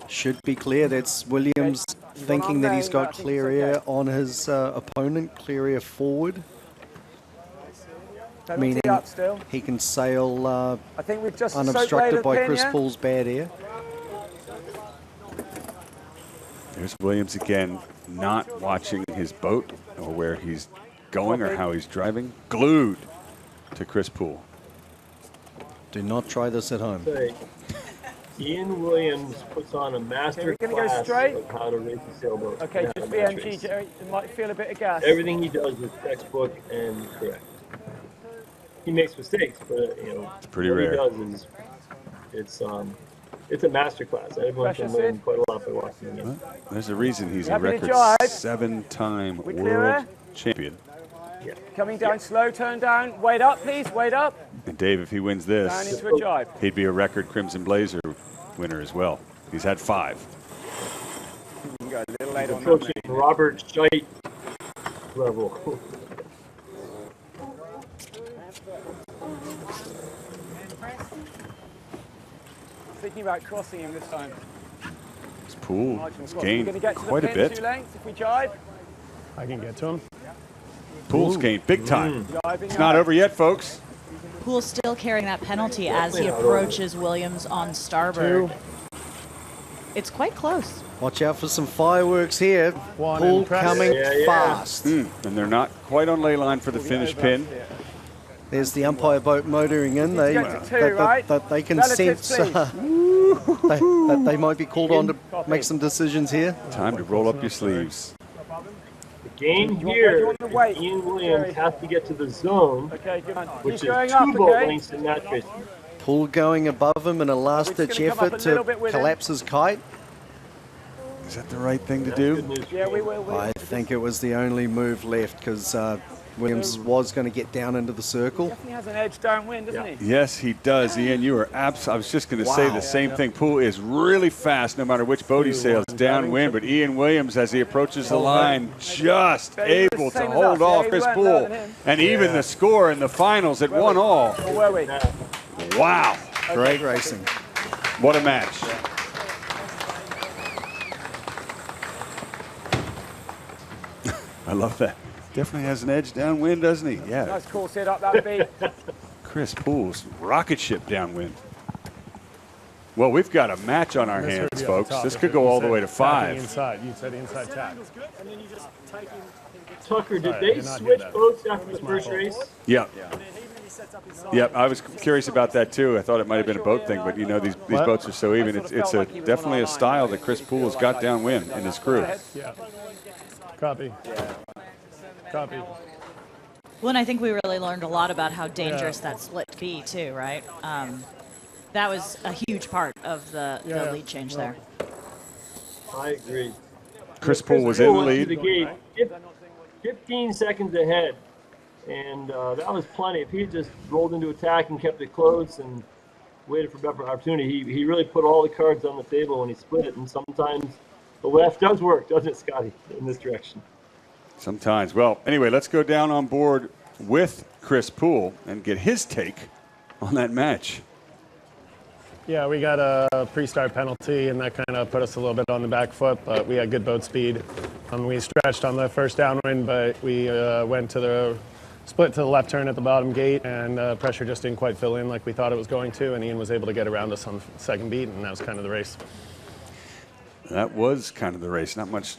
Speaker 20: Should be clear. That's Williams thinking that he's got clear air on his opponent, clear air forward. Meaning he can sail
Speaker 6: I think we've just
Speaker 20: unobstructed by Chris Paul's bad air.
Speaker 1: There's Williams again, not watching his boat or where he's going or how he's driving. Glued to Chris Poole.
Speaker 20: Do not try this at home.
Speaker 21: Ian Williams puts on a master class of how to race a sailboat.
Speaker 6: Okay, just BMG, Jerry. You might feel a bit of gas.
Speaker 21: Everything he does is textbook and correct. He makes mistakes, but
Speaker 1: it's pretty rare.
Speaker 21: What he does is it's a master class. Everyone can learn quite a lot by watching him.
Speaker 1: Well, there's a reason he's a record 7-time world champion.
Speaker 21: Yeah.
Speaker 6: Coming down slow, turn down. Wait up, please. Wait up.
Speaker 1: And Dave, if he wins this,
Speaker 6: Down into a jibe.
Speaker 1: he'd be a record Crimson Blazer winner as well. He's had 5.
Speaker 6: You can go a little later on
Speaker 21: approaching Robert Scheidt level.
Speaker 6: Thinking about crossing him this time.
Speaker 1: This Poole has gained
Speaker 6: quite
Speaker 1: a bit.
Speaker 6: If we jibe.
Speaker 16: I can get to him.
Speaker 1: Poole's gained big time. It's not over yet, folks.
Speaker 8: Poole's still carrying that penalty as he approaches Williams on starboard. It's quite close.
Speaker 20: Watch out for some fireworks here. Poole coming fast.
Speaker 1: And they're not quite on ley line for the finish pin.
Speaker 20: There's the umpire boat motoring in. They can sense that they might be called on to make some decisions here.
Speaker 1: Time to roll up your sleeves.
Speaker 21: The game here, Ian Williams has to get to the zone, which is 2 boat lengths in that race.
Speaker 20: Poole going above him in a last-ditch effort to collapse his kite.
Speaker 1: Is that the right thing to do?
Speaker 6: Yeah, we will.
Speaker 20: I think it was the only move left because Williams was going to get down into the circle.
Speaker 6: He has an edge downwind, doesn't he?
Speaker 1: Yes, he does. Ian, you are I was just going to say the same thing. Poole is really fast no matter which boat he sails downwind, but Ian Williams, as he approaches the line, just able to hold off Chris Poole. And even the score in the finals at 1-1. Wow.
Speaker 20: Great racing.
Speaker 1: What a match. I love that. Definitely has an edge downwind, doesn't he? Yeah.
Speaker 6: Nice cool set up, that be.
Speaker 1: Chris Poole's rocket ship downwind. Well, we've got a match on our hands, folks. This could go all the way to 5.
Speaker 16: Inside. You said inside tack.
Speaker 21: Tucker, did they switch boats after the first race?
Speaker 1: Yeah. Yep, I was curious about that too. I thought it might have been a boat thing, but you know these boats are so even. It's definitely a style that Chris Poole has got downwind in his crew.
Speaker 16: Yeah. Copy. Copy.
Speaker 8: Well, and I think we really learned a lot about how dangerous that split could be too, right? That was a huge part of the lead change there.
Speaker 21: I agree.
Speaker 1: Chris Poole was in the lead.
Speaker 21: The gate, 15 seconds ahead, and that was plenty. If he had just rolled into attack and kept it close and waited for better opportunity, he really put all the cards on the table when he split it. And sometimes the left does work, doesn't it, Scotty, in this direction?
Speaker 1: Sometimes. Well, anyway, let's go down on board with Chris Poole and get his take on that match.
Speaker 16: Yeah, we got a pre-start penalty, and that kind of put us a little bit on the back foot, but we had good boat speed. We stretched on the first downwind, but we went to the split to the left turn at the bottom gate, and pressure just didn't quite fill in like we thought it was going to, and Ian was able to get around us on the second beat, and that was kind of the race.
Speaker 1: That was kind of the race. Not much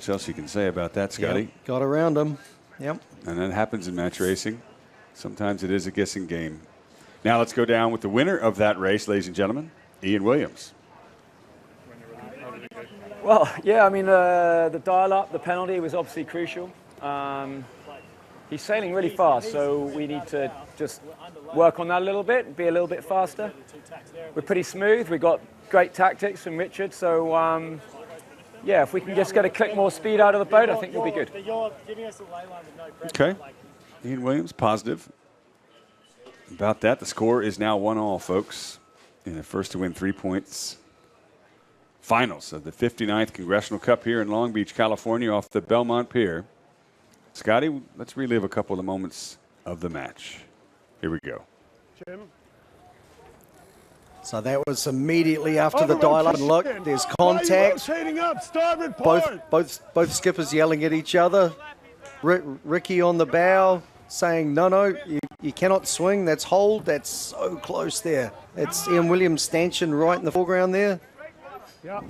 Speaker 1: else you can say about that, Scotty.
Speaker 20: Yep. Got around him. Yep.
Speaker 1: And that happens in match racing. Sometimes it is a guessing game. Now let's go down with the winner of that race, ladies and gentlemen, Ian Williams.
Speaker 6: Well, yeah, I mean, the dial-up, the penalty was obviously crucial. He's sailing really fast, so we need to just work on that a little bit, be a little bit faster. We're pretty smooth. We've got great tactics from Richard, so yeah, if we can just get a click more speed out of the boat, I think we'll be good.
Speaker 1: Okay. Ian Williams, positive about that. The score is now 1-1, folks, in the first to win 3 points. Finals of the 59th Congressional Cup here in Long Beach, California, off the Belmont Pier. Scotty, let's relive a couple of the moments of the match. Here we go.
Speaker 16: Jim.
Speaker 20: So that was immediately after the dial-up. And look, there's contact.
Speaker 16: Up, starboard port.
Speaker 20: Both skippers yelling at each other. Ricky on the bow saying, no, you cannot swing. That's hold. That's so close there. It's Ian Williams stanchion right in the foreground there.
Speaker 16: Yep.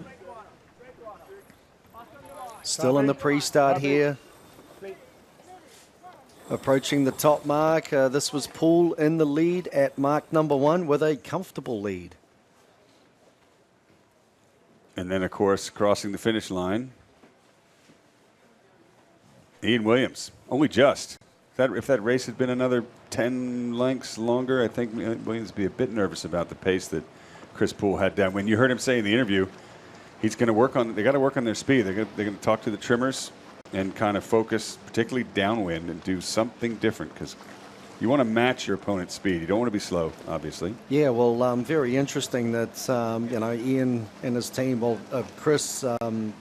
Speaker 20: Still in the pre-start here. Approaching the top mark. This was Poole in the lead at mark number 1 with a comfortable lead.
Speaker 1: And then, of course, crossing the finish line, Ian Williams. Only just. If that race had been another 10 lengths longer, I think Williams would be a bit nervous about the pace that Chris Poole had down. When you heard him say in the interview, he's going to work on. They got to work on their speed. They're going to talk to the trimmers and kind of focus, particularly downwind, and do something different because you want to match your opponent's speed. You don't want to be slow, obviously.
Speaker 20: Yeah, well, very interesting that Ian and his team, Chris and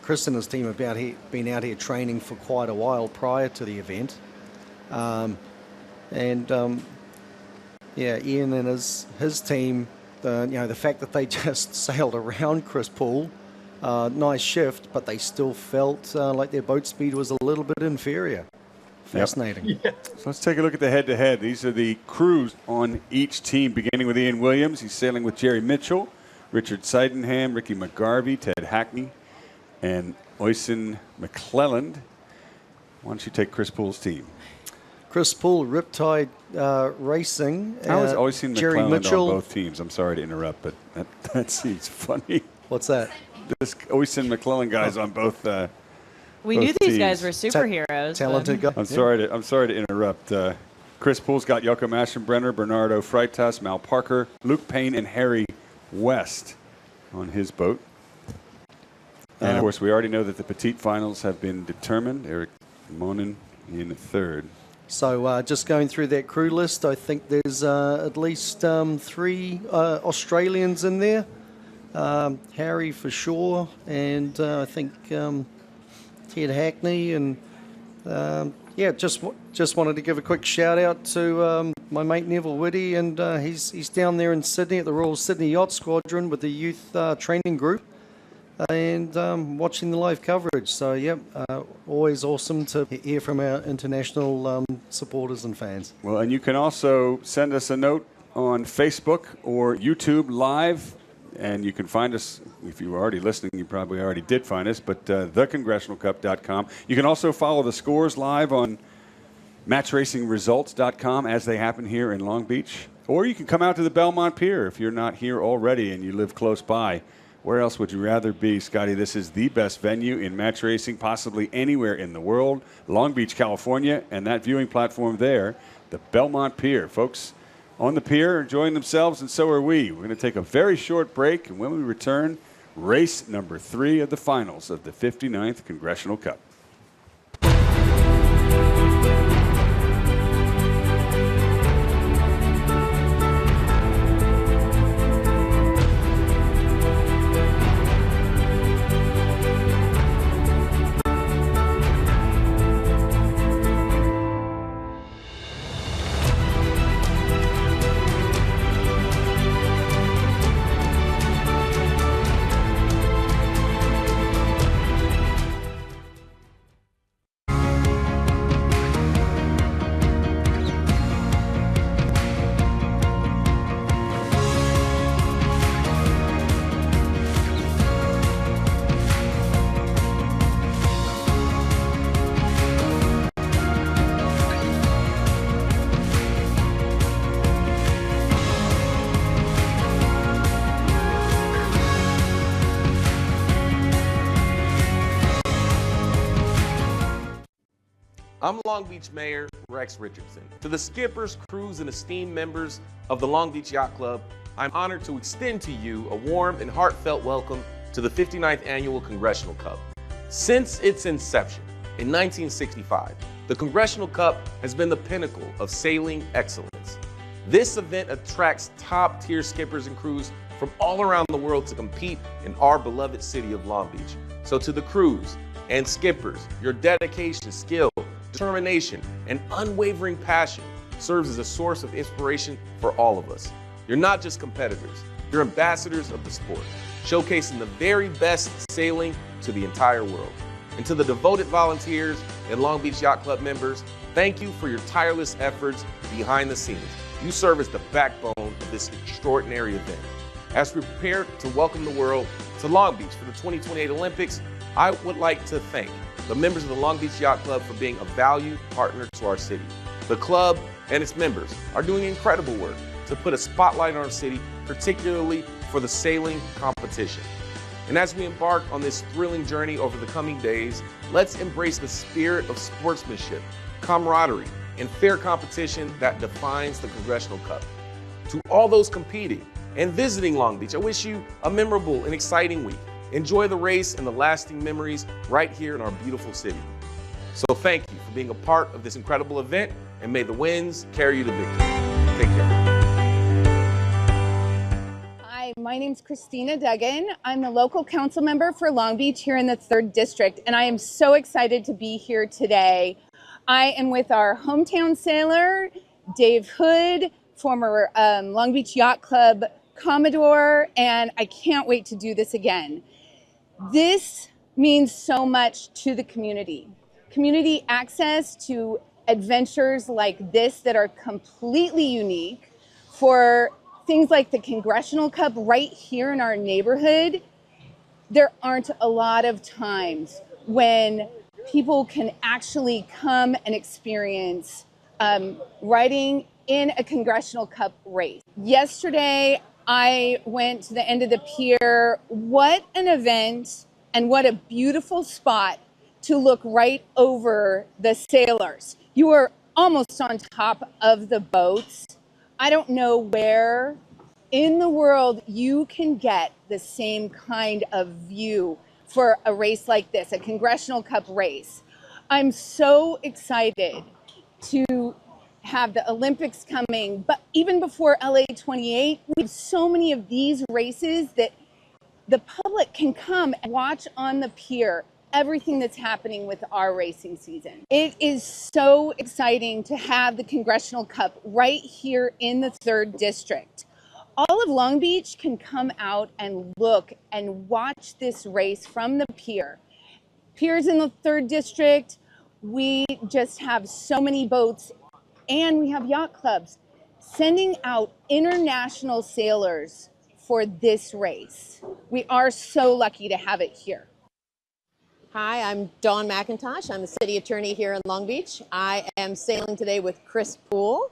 Speaker 20: his team have been out here training for quite a while prior to the event, Ian and his team, the fact that they just sailed around Chris Poole. Nice shift, but they still felt like their boat speed was a little bit inferior. Fascinating.
Speaker 1: Yep. Yeah. So let's take a look at the head-to-head. These are the crews on each team, beginning with Ian Williams. He's sailing with Jerry Mitchell, Richard Sydenham, Ricky McGarvey, Ted Hackney, and Oysen McClelland. Why don't you take Chris Poole's team?
Speaker 20: Chris Poole, Riptide Racing.
Speaker 1: How is Oysen
Speaker 20: Jerry
Speaker 1: McClelland
Speaker 20: Mitchell
Speaker 1: on both teams? I'm sorry to interrupt, but that seems funny.
Speaker 20: What's that?
Speaker 1: This Oysen McClelland guys on both.
Speaker 8: We
Speaker 1: both
Speaker 8: knew these
Speaker 1: teams.
Speaker 8: guys were superheroes.
Speaker 20: Talented guy.
Speaker 1: I'm sorry to interrupt. Chris Poole's got Yoko Maschenbrenner, Bernardo Freitas, Mal Parker, Luke Payne, and Harry West on his boat. And of course, we already know that the Petite finals have been determined. Eric Monnin in third.
Speaker 20: So just going through that crew list, I think there's at least 3 Australians in there. Harry for sure, and I think Ted Hackney, and just wanted to give a quick shout out to my mate Neville Whitty, and he's down there in Sydney at the Royal Sydney Yacht Squadron with the youth training group, and watching the live coverage. So always awesome to hear from our international supporters and fans.
Speaker 1: Well, and you can also send us a note on Facebook or YouTube Live. And you can find us, if you were already listening, you probably already did find us, but thecongressionalcup.com. You can also follow the scores live on matchracingresults.com as they happen here in Long Beach. Or you can come out to the Belmont Pier if you're not here already and you live close by. Where else would you rather be, Scotty? This is the best venue in match racing, possibly anywhere in the world. Long Beach, California, and that viewing platform there, the Belmont Pier. Folks on the pier enjoying themselves, and so are we. We're going to take a very short break, and when we return, race number 3 of the finals of the 59th Congressional Cup.
Speaker 13: I'm Long Beach Mayor Rex Richardson. To the skippers, crews, and esteemed members of the Long Beach Yacht Club, I'm honored to extend to you a warm and heartfelt welcome to the 59th Annual Congressional Cup. Since its inception in 1965, the Congressional Cup has been the pinnacle of sailing excellence. This event attracts top-tier skippers and crews from all around the world to compete in our beloved city of Long Beach. So to the crews and skippers, your dedication, skill, determination, and unwavering passion serves as a source of inspiration for all of us. You're not just competitors, you're ambassadors of the sport, showcasing the very best sailing to the entire world. And to the devoted volunteers and Long Beach Yacht Club members, thank you for your tireless efforts behind the scenes. You serve as the backbone of this extraordinary event. As we prepare to welcome the world to Long Beach for the 2028 Olympics, I would like to thank the members of the Long Beach Yacht Club for being a valued partner to our city. The club and its members are doing incredible work to put a spotlight on our city, particularly for the sailing competition. And as we embark on this thrilling journey over the coming days, let's embrace the spirit of sportsmanship, camaraderie, and fair competition that defines the Congressional Cup. To all those competing and visiting Long Beach, I wish you a memorable and exciting week. Enjoy the race and the lasting memories right here in our beautiful city. So thank you for being a part of this incredible event, and may the winds carry you to victory. Take care.
Speaker 3: Hi, my name's Christina Duggan. I'm the local council member for Long Beach here in the 3rd District, and I am so excited to be here today. I am with our hometown sailor, Dave Hood, former Long Beach Yacht Club Commodore, and I can't wait to do this again. This means so much to the community. Community access to adventures like this that are completely unique, for things like the Congressional Cup right here in our neighborhood. There aren't a lot of times when people can actually come and experience riding in a Congressional Cup race. Yesterday, I went to the end of the pier. What an event, and what a beautiful spot to look right over the sailors. You are almost on top of the boats. I don't know where in the world you can get the same kind of view for a race like this, a Congressional Cup race. I'm so excited to have the Olympics coming, but even before LA 28, we have so many of these races that the public can come and watch on the pier everything that's happening with our racing season. It is so exciting to have the Congressional Cup right here in the 3rd District. All of Long Beach can come out and look and watch this race from the pier. Piers in the 3rd District, we just have so many boats, and we have yacht clubs sending out international sailors for this race. We are so lucky to have it here.
Speaker 22: Hi, I'm Dawn McIntosh. I'm the city attorney here in Long Beach. I am sailing today with Chris Poole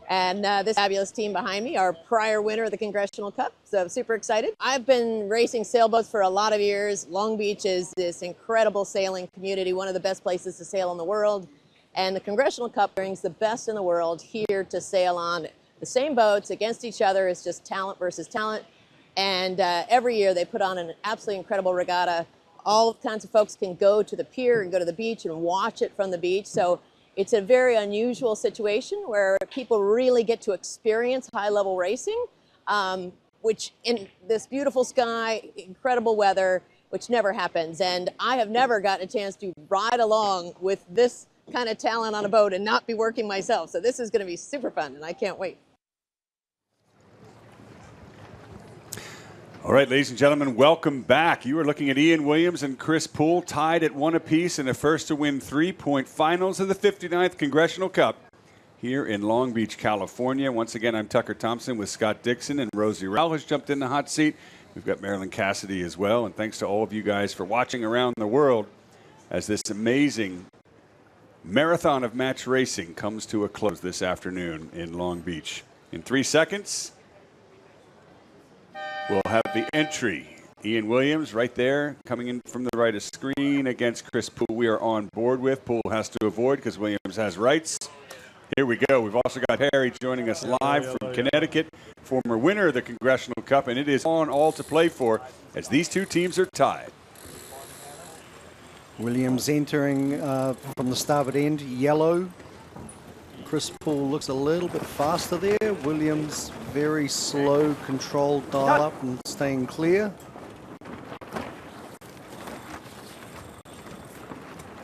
Speaker 22: and this fabulous team behind me, our prior winner of the Congressional Cup. So I'm super excited. I've been racing sailboats for a lot of years. Long Beach is this incredible sailing community, one of the best places to sail in the world. And the Congressional Cup brings the best in the world here to sail on the same boats against each other. It's just talent versus talent. And every year they put on an absolutely incredible regatta. All kinds of folks can go to the pier and go to the beach and watch it from the beach. So it's a very unusual situation where people really get to experience high-level racing, which in this beautiful sky, incredible weather, which never happens. And I have never gotten a chance to ride along with this kind of talent on a boat and not be working myself. So this is going to be super fun, and I can't wait.
Speaker 1: All right, ladies and gentlemen, welcome back. You are looking at Ian Williams and Chris Poole tied at 1 apiece in a first to win 3-point finals of the 59th Congressional Cup here in Long Beach, California. Once again, I'm Tucker Thompson with Scott Dixon, and Rosie Rowell has jumped in the hot seat. We've got Marilyn Cassidy as well, and thanks to all of you guys for watching around the world as this amazing marathon of match racing comes to a close this afternoon in Long Beach. In 3 seconds, we'll have the entry. Ian Williams right there coming in from the right of screen against Chris Poole. We are on board with. Poole has to avoid because Williams has rights. Here we go. We've also got Harry joining us live from Connecticut, former winner of the Congressional Cup, and it is on all to play for as these two teams are tied.
Speaker 20: Williams entering from the starboard end, yellow. Chris Poole looks a little bit faster there. Williams very slow, controlled dial up and staying clear.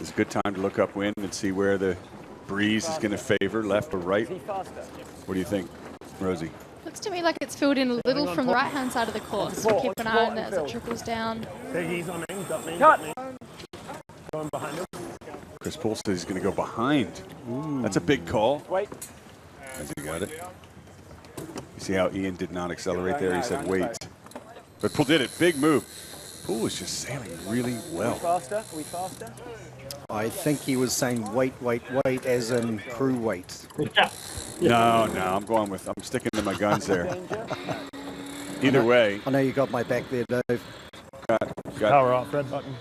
Speaker 1: It's a good time to look upwind and see where the breeze is going to favor left or right. What do you think, Rosie?
Speaker 9: Looks to me like it's filled in a little from the right-hand side of the course. So keep an eye on that as it trickles down.
Speaker 16: Cut. Going behind him.
Speaker 1: Chris Poole says he's going to go behind. Ooh. That's a big call.
Speaker 6: Wait.
Speaker 1: Has he got it? You see how Ian did not accelerate there? He said wait. But Poole did it. Big move. Poole is just sailing really well.
Speaker 6: Are we faster?
Speaker 20: I think he was saying wait, as in crew wait.
Speaker 1: No, I'm sticking to my guns there. Either way.
Speaker 20: I know you got my back there, Dave.
Speaker 1: Got
Speaker 16: Power off, red button.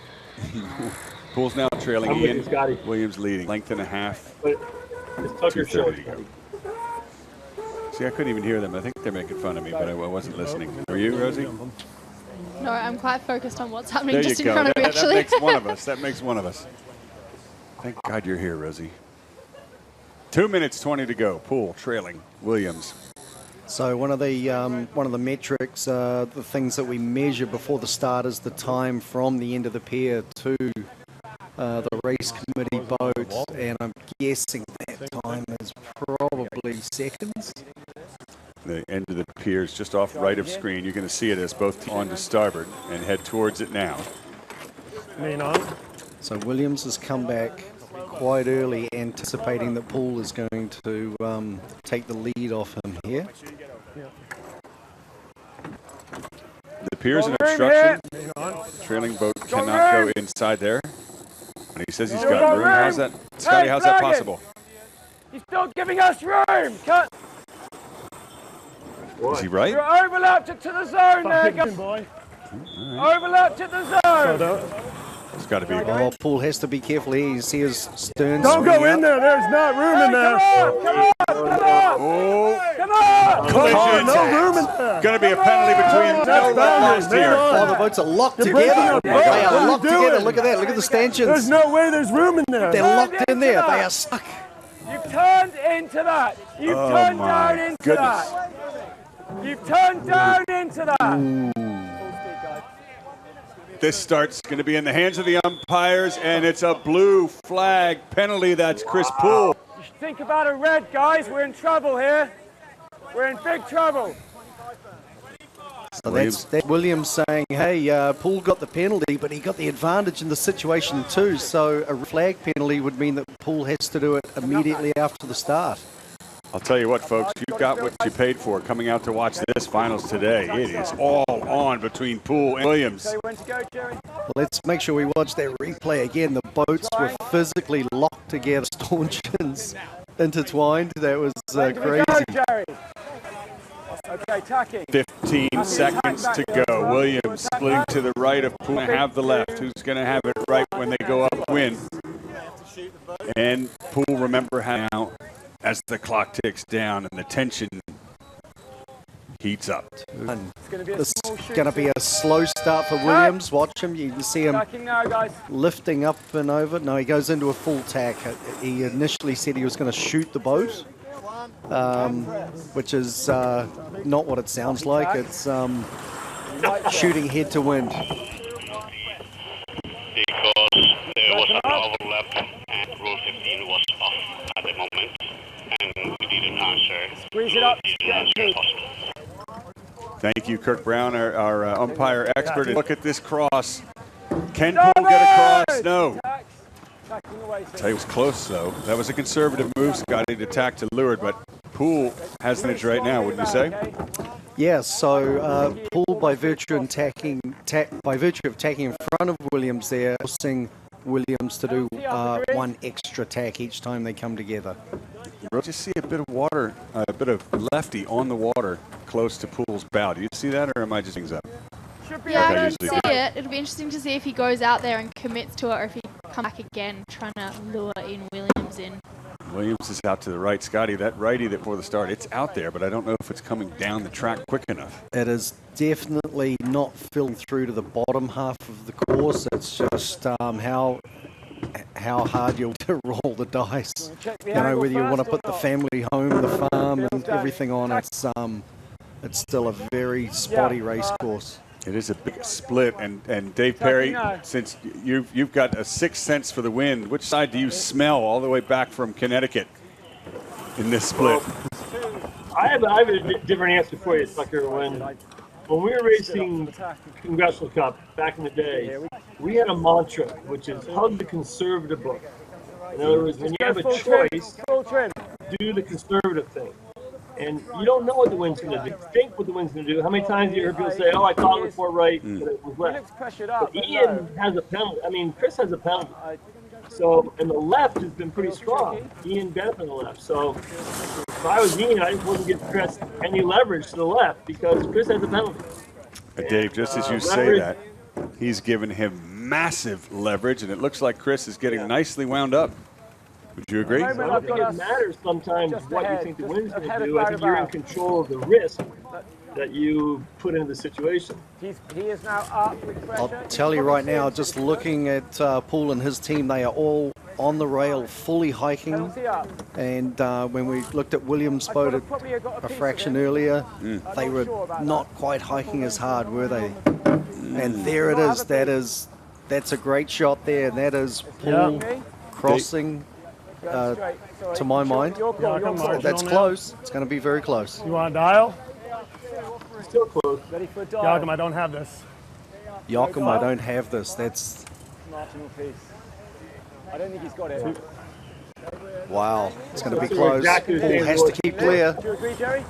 Speaker 1: Poole's now trailing
Speaker 21: I'm with
Speaker 1: Ian.
Speaker 21: you, Scotty.
Speaker 1: Williams leading. Length and a half.
Speaker 21: But it's Tucker's show.
Speaker 1: 2:30 to go. See, I couldn't even hear them. I think they're making fun of me, but I wasn't listening. Were you, Rosie?
Speaker 9: No, I'm quite focused on what's happening
Speaker 1: There
Speaker 9: just
Speaker 1: you
Speaker 9: in
Speaker 1: go.
Speaker 9: front of me,
Speaker 1: That
Speaker 9: actually.
Speaker 1: makes one of us. That makes one of us. Thank God you're here, Rosie. 2 minutes 20 to go. Poole trailing Williams.
Speaker 20: So one of the metrics, the things that we measure before the start is the time from the end of the pier to the race committee boat, and I'm guessing that time is probably seconds.
Speaker 1: The end of the pier is just off right of screen. You're going to see it as both on to starboard and head towards it now.
Speaker 16: Main on.
Speaker 20: So Williams has come back quite early, anticipating that Poole is going to take the lead off him here.
Speaker 1: The pier's an obstruction. Trailing boat cannot go inside there. And he says he's got room. How's that, Scotty? How's that possible?
Speaker 6: He's still giving us room. Cut.
Speaker 1: Is he right?
Speaker 6: You're overlapped it to the zone there,
Speaker 16: boy.
Speaker 1: Right.
Speaker 6: Overlapped it to the zone.
Speaker 1: It's got to be.
Speaker 20: Oh, Poole has to be careful here. You see his stern.
Speaker 16: Don't go
Speaker 20: swinging
Speaker 16: in
Speaker 20: up.
Speaker 16: there. There's not room in there.
Speaker 6: Come on.
Speaker 1: Collision.
Speaker 16: No room in there.
Speaker 1: Going to be a penalty between no runners here.
Speaker 20: Oh, the boats are locked
Speaker 16: You're breaking
Speaker 20: together.
Speaker 16: up
Speaker 20: They
Speaker 16: boats.
Speaker 20: are
Speaker 16: What are you
Speaker 20: locked together.
Speaker 16: doing?
Speaker 20: Look at that. Look at the stanchions.
Speaker 16: There's no way there's room in there.
Speaker 20: They're locked in there. They are stuck.
Speaker 6: You've turned into that. You've turned down into that. You've turned down into that.
Speaker 1: This start's going to be in the hands of the umpires, and it's a blue flag penalty. That's Chris Poole.
Speaker 6: You should think about a red, guys. We're in trouble here. We're in big trouble.
Speaker 20: So that's Williams saying, hey, Poole got the penalty, but he got the advantage in the situation too. So a flag penalty would mean that Poole has to do it immediately after the start.
Speaker 1: I'll tell you what, folks, you got what you paid for coming out to watch this finals today. It is all on between Poole and Williams.
Speaker 20: Let's make sure we watch that replay again. The boats were physically locked together, stanchions intertwined. That was crazy.
Speaker 6: Okay, tacking.
Speaker 1: 15 seconds to go. Williams splitting to the right of Poole and have the left. Who's going to have it right when they go upwind? And Poole, remember how as the clock ticks down and the tension heats up.
Speaker 20: This is going to be a slow start for Williams. Watch him. You can see him lifting up and over. No, he goes into a full tack. He initially said he was going to shoot the boat, which is not what it sounds like. It's shooting head to wind.
Speaker 11: Because there was an overlap and Rule 15 was off at the moment, and we didn't answer.
Speaker 6: Squeeze it up.
Speaker 1: Thank you, Kirk Brown, our umpire expert. Look at this cross. Can Poole get across? No. I'll tell you, it was close, though. That was a conservative move, Scotty, to tack to leeward, but Poole has an edge right now, wouldn't you say?
Speaker 20: Yeah, so Poole, by virtue of tacking in front of Williams there, forcing Williams to do one extra tack each time they come together.
Speaker 1: We'll just see a bit of water, a bit of lefty on the water close to Poole's bow. Do you see that, or am I just things up?
Speaker 9: Yeah, I don't see it. It'll be interesting to see if he goes out there and commits to it, or if he comes back again trying to lure Williams in.
Speaker 1: Williams is out to the right. Scotty, that righty that before the start, it's out there, but I don't know if it's coming down the track quick enough.
Speaker 20: It is definitely not filling through to the bottom half of the course. It's just how hard you'll to roll the dice. You know, whether you want to put the family home, the farm, and everything on. It's still a very spotty race course.
Speaker 1: It is a big split, and Dave Perry, since you've got a sixth sense for the wind, which side do you smell all the way back from Connecticut in this split?
Speaker 21: I have a different answer for you, Tucker. When we were racing Congressional Cup back in the day, we had a mantra, which is hug the conservative book. In other words, when you have a choice, do the conservative thing. And you don't know what the wind's going to do. Think what the wind's going to do. How many times do you hear people say, "Oh, I thought it was more right, but it was left"? But Ian has a penalty. I mean, Chris has a penalty. So, and the left has been pretty strong. Ian better than the left. So, if I was Ian, I wouldn't give Chris any leverage to the left because Chris has a penalty.
Speaker 1: Dave, just as you say that, he's given him massive leverage, and it looks like Chris is getting nicely wound up. Would you agree?
Speaker 21: I don't think it matters sometimes what you think the wind's going to do. I think you're in control of the risk that you put into the situation.
Speaker 6: He is now up with pressure.
Speaker 20: I'll tell you right now, just looking at Paul and his team, they are all on the rail, fully hiking. And when we looked at Williams' boat a fraction earlier, they were not quite hiking as hard, were they? And there it is. That's a great shot there. That is Paul crossing. To my mind, that's close. It's going to be very close.
Speaker 21: You want to dial? Still close.
Speaker 6: Ready for a dial.
Speaker 21: Joachim, I don't have this.
Speaker 20: Joachim, I don't have this. That's
Speaker 6: marginal piece. I don't think he's got it.
Speaker 20: Wow. It's going to be close. Paul has to keep clear.
Speaker 6: Do you agree, Jerry?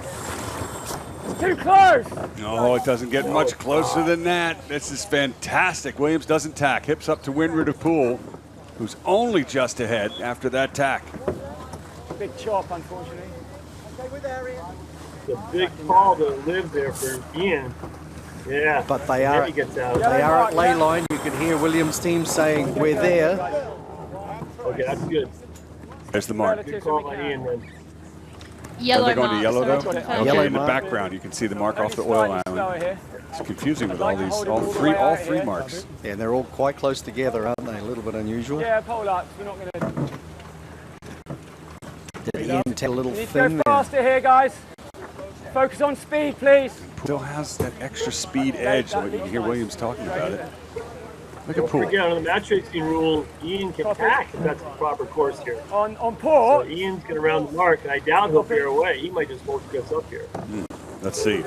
Speaker 6: It's too close.
Speaker 1: No, it doesn't get much closer than that. This is fantastic. Williams doesn't tack. Hips up to windward of Poole, who's only just ahead after that tack.
Speaker 6: Big chop, unfortunately.
Speaker 21: The big call to live there for Ian. Yeah.
Speaker 20: But they are at ley line. You can hear Williams' team saying, "We're there."
Speaker 21: Okay, that's good.
Speaker 1: There's the mark.
Speaker 21: Good call by Ian then.
Speaker 9: Yellow
Speaker 1: Are they going to yellow though?
Speaker 9: So
Speaker 1: Okay,
Speaker 20: yellow
Speaker 1: in the
Speaker 20: mark.
Speaker 1: background you can see the mark off the oil island. It's confusing with all three marks.
Speaker 20: Yeah, and they're all quite close together, aren't they? A little bit unusual.
Speaker 6: Yeah, pole up. We're not going to.
Speaker 20: Did Ian take a little
Speaker 6: You need to
Speaker 20: thing
Speaker 6: go
Speaker 20: there?
Speaker 6: faster here, guys. Focus on speed, please.
Speaker 1: Still has that extra speed edge. You can hear Williams talking about it. Look at
Speaker 21: Don't
Speaker 1: Poole.
Speaker 21: forget, on the match racing rule, Ian can tack if that's the proper course here.
Speaker 6: On port.
Speaker 21: So Ian's going to round the mark, and I doubt he'll veer away. He might just hold Chris up here.
Speaker 1: Let's see.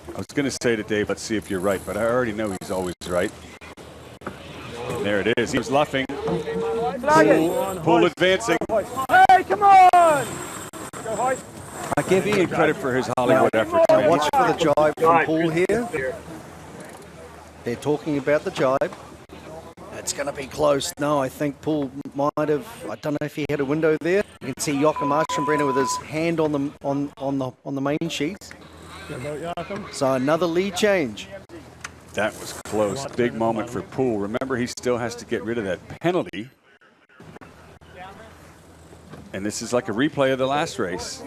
Speaker 1: I was going to say to Dave, let's see if you're right, but I already know he's always right. There it is. He was luffing. Poole advancing.
Speaker 6: Hey, come on! Go high.
Speaker 1: I give Ian credit for his Hollywood efforts.
Speaker 20: Now watch for the jibe from Poole here. They're talking about the jibe. It's going to be close. No, I think Poole might have. I don't know if he had a window there. You can see Joachim Aschenbrenner with his hand on the main sheet. So another lead change.
Speaker 1: That was close. Big moment for Poole. Remember, he still has to get rid of that penalty. And this is like a replay of the last race.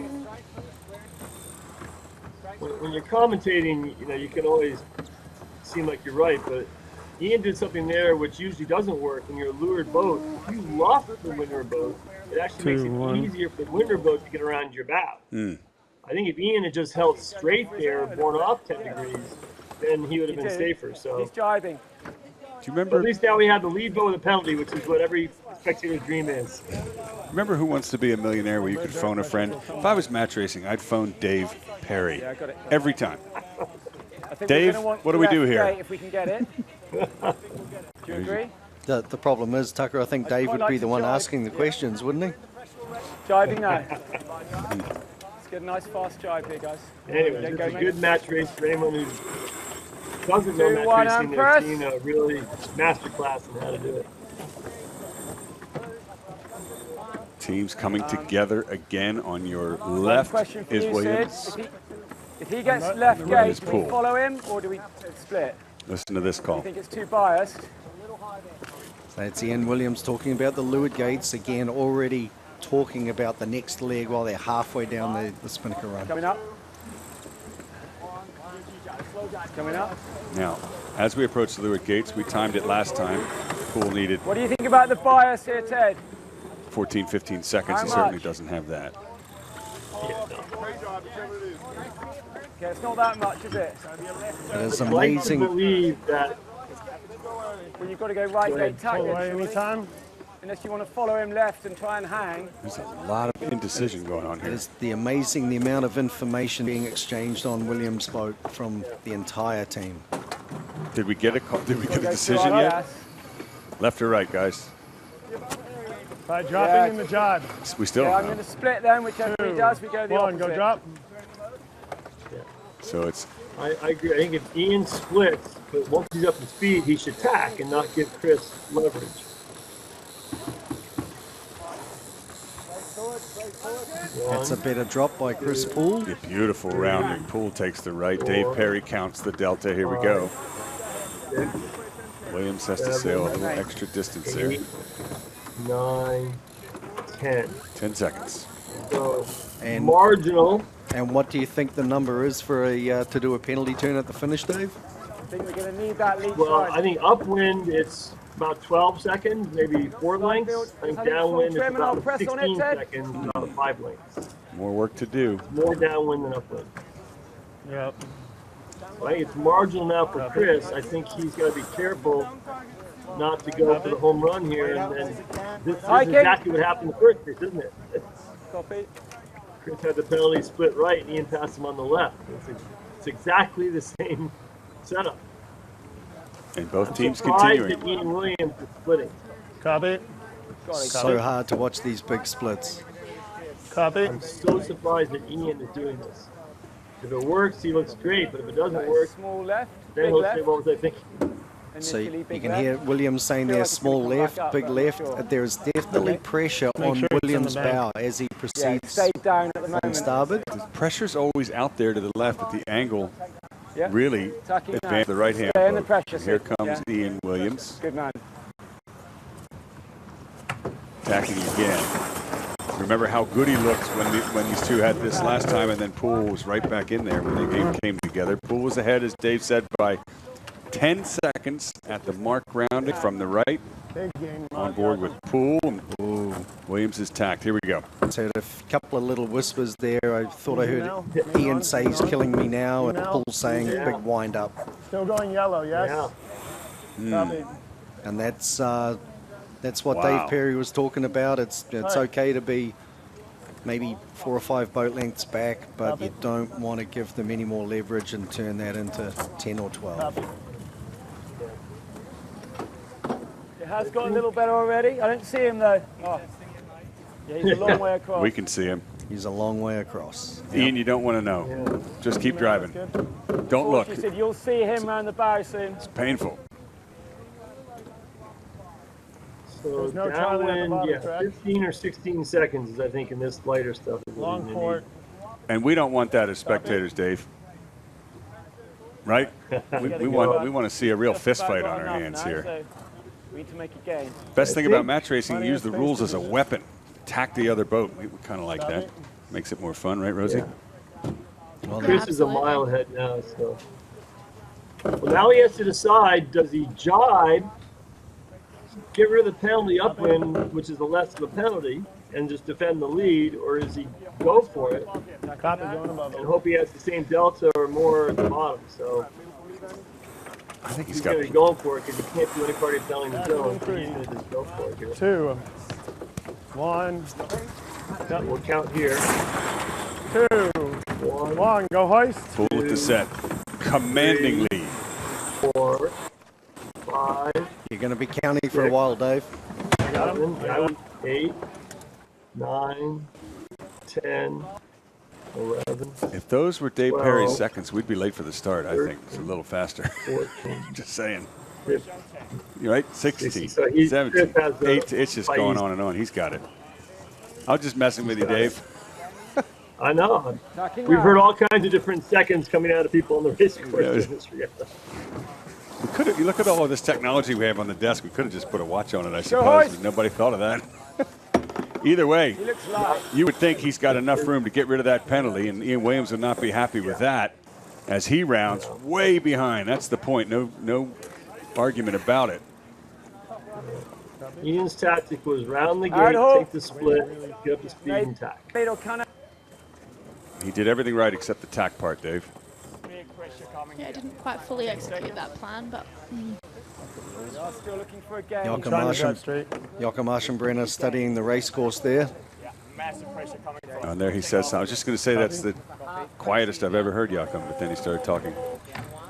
Speaker 21: When you're commentating, you can always seem like you're right, but Ian did something there which usually doesn't work when you're a lured boat. If you loft the windward boat, it actually makes it easier for the windward boat to get around your bow. I think if Ian had just held straight there, borne off 10 degrees, then he would have been safer. So
Speaker 6: he's jibing.
Speaker 1: Do you remember?
Speaker 21: At least now we have the lead boat with a penalty, which is what every spectator's dream is.
Speaker 1: Remember Who Wants to Be a Millionaire, where you could phone a friend? If I was match racing, I'd phone Dave Perry every time. Dave, what do we do here?
Speaker 6: If we can get it. Do you agree?
Speaker 20: The problem is, Tucker, I think Dave would be the one asking the questions, wouldn't he?
Speaker 6: Jibing now. Let's get a nice fast jibe here, guys.
Speaker 21: Anyway, it's a good match race for anyone who doesn't know match racing. They're seeing a really masterclass in how to do it.
Speaker 1: Teams coming together again. On your left is Williams.
Speaker 6: If he gets left gate, do we follow him or do we split?
Speaker 1: Listen to this call.
Speaker 6: You think it's too biased?
Speaker 20: That's Ian Williams talking about the leeward gates again, already talking about the next leg while they're halfway down the Spinnaker run.
Speaker 6: Coming up. Coming up.
Speaker 1: Now, as we approach the leeward gates, we timed it last time. Poole needed.
Speaker 6: What do you think about the bias here, Ted?
Speaker 1: 14, 15 seconds. He certainly doesn't have that.
Speaker 6: Okay, it's not that much, is it?
Speaker 20: It's
Speaker 21: I'd like to
Speaker 20: amazing.
Speaker 21: believe that.
Speaker 6: Well, you've got to go right gate tack.
Speaker 16: Pull away anytime.
Speaker 6: Unless you want to follow him left and try and hang.
Speaker 1: There's a lot of indecision going on here.
Speaker 20: It's the amount of information being exchanged on Williams' boat from the entire team.
Speaker 1: Did we get a decision yet? Left or right, guys?
Speaker 16: By dropping in the jog.
Speaker 1: We still
Speaker 6: I'm
Speaker 1: don't
Speaker 6: going
Speaker 1: know.
Speaker 6: to split them, whichever he does, we go the opposite.
Speaker 16: Go drop.
Speaker 1: So it's.
Speaker 21: I agree. I think if Ian splits, but once he's up to speed, he should tack and not give Chris leverage.
Speaker 20: That's a better drop by Chris Poole.
Speaker 1: A beautiful rounding. Poole takes the right. Dave Perry counts the delta. Here we go. Williams has to sail a little extra distance there.
Speaker 21: 9, 10.
Speaker 1: 10 seconds.
Speaker 21: So
Speaker 20: And
Speaker 21: marginal.
Speaker 20: And what do you think the number is for a to do a penalty turn at the finish, Dave?
Speaker 6: I think we're going to need that lead
Speaker 21: Well,
Speaker 6: side.
Speaker 21: I think upwind it's about 12 seconds, maybe 4 lengths. I think downwind is about 16 seconds, about 5 lengths.
Speaker 1: More work to do.
Speaker 21: More downwind than upwind.
Speaker 16: Yep.
Speaker 21: I think it's marginal now for Chris. I think he's got to be careful not to go for the home run here. And then this is exactly what happened the first race, isn't it?
Speaker 6: Copy.
Speaker 21: Chris had the penalty split right, and Ian passed him on the left. It's exactly the same setup.
Speaker 1: And both
Speaker 21: I'm
Speaker 1: teams
Speaker 21: surprised
Speaker 1: continuing.
Speaker 21: that Ian Williams is splitting.
Speaker 16: Copy.
Speaker 20: So hard to watch these big splits.
Speaker 16: Copy.
Speaker 21: I'm so surprised that Ian is doing this. If it works, he looks great, but if it doesn't work,
Speaker 6: small left,
Speaker 21: then
Speaker 6: big
Speaker 21: he'll
Speaker 6: left.
Speaker 21: say, what was I thinking?
Speaker 20: So you can hear Williams saying there's small left, big left. There is definitely pressure on Williams' bow as he proceeds
Speaker 6: down at the
Speaker 20: from starboard.
Speaker 1: The pressure's always out there to the left, but the angle really
Speaker 6: Tucking
Speaker 1: advanced the right hand.
Speaker 6: Stay in the
Speaker 1: boat.
Speaker 6: pressure
Speaker 1: And here
Speaker 6: seat,
Speaker 1: comes Ian Williams.
Speaker 6: Good man.
Speaker 1: Attacking again. Remember how good he looks when these two had this last time, and then Poole was right back in there when they came together. Poole was ahead, as Dave said, by 10 seconds at the mark rounding from the right. On board with Poole. Ooh, Williams is tacked. Here we go.
Speaker 20: So a couple of little whispers there. I thought I heard Ian say he's killing me now, and Paul saying big wind up.
Speaker 16: Still going yellow, yes? Copy.
Speaker 20: And that's what
Speaker 1: Wow.
Speaker 20: Dave Perry was talking about. It's okay to be maybe 4 or 5 boat lengths back, but you don't want to give them any more leverage and turn that into 10 or 12.
Speaker 6: It has got a little better already. I don't see him though. Oh. Yeah, he's a long way across.
Speaker 1: We can see him.
Speaker 20: He's a long way across.
Speaker 1: Ian, you don't want to know. Just keep driving. Don't look.
Speaker 6: She said you'll see him around the bow soon.
Speaker 1: It's painful.
Speaker 21: So
Speaker 16: There's no Charlie at the
Speaker 21: downwind,
Speaker 16: bottom
Speaker 21: yeah,
Speaker 16: track.
Speaker 21: 15 or 16 seconds is, I think, in this lighter stuff. is what
Speaker 16: Long
Speaker 21: he's gonna
Speaker 16: port.
Speaker 1: And we don't want that as spectators, Dave. Right? We want to see a real fist fight on our hands here.
Speaker 6: We need to make a gain.
Speaker 1: Best thing about match racing, you use the rules as a weapon. Attack the other boat. We kind of like that. Makes it more fun, right, Rosie?
Speaker 21: need. Chris is a mile ahead now, so. Well, now he has to decide, does he jibe, get rid of the penalty upwind, which is the less of a penalty, and just defend the lead, or does he go for it and hope he has the same delta or more at the bottom? So
Speaker 1: I think
Speaker 21: he's going to be going for it because he can't do any party penalty in the zone. So he's going to just go for it here.
Speaker 16: 2, 1.
Speaker 21: We'll count here.
Speaker 16: 2, 1. Go hoist.
Speaker 1: Poole with the set. Commanding lead.
Speaker 21: 4, 5.
Speaker 20: You're going to be counting for a while, Dave.
Speaker 21: 7, 8, 9, 10, 11.
Speaker 1: If those were Dave Perry's
Speaker 21: 12,
Speaker 1: seconds, we'd be late for the start, I think. It's a little faster.
Speaker 21: 14,
Speaker 1: Just saying.
Speaker 21: 15.
Speaker 1: You're right? 16,
Speaker 21: So he's-
Speaker 1: 17,
Speaker 21: Chris has the
Speaker 1: 8. It's just going on and on. He's got it. I was just messing with you, Dave.
Speaker 21: I know. We've heard all kinds of different seconds coming out of people on the race course in this regatta.
Speaker 1: We could have. You look at all of this technology we have on the desk. We could have just put a watch on it, I suppose. But nobody thought of that. Either way, you would think he's got enough room to get rid of that penalty, and Ian Williams would not be happy with that as he rounds way behind. That's the point. No argument about it.
Speaker 21: Ian's tactic was round the gate, take the split, get up to speed and tack.
Speaker 1: He did everything right except the tack part, Dave.
Speaker 9: Yeah, I didn't quite fully execute that plan, but.
Speaker 6: Still looking for a game.
Speaker 20: Joachim Aschenbrenner studying the race course there.
Speaker 6: Massive pressure coming from.
Speaker 1: And there he says, I was just going to say that's the quietest I've ever heard Joachim, but then he started talking.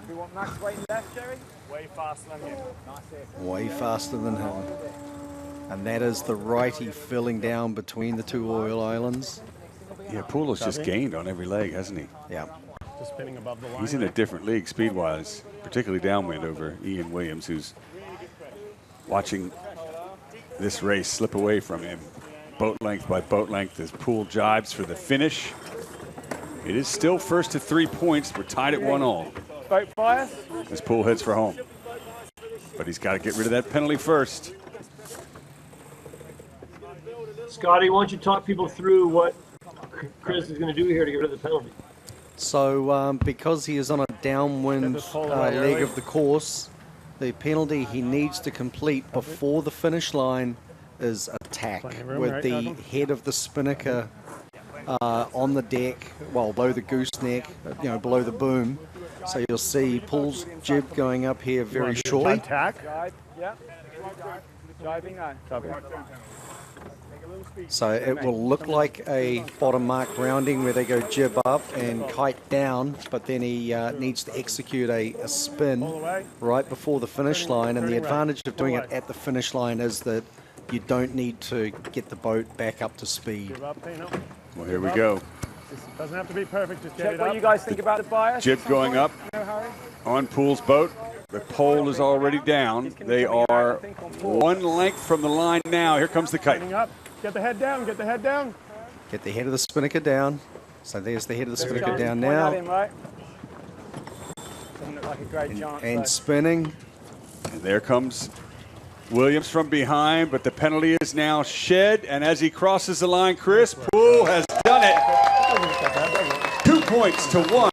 Speaker 6: We want Max way left, Jerry. Way faster than him.
Speaker 20: Way faster than him. And that is the righty filling down between the two oil islands.
Speaker 1: Yeah, Poole has just gained on every leg, hasn't he?
Speaker 20: Yeah.
Speaker 16: Just spinning above the line.
Speaker 1: He's in a different league speed-wise, particularly downwind over Ian Williams, who's watching this race slip away from him. Boat length by boat length as Poole jibes for the finish. It is still first to 3 points. We're tied at 1-all.
Speaker 6: Boat fire.
Speaker 1: As Poole heads for home. But he's got to get rid of that penalty first.
Speaker 21: Scotty, why don't you talk people through what Chris is going to do here to get rid of the penalty?
Speaker 20: So because he is on a downwind leg of the course, the penalty he needs to complete before the finish line is a tack with the head of the spinnaker on the deck, well, below the gooseneck, below the boom. So you'll see Poole's jib going up here very shortly.
Speaker 16: Tack.
Speaker 6: Yeah. Driving on.
Speaker 20: So it will look like a bottom mark rounding where they go jib up and kite down, but then he needs to execute a spin right before the finish line. And the advantage of doing it at the finish line is that you don't need to get the boat back up to speed.
Speaker 1: Well, here we go.
Speaker 16: Doesn't have to be perfect, just get
Speaker 6: Check
Speaker 16: it
Speaker 6: what
Speaker 16: up.
Speaker 6: you guys think about the bias.
Speaker 1: Jib going up on Poole's boat. The pole is already down. They are one length from the line now. Here comes the kite.
Speaker 16: Up. Get the head down, get the head down.
Speaker 20: Get the head of the spinnaker down. So there's the head of the spinnaker down now.
Speaker 6: Doesn't look like a great chance.
Speaker 20: And spinning.
Speaker 1: And there comes Williams from behind, but the penalty is now shed. And as he crosses the line, Chris Poole has done it. 2 points to 1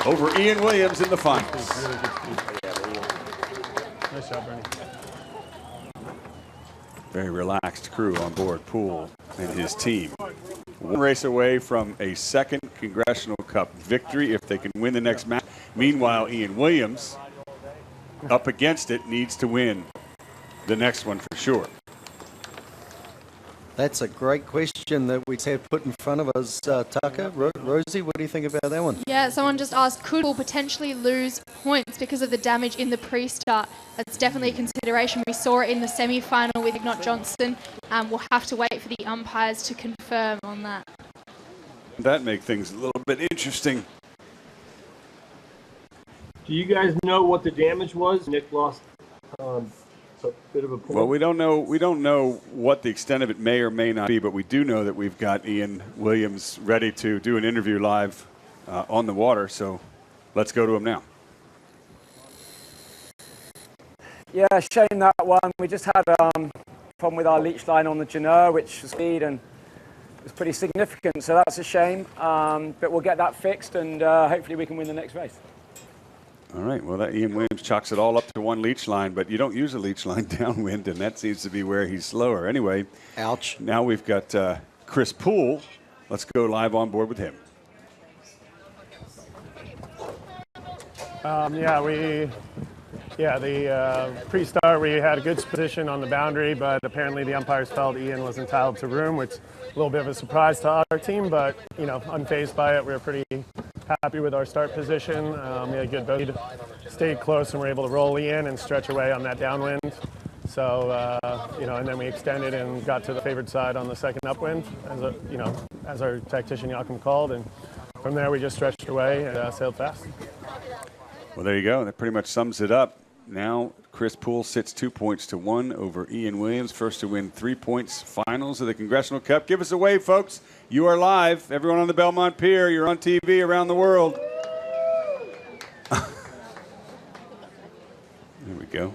Speaker 1: over Ian Williams in the finals.
Speaker 16: Nice job, Bernie.
Speaker 1: Very relaxed crew on board Poole and his team. One race away from a second Congressional Cup victory if they can win the next match. Meanwhile, Ian Williams, up against it, needs to win the next one for sure.
Speaker 20: That's a great question that we have put in front of us, Tucker. Rosie, what do you think about that one?
Speaker 9: Yeah, someone just asked, could Poole potentially lose points because of the damage in the pre-start? That's definitely a consideration. We saw it in the semi-final with Ignat Johnson. We'll have to wait for the umpires to confirm on that.
Speaker 1: That makes things a little bit interesting.
Speaker 21: Do you guys know what the damage was? Nick lost a bit of a point.
Speaker 1: Well, we don't know what the extent of it may or may not be, but we do know that we've got Ian Williams ready to do an interview live on the water. So let's go to him now.
Speaker 6: Yeah, shame that one. We just had a problem with our leach line on the Janur, which was speed and was pretty significant. So that's a shame. But we'll get that fixed, and hopefully we can win the next race.
Speaker 1: All right, well, that Ian Williams chalks it all up to one leach line, but you don't use a leach line downwind, and that seems to be where he's slower. Anyway,
Speaker 20: ouch.
Speaker 1: Now we've got Chris Poole. Let's go live on board with him.
Speaker 16: The pre-start, we had a good position on the boundary, but apparently the umpires felt Ian was entitled to room, which is a little bit of a surprise to our team, but, unfazed by it. We were pretty happy with our start position. We had a good boat, stayed close, and were able to roll in and stretch away on that downwind. So, and then we extended and got to the favored side on the second upwind, as our tactician Joachim called, and from there we just stretched away and sailed fast.
Speaker 1: Well, there you go. That pretty much sums it up. Now, Chris Poole sits 2 points to 1 over Ian Williams, first to win 3 points finals of the Congressional Cup. Give us a wave, folks. You are live. Everyone on the Belmont Pier, you're on TV around the world. There we go.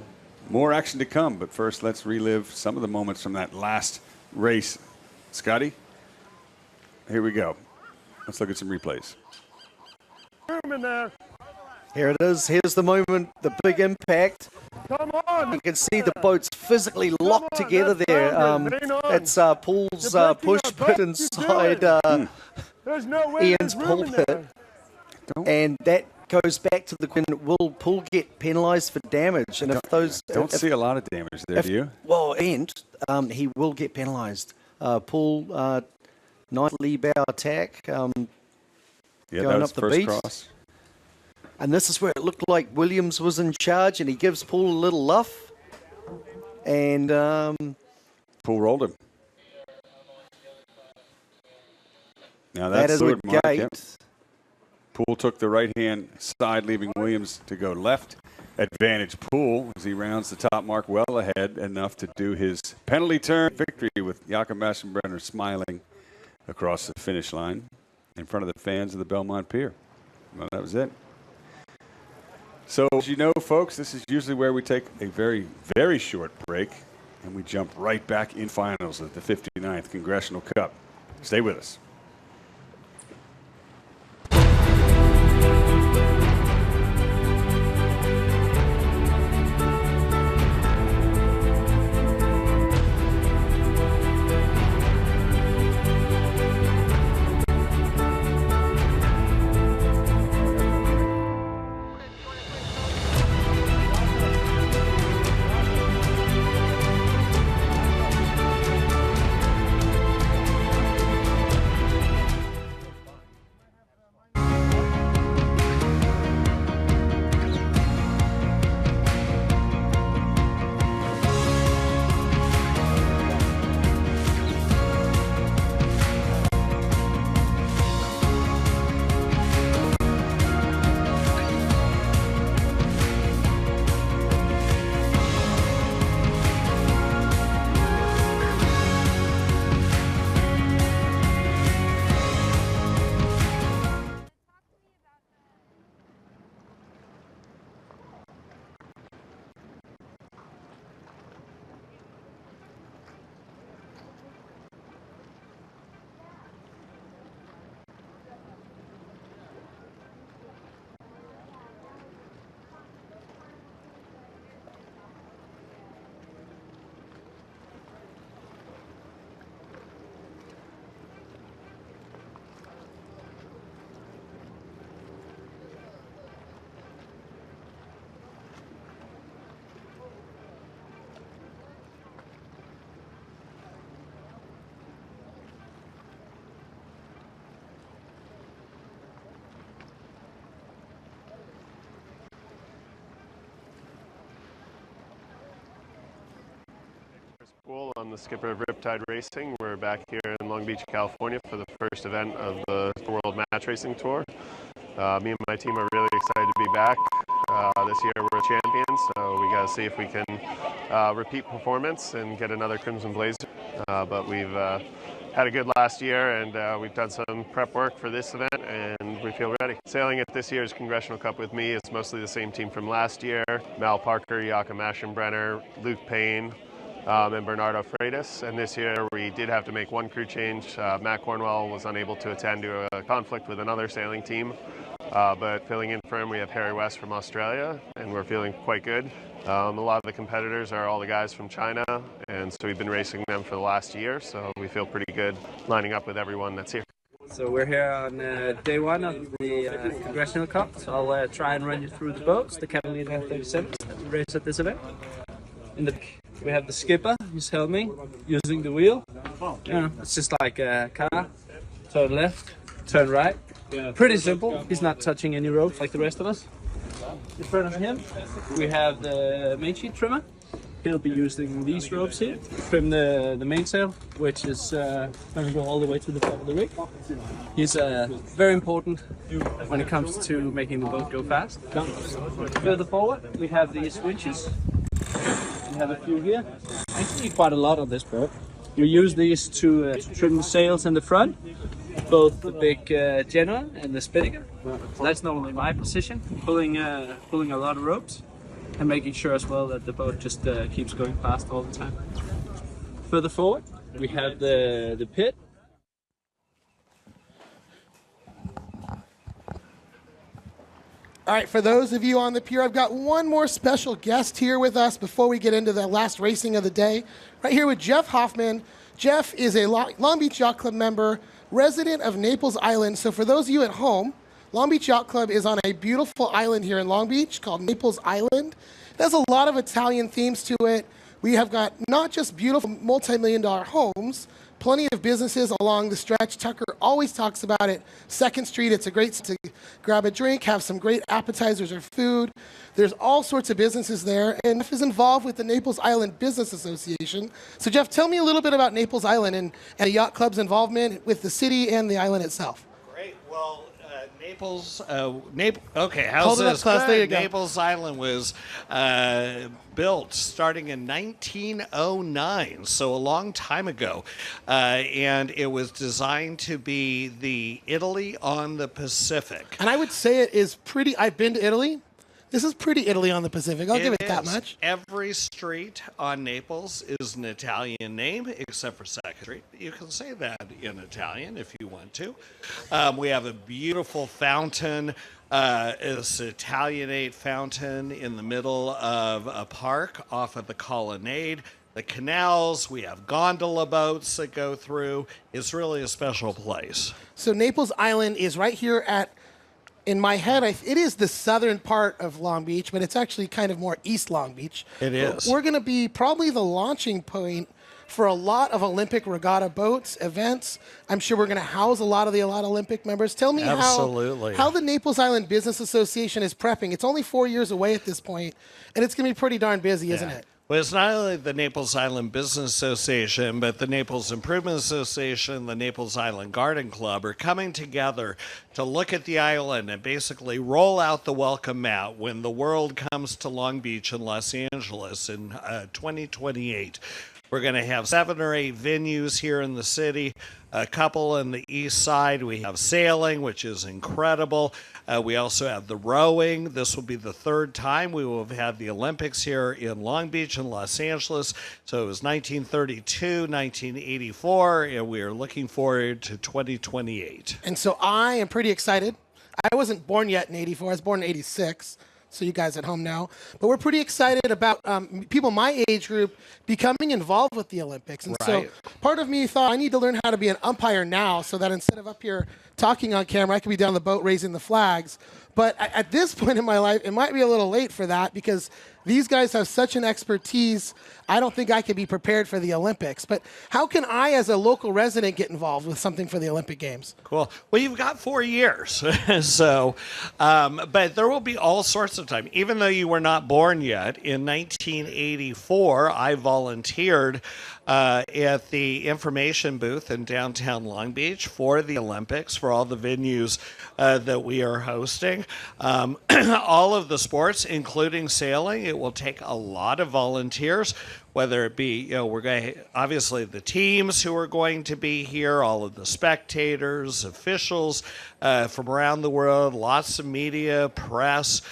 Speaker 1: More action to come, but first let's relive some of the moments from that last race. Scotty, here we go. Let's look at some replays.
Speaker 16: Room in there.
Speaker 20: Here it is. Here's the moment, the big impact.
Speaker 16: Come on.
Speaker 20: You can see the boats physically locked together there. It's Poole's push bit inside
Speaker 16: There's no way
Speaker 20: Ian's
Speaker 16: there's room in there.
Speaker 20: pulpit, and that goes back to the question: will Poole get penalised for damage? And if those
Speaker 1: Don't see a lot of damage there, do you?
Speaker 20: Well, and he will get penalised. Poole, nice lee bow attack,
Speaker 1: Yeah,
Speaker 20: going up the
Speaker 1: first
Speaker 20: beat.
Speaker 1: cross.
Speaker 20: And this is where it looked like Williams was in charge, and he gives Poole a little luff. And
Speaker 1: Poole rolled him. Now
Speaker 20: that
Speaker 1: that's
Speaker 20: is
Speaker 1: sword
Speaker 20: a
Speaker 1: mark.
Speaker 20: gate.
Speaker 1: Yep. Poole took the right-hand side, leaving Williams to go left. Advantage Poole as he rounds the top mark well ahead, enough to do his penalty turn victory with Jakob Aschenbrenner smiling across the finish line in front of the fans of the Belmont Pier. Well, that was it. So, as you know, folks, this is usually where we take a very, very short break, and we jump right back in finals at the 59th Congressional Cup. Stay with us.
Speaker 16: I'm the skipper of Riptide Racing. We're back here in Long Beach, California for the first event of the World Match Racing Tour. Me and my team are really excited to be back. This year we're champions, so we got to see if we can repeat performance and get another Crimson Blazer. But we've had a good last year, and we've done some prep work for this event, and we feel ready. Sailing at this year's Congressional Cup with me, it's mostly the same team from last year. Mal Parker, Jakob Aschenbrenner, Luke Payne, and Bernardo Freitas. And this year we did have to make one crew change. Matt Cornwell was unable to attend to a conflict with another sailing team. But filling in for him, we have Harry West from Australia, and we're feeling quite good. A lot of the competitors are all the guys from China, and so we've been racing them for the last year, so we feel pretty good lining up with everyone that's here.
Speaker 2: So we're here on day one of the Congressional Cup, so I'll try and run you through the boats, the Catalina 37s that we race at this event. We have the skipper who's helming, using the wheel. It's just like a car. Turn left, turn right. Pretty simple. He's not touching any ropes like the rest of us. In front of him, we have the mainsheet trimmer. He'll be using these ropes here to trim the mainsail, which is going to go all the way to the top of the rig. He's very important when it comes to making the boat go fast. Further forward, we have these winches. We have a few here. Actually, quite a lot on this boat. We use these to trim the sails in the front, both the big Genoa and the Spinnaker. So that's normally my position, pulling a lot of ropes and making sure as well that the boat just keeps going fast all the time. Further forward, we have the pit.
Speaker 7: All right, for those of you on the pier, I've got one more special guest here with us before we get into the last racing of the day. Right here with Jeff Hoffman. Jeff is a Long Beach Yacht Club member, resident of Naples Island. So for those of you at home, Long Beach Yacht Club is on a beautiful island here in Long Beach called Naples Island. It has a lot of Italian themes to it. We have got not just beautiful multi-million-dollar homes, plenty of businesses along the stretch. Tucker always talks about it. 2nd Street, it's a great to grab a drink, have some great appetizers or food. There's all sorts of businesses there, and Jeff is involved with the Naples Island Business Association. So Jeff, tell me a little bit about Naples Island and the yacht club's involvement with the city and the island itself.
Speaker 4: Great. Well, Naples, okay, how's
Speaker 7: Hold it up
Speaker 4: this?
Speaker 7: close. There you
Speaker 4: Good.
Speaker 7: go.
Speaker 4: Naples Island was built starting in 1909, so a long time ago. And it was designed to be the Italy on the Pacific.
Speaker 7: And I would say it is pretty, I've been to Italy. This is pretty Italy on the Pacific. I'll give it that much.
Speaker 4: Every street on Naples is an Italian name, except for 2nd Street. You can say that in Italian if you want to. We have a beautiful fountain. It's an Italianate fountain in the middle of a park off of the colonnade. The canals, we have gondola boats that go through. It's really a special place.
Speaker 7: So Naples Island is right here at, in my head, it is the southern part of Long Beach, but it's actually kind of more East Long Beach.
Speaker 4: It is.
Speaker 7: We're going to be probably the launching point for a lot of Olympic regatta boats, events. I'm sure we're going to house a lot of the Olympic members. Tell me how the Naples Island Business Association is prepping. It's only 4 years away at this point, and it's going to be pretty darn busy, isn't it?
Speaker 4: Well, it's not only the Naples Island Business Association, but the Naples Improvement Association, the Naples Island Garden Club are coming together to look at the island and basically roll out the welcome mat when the world comes to Long Beach and Los Angeles in 2028. We're going to have 7 or 8 venues here in the city, a couple on the east side. We have sailing, which is incredible. We also have the rowing. This will be the 3rd time we will have had the Olympics here in Long Beach and Los Angeles. So it was 1932, 1984, and we are looking forward to 2028.
Speaker 7: And so I am pretty excited. I wasn't born yet in 84. I was born in 86. So you guys at home now. But we're pretty excited about people my age group becoming involved with the Olympics. And so part of me thought I need to learn how to be an umpire now so that instead of up here talking on camera, I can be down the boat raising the flags. But at this point in my life, it might be a little late for that because these guys have such an expertise. I don't think I could be prepared for the Olympics. But how can I, as a local resident, get involved with something for the Olympic Games?
Speaker 4: Cool. Well, you've got 4 years. So, but there will be all sorts of time. Even though you were not born yet, in 1984, I volunteered at the information booth in downtown Long Beach for the Olympics, for all the venues that we are hosting. All of the sports, including sailing, it will take a lot of volunteers, whether it be, we're going to, obviously the teams who are going to be here, all of the spectators, officials from around the world, lots of media, press,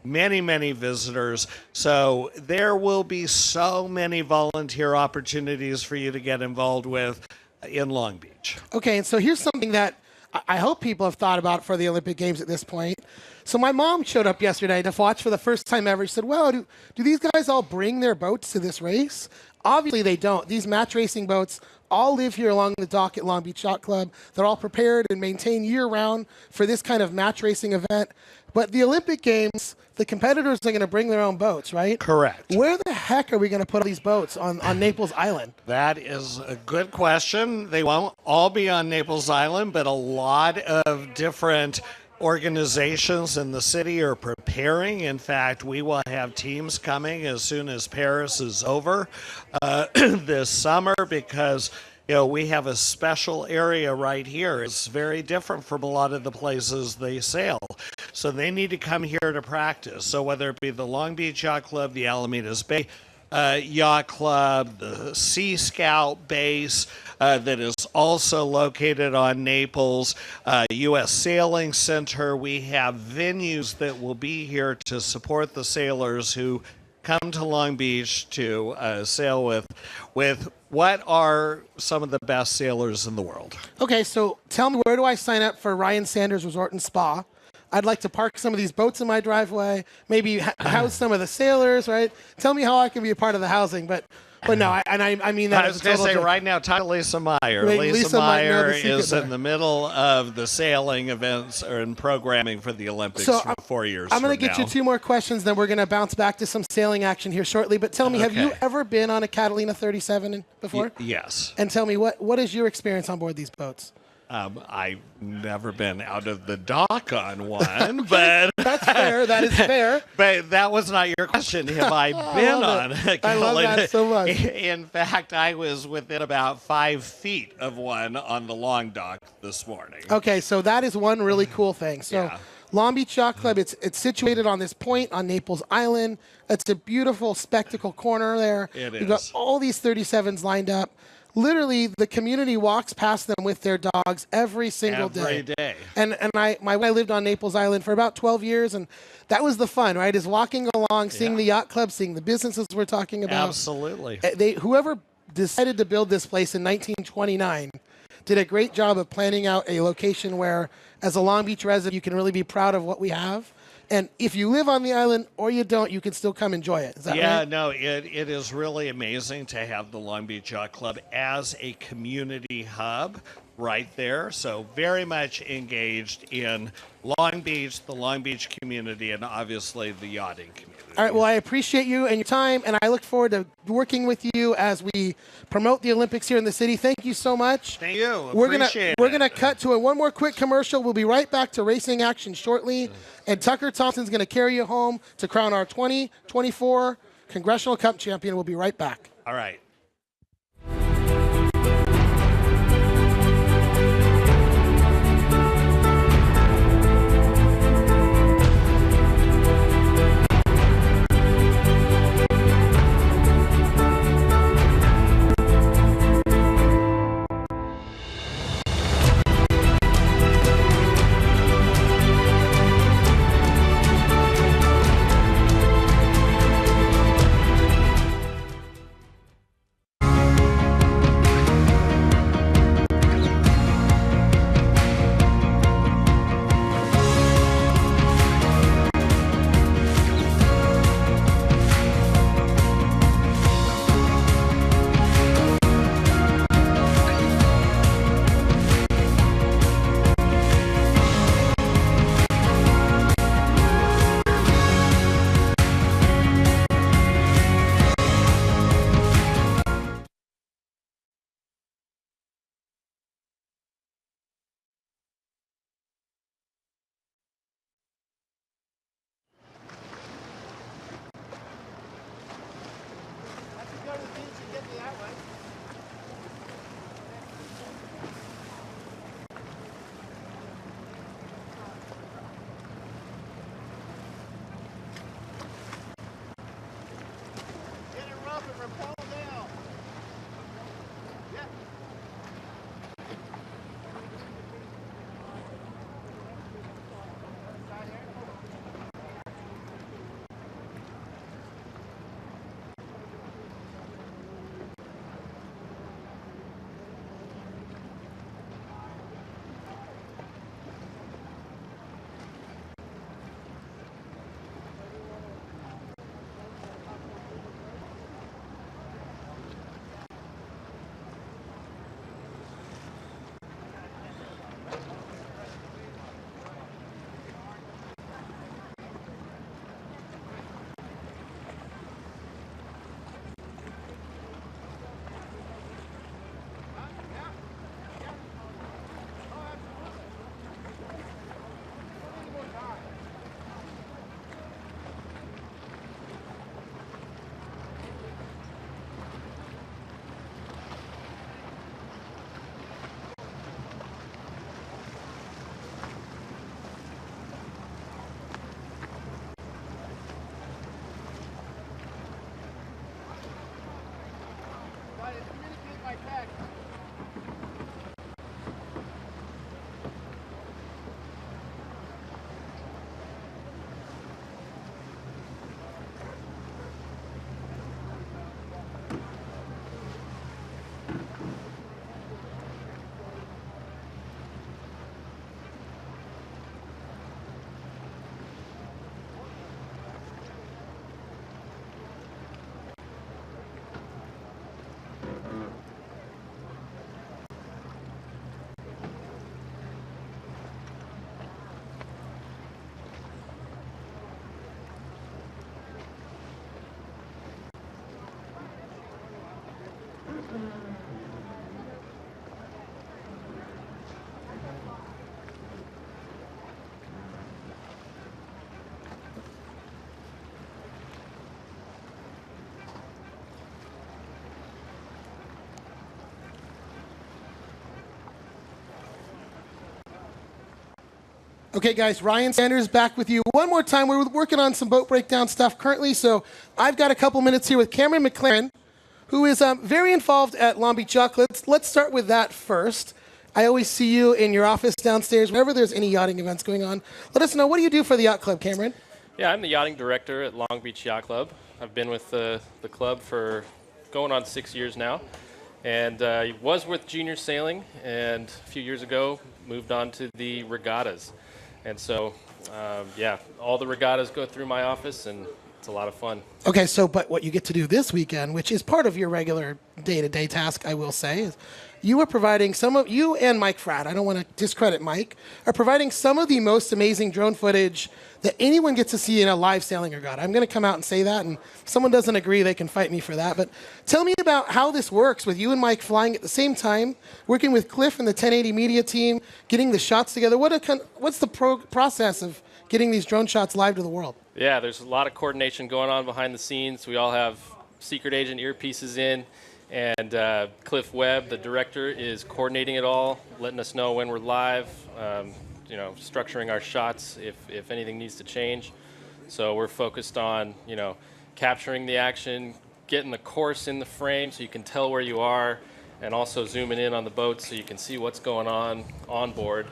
Speaker 4: many, many visitors. So there will be so many volunteer opportunities for you to get involved with in Long Beach.
Speaker 7: Okay, and so here's something that I hope people have thought about for the Olympic Games at this point. So my mom showed up yesterday to watch for the first time ever. She said, well, do these guys all bring their boats to this race? Obviously they don't. These match racing boats all live here along the dock at Long Beach Yacht Club. They're all prepared and maintained year-round for this kind of match racing event. But the Olympic Games, the competitors are going to bring their own boats, right?
Speaker 4: Correct.
Speaker 7: Where the heck are we going to put all these boats on Naples Island?
Speaker 4: That is a good question. They won't all be on Naples Island, but a lot of different organizations in the city are preparing. In fact, we will have teams coming as soon as Paris is over this summer because we have a special area right here. It's very different from a lot of the places they sail. So they need to come here to practice. So whether it be the Long Beach Yacht Club, the Alamedas Bay Yacht Club, the Sea Scout base that is also located on Naples, U.S. Sailing Center. We have venues that will be here to support the sailors who come to Long Beach to sail with what are some of the best sailors in the world.
Speaker 7: Okay, so tell me, where do I sign up for Ryan Sanders Resort and Spa? I'd like to park some of these boats in my driveway, maybe house some of the sailors, right? Tell me how I can be a part of the housing, but But no, I mean that
Speaker 4: I
Speaker 7: as
Speaker 4: was
Speaker 7: a
Speaker 4: going to
Speaker 7: total
Speaker 4: say
Speaker 7: joke.
Speaker 4: right now, talk to Lisa Meyer.
Speaker 7: Right,
Speaker 4: Lisa
Speaker 7: might know
Speaker 4: Meyer
Speaker 7: the secret
Speaker 4: is
Speaker 7: there.
Speaker 4: in the middle of the sailing events and programming for the Olympics
Speaker 7: So
Speaker 4: for 4 years
Speaker 7: I'm going to
Speaker 4: from
Speaker 7: get
Speaker 4: now.
Speaker 7: you 2 more questions, then we're going to bounce back to some sailing action here shortly. But tell me, have you
Speaker 4: Okay.
Speaker 7: ever been on a Catalina 37 before?
Speaker 4: Yes.
Speaker 7: And tell me, what is your experience on board these boats?
Speaker 4: I've never been out of the dock on one, but
Speaker 7: that's fair. That is fair.
Speaker 4: But that was not your question. Have I been on a
Speaker 7: I love that so much.
Speaker 4: In fact, I was within about 5 feet of one on the long dock this morning.
Speaker 7: Okay, so that is one really cool thing. So Long Beach Yacht Club, it's situated on this point on Naples Island. It's a beautiful spectacle corner there.
Speaker 4: It
Speaker 7: We've got
Speaker 4: is.
Speaker 7: all these 37s lined up. Literally, the community walks past them with their dogs every single
Speaker 4: Every day.
Speaker 7: And I lived on Naples Island for about 12 years, and that was the fun, right? Is walking along, seeing the yacht club, seeing the businesses we're talking about.
Speaker 4: Absolutely.
Speaker 7: Whoever decided to build this place in 1929 did a great job of planning out a location where, as a Long Beach resident, you can really be proud of what we have. And if you live on the island or you don't, you can still come enjoy it. Is that right?
Speaker 4: No, it is really amazing to have the Long Beach Yacht Club as a community hub right there. So very much engaged in Long Beach, the Long Beach community, and obviously the yachting community.
Speaker 7: All right, well, I appreciate you and your time, and I look forward to working with you as we promote the Olympics here in the city. Thank you so much.
Speaker 4: Thank you.
Speaker 7: We're
Speaker 4: Appreciate
Speaker 7: gonna cut to one more quick commercial. We'll be right back to racing action shortly, and Tucker Thompson's going to carry you home to crown our 2024 Congressional Cup champion. We'll be right back.
Speaker 4: All right.
Speaker 7: Okay, guys, Ryan Sanders back with you one more time. We're working on some boat breakdown stuff currently, so I've got a couple minutes here with Cameron McLaren, who is very involved at Long Beach Yacht Club. Let's start with that first. I always see you in your office downstairs whenever there's any yachting events going on. Let us know, what do you do for the yacht club, Cameron?
Speaker 5: Yeah, I'm the yachting director at Long Beach Yacht Club. I've been with the club for going on 6 years now. And was with junior sailing, and a few years ago moved on to the regattas. And so, yeah, all the regattas go through my office, and it's a lot of fun.
Speaker 7: Okay, so but what you get to do this weekend, which is part of your regular day-to-day task, I will say, is you are providing you and Mike Fratt, I don't want to discredit Mike, are providing some of the most amazing drone footage that anyone gets to see in a live sailing regatta. I'm going to come out and say that, and if someone doesn't agree, they can fight me for that. But tell me about how this works with you and Mike flying at the same time, working with Cliff and the 1080 media team, getting the shots together. What's the process of getting these drone shots live to the world?
Speaker 5: Yeah, there's a lot of coordination going on behind the scenes. We all have secret agent earpieces in, and Cliff Webb, the director, is coordinating it all, letting us know when we're live, structuring our shots if anything needs to change. So we're focused on, capturing the action, getting the course in the frame so you can tell where you are, and also zooming in on the boat so you can see what's going on board.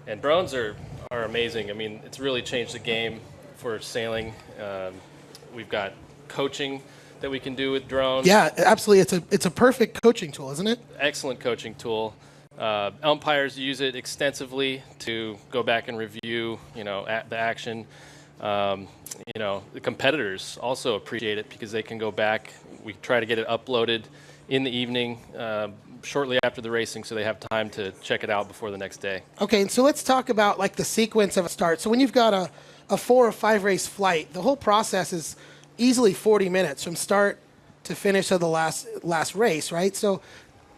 Speaker 5: And drones are amazing. I mean, it's really changed the game for sailing. We've got coaching that we can do with drones.
Speaker 7: Yeah, absolutely. It's a perfect coaching tool, isn't it?
Speaker 5: Excellent coaching tool. Umpires use it extensively to go back and review, the action. The competitors also appreciate it because they can go back. We try to get it uploaded in the evening, shortly after the racing, so they have time to check it out before the next day.
Speaker 7: Okay, and so let's talk about like the sequence of a start. So when you've got a 4 or 5 race flight, the whole process is easily 40 minutes from start to finish of the last race, right? So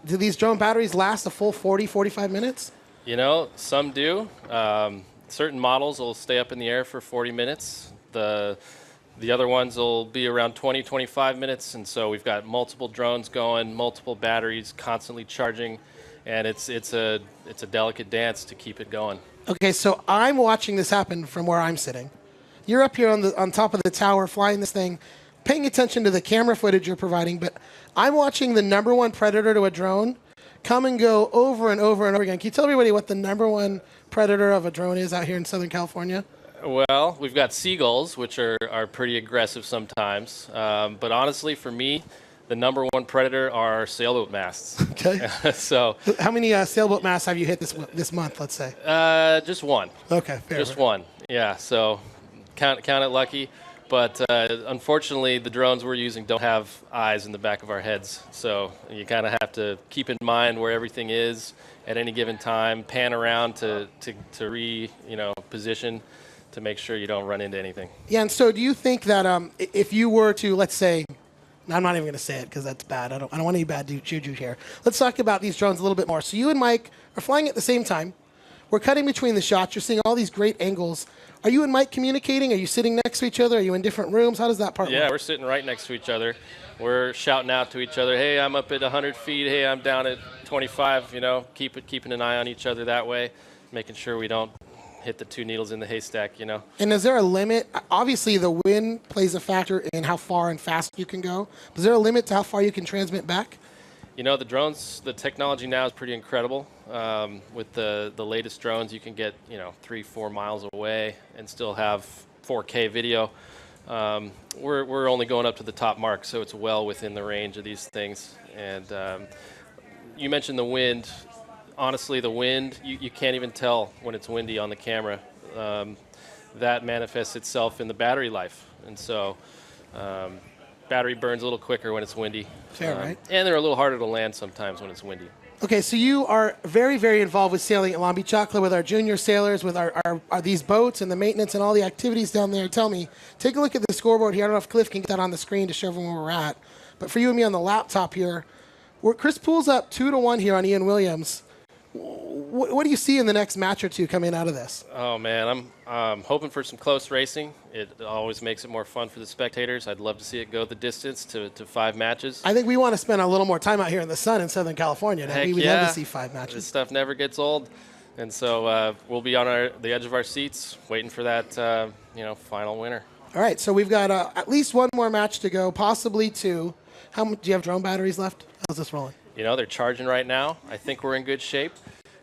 Speaker 7: do these drone batteries last a full 40, 45 minutes?
Speaker 5: Some do. Certain models will stay up in the air for 40 minutes. The other ones will be around 20, 25 minutes, and so we've got multiple drones going, multiple batteries constantly charging, and it's a delicate dance to keep it going.
Speaker 7: Okay, so I'm watching this happen from where I'm sitting. You're up here on top of the tower flying this thing, paying attention to the camera footage you're providing, but I'm watching the number one predator to a drone come and go over and over and over again. Can you tell everybody what the number one predator of a drone is out here in Southern California?
Speaker 5: Well, we've got seagulls, which are pretty aggressive sometimes. But honestly, for me, the number one predator are sailboat masts.
Speaker 7: Okay.
Speaker 5: So,
Speaker 7: how many sailboat masts have you hit this month, let's say?
Speaker 5: Just one.
Speaker 7: Okay, fair.
Speaker 5: Just one. Yeah, so count it lucky. But unfortunately, the drones we're using don't have eyes in the back of our heads. So you kind of have to keep in mind where everything is at any given time, pan around to position to make sure you don't run into anything.
Speaker 7: Yeah, and so do you think that if you were to, let's say, I'm not even going to say it because that's bad. I don't want any bad juju here. Let's talk about these drones a little bit more. So you and Mike are flying at the same time. We're cutting between the shots. You're seeing all these great angles. Are you and Mike communicating? Are you sitting next to each other? Are you in different rooms? How does that part work?
Speaker 5: Yeah, we're sitting right next to each other. We're shouting out to each other, hey, I'm up at 100 feet. Hey, I'm down at 25, keeping an eye on each other that way, making sure we don't hit the two needles in the haystack,
Speaker 7: And is there a limit? Obviously, the wind plays a factor in how far and fast you can go. Is there a limit to how far you can transmit back?
Speaker 5: The drones, the technology now is pretty incredible. With the latest drones, you can get 3-4 miles away and still have 4K video. We're only going up to the top mark, so it's well within the range of these things. And you mentioned the wind. Honestly, the wind, you can't even tell when it's windy on the camera. That manifests itself in the battery life, and so battery burns a little quicker when it's windy.
Speaker 7: Fair, right?
Speaker 5: And they're a little harder to land sometimes when it's windy.
Speaker 7: Okay, so you are very, very involved with sailing at Long Beach Yacht Club with our junior sailors, with our these boats and the maintenance and all the activities down there. Tell me, take a look at the scoreboard here. I don't know if Cliff can get that on the screen to show everyone where we're at. But for you and me on the laptop here, Chris Poole's up 2-1 here on Ian Williams. What do you see in the next match or two coming out of this?
Speaker 5: Oh, man, I'm hoping for some close racing. It always makes it more fun for the spectators. I'd love to see it go the distance to 5 matches.
Speaker 7: I think we want to spend a little more time out here in the sun in Southern California.
Speaker 5: Heck
Speaker 7: We'd
Speaker 5: yeah.
Speaker 7: love to see 5 matches.
Speaker 5: This stuff never gets old. And so we'll be on the edge of our seats waiting for that, final winner.
Speaker 7: All right, so we've got at least one more match to go, possibly two. How much do you have drone batteries left? How's this rolling?
Speaker 5: They're charging right now. I think we're in good shape.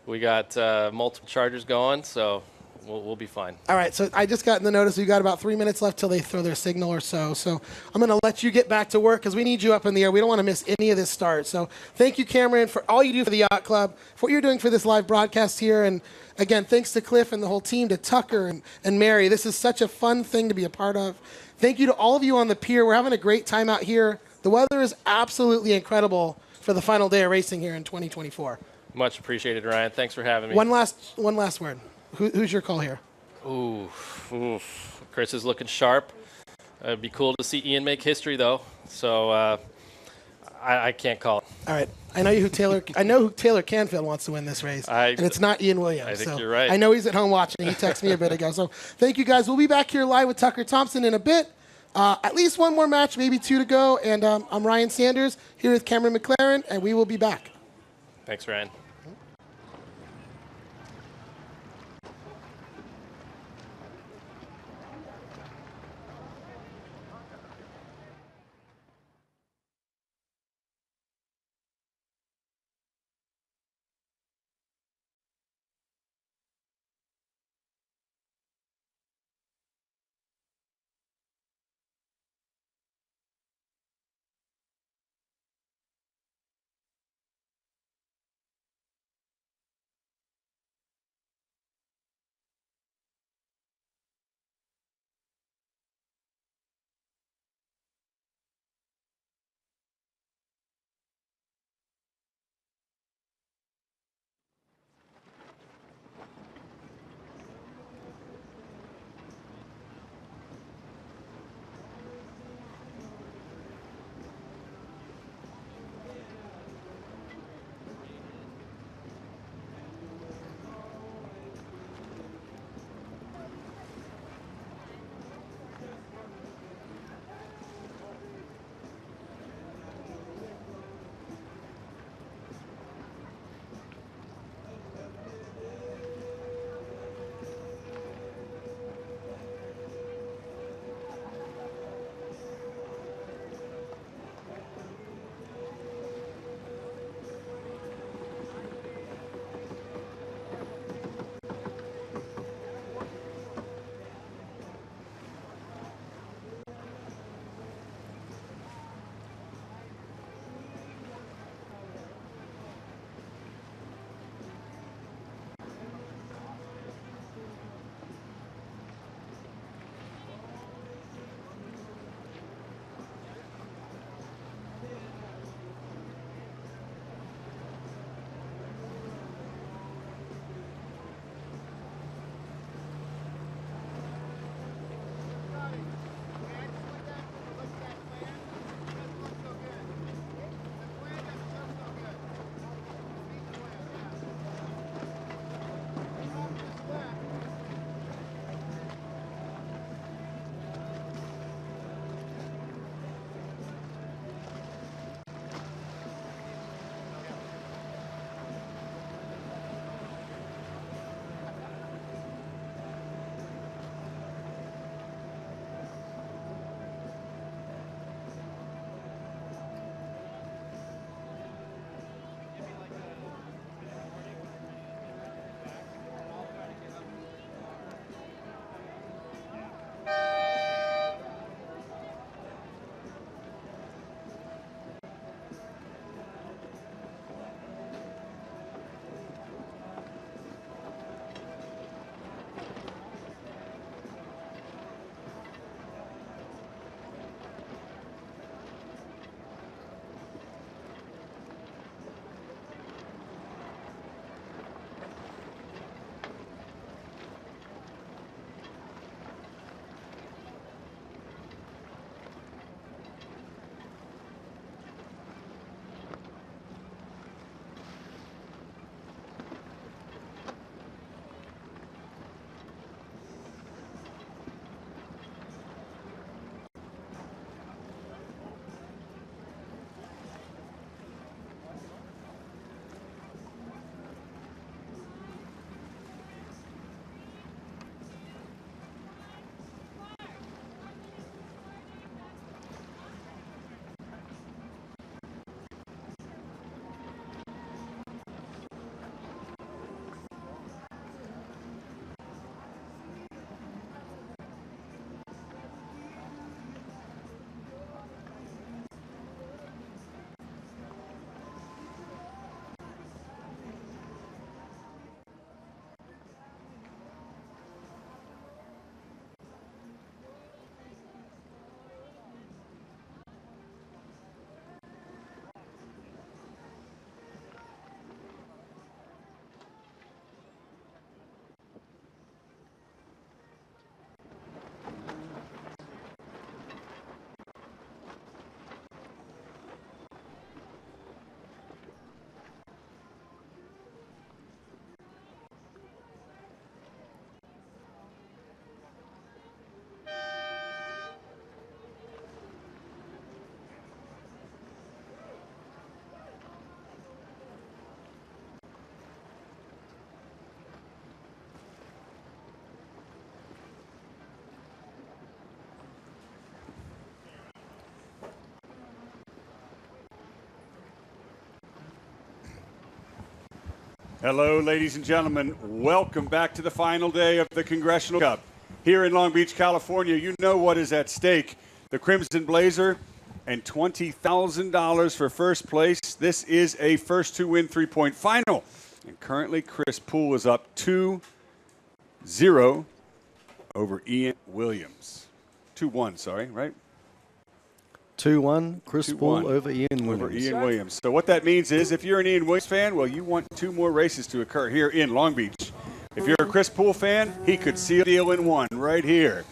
Speaker 5: We got multiple chargers going, so we'll be fine.
Speaker 7: All right, so I just got in the notice we've got about 3 minutes left till they throw their signal or so. So I'm going to let you get back to work because we need you up in the air. We don't want to miss any of this start. So thank you, Cameron, for all you do for the Yacht Club, for what you're doing for this live broadcast here. And again, thanks to Cliff and the whole team, to Tucker and Mary. This is such a fun thing to be a part of. Thank you to all of you on the pier. We're having a great time out here. The weather is absolutely incredible for the final day of racing here in 2024.
Speaker 5: Much appreciated, Ryan. Thanks for having me.
Speaker 7: One last word. Who's your call here?
Speaker 5: Ooh. Chris is looking sharp. It'd be cool to see Ian make history, though. So I can't call it.
Speaker 7: All right. I know who Taylor Canfield wants to win this race, and it's not Ian Williams.
Speaker 5: I think you're right.
Speaker 7: I know he's at home watching. He texted me a bit ago. So thank you, guys. We'll be back here live with Tucker Thompson in a bit. At least one more match, maybe two to go. And I'm Ryan Sanders here with Cameron McLaren, and we will be back.
Speaker 5: Thanks, Ryan.
Speaker 1: Hello, ladies and gentlemen. Welcome back to the final day of the Congressional Cup. Here in Long Beach, California, you know what is at stake. The Crimson Blazer and $20,000 for first place. This is a first-to-win three-point final. And currently, Chris Poole is up 2-0 over Ian Williams. 2-1, sorry, right?
Speaker 20: 2-1, Chris
Speaker 1: 2-1
Speaker 20: Poole over Ian Williams.
Speaker 1: Over Ian Williams. So what that means is if you're an Ian Williams fan, well, you want 2 more races to occur here in Long Beach. If you're a Chris Poole fan, he could seal the deal in one right here.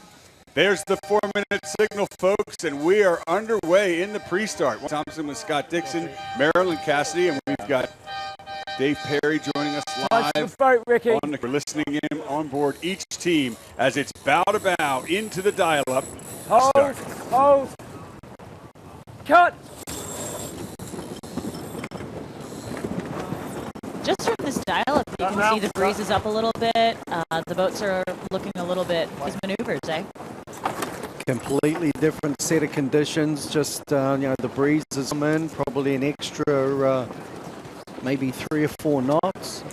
Speaker 1: There's the 4-minute signal, folks, and we are underway in the pre-start. Thompson with Scott Dixon, Marilyn Cassidy, and we've got Dave Perry joining us live. We're listening in on board each team as it's bow to bow into the dial-up.
Speaker 6: Hold. Cut.
Speaker 8: Just from this dial-up, you can see the breeze is up a little bit. The boats are looking a little bit, these maneuvers, eh?
Speaker 20: Completely different set of conditions. Just, the breeze is in, probably an extra maybe 3 or 4 knots.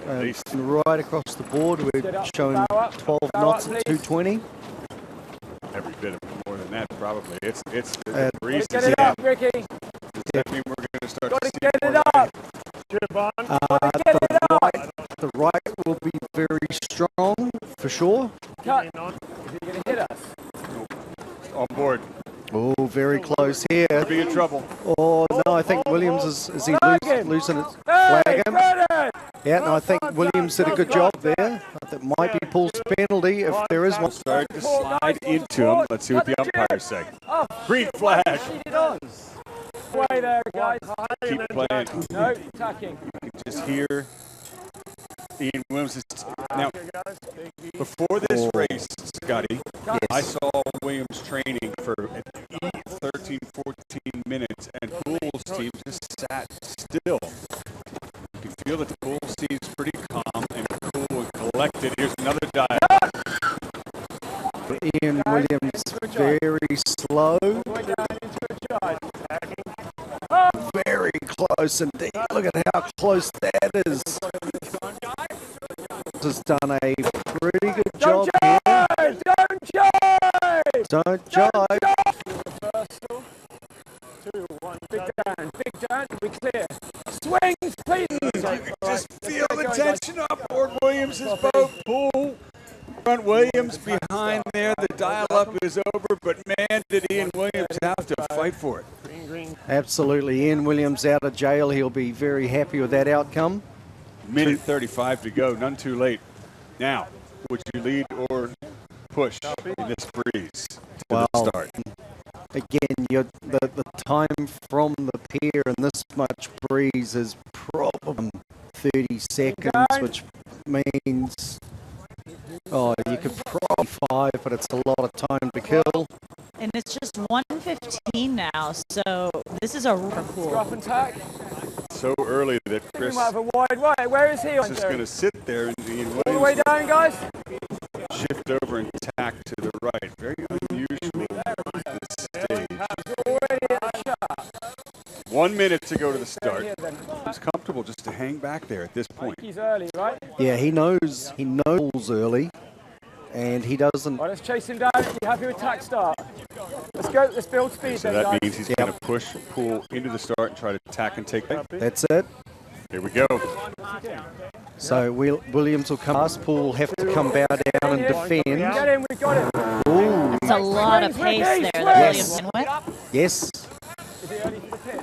Speaker 20: Right across the board, we're showing 12 knots at 220.
Speaker 1: Every bit of more than that, probably. It's the breeze
Speaker 6: Get
Speaker 1: is
Speaker 6: it
Speaker 1: in.
Speaker 6: up, Ricky.
Speaker 1: Does that mean we're going to start to see
Speaker 6: Get it
Speaker 1: more
Speaker 6: up.
Speaker 20: The right will be very strong, for sure.
Speaker 6: Cut. Is he going to hit us?
Speaker 1: On board.
Speaker 20: Oh, very close here.
Speaker 1: Could be in trouble.
Speaker 20: Oh, no, I think Williams is he losing it? Flag him. Yeah, no, I think Williams did a good job there. That might be Poole's penalty if there is one.
Speaker 1: Started to slide into him. Let's see what the umpires say. Green flag.
Speaker 6: Way there, guys.
Speaker 1: Keep playing.
Speaker 6: No, attacking.
Speaker 1: You can just hear Ian Williams. Now, before this race, Scotty, I saw Williams training for 13, 14 minutes, and Poole's team just sat still. You can feel that the Poole's team's pretty calm and cool and collected. Here's another dive.
Speaker 20: Ian Williams very slow. Very close indeed. Look at how close that is. Has done a pretty good job here. Don't jive.
Speaker 6: 2, 1, big down, we clear. Swings, please.
Speaker 1: Just feel the tension up board Williams' boat. Poole, front Williams behind there. The dial-up is over, but man, did Ian Williams have to fight for it.
Speaker 20: Absolutely. Ian Williams out of jail. He'll be very happy with that outcome.
Speaker 1: Minute 35 to go, none too late. Now, would you lead or push in this breeze to the start?
Speaker 20: Again, the time from the pier and this much breeze is probably 30 seconds, which means, you could probably 5, but it's a lot of time to kill.
Speaker 8: And it's just 1:15 now, so this is a pool.
Speaker 6: Drop and tack.
Speaker 1: So early that Chris
Speaker 6: He might have a wide right. Where is he?
Speaker 1: is just going to sit there and Ian Williams
Speaker 6: All the way down, guys.
Speaker 1: shift over and tack to the right. Very unusual at this stage. 1 minute to go to the start. He's comfortable just to hang back there at this point.
Speaker 6: He's early, right?
Speaker 20: Yeah, he knows early, and he doesn't.
Speaker 6: Right, let's chase him down. You happy with tack start? Let's go. Let's build speed.
Speaker 1: So that means he's going to push Poole into the start and try to tack and take it.
Speaker 20: That's it.
Speaker 1: Here we go.
Speaker 20: So Williams will come past. Poole will have to come bow down and defend.
Speaker 6: Get him. We got him.
Speaker 20: Ooh.
Speaker 8: It's a lot of pace there that Williams in with.
Speaker 20: Yes.
Speaker 6: Is he early for the pin?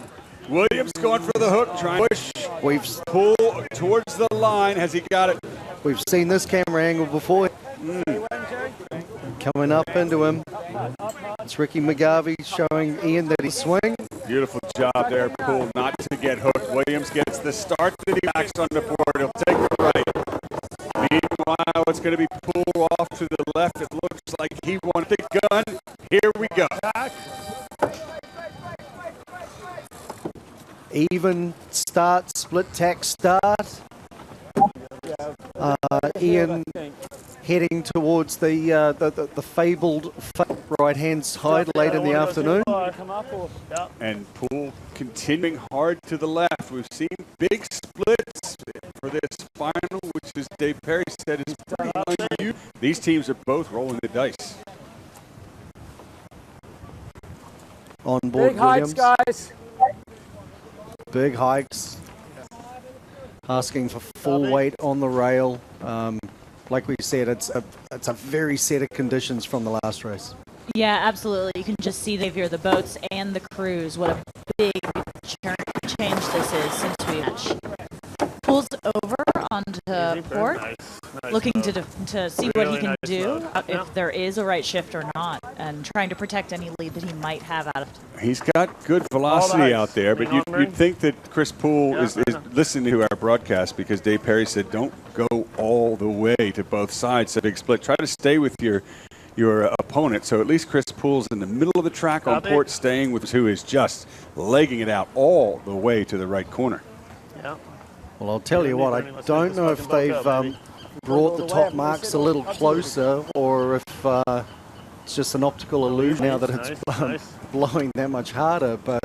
Speaker 1: Williams going for the hook, trying to push. We've Poole towards the line. Has he got it?
Speaker 20: We've seen this camera angle before. Coming up into him. It's Ricky McGarvey showing Ian that he swing.
Speaker 1: Beautiful job there, Poole, not to get hooked. Williams gets the start that he backs on the board. He'll take the right. Meanwhile, it's going to be Poole off to the left. It looks like he wanted the gun. Here we go.
Speaker 20: Even start, split tack start. Ian heading towards the fabled right-hand side late in the afternoon.
Speaker 1: And Poole continuing hard to the left. We've seen big splits for this final, which, as Dave Perry said, is pretty unusual. These teams are both rolling the dice.
Speaker 20: On board
Speaker 6: Big
Speaker 20: Williams.
Speaker 6: hikes, guys.
Speaker 20: Big hikes. Asking for full weight on the rail. Like we said, it's a very set of conditions from the last race.
Speaker 8: Yeah, absolutely. You can just see the boats and the crews. What a big change this is since we matched. Pulls over onto port, looking to see what he can do, if there is a right shift or not, and trying to protect any lead that he might have out of it.
Speaker 1: He's got good velocity out there, but you'd think that Chris Poole is listening to our broadcast, because Dave Perry said don't go all the way to both sides. So big split. Try to stay with your opponent. So at least Chris Poole's in the middle of the track on port, staying with who is just legging it out all the way to the right corner.
Speaker 16: Yeah.
Speaker 20: Well, I'll tell you what, I don't know if they've brought the top marks a little closer, or if it's just an optical illusion now that it's blowing that much harder, but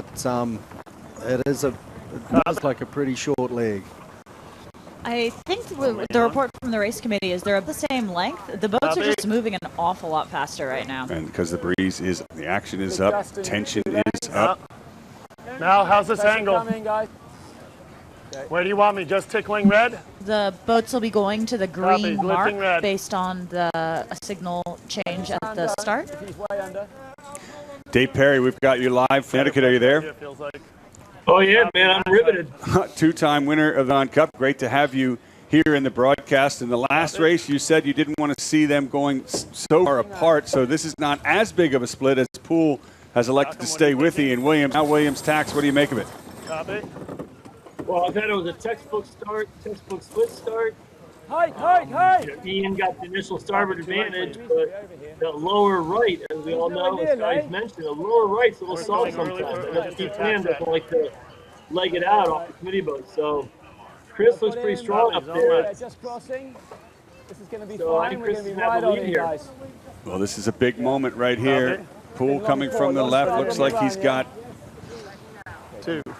Speaker 20: it looks like a pretty short leg.
Speaker 8: I think the report from the race committee is they're of the same length. The boats are just moving an awful lot faster right now.
Speaker 1: And because the breeze is, the action is up, tension is up.
Speaker 16: Now, how's this angle? Where do you want me? Just tickling red?
Speaker 8: The boats will be going to the green
Speaker 16: Copy,
Speaker 8: mark
Speaker 16: lifting red.
Speaker 8: based on the signal change at the start.
Speaker 1: Dave Perry, we've got you live. Connecticut, are you there?
Speaker 21: Oh, yeah, man, I'm riveted.
Speaker 1: Two-time winner of the Don Cup. Great to have you here in the broadcast. In the last race, you said you didn't want to see them going so far apart, so this is not as big of a split as Poole has elected to stay with Ian Williams. Now Williams tax, what do you make of it?
Speaker 16: Copy.
Speaker 21: Well, I thought it was a textbook split start. Ian got the initial starboard advantage, but the lower right, as we all know, as guys mentioned, the lower right's a little soft sometimes. And the Petite doesn't like to leg it out off the committee boat. So Chris looks pretty strong up there.
Speaker 6: Just crossing. This is going to be
Speaker 21: So I
Speaker 6: fine.
Speaker 21: think
Speaker 6: We're
Speaker 21: Chris
Speaker 6: going to
Speaker 21: is
Speaker 6: be
Speaker 21: gonna have
Speaker 6: right
Speaker 21: the
Speaker 6: on
Speaker 21: lead
Speaker 6: it,
Speaker 21: here.
Speaker 6: guys.
Speaker 1: Well, this is a big moment right here. Poole coming from the left. Looks like he's got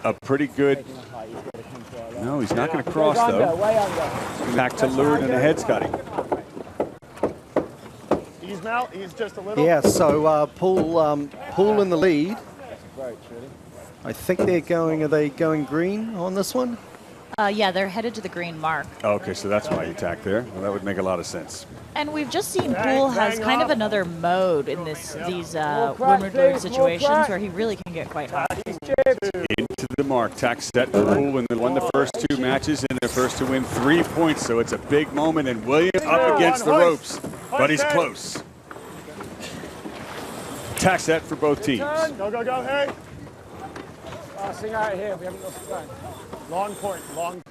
Speaker 1: a pretty good... No, he's not going to cross, though. Back to leeward and ahead, Scotty.
Speaker 16: He's now, he's just a little.
Speaker 20: Yeah, so Poole in the lead. I think are they going green on this one?
Speaker 8: Yeah, they're headed to the green mark.
Speaker 1: Okay, so that's why you tacked there. Well, that would make a lot of sense.
Speaker 8: And we've just seen Poole has kind of another mode in these windward situations where he really can get quite hot.
Speaker 1: Into the mark, tack set for Poole, and they won the first two matches, and they're first to win 3 points, so it's a big moment, and Williams up against the ropes, but he's close. Tack set for both teams.
Speaker 16: Go, go, go, hey.
Speaker 6: Passing out here, we haven't lost time.
Speaker 16: Long port,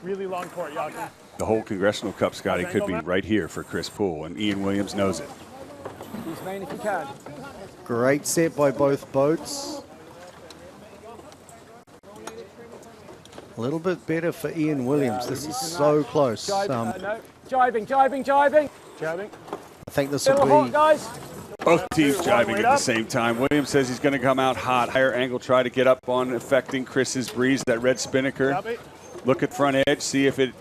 Speaker 16: really long port, Yaki.
Speaker 1: The whole Congressional Cup, Scotty, could be right here for Chris Poole, and Ian Williams knows it.
Speaker 6: Use main if you can.
Speaker 20: Great set by both boats. A little bit better for Ian Williams. This is so close.
Speaker 6: Jibing.
Speaker 20: I think this
Speaker 6: Still hot,
Speaker 20: will be...
Speaker 6: guys.
Speaker 1: Both teams jibing at the same time. Williams says he's going to come out hot. Higher angle, try to get up on affecting Chris's breeze, that red spinnaker. Look at front edge, see if it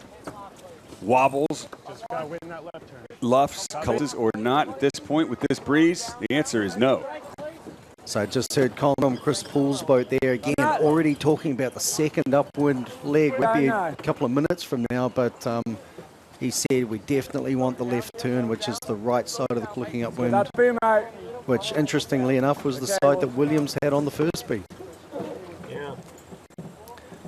Speaker 1: wobbles,
Speaker 16: Just gotta win that left turn.
Speaker 1: luffs, colors, or not. At this point, with this breeze, the answer is no.
Speaker 20: So I just heard comment on Chris Poole's boat there again, already talking about the second upwind leg. Would be a couple of minutes from now, but he said we definitely want the left turn, which is the right side of the clicking upwind, which interestingly enough was the side that Williams had on the first beat.
Speaker 21: Yeah.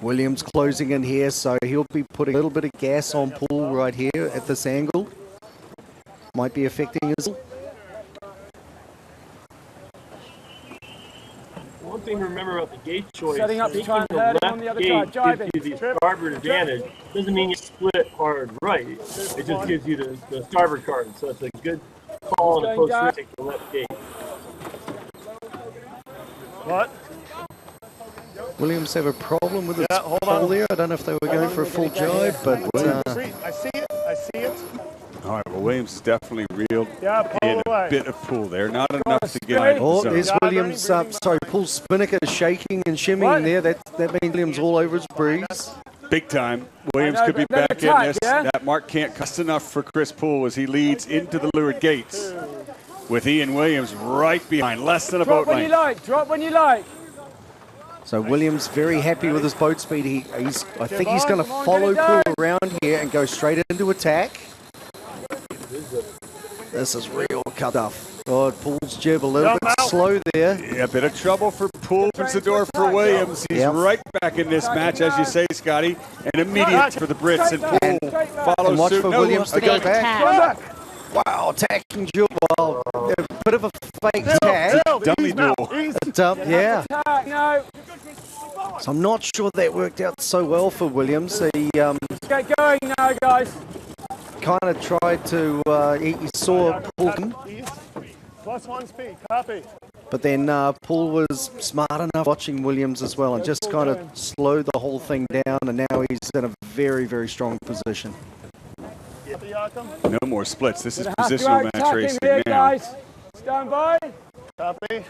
Speaker 20: Williams closing in here, so he'll be putting a little bit of gas on Poole right here at this angle. Might be affecting his...
Speaker 21: One thing to remember about the gate choice,
Speaker 6: Setting up to
Speaker 21: taking
Speaker 6: try and
Speaker 21: the
Speaker 6: hurt him
Speaker 21: left
Speaker 6: on the other
Speaker 21: gate
Speaker 6: side,
Speaker 21: gives you the starboard advantage. Doesn't mean you split hard right. It just gives you the starboard card. So it's a good call and a close race to take the left gate.
Speaker 16: What?
Speaker 20: Williams have a problem with his
Speaker 16: hold
Speaker 20: pole
Speaker 16: on.
Speaker 20: there. I don't know if they were going for a full jibe, but...
Speaker 16: I see it.
Speaker 1: All right, Well, Williams is definitely reeled
Speaker 16: Yeah,
Speaker 1: in a bit of pull there. Not enough to get out
Speaker 20: Oh,
Speaker 1: of the
Speaker 20: there's
Speaker 1: zone.
Speaker 20: Williams. Sorry, Paul Spinnaker shaking and shimmying there. That means Williams all over his breeze.
Speaker 1: Big time. Williams could be back in this. That mark can't cost enough for Chris Poole as he leads into the leeward gates. With Ian Williams right behind, less than a boat length.
Speaker 6: Drop when you like.
Speaker 20: So Williams very happy with his boat speed. I think he's going to follow Poole around here and go straight into attack. This is real cut off. Oh, Poole's jib a little bit slow there.
Speaker 1: Yeah, a bit of trouble for Poole. Opens the door for Williams. He's right back in this match, as you say, Scotty. And immediate for the Brits, and Poole follows
Speaker 20: watch
Speaker 1: suit.
Speaker 20: for Williams to go back. Wow, attacking duel. Well, a bit of a fake tag.
Speaker 1: Dummy duel.
Speaker 20: Yeah. So I'm not sure that worked out so well for Williams. He
Speaker 6: Get going now, guys.
Speaker 20: kind of tried to, he saw Poole,
Speaker 16: +1 speed, copy.
Speaker 20: but then Poole was smart enough watching Williams as well and just kind of slowed the whole thing down, and now he's in a very, very strong position.
Speaker 1: No more splits. This is positional match racing now.
Speaker 6: Guys. Stand by.
Speaker 16: Copy.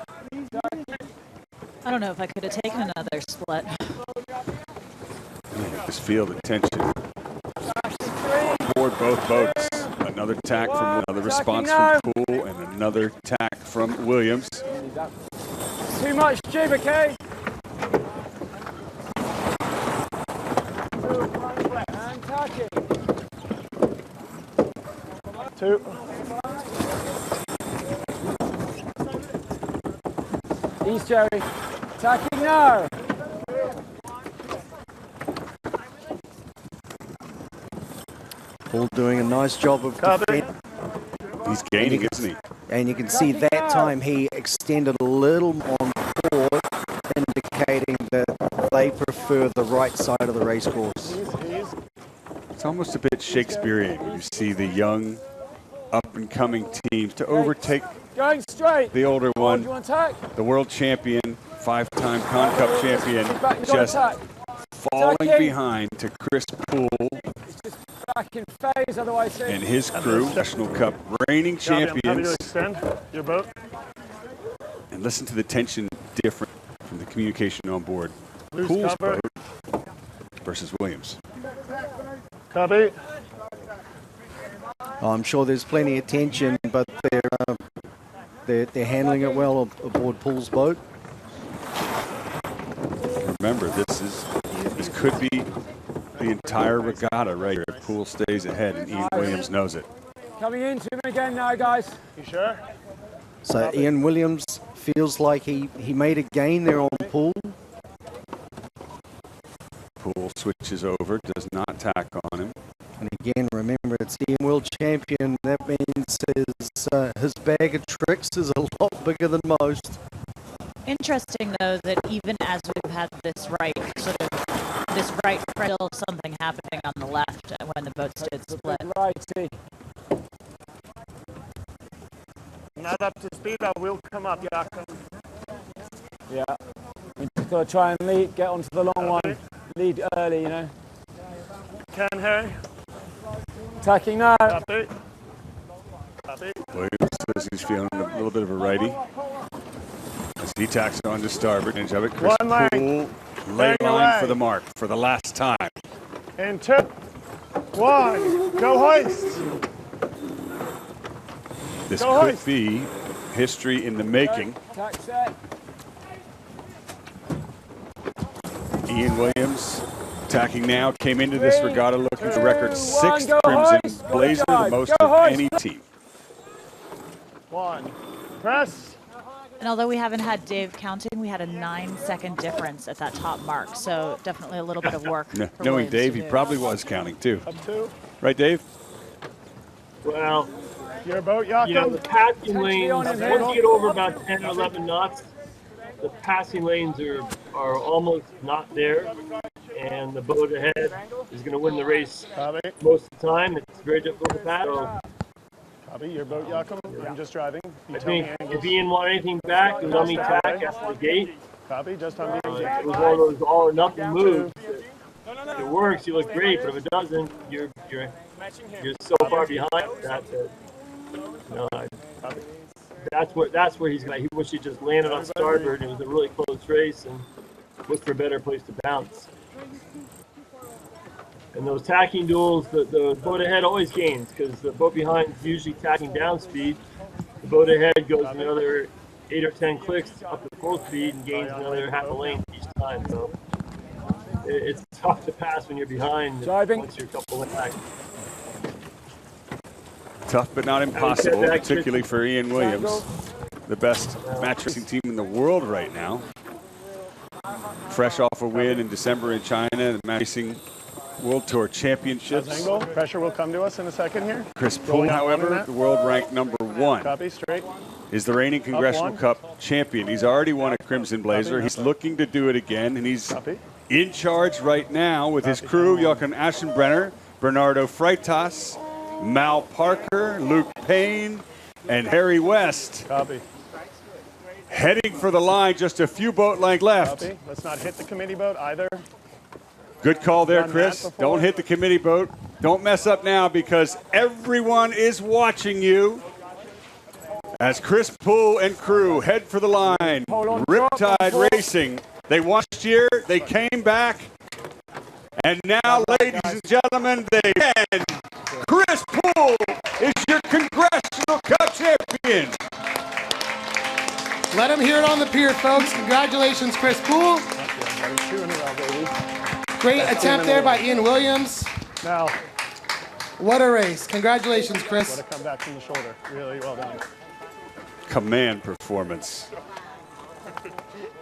Speaker 8: I don't know if I could have taken another split.
Speaker 1: Just feel the tension. Board both boats. Another tack from another response from Poole and another tack from Williams.
Speaker 6: Too much jib, okay? And tacking.
Speaker 16: 2.
Speaker 6: East, Jerry. Tacking now.
Speaker 20: Poole doing a nice job of defending.
Speaker 1: He's gaining, isn't he?
Speaker 20: And you can see that time he extended a little more on board, indicating that they prefer the right side of the race course.
Speaker 1: It's almost a bit Shakespearean when you see the young, up-and-coming teams to overtake
Speaker 6: Going straight.
Speaker 1: the older one,
Speaker 6: You want attack?
Speaker 1: the world champion, 5-time Con Cup champion,
Speaker 6: Back, you got
Speaker 1: just
Speaker 6: attack.
Speaker 1: falling
Speaker 6: Attacking.
Speaker 1: behind to Chris Poole
Speaker 6: Back in phase, otherwise.
Speaker 1: and his crew, National Cup reigning
Speaker 16: Copy, I'm happy to
Speaker 1: champions.
Speaker 16: extend your boat.
Speaker 1: And listen to the tension different from the communication on board.
Speaker 16: Loose
Speaker 1: Poole's
Speaker 16: cover.
Speaker 1: boat versus Williams.
Speaker 16: Copy.
Speaker 20: I'm sure there's plenty of tension, but they're handling it well aboard Poole's boat.
Speaker 1: Remember, this could be the entire regatta right here. Poole stays ahead, and Ian Williams knows it.
Speaker 6: Coming into him again now, guys.
Speaker 16: You sure?
Speaker 20: So Ian Williams feels like he made a gain there on Poole.
Speaker 1: Poole switches over, does not tack on him.
Speaker 20: And again, remember, it's the world champion. That means his bag of tricks is a lot bigger than most.
Speaker 8: Interesting, though, that even as we've had this right still something happening on the left when the boat stood split.
Speaker 6: Righty.
Speaker 16: Not up to speed, I will come up, Jakob.
Speaker 6: Yeah. We just got to try and lead, get onto the long one. Lead early, you know.
Speaker 16: Can Harry?
Speaker 6: Attacking now.
Speaker 16: Copy. Copy.
Speaker 1: Williams says he's feeling a little bit of a righty. As he tacks on to starboard edge of it, Chris
Speaker 16: One leg.
Speaker 1: Poole lay
Speaker 16: Bang
Speaker 1: line
Speaker 16: away.
Speaker 1: for the mark for the last time.
Speaker 16: And 2, 1, go hoist.
Speaker 1: This
Speaker 16: Go
Speaker 1: could
Speaker 16: hoist.
Speaker 1: be history in the making.
Speaker 6: Attack set.
Speaker 1: Ian Williams tacking now, came into this regatta looking for record 6th
Speaker 6: go
Speaker 1: Crimson
Speaker 6: hoist,
Speaker 1: Blazer, the
Speaker 6: dive,
Speaker 1: most
Speaker 6: go
Speaker 1: of
Speaker 6: hoist.
Speaker 1: any team.
Speaker 16: 1, press.
Speaker 8: And although we haven't had Dave counting, we had a 9-second difference at that top mark. So definitely a little bit of work.
Speaker 1: No,
Speaker 8: for
Speaker 1: knowing
Speaker 8: Williams
Speaker 1: Dave,
Speaker 8: to
Speaker 1: he
Speaker 8: do.
Speaker 1: probably was counting too.
Speaker 16: Up 2.
Speaker 1: Right, Dave?
Speaker 21: Well,
Speaker 16: Your boat, Jakob.
Speaker 21: you know, the passing lanes,
Speaker 6: on
Speaker 21: once
Speaker 6: him,
Speaker 21: you get over about 10 or 11 knots, the passing lanes are almost not there. And the boat ahead is going to win the race
Speaker 16: Copy.
Speaker 21: most of the time. It's very difficult to pass. So
Speaker 16: Copy, your boat, Jakob. I'm just driving. You
Speaker 21: I
Speaker 16: tell me
Speaker 21: think
Speaker 16: angles.
Speaker 21: if Ian want anything back, it was on me tack after the gate.
Speaker 16: Copy, just on being
Speaker 21: It was one of those all or nothing moves. If it works, you look great, but if it doesn't, you're you're so far behind that, that's where he's going. He wish he just landed on starboard. It was a really close race and looked for a better place to bounce. And those tacking duels, the boat ahead always gains because the boat behind is usually tacking down speed. The boat ahead goes another 8 or 10 clicks up to full speed and gains another half a length each time. So it's tough to pass when you're behind once you're a couple lengths back.
Speaker 1: Tough but not impossible, particularly for Ian Williams, the best match racing team in the world right now. Fresh off a win in December in China, the match racing World Tour Championships.
Speaker 16: Angle. Pressure will come to us in a second here.
Speaker 1: Chris Poole, however, the world ranked number 1,
Speaker 16: Copy, straight.
Speaker 1: is the reigning Congressional Cup champion. He's already won a Crimson Blazer. He's looking to do it again, and he's in charge right now with his crew, Jochen Aschenbrenner, Bernardo Freitas, Mal Parker, Luke Payne, and Harry West.
Speaker 16: Copy.
Speaker 1: Heading for the line, just a few boat length left.
Speaker 16: Copy. Let's not hit the committee boat either.
Speaker 1: Good call there, Chris. Don't hit the committee boat. Don't mess up now because everyone is watching you. As Chris Poole and crew head for the line, Riptide Racing. They won last year, they came back, and now, ladies and gentlemen, they end. Chris Poole is your Congressional Cup champion.
Speaker 7: Let him hear it on the pier, folks. Congratulations, Chris Poole. Great attempt there by Ian Williams.
Speaker 16: Now,
Speaker 7: what a race. Congratulations, Chris.
Speaker 16: What a comeback from the shoulder. Really well done.
Speaker 1: Command performance.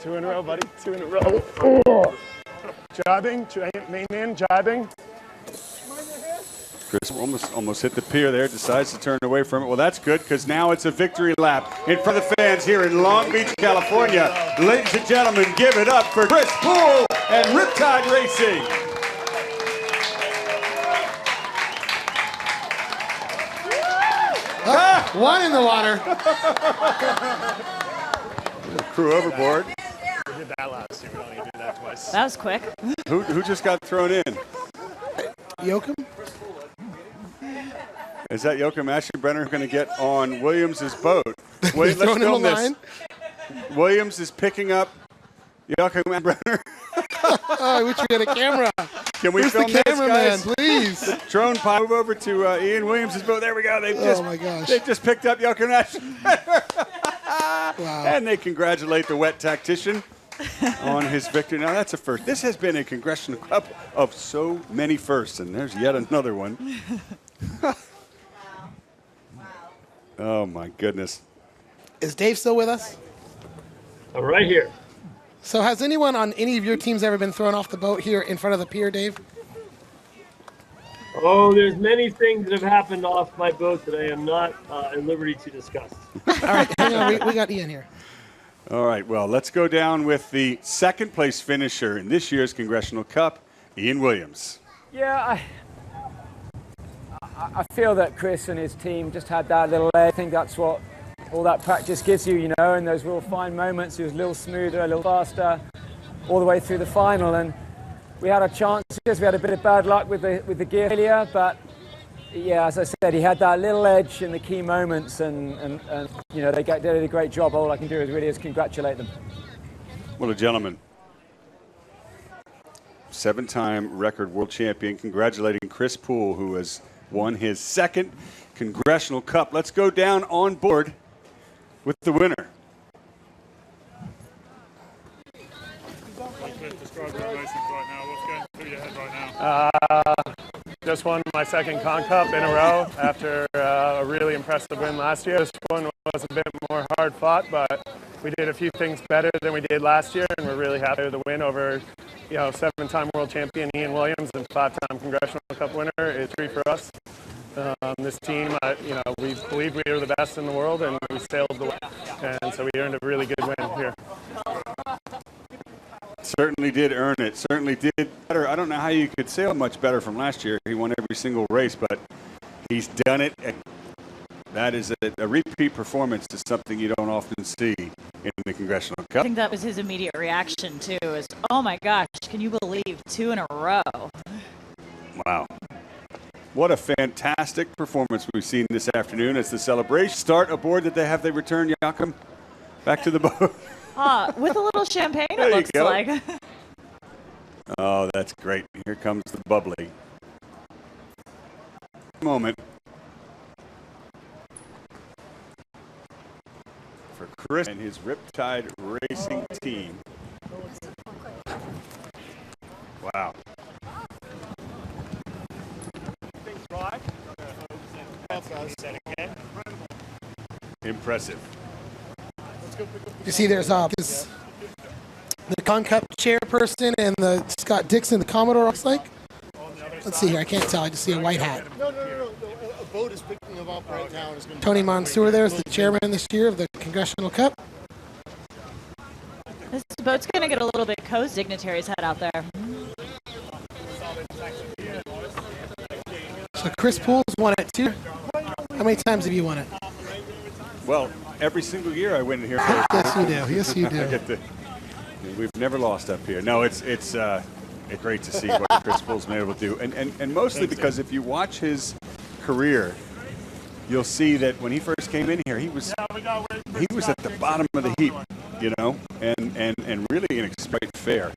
Speaker 16: 2 in a row, buddy. 2 in a row. Jibing, main in, jibing.
Speaker 1: Chris almost hit the pier there, decides to turn away from it. Well, that's good because now it's a victory lap in front of the fans here in Long Beach, California. Ladies and gentlemen, give it up for Chris Poole and Riptide Racing.
Speaker 7: One in the water.
Speaker 1: Crew overboard.
Speaker 16: We did that last year. We don't need to do that twice.
Speaker 8: That was quick.
Speaker 1: Who just got thrown in?
Speaker 7: Joachim?
Speaker 1: Is that Joachim Aschenbrenner going to get on Williams' boat? Wait, let's
Speaker 7: Throwing him
Speaker 1: film
Speaker 7: a
Speaker 1: this.
Speaker 7: line?
Speaker 1: Williams is picking up Joachim Aschenbrenner.
Speaker 7: I wish we had a camera.
Speaker 1: Can we
Speaker 7: Where's
Speaker 1: film
Speaker 7: the
Speaker 1: this,
Speaker 7: cameraman,
Speaker 1: guys?
Speaker 7: please?
Speaker 1: The drone pilot, move over to Ian Williams' boat. There we go.
Speaker 7: Oh, my gosh.
Speaker 1: They've just picked up Joachim Aschenbrenner.
Speaker 7: Wow.
Speaker 1: And they congratulate the wet tactician on his victory. Now, that's a first. This has been a Congressional Cup of so many firsts, and there's yet another one. Oh, my goodness.
Speaker 7: Is Dave still with us?
Speaker 21: I'm right here.
Speaker 7: So has anyone on any of your teams ever been thrown off the boat here in front of the pier, Dave?
Speaker 21: Oh, there's many things that have happened off my boat that I am not at liberty to discuss.
Speaker 7: All right, hang on. We got Ian here.
Speaker 1: All right, well, let's go down with the second place finisher in this year's Congressional Cup, Ian Williams.
Speaker 6: Yeah, I feel that Chris and his team just had that little edge. I think that's what all that practice gives you, you know, and those real fine moments. He was a little smoother, a little faster, all the way through the final. And we had a chance because we had a bit of bad luck with the gear failure, but yeah, as I said, he had that little edge in the key moments, and you know, they did a great job. All I can do is really congratulate them.
Speaker 1: Well, a gentleman. 7-time record world champion, congratulating Chris Poole, who has won his second Congressional Cup. Let's go down on board with the winner.
Speaker 16: Describe your emotions right now. What's going through your head right now? Just won my second Con Cup in a row after a really impressive win last year. This one was a bit more hard fought, but we did a few things better than we did last year, and we're really happy with the win over, you know, 7-time world champion Ian Williams and 5-time Congressional Cup winner. It's a treat for us. This team, you know, we believed we were the best in the world, and we sailed the way, and so we earned a really good win here.
Speaker 1: Certainly did earn it. Certainly did better. I don't know how you could sail much better from last year. He won every single race, but he's done it. That is a repeat performance to something you don't often see in the Congressional Cup.
Speaker 8: I think that was his immediate reaction, too, is, oh, my gosh, can you believe 2 in a row?
Speaker 1: Wow. What a fantastic performance we've seen this afternoon as the celebration start aboard that they have. They return Joachim back to the boat.
Speaker 8: With a little champagne,
Speaker 1: There
Speaker 8: it
Speaker 1: you
Speaker 8: looks
Speaker 1: go.
Speaker 8: like.
Speaker 1: Oh, that's great. Here comes the bubbly. Moment for Chris and his Riptide Racing team. Wow. Impressive.
Speaker 7: You see, there's the Con Cup chairperson and the Scott Dixon, the Commodore, looks like. Let's see here. I can't tell. I just see a white hat.
Speaker 17: No. A boat is picking them up right now.
Speaker 7: Tony Mansour there is the chairman this year of the Congressional Cup.
Speaker 8: This boat's going to get a little bit coast. Dignitaries head out there.
Speaker 7: So Chris Poole's won it too. How many times have you won it?
Speaker 1: Well, every single year I win here.
Speaker 7: Yes, you do. Yes, you do.
Speaker 1: We've never lost up here. No, it's great to see what Chris Poole's been able to do, and mostly because if you watch his career, you'll see that when he first came in here, he was at the bottom of the heap, you know, and really an quite fair.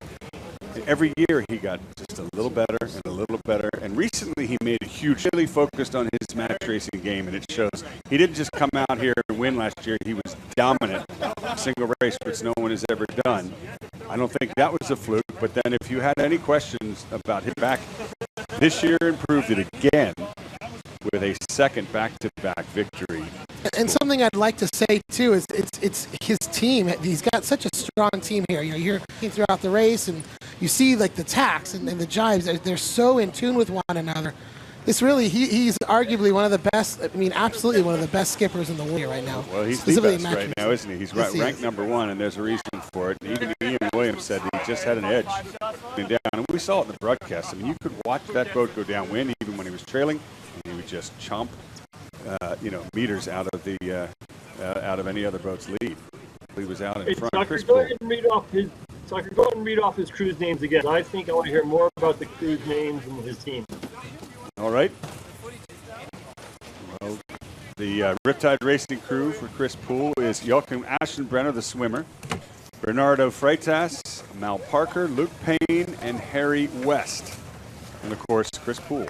Speaker 1: Every year he got just a little better and a little better, and recently he made a huge, really focused on his match racing game, and it shows. He didn't just come out here and win last year. He was dominant, single race, which no one has ever done. I don't think that was a fluke, but then if you had any questions about his back, this year improved it again with a second back-to-back victory.
Speaker 7: And something I'd like to say too is it's his team. He's got such a strong team here. You know, you're throughout the race, and you see like the tacks and the jibes. They're so in tune with one another. This really, he's arguably one of the best. I mean, absolutely one of the best skippers in the world right now.
Speaker 1: Well, he's the best right now, isn't he? He's ranked number one, and there's a reason for it. Even Ian Williams said he just had an edge down, and we saw it in the broadcast. I mean, you could watch that boat go downwind even when he was trailing, and he would just chomp, meters out of any other boat's lead. He was out in front.
Speaker 21: Tucker, go ahead and read off his crew's names again. I think I want to hear more about the crew's names and his team.
Speaker 1: All right. Well, the Riptide Racing crew for Chris Poole is Joachim Aschenbrenner, the swimmer, Bernardo Freitas, Mal Parker, Luke Payne, and Harry West. And, of course, Chris Poole.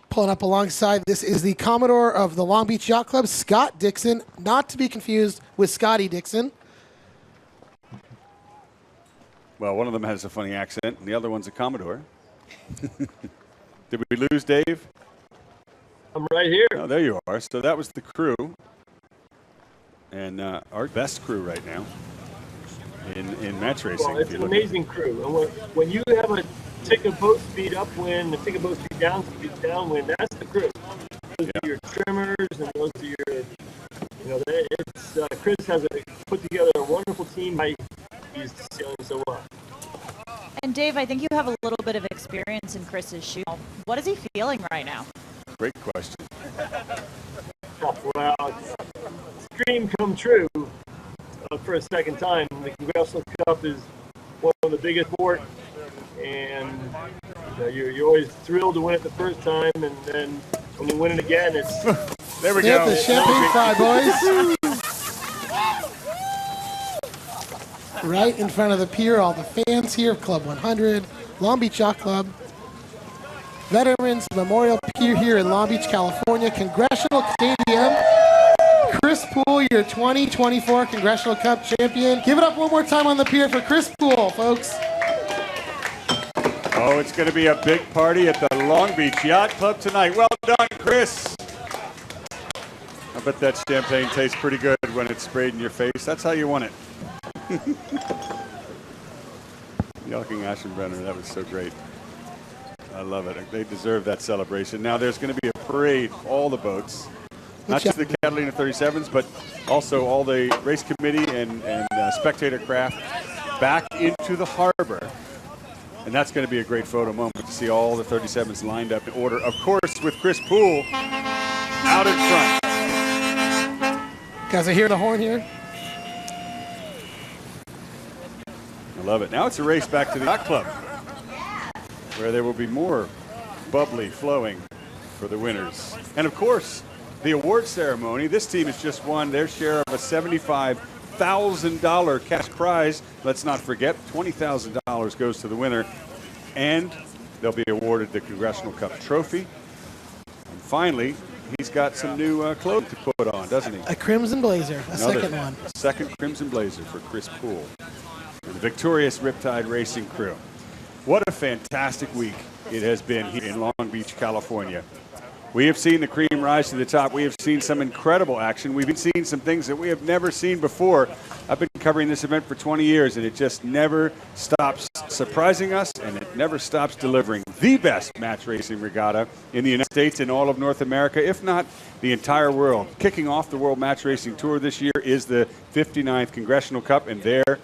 Speaker 7: Pulling up alongside, this is the Commodore of the Long Beach Yacht Club, Scott Dixon, not to be confused with Scotty Dixon.
Speaker 1: Well, one of them has a funny accent, and the other one's a Commodore. Did we lose Dave?
Speaker 21: I'm right here.
Speaker 1: Oh, there you are. So that was the crew, and our best crew right now in match racing.
Speaker 21: Well, it's an amazing crew. And when you have a tick of boat speed upwind, a tick of boat speed downwind, that's the crew. Those are your trimmers, and those are your, Chris has put together a wonderful team. He's sailing so well.
Speaker 8: And Dave, I think you have a little bit of experience in Chris's shoe. What is he feeling right now?
Speaker 1: Great question.
Speaker 21: Well, dream come true for a second time. The Congressional Cup is one of the biggest sports, and you're always thrilled to win it the first time, and then when you win it again, it's
Speaker 1: there we go.
Speaker 7: The champagne fry, boys. Right in front of the pier, all the fans here of Club 100, Long Beach Yacht Club, Veterans Memorial Pier here in Long Beach, California, Congressional Stadium. Chris Poole, your 2024 Congressional Cup champion. Give it up one more time on the pier for Chris Poole, folks.
Speaker 1: Oh, it's going to be a big party at the Long Beach Yacht Club tonight. Well done, Chris. I bet that champagne tastes pretty good when it's sprayed in your face. That's how you want it. Joachim Aschenbrenner, that was so great. I love it. They deserve that celebration. Now there's going to be a parade for all the boats, not just the Catalina 37s, but also all the race committee and spectator craft back into the harbor. And that's going to be a great photo moment to see all the 37s lined up in order, of course, with Chris Poole out in front.
Speaker 7: Guys, I hear the horn here.
Speaker 1: I love it. Now it's a race back to the yacht club. where there will be more bubbly flowing for the winners. And of course, the award ceremony. This team has just won their share of a $75,000 cash prize. Let's not forget, $20,000 goes to the winner. And they'll be awarded the Congressional Cup trophy. And finally, he's got some new clothes to put on, doesn't he?
Speaker 7: A crimson blazer, second one.
Speaker 1: Second crimson blazer for Chris Poole and the victorious Riptide Racing crew. What a fantastic week it has been here in Long Beach, California. We have seen the cream rise to the top. We have seen some incredible action. We've seen some things that we have never seen before. I've been covering this event for 20 years, and it just never stops surprising us, and it never stops delivering the best match racing regatta in the United States and all of North America, if not the entire world. Kicking off the World Match Racing Tour this year is the 59th Congressional Cup, and there,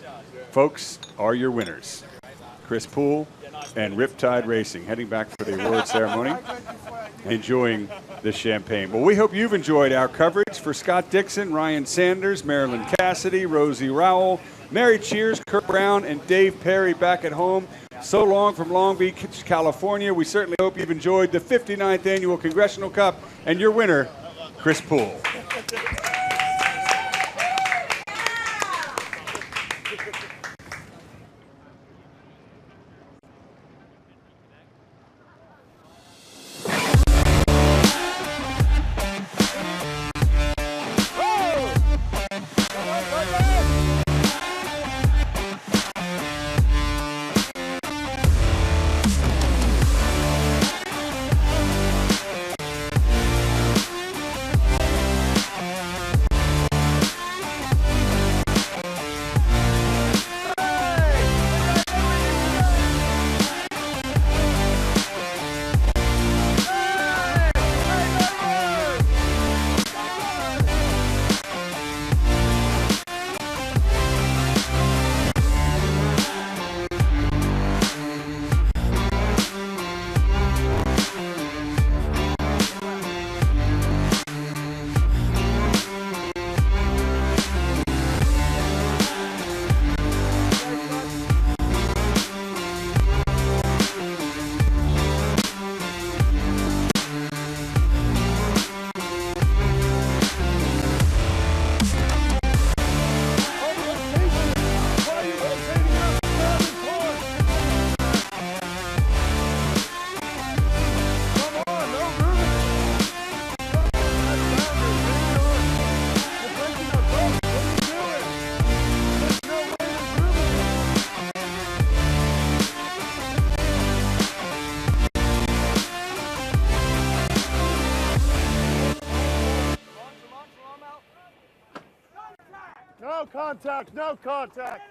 Speaker 1: folks, are your winners. Chris Poole and Riptide Racing heading back for the award ceremony, enjoying the champagne. Well, we hope you've enjoyed our coverage. For Scott Dixon, Ryan Sanders, Marilyn Cassidy, Rosie Rowell, Mary Cheers, Kirk Brown, and Dave Perry back at home. So long from Long Beach, California. We certainly hope you've enjoyed the 59th Annual Congressional Cup and your winner, Chris Poole.
Speaker 17: No contact, no contact.